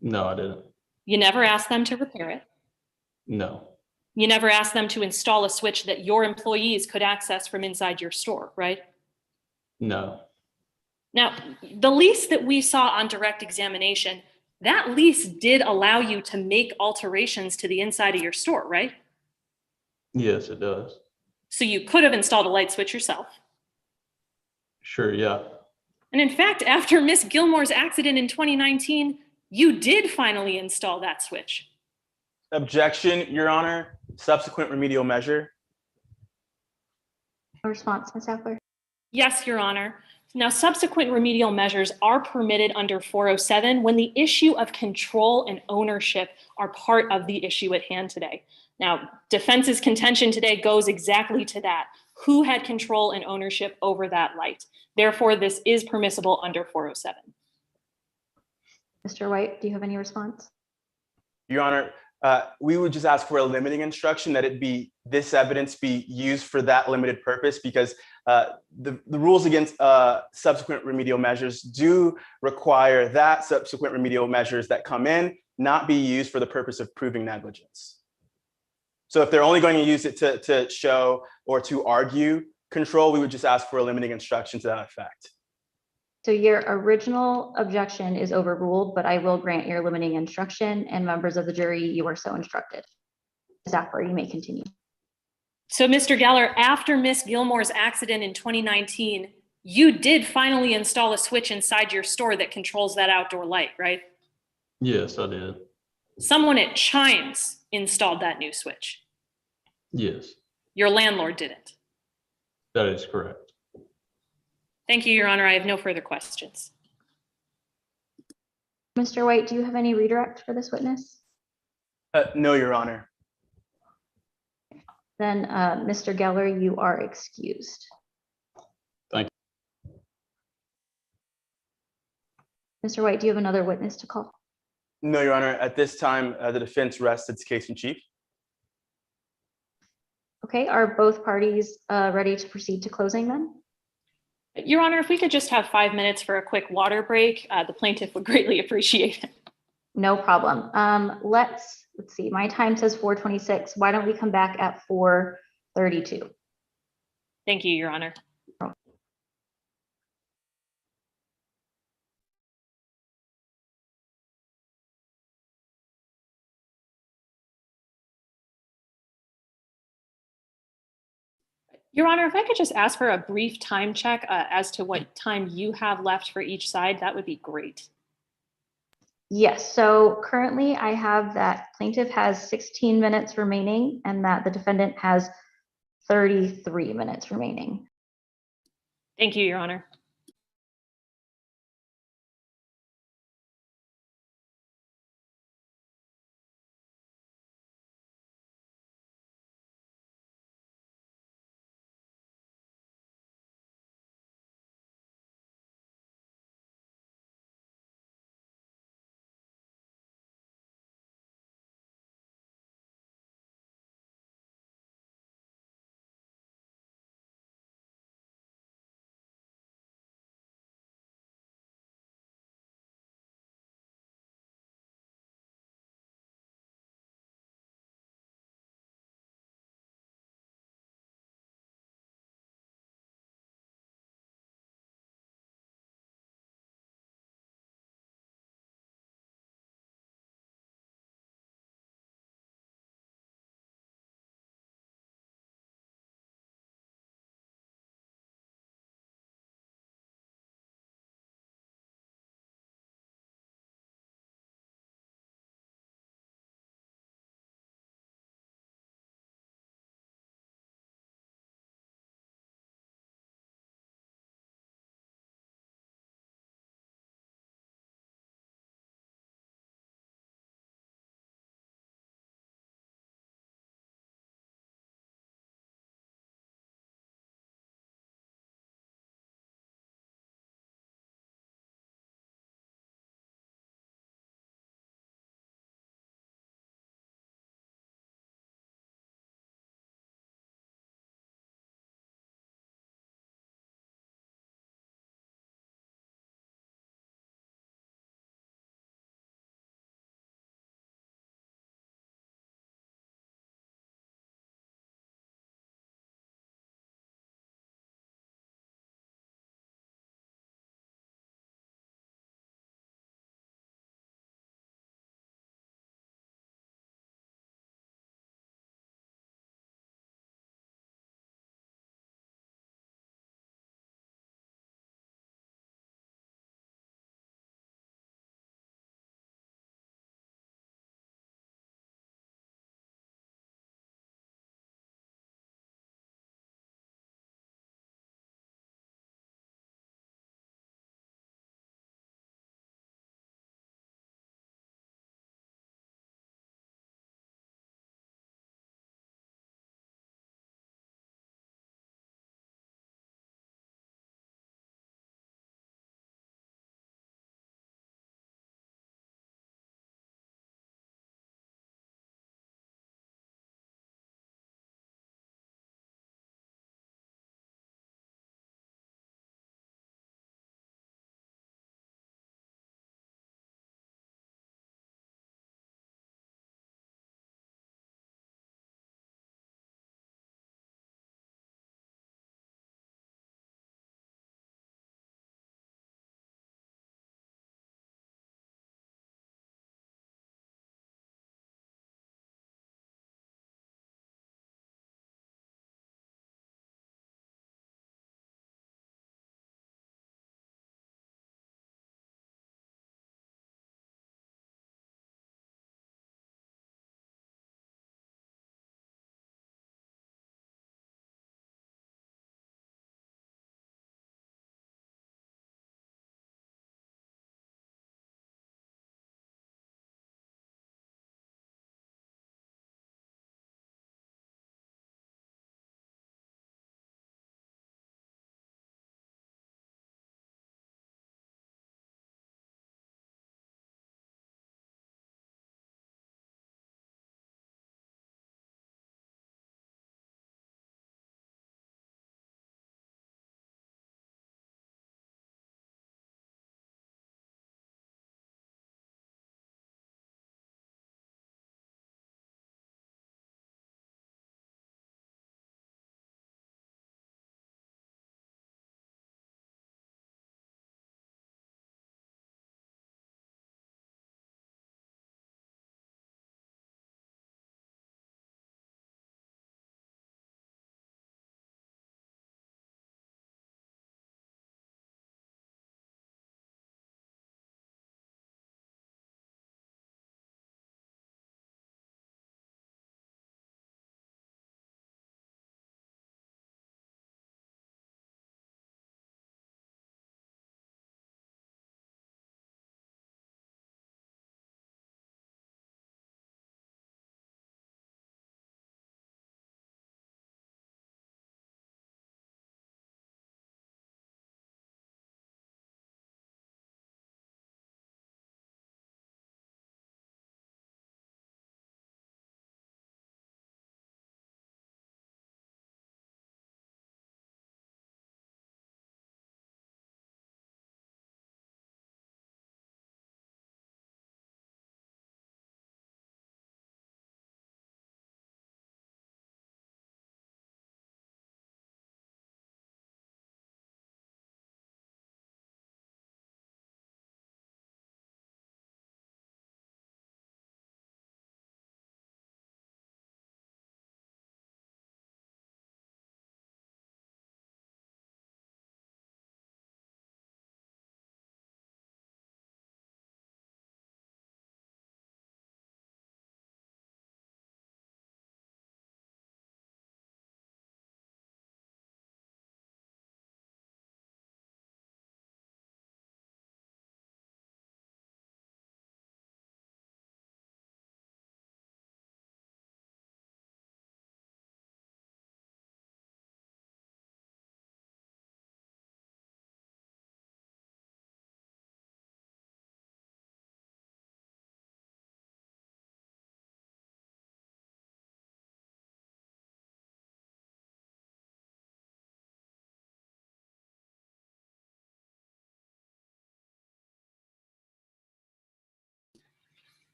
No, I didn't. You never asked them to repair it. No. You never asked them to install a switch that your employees could access from inside your store, right? No. Now, the lease that we saw on direct examination, that lease did allow you to make alterations to the inside of your store, right? Yes, it does. So you could have installed a light switch yourself. Sure, yeah. And in fact, after Miss Gilmore's accident in 2019, you did finally install that switch. Objection, Your Honor. Subsequent remedial measure. A response, Ms. Haffler? Yes, Your Honor. Now, subsequent remedial measures are permitted under 407 when the issue of control and ownership are part of the issue at hand today. Now, defense's contention today goes exactly to that. Who had control and ownership over that light? Therefore, this is permissible under 407. Mr. White, do you have any response? Your Honor, we would just ask for a limiting instruction that this evidence be used for that limited purpose, because the rules against subsequent remedial measures do require that subsequent remedial measures that come in not be used for the purpose of proving negligence. So if they're only going to use it to show or to argue control, we would just ask for a limiting instruction to that effect. So your original objection is overruled, but I will grant your limiting instruction, and members of the jury, you are so instructed. Ms. Haffler, you may continue. So, Mr. Geller, after Miss Gilmore's accident in 2019, you did finally install a switch inside your store that controls that outdoor light, right? Yes, I did. Someone at Chimes installed that new switch. Yes, Your landlord didn't. that is correct. Thank you, Your Honor. I have no further questions. Mr. White, do you have any redirect for this witness? No, Your Honor. Then, Mr. Geller, you are excused. Thank you. Mr. White, do you have another witness to call? No, Your Honor. At this time, the defense rests its case in chief. Okay, are both parties ready to proceed to closing then? Your Honor, if we could just have 5 minutes for a quick water break, the plaintiff would greatly appreciate it. No problem. Let's see, my time says 4:26. Why don't we come back at 4:32? Thank you, Your Honor. Your Honor, if I could just ask for a brief time check as to what time you have left for each side, that would be great. Yes, so currently I have that plaintiff has 16 minutes remaining and that the defendant has 33 minutes remaining. Thank you, Your Honor.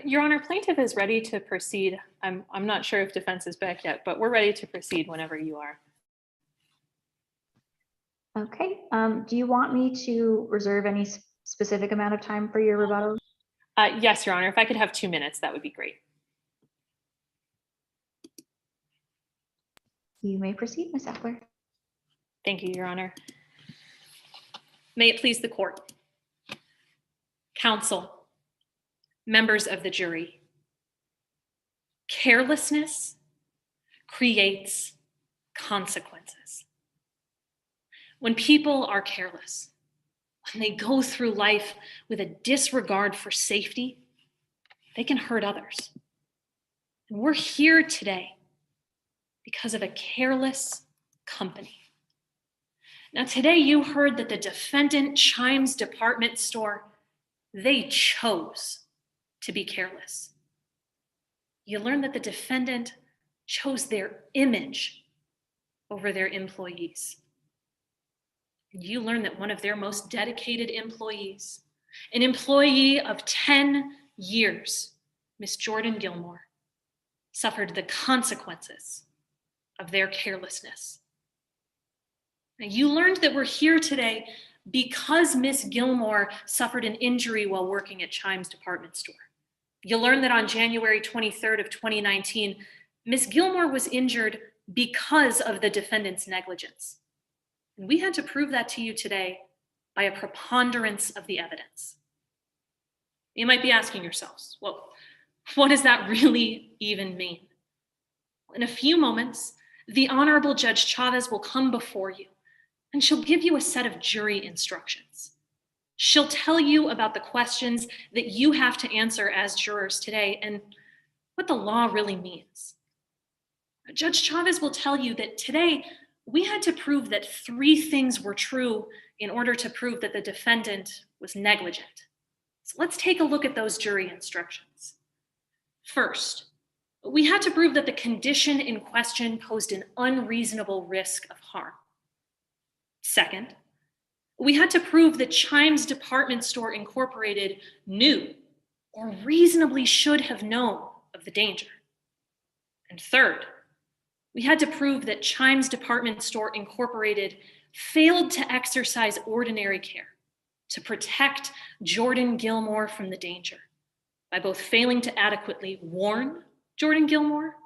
Your Honor, plaintiff is ready to proceed. I'm not sure if defense is back yet, but we're ready to proceed whenever you are. Okay, do you want me to reserve any specific amount of time for your rebuttal? Yes, Your Honor, if I could have 2 minutes, that would be great. You may proceed, Ms. Eckler. Thank you, Your Honor. May it please the court. Counsel, members of the jury, carelessness creates consequences. When people are careless, when they go through life with a disregard for safety, they can hurt others. And we're here today because of a careless company. Now, today you heard that the defendant, Chimes Department Store, they chose to be careless. You learned that the defendant chose their image over their employees. You learned that one of their most dedicated employees, an employee of 10 years, Miss Jordan Gilmore, suffered the consequences of their carelessness. Now, you learned that we're here today because Miss Gilmore suffered an injury while working at Chimes Department Store. You learned that on January 23rd of 2019, Miss Gilmore was injured because of the defendant's negligence. And we had to prove that to you today by a preponderance of the evidence. You might be asking yourselves, well, what does that really even mean? In a few moments, the Honorable Judge Chavez will come before you and she'll give you a set of jury instructions. She'll tell you about the questions that you have to answer as jurors today and what the law really means. Judge Chavez will tell you that today we had to prove that 3 things were true in order to prove that the defendant was negligent. So let's take a look at those jury instructions. First, we had to prove that the condition in question posed an unreasonable risk of harm. Second, we had to prove that Chimes Department Store Incorporated knew or reasonably should have known of the danger. And third, we had to prove that Chimes Department Store Incorporated failed to exercise ordinary care to protect Jordan Gilmore from the danger by both failing to adequately warn Jordan Gilmore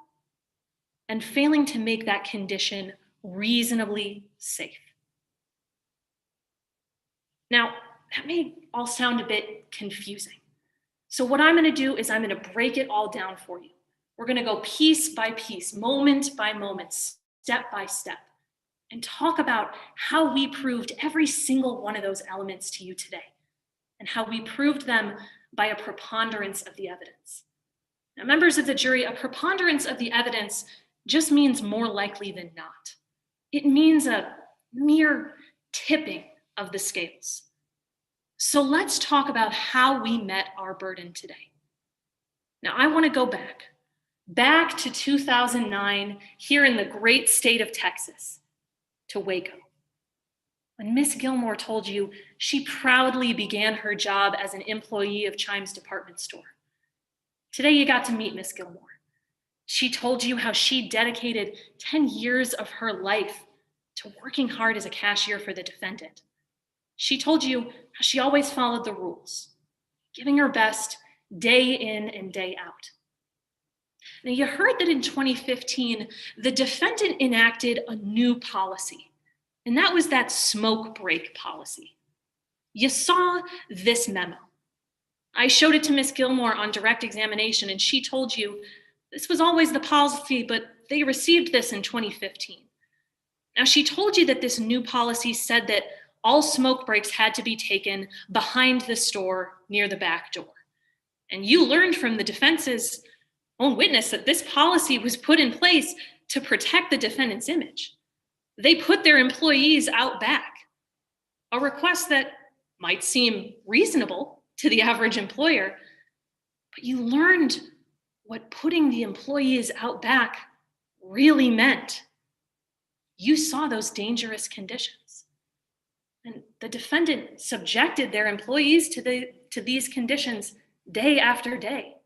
and failing to make that condition reasonably safe. Now, that may all sound a bit confusing. So what I'm going to do is I'm going to break it all down for you. We're going to go piece by piece, moment by moment, step by step, and talk about how we proved every single one of those elements to you today and how we proved them by a preponderance of the evidence. Now, members of the jury, a preponderance of the evidence just means more likely than not. It means a mere tipping of the scales. So let's talk about how we met our burden today. Now, I want to go back to 2009 here in the great state of Texas, to Waco. When Miss Gilmore told you she proudly began her job as an employee of Chimes Department Store. Today you got to meet Miss Gilmore. She told you how she dedicated 10 years of her life to working hard as a cashier for the defendant. She told you how she always followed the rules, giving her best day in and day out. Now, you heard that in 2015, the defendant enacted a new policy, and that was that smoke break policy. You saw this memo. I showed it to Miss Gilmore on direct examination, and she told you this was always the policy, but they received this in 2015. Now, she told you that this new policy said that all smoke breaks had to be taken behind the store near the back door. And you learned from the defense's own witness that this policy was put in place to protect the defendant's image. They put their employees out back, a request that might seem reasonable to the average employer, but you learned what putting the employees out back really meant. You saw those dangerous conditions. And the defendant subjected their employees to these conditions day after day.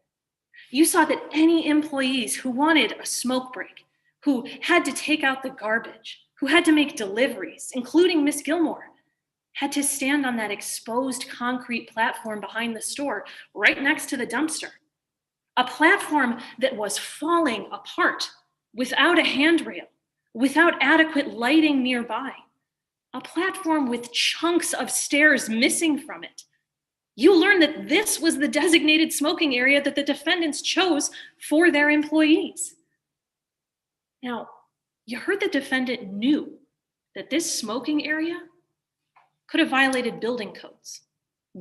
You saw that any employees who wanted a smoke break, who had to take out the garbage, who had to make deliveries, including Miss Gilmore, had to stand on that exposed concrete platform behind the store right next to the dumpster. A platform that was falling apart without a handrail, without adequate lighting nearby. A platform with chunks of stairs missing from it. You learned that this was the designated smoking area that the defendants chose for their employees. Now, you heard the defendant knew that this smoking area could have violated building codes,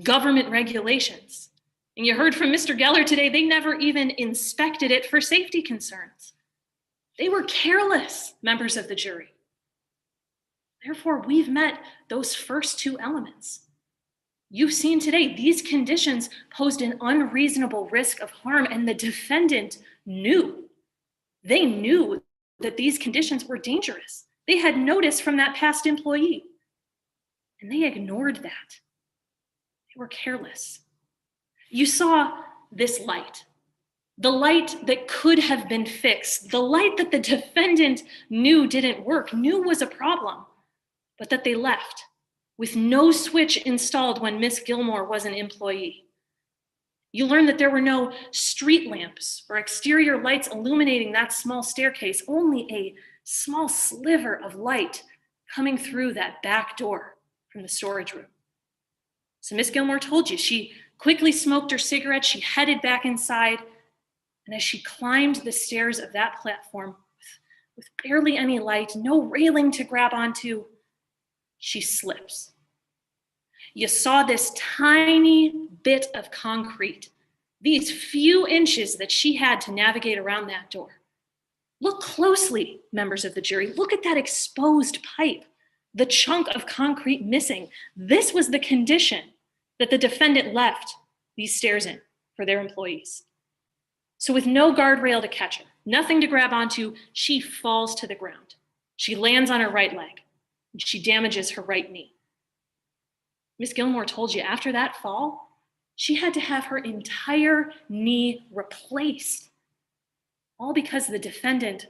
government regulations. And you heard from Mr. Geller today, they never even inspected it for safety concerns. They were careless, members of the jury. Therefore, we've met those first two elements. You've seen today, these conditions posed an unreasonable risk of harm, and the defendant knew. They knew that these conditions were dangerous. They had notice from that past employee, and they ignored that. They were careless. You saw this light, the light that could have been fixed, the light that the defendant knew didn't work, knew was a problem, but that they left with no switch installed when Miss Gilmore was an employee. You learned that there were no street lamps or exterior lights illuminating that small staircase, only a small sliver of light coming through that back door from the storage room. So Miss Gilmore told you she quickly smoked her cigarette, she headed back inside, and as she climbed the stairs of that platform with barely any light, no railing to grab onto, she slips. You saw this tiny bit of concrete, these few inches that she had to navigate around that door. Look closely, members of the jury. Look at that exposed pipe, the chunk of concrete missing. This was the condition that the defendant left these stairs in for their employees. So with no guardrail to catch her, nothing to grab onto, she falls to the ground. She lands on her right leg. She damages her right knee. Miss Gilmore told you after that fall, she had to have her entire knee replaced, all because the defendant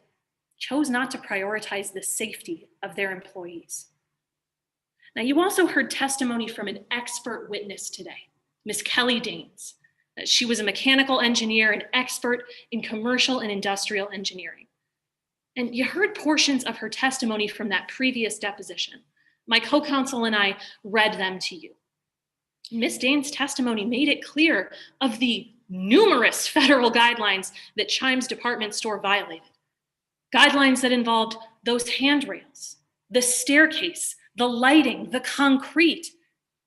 chose not to prioritize the safety of their employees. Now, you also heard testimony from an expert witness today, Miss Kelly Danes. She was a mechanical engineer, an expert in commercial and industrial engineering. And you heard portions of her testimony from that previous deposition. My co-counsel and I read them to you. Ms. Dane's testimony made it clear of the numerous federal guidelines that Chimes department store violated. Guidelines that involved those handrails, the staircase, the lighting, the concrete.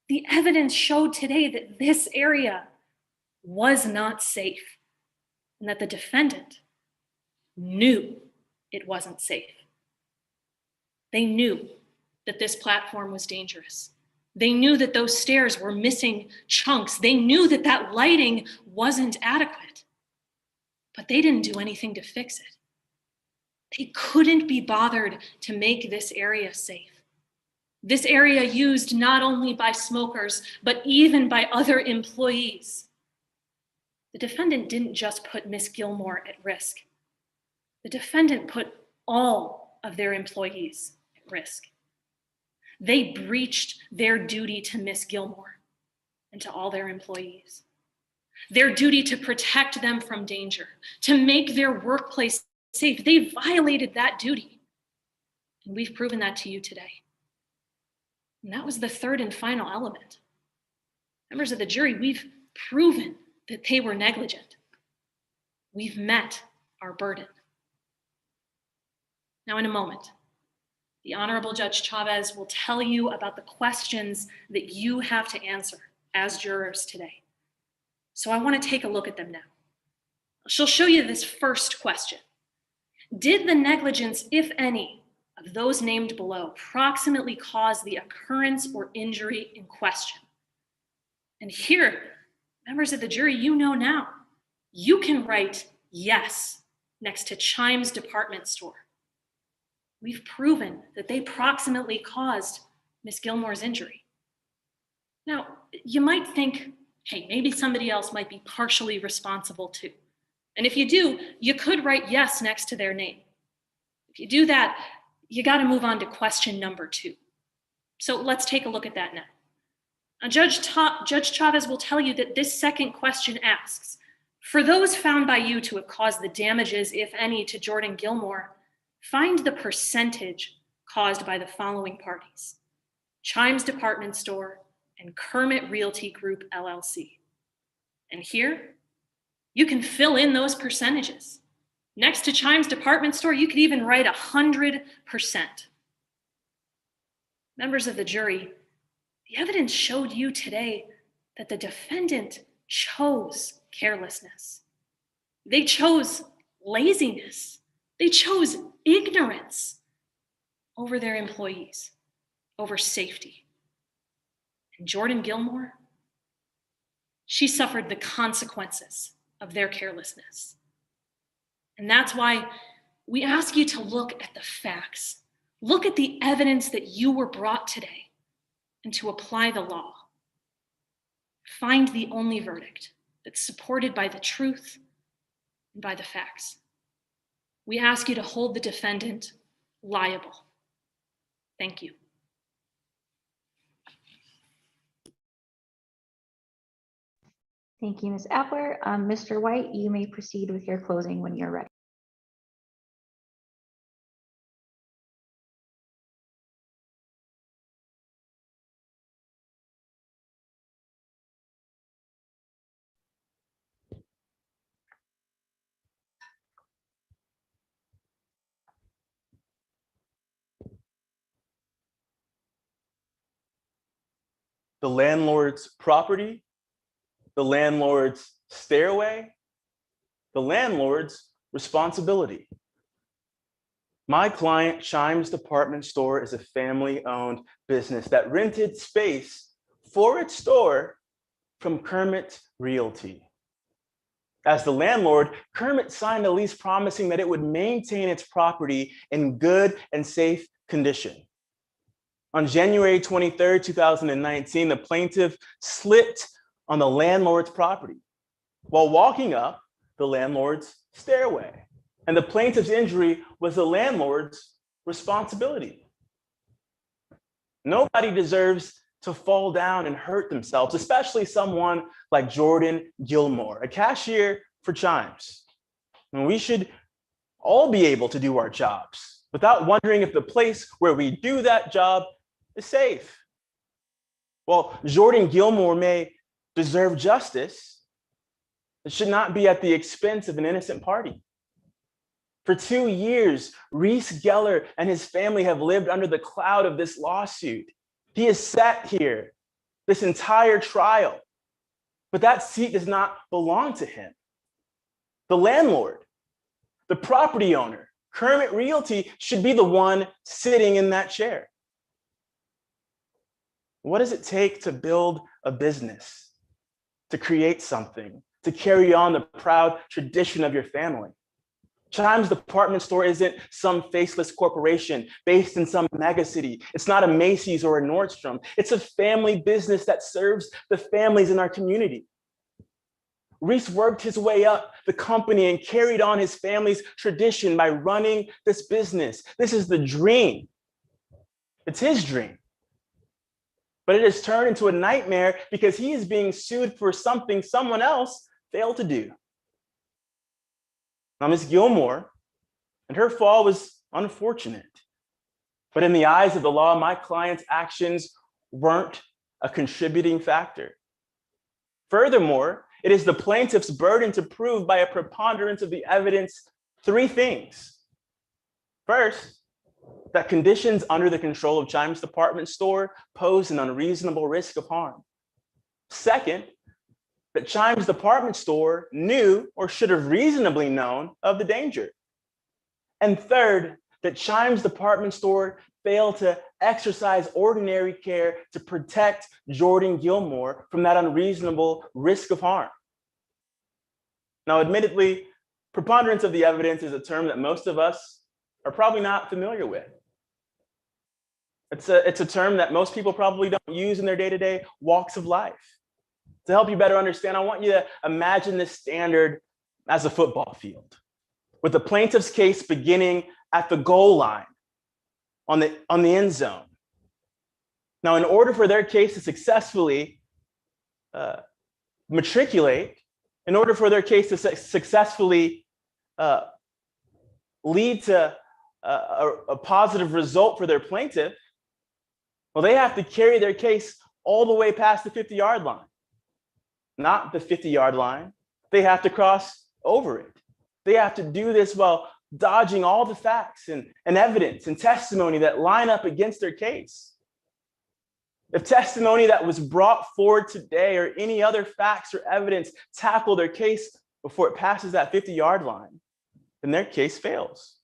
The evidence showed today that this area was not safe and that the defendant knew it wasn't safe. They knew that this platform was dangerous. They knew that those stairs were missing chunks. They knew that that lighting wasn't adequate, but they didn't do anything to fix it. They couldn't be bothered to make this area safe. This area used not only by smokers, but even by other employees. The defendant didn't just put Miss Gilmore at risk. The defendant put all of their employees at risk. They breached their duty to Miss Gilmore and to all their employees. Their duty to protect them from danger, to make their workplace safe. They violated that duty. And we've proven that to you today. And that was the third and final element. Members of the jury, we've proven that they were negligent. We've met our burden. Now, in a moment, the Honorable Judge Chavez will tell you about the questions that you have to answer as jurors today. So I want to take a look at them now. She'll show you this first question. Did the negligence, if any, of those named below proximately cause the occurrence or injury in question? And here, members of the jury, you know now, you can write yes next to Chimes department store. We've proven that they proximately caused Miss Gilmore's injury. Now, you might think, hey, maybe somebody else might be partially responsible too. And if you do, you could write yes next to their name. If you do that, you got to move on to question number 2. So let's take a look at that now. Judge Chavez will tell you that this second question asks, for those found by you to have caused the damages, if any, to Jordan Gilmore, find the percentage caused by the following parties: Chimes Department Store and Kermit Realty Group, LLC. And here, you can fill in those percentages. Next to Chimes Department Store, you could even write 100%. Members of the jury, the evidence showed you today that the defendant chose carelessness. They chose laziness. They chose ignorance over their employees, over safety. And Jordan Gilmore, she suffered the consequences of their carelessness. And that's why we ask you to look at the facts. Look at the evidence that you were brought today and to apply the law. Find the only verdict that's supported by the truth and by the facts. We ask you to hold the defendant liable. Thank you. Thank you, Ms. Appler. Mr. White, you may proceed with your closing when you're ready. The landlord's property, the landlord's stairway, the landlord's responsibility. My client, Chimes Department Store, is a family-owned business that rented space for its store from Kermit Realty. As the landlord, Kermit signed a lease promising that it would maintain its property in good and safe condition. On January 23rd, 2019, the plaintiff slipped on the landlord's property while walking up the landlord's stairway. And the plaintiff's injury was the landlord's responsibility. Nobody deserves to fall down and hurt themselves, especially someone like Jordan Gilmore, a cashier for Chimes. And we should all be able to do our jobs without wondering if the place where we do that job is safe. Well, Jordan Gilmore may deserve justice. It should not be at the expense of an innocent party. For 2 years, Reese Geller and his family have lived under the cloud of this lawsuit. He has sat here this entire trial, but that seat does not belong to him. The landlord, the property owner, Kermit Realty should be the one sitting in that chair. What does it take to build a business, to create something, to carry on the proud tradition of your family? Chimes Department Store isn't some faceless corporation based in some megacity. It's not a Macy's or a Nordstrom. It's a family business that serves the families in our community. Reese worked his way up the company and carried on his family's tradition by running this business. This is the dream. It's his dream. But it has turned into a nightmare because he is being sued for something someone else failed to do. Now, Ms. Gilmore, and her fall was unfortunate. But in the eyes of the law, my client's actions weren't a contributing factor. Furthermore, it is the plaintiff's burden to prove by a preponderance of the evidence 3 things. First, that conditions under the control of Chimes Department Store pose an unreasonable risk of harm. Second, that Chimes Department Store knew or should have reasonably known of the danger. And third, that Chimes Department Store failed to exercise ordinary care to protect Jordan Gilmore from that unreasonable risk of harm. Now, admittedly, preponderance of the evidence is a term that most of us are probably not familiar with. It's a term that most people probably don't use in their day-to-day walks of life. To help you better understand, I want you to imagine this standard as a football field, with the plaintiff's case beginning at the goal line on the end zone. Now, in order for their case to successfully matriculate, in order for their case to successfully lead to a positive result for their plaintiff, well, they have to carry their case all the way past the 50-yard line. Not the 50-yard line. They have to cross over it. They have to do this while dodging all the facts and evidence and testimony that line up against their case. If testimony that was brought forward today or any other facts or evidence tackle their case before it passes that 50-yard line, then their case fails.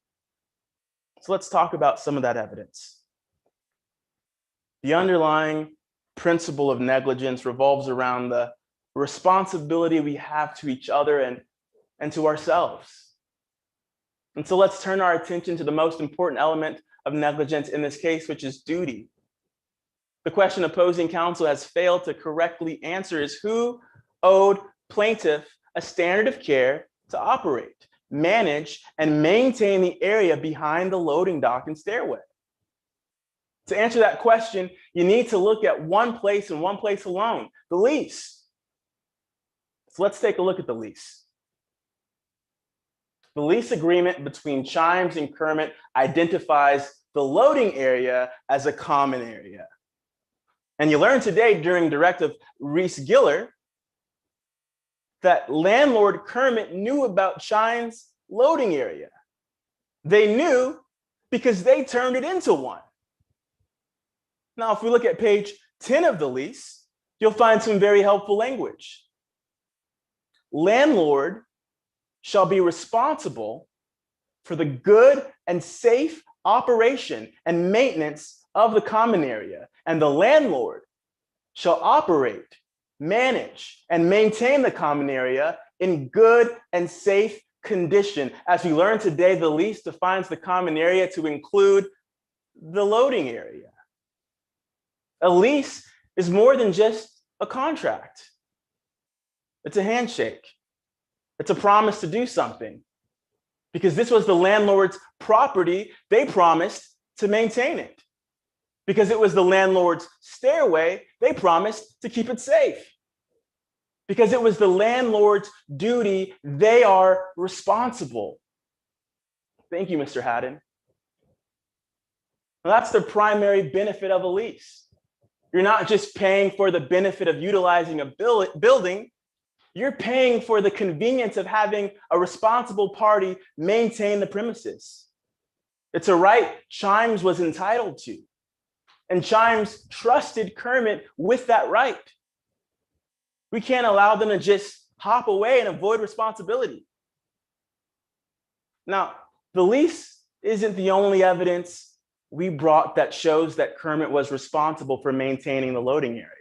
So let's talk about some of that evidence. The underlying principle of negligence revolves around the responsibility we have to each other and to ourselves. And so let's turn our attention to the most important element of negligence in this case, which is duty. The question opposing counsel has failed to correctly answer is who owed plaintiff a standard of care to operate, manage, and maintain the area behind the loading dock and stairway. To answer that question, you need to look at one place and one place alone, the lease. So let's take a look at the lease. The lease agreement between Chimes and Kermit identifies the loading area as a common area. And you learned today during Directive Reese-Giller that landlord Kermit knew about Chimes' loading area. They knew because they turned it into one. Now, if we look at page 10 of the lease, you'll find some very helpful language. Landlord shall be responsible for the good and safe operation and maintenance of the common area, and the landlord shall operate, manage, and maintain the common area in good and safe condition. As we learned today, the lease defines the common area to include the loading area. A lease is more than just a contract. It's a handshake. It's a promise to do something. Because this was the landlord's property, they promised to maintain it. Because it was the landlord's stairway, they promised to keep it safe. Because it was the landlord's duty, they are responsible. Thank you, Mr. Haddon. Now, that's the primary benefit of a lease. You're not just paying for the benefit of utilizing a building, you're paying for the convenience of having a responsible party maintain the premises. It's a right Chimes was entitled to. And Chimes trusted Kermit with that right. We can't allow them to just hop away and avoid responsibility. Now, the lease isn't the only evidence we brought that shows that Kermit was responsible for maintaining the loading area.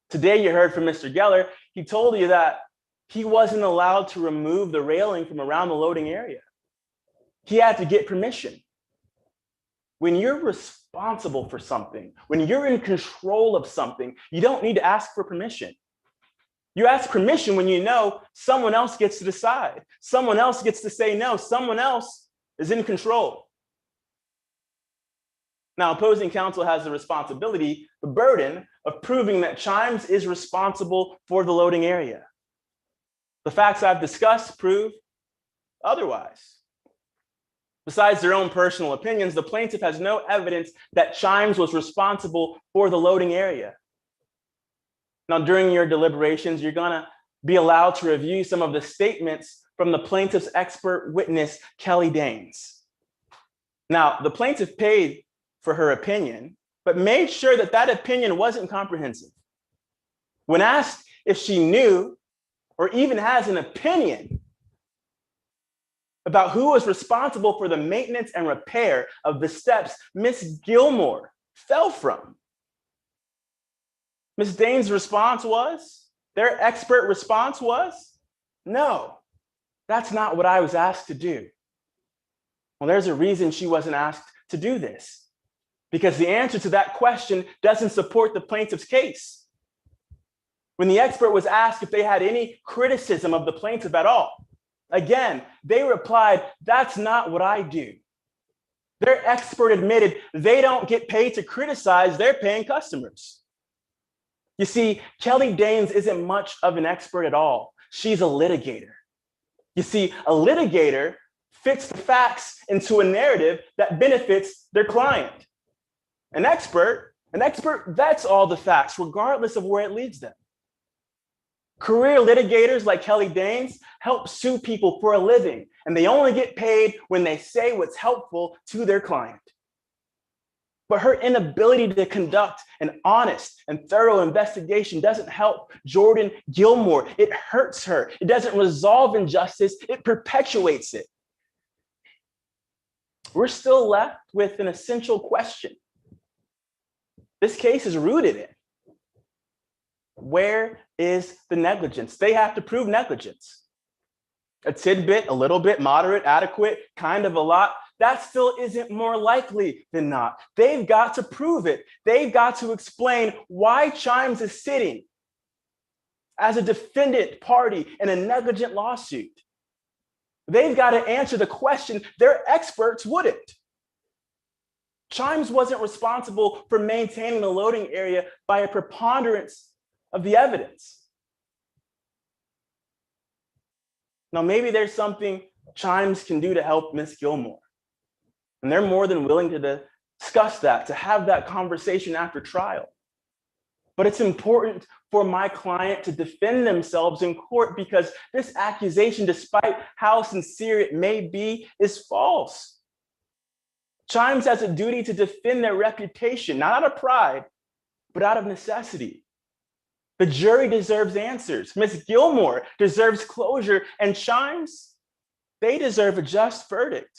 Today, you heard from Mr. Geller. He told you that he wasn't allowed to remove the railing from around the loading area. He had to get permission. When you're responsible for something, when you're in control of something, you don't need to ask for permission. You ask permission when you know someone else gets to decide. Someone else gets to say no. Someone else is in control. Now, opposing counsel has the responsibility, the burden of proving that Chimes is responsible for the loading area. The facts I've discussed prove otherwise. Besides their own personal opinions, the plaintiff has no evidence that Chimes was responsible for the loading area. Now, during your deliberations, you're going to be allowed to review some of the statements from the plaintiff's expert witness, Kelly Danes. Now, the plaintiff paid for her opinion, but made sure that that opinion wasn't comprehensive. When asked if she knew or even has an opinion about who was responsible for the maintenance and repair of the steps Miss Gilmore fell from, Ms. Dane's response was, their expert response was, no, that's not what I was asked to do. Well, there's a reason she wasn't asked to do this, because the answer to that question doesn't support the plaintiff's case. when the expert was asked if they had any criticism of the plaintiff at all. Again, they replied, "That's not what I do." Their expert admitted they don't get paid to criticize their paying customers. You see, Kelly Danes isn't much of an expert at all. She's a litigator. You see, a litigator fits the facts into a narrative that benefits their client. An expert vets all the facts, regardless of where it leads them. Career litigators like Kelly Danes help sue people for a living, and they only get paid when they say what's helpful to their client. But her inability to conduct an honest and thorough investigation doesn't help Jordan Gilmore. It hurts her. It doesn't resolve injustice, it perpetuates it. We're still left with an essential question. This case is rooted in: where is the negligence? They have to prove negligence. A tidbit, a little bit, moderate, adequate, kind of a lot, that still isn't more likely than not. They've got to prove it. They've got to explain why Chimes is sitting as a defendant party in a negligent lawsuit. They've got to answer the question their experts wouldn't. Chimes wasn't responsible for maintaining the loading area by a preponderance of the evidence. Now, maybe there's something Chimes can do to help Miss Gilmore, and they're more than willing to discuss that, to have that conversation after trial. But it's important for my client to defend themselves in court, because this accusation, despite how sincere it may be, is false. Chimes has a duty to defend their reputation, not out of pride, but out of necessity. The jury deserves answers. Miss Gilmore deserves closure, and Chimes, they deserve a just verdict.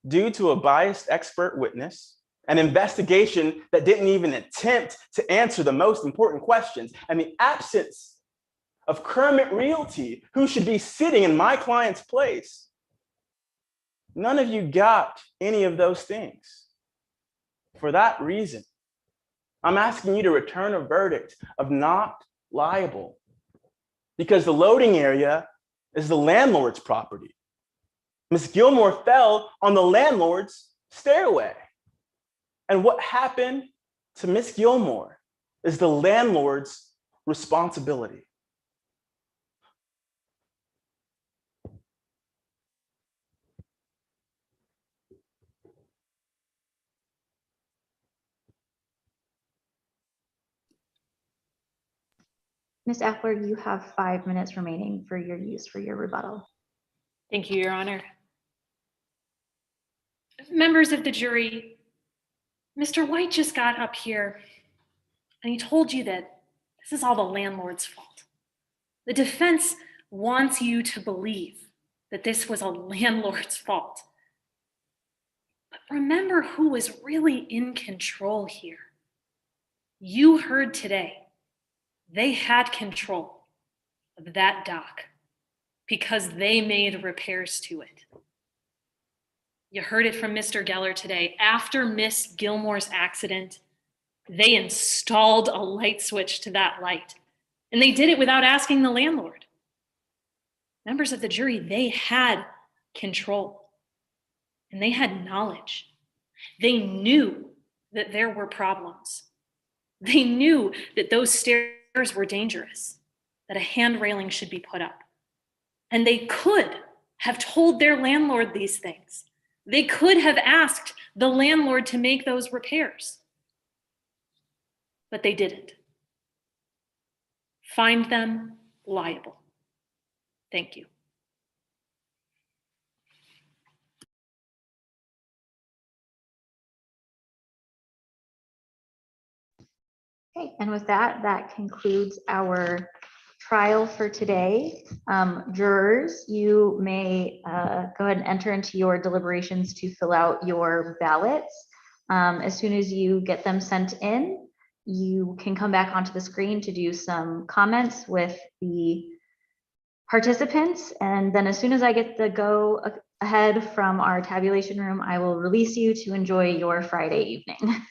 Due to a biased expert witness, an investigation that didn't even attempt to answer the most important questions, and the absence of Kermit Realty, who should be sitting in my client's place, none of you got any of those things. For that reason, I'm asking you to return a verdict of not liable, because the loading area is the landlord's property. Miss Gilmore fell on the landlord's stairway. And what happened to Miss Gilmore is the landlord's responsibility. Ms. Eckler, you have 5 minutes remaining for your use for your rebuttal. Thank you, Your Honor. Members of the jury, Mr. White just got up here and he told you that this is all the landlord's fault. The defense wants you to believe that this was a landlord's fault. But remember who was really in control here. You heard today, they had control of that dock because they made repairs to it. You heard it from Mr. Geller today. After Miss Gilmore's accident, they installed a light switch to that light, and they did it without asking the landlord. Members of the jury, they had control, and they had knowledge. They knew that there were problems. They knew that those stairs were dangerous, that a hand railing should be put up. And they could have told their landlord these things. They could have asked the landlord to make those repairs. But they didn't. Find them liable. Thank you. Okay, and with that, that concludes our trial for today. Jurors, you may go ahead and enter into your deliberations to fill out your ballots. As soon as you get them sent in, you can come back onto the screen to do some comments with the participants. And then as soon as I get the go ahead from our tabulation room, I will release you to enjoy your Friday evening.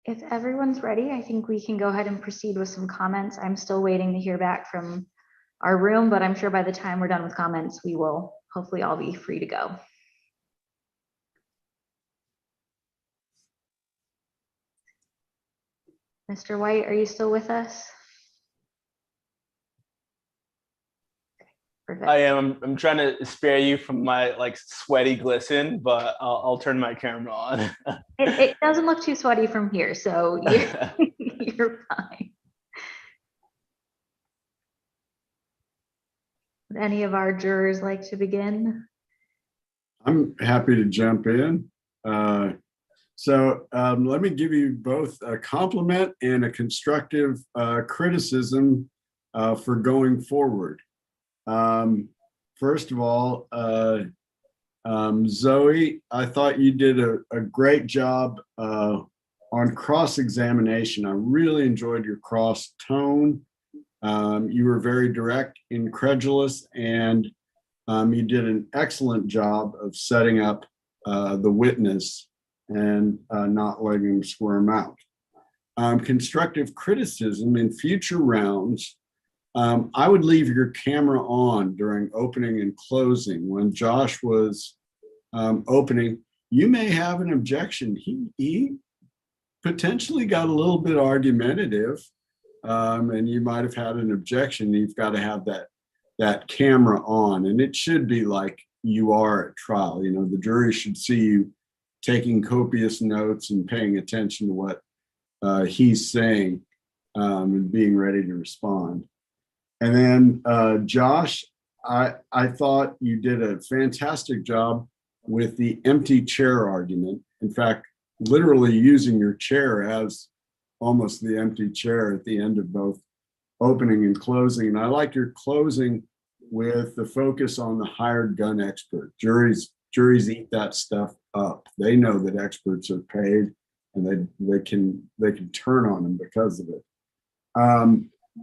If everyone's ready, I think we can go ahead and proceed with some comments. I'm still waiting to hear back from our room, but I'm sure by the time we're done with comments, we will hopefully all be free to go. Mr. White, are you still with us? Perfect. I am. I'm trying to spare you from my like sweaty glisten, but I'll turn my camera on. It doesn't look too sweaty from here, so you're fine. Would any of our jurors like to begin? I'm happy to jump in. Let me give you both a compliment and a constructive criticism for going forward. First of all, Zoe, I thought you did a great job on cross-examination. I really enjoyed your cross tone. You were very direct, incredulous, and you did an excellent job of setting up the witness and not letting him squirm out. Constructive criticism in future rounds, I would leave your camera on during opening and closing. When Josh was opening, you may have an objection. He potentially got a little bit argumentative, and you might have had an objection. You've got to have that camera on, and it should be like you are at trial. You know, the jury should see you taking copious notes and paying attention to what he's saying, and being ready to respond. And then Josh, I thought you did a fantastic job with the empty chair argument. In fact, literally using your chair as almost the empty chair at the end of both opening and closing. And I like your closing with the focus on the hired gun expert. Juries eat that stuff up. They know that experts are paid, and they can turn on them because of it.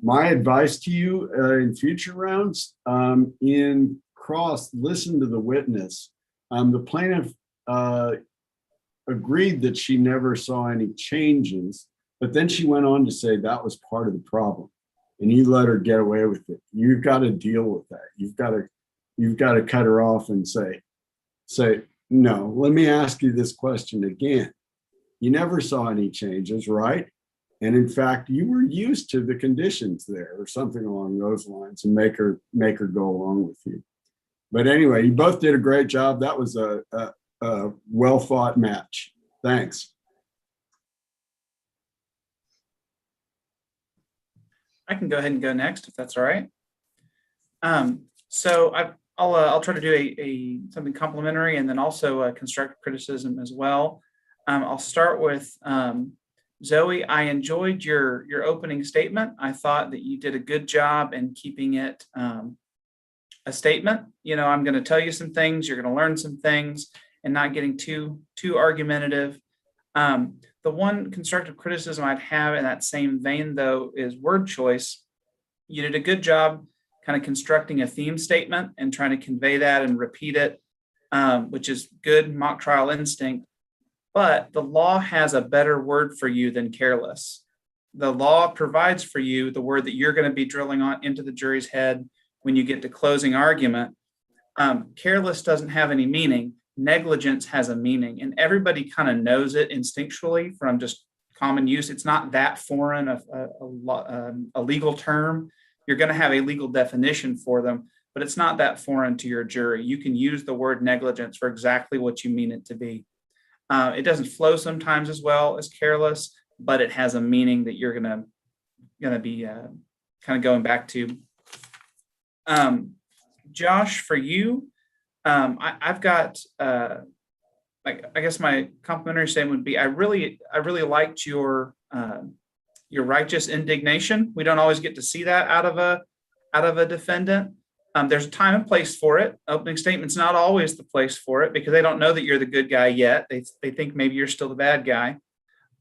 My advice to you in future rounds, in cross, listen to the witness. The plaintiff agreed that she never saw any changes, but then she went on to say that was part of the problem, and you let her get away with it. You've got to deal with that. You've got to cut her off and say, no, let me ask you this question again. You never saw any changes, right? And in fact, you were used to the conditions there, or something along those lines, and make her go along with you. But anyway, you both did a great job. That was a well-fought match. Thanks. I can go ahead and go next if that's all right. So I'll try to do something complimentary and then also a constructive criticism as well. I'll start with Zoe. I enjoyed your opening statement. I thought that you did a good job in keeping it a statement. You know, I'm going to tell you some things, you're going to learn some things, and not getting too argumentative. The one constructive criticism I'd have in that same vein, though, is word choice. You did a good job kind of constructing a theme statement and trying to convey that and repeat it, which is good mock trial instinct. But the law has a better word for you than careless. The law provides for you the word that you're going to be drilling on into the jury's head when you get to closing argument. Careless doesn't have any meaning. Negligence has a meaning, and everybody kind of knows it instinctually from just common use. It's not that foreign a legal term. You're going to have a legal definition for them, but it's not that foreign to your jury. You can use the word negligence for exactly what you mean it to be. It doesn't flow sometimes as well as careless, but it has a meaning that you're going to be kind of going back to. Josh, for you, I've got I guess my complimentary statement would be I really liked your righteous indignation. We don't always get to see that out of a defendant. There's a time and place for it. Opening statement's not always the place for it because they don't know that you're the good guy yet. They think maybe you're still the bad guy.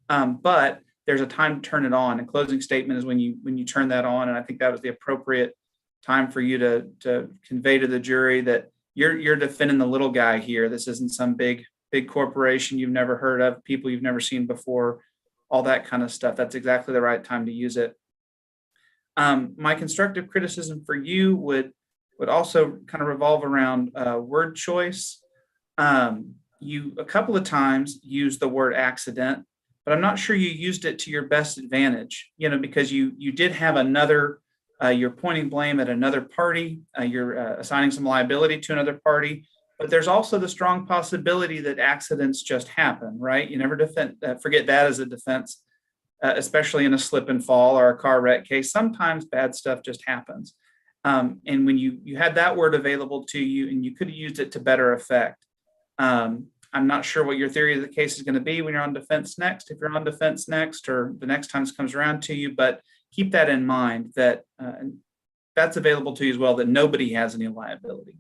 But there's a time to turn it on, and closing statement is when you turn that on. And I think that was the appropriate time for you to convey to the jury that you're defending the little guy here. This isn't some big corporation you've never heard of, people you've never seen before. all that kind of stuff. That's exactly the right time to use it. My constructive criticism for you would also kind of revolve around word choice. You a couple of times used the word accident, but I'm not sure you used it to your best advantage, because you did have another, you're pointing blame at another party, you're assigning some liability to another party, but there's also the strong possibility that accidents just happen, right? You never forget that as a defense, especially in a slip and fall or a car wreck case. Sometimes bad stuff just happens. And when you had that word available to you and you could have used it to better effect. I'm not sure what your theory of the case is going to be when you're on defense next, if you're on defense next or the next time this comes around to you, but keep that in mind that that's available to you as well, that nobody has any liability.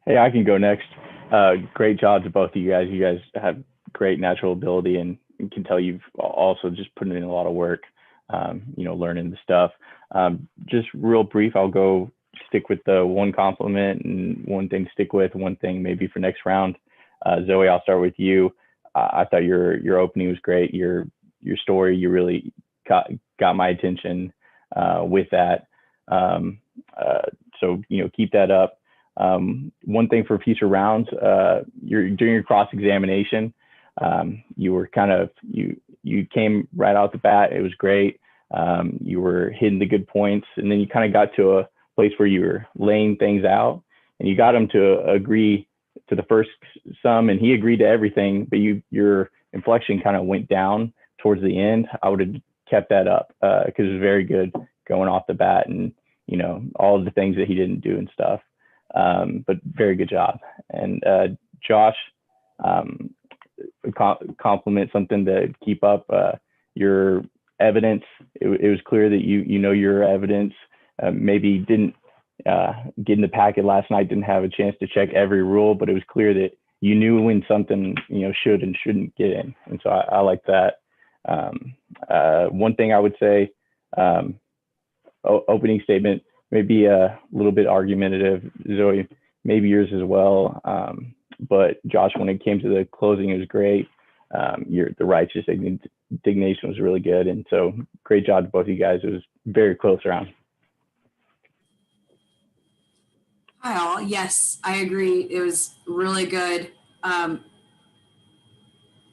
Hey, I can go next. Great job to both of you guys. You guys have great natural ability and can tell you've also just put in a lot of work, learning the stuff. Just real brief, I'll go stick with the one compliment and one thing to stick with, one thing maybe for next round. Zoe, I'll start with you. I thought your opening was great. Your story, you really got my attention with that. So keep that up. One thing for future rounds, during your cross-examination, you were you came right out the bat. It was great. You were hitting the good points, and then you kind of got to a place where you were laying things out, and you got him to agree to the first sum, and he agreed to everything, but your inflection kind of went down towards the end. I would have kept that up because it was very good going off the bat, and all of the things that he didn't do and stuff. But very good job. And Josh, compliment, something to keep up. Your evidence, it was clear that you know your evidence. Maybe didn't get in the packet last night, didn't have a chance to check every rule, but it was clear that you knew when something should and shouldn't get in. And so I like that. One thing I would say, opening statement, maybe a little bit argumentative. Zoe, maybe yours as well. But Josh, when it came to the closing, it was great. The righteous indignation was really good. And so great job to both of you guys. It was very close round. Hi all. Yes, I agree. It was really good.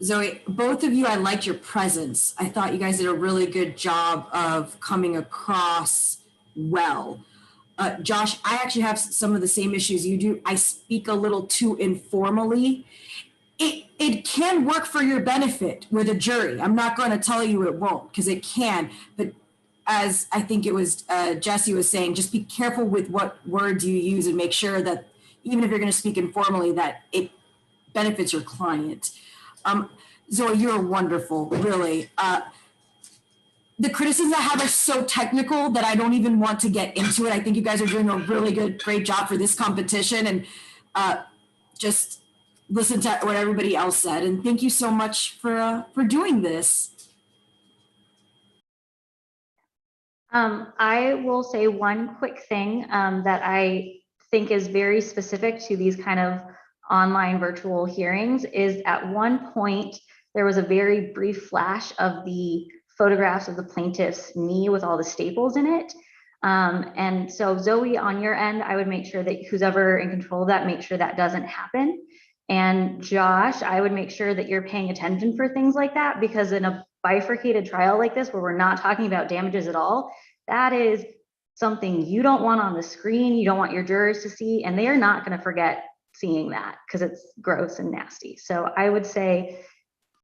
Zoe, both of you, I liked your presence. I thought you guys did a really good job of coming across well. Josh, I actually have some of the same issues you do. I speak a little too informally. It can work for your benefit with a jury. I'm not going to tell you it won't, because it can. But as I think it was Jesse was saying, just be careful with what words you use and make sure that even if you're going to speak informally, that it benefits your client. Zoe, you're wonderful, really. The criticisms I have are so technical that I don't even want to get into it. I think you guys are doing a really great job for this competition, and just listen to what everybody else said. And thank you so much for doing this. I will say one quick thing that I think is very specific to these kind of online virtual hearings is at one point, there was a very brief flash of the photographs of the plaintiff's knee with all the staples in it. And so Zoe, on your end, I would make sure that who's ever in control of that, make sure that doesn't happen. And Josh, I would make sure that you're paying attention for things like that, because in a bifurcated trial like this, where we're not talking about damages at all, that is something you don't want on the screen. You don't want your jurors to see, and they are not going to forget seeing that because it's gross and nasty. So I would say,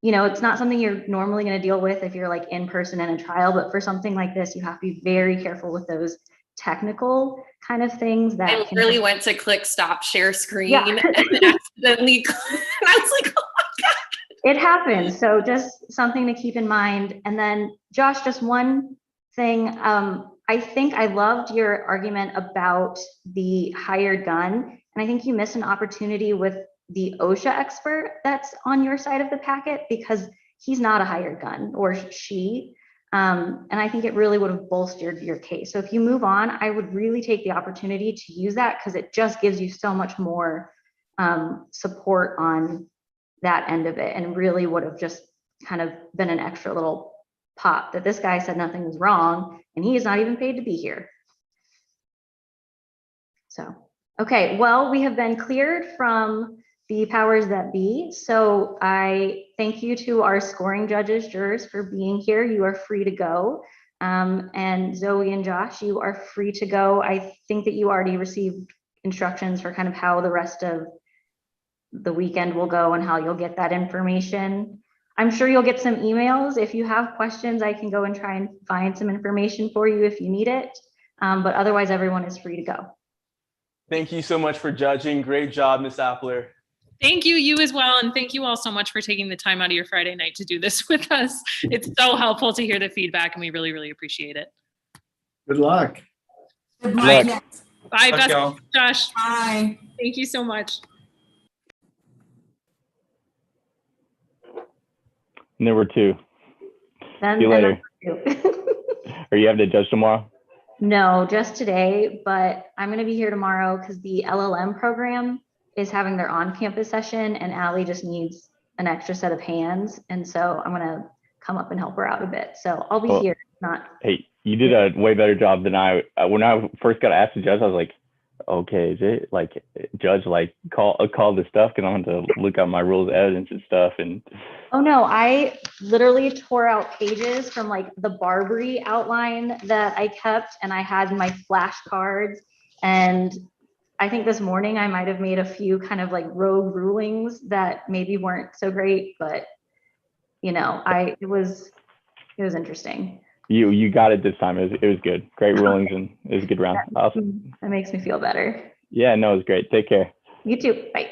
it's not something you're normally going to deal with if you're like in person in a trial, but for something like this, you have to be very careful with those technical kind of things that I really went to click stop share screen and Yeah. accidentally I was like, oh my God. It happens. So just something to keep in mind. And then Josh, just one thing. I think I loved your argument about the hired gun. And I think you missed an opportunity with the OSHA expert that's on your side of the packet, because he's not a hired gun, or she. And I think it really would have bolstered your case. So if you move on, I would really take the opportunity to use that because it just gives you so much more support on that end of it, and really would have just kind of been an extra little pop that this guy said nothing was wrong and he is not even paid to be here. So, okay, well, we have been cleared from the powers that be. So I thank you to our scoring judges, jurors, for being here. You are free to go. And Zoe and Josh, you are free to go. I think that you already received instructions for kind of how the rest of the weekend will go and how you'll get that information. I'm sure you'll get some emails. If you have questions, I can go and try and find some information for you if you need it. But otherwise, everyone is free to go. Thank you so much for judging. Great job, Ms. Appler. Thank you, you as well. And thank you all so much for taking the time out of your Friday night to do this with us. It's so helpful to hear the feedback and we really, really appreciate it. Good luck. Good Bye. luck. Bye, Luck, best y'all. Josh. Bye. Thank you so much. Number 2. Then, See you later. then Or you have to judge tomorrow? No, just today, but I'm going to be here tomorrow because the LLM program is having their on-campus session and Allie just needs an extra set of hands. And so I'm going to come up and help her out a bit. So I'll be here. Not. Hey, you did a way better job than I. When I first got asked to judge, I was like, okay, is it like judge, like call the stuff? Because I'm going to look up my rules of evidence and stuff. And Oh no, I literally tore out pages from like the Barbary outline that I kept, and I had my flashcards. And I think this morning I might have made a few kind of like rogue rulings that maybe weren't so great, but you know, it was interesting. you got it this time. It was good. Great rulings, and it was a good round. Awesome. That makes me feel better. Yeah, no, it was great. Take care. You too. Bye.